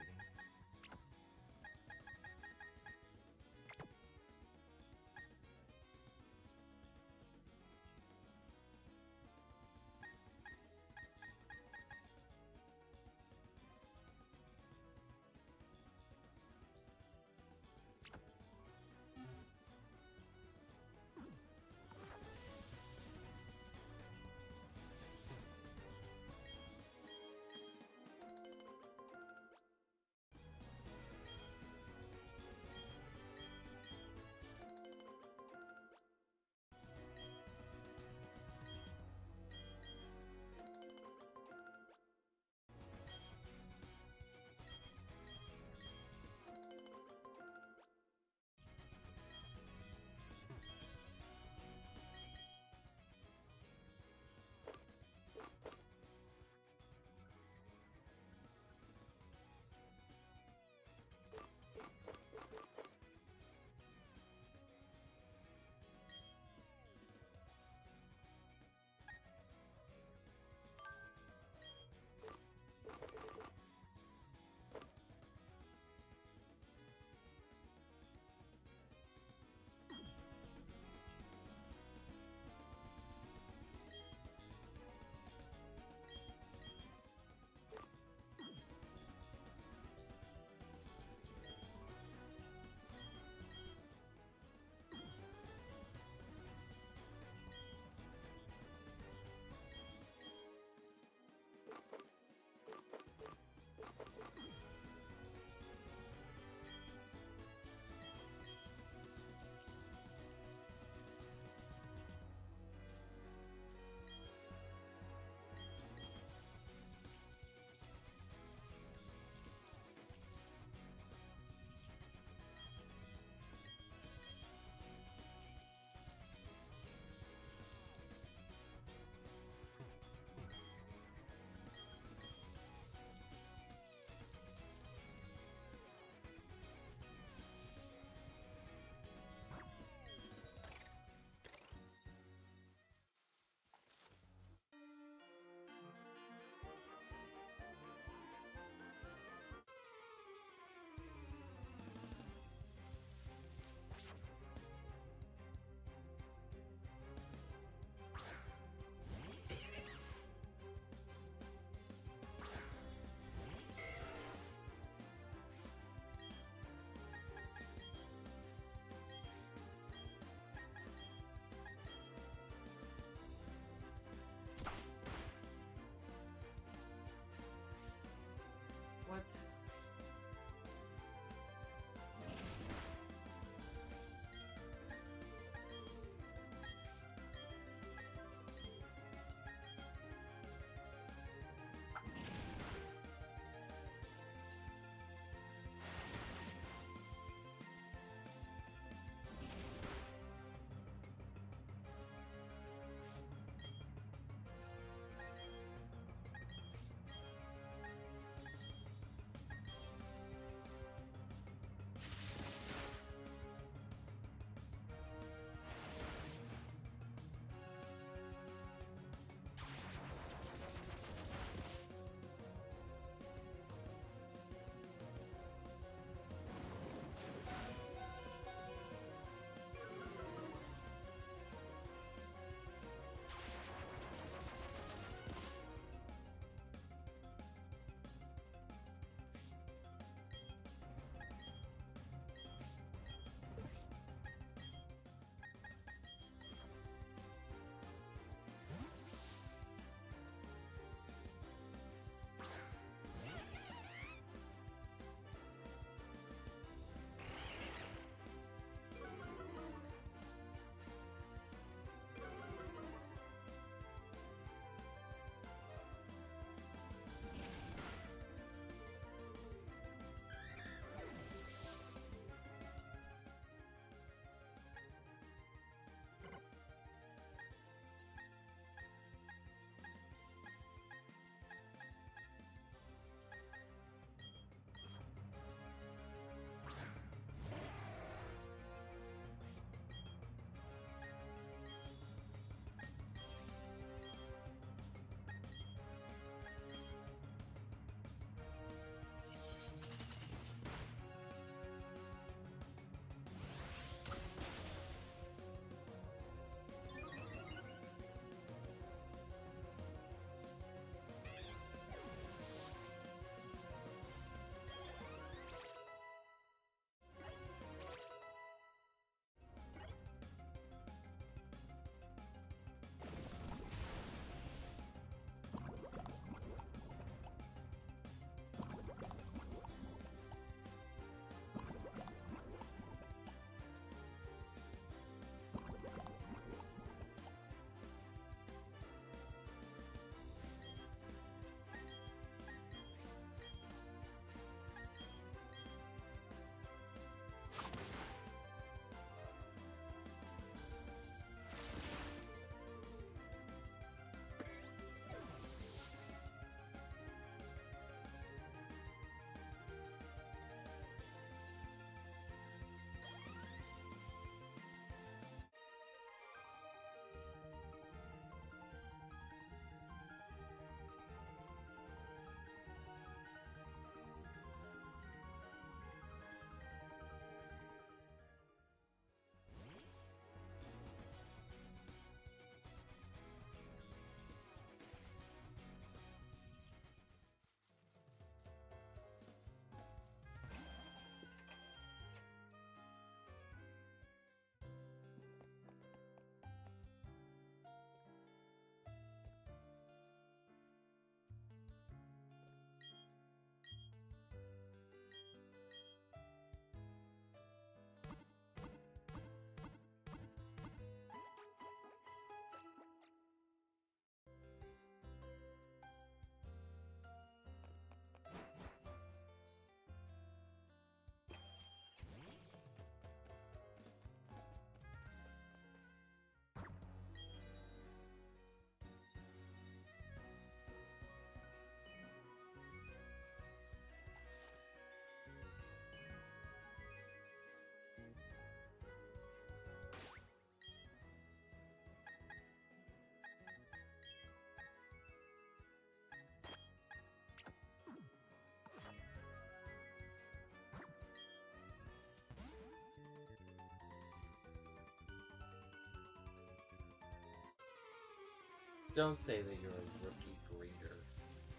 Don't say that you're a rookie grader.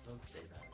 Don't say that.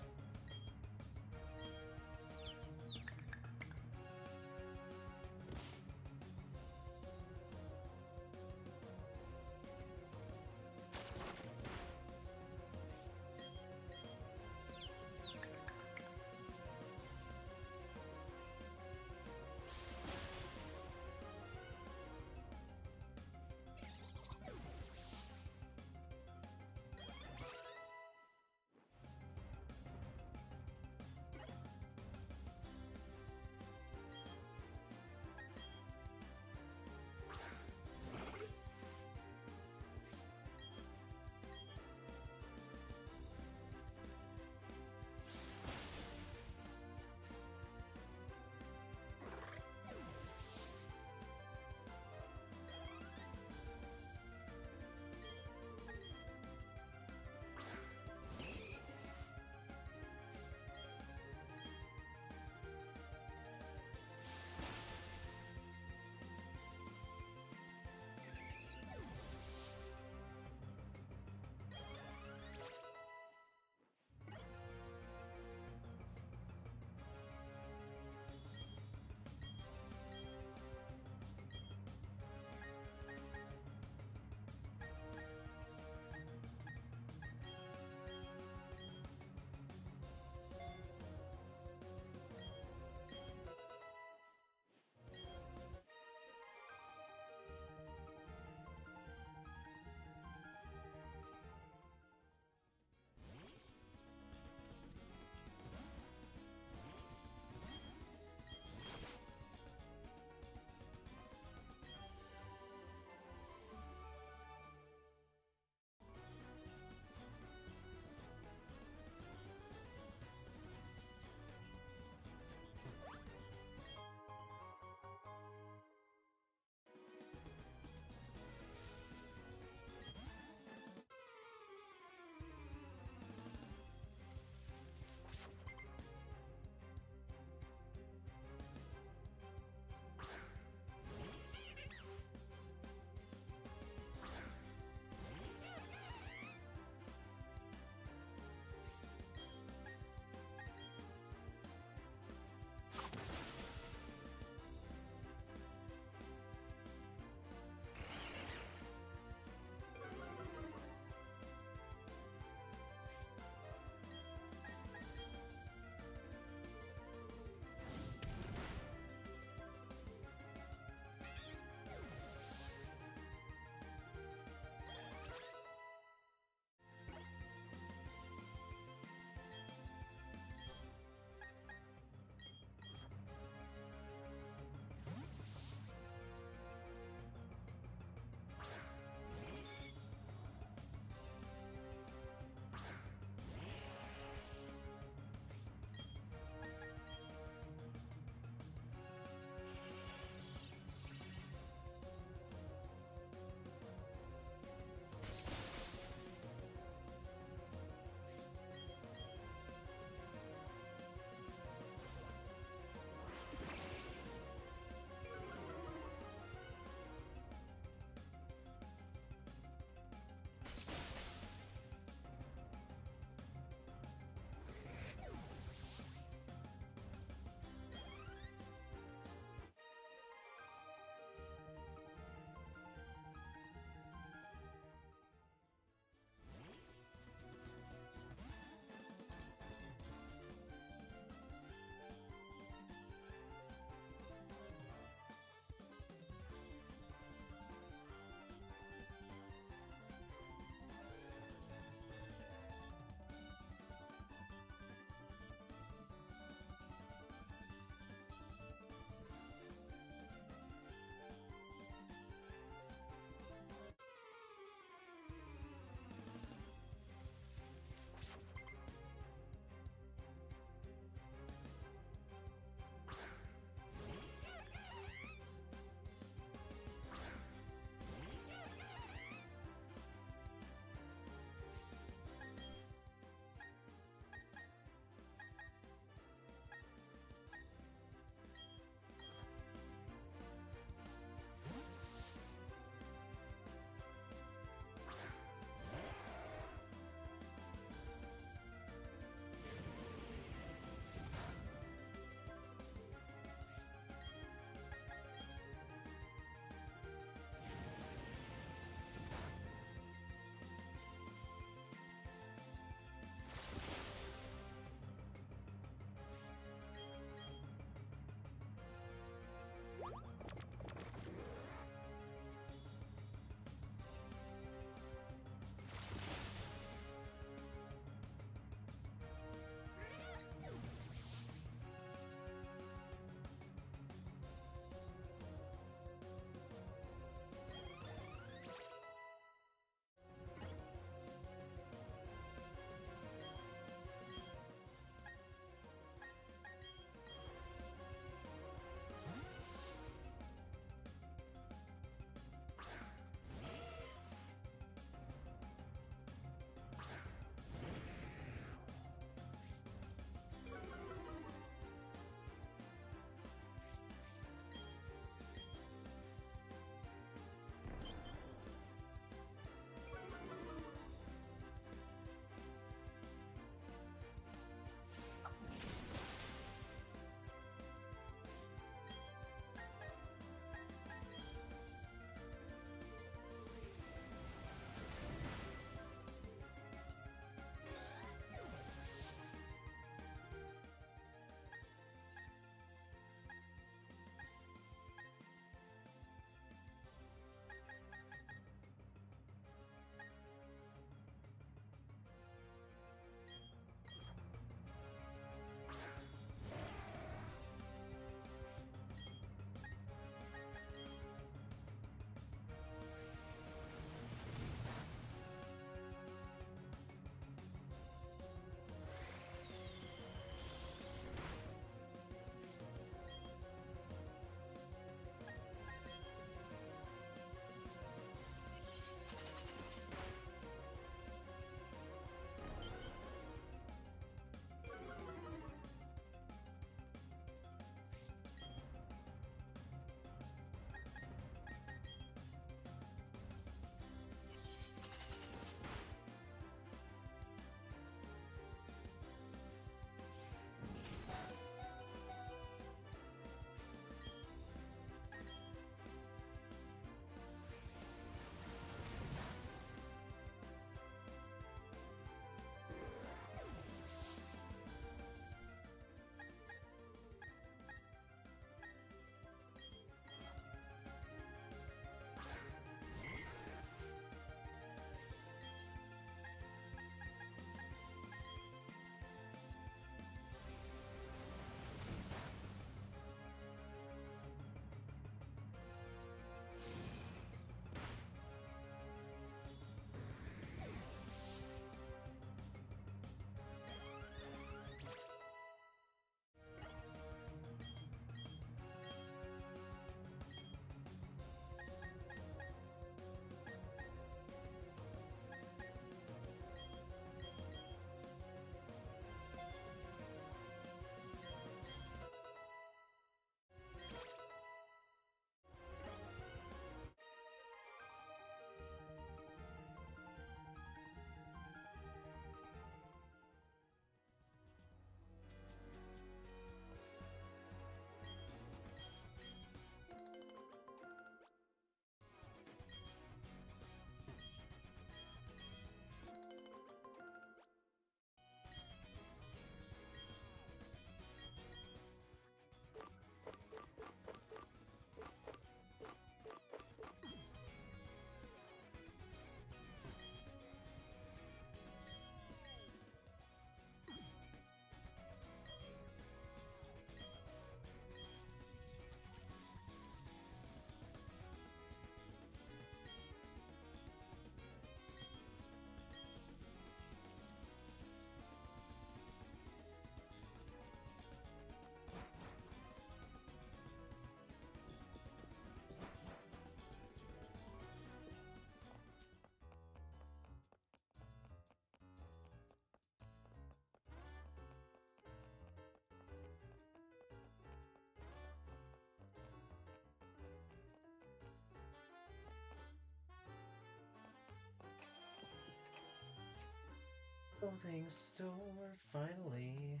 Clothing store, finally.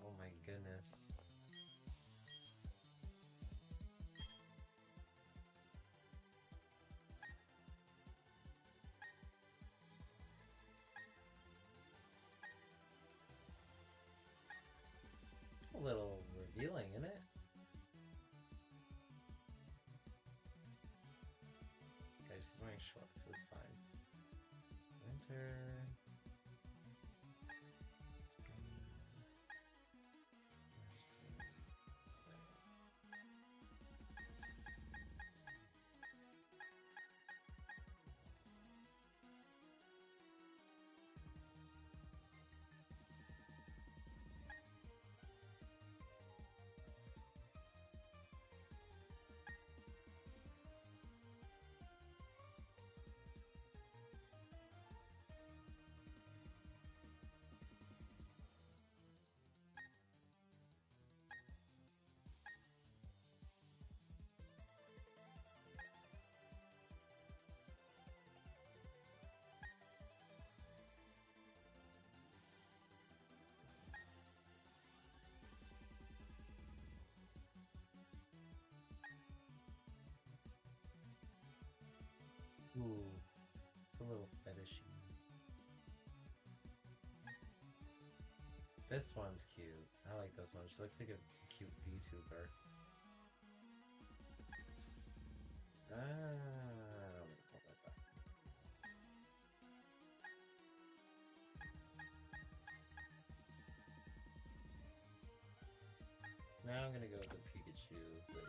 Oh my goodness. It's a little revealing, isn't it? Okay, she's wearing shorts, that's fine. Winter. Spring. Ooh, it's a little fetishy. This one's cute. I like this one. She looks like a cute VTuber. I don't know about that. Now I'm gonna go with the Pikachu hoodie.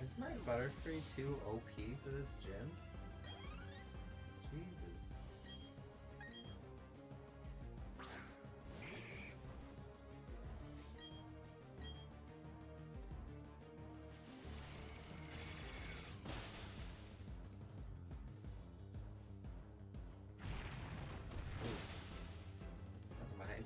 Is my Butterfree too OP for this gym? Jesus. Never mind.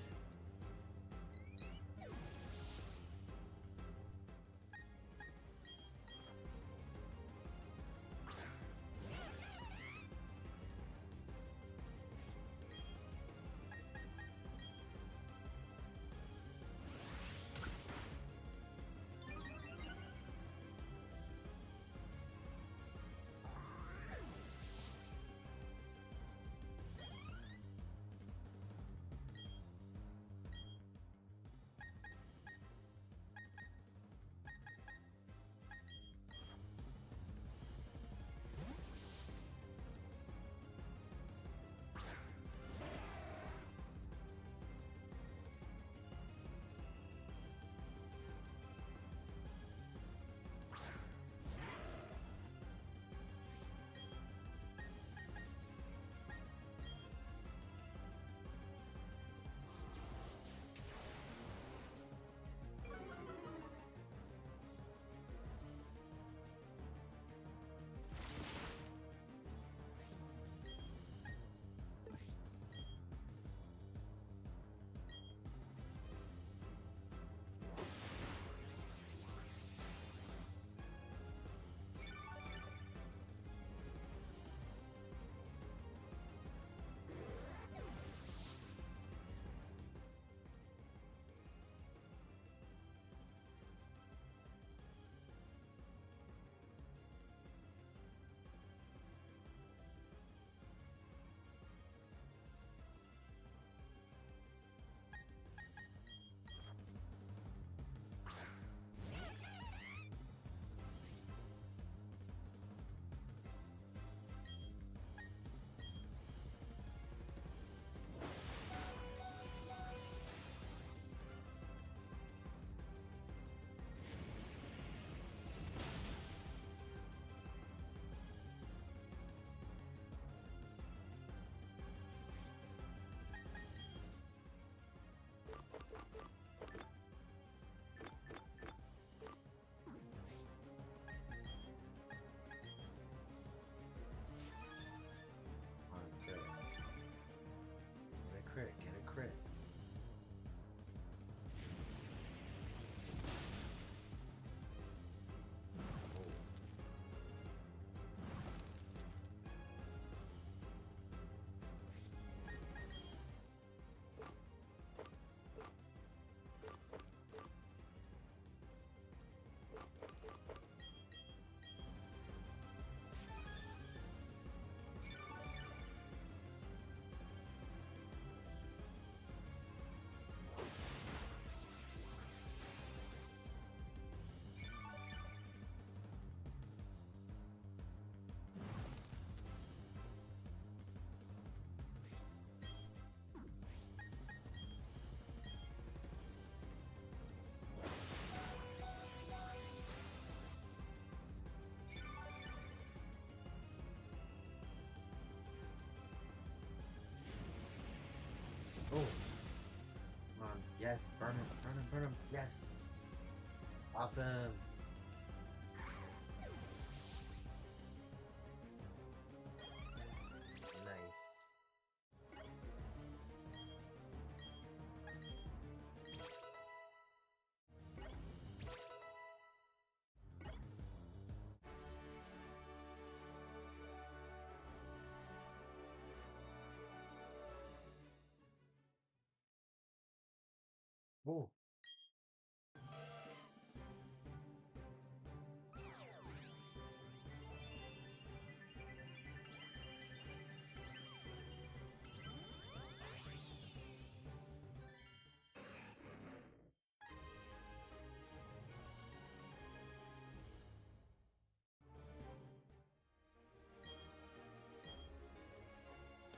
Get a crit. Oh. Come on. Yes. Burn him. Burn him. Burn him. Yes. Awesome. Nice. Oh.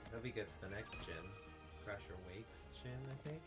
That'll be good for the next gym. It's Crusher Wakes gym, I think.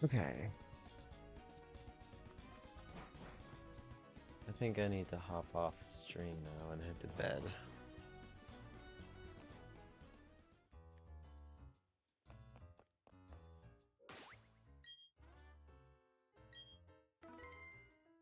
Okay. I think I need to hop off the stream now and head to bed.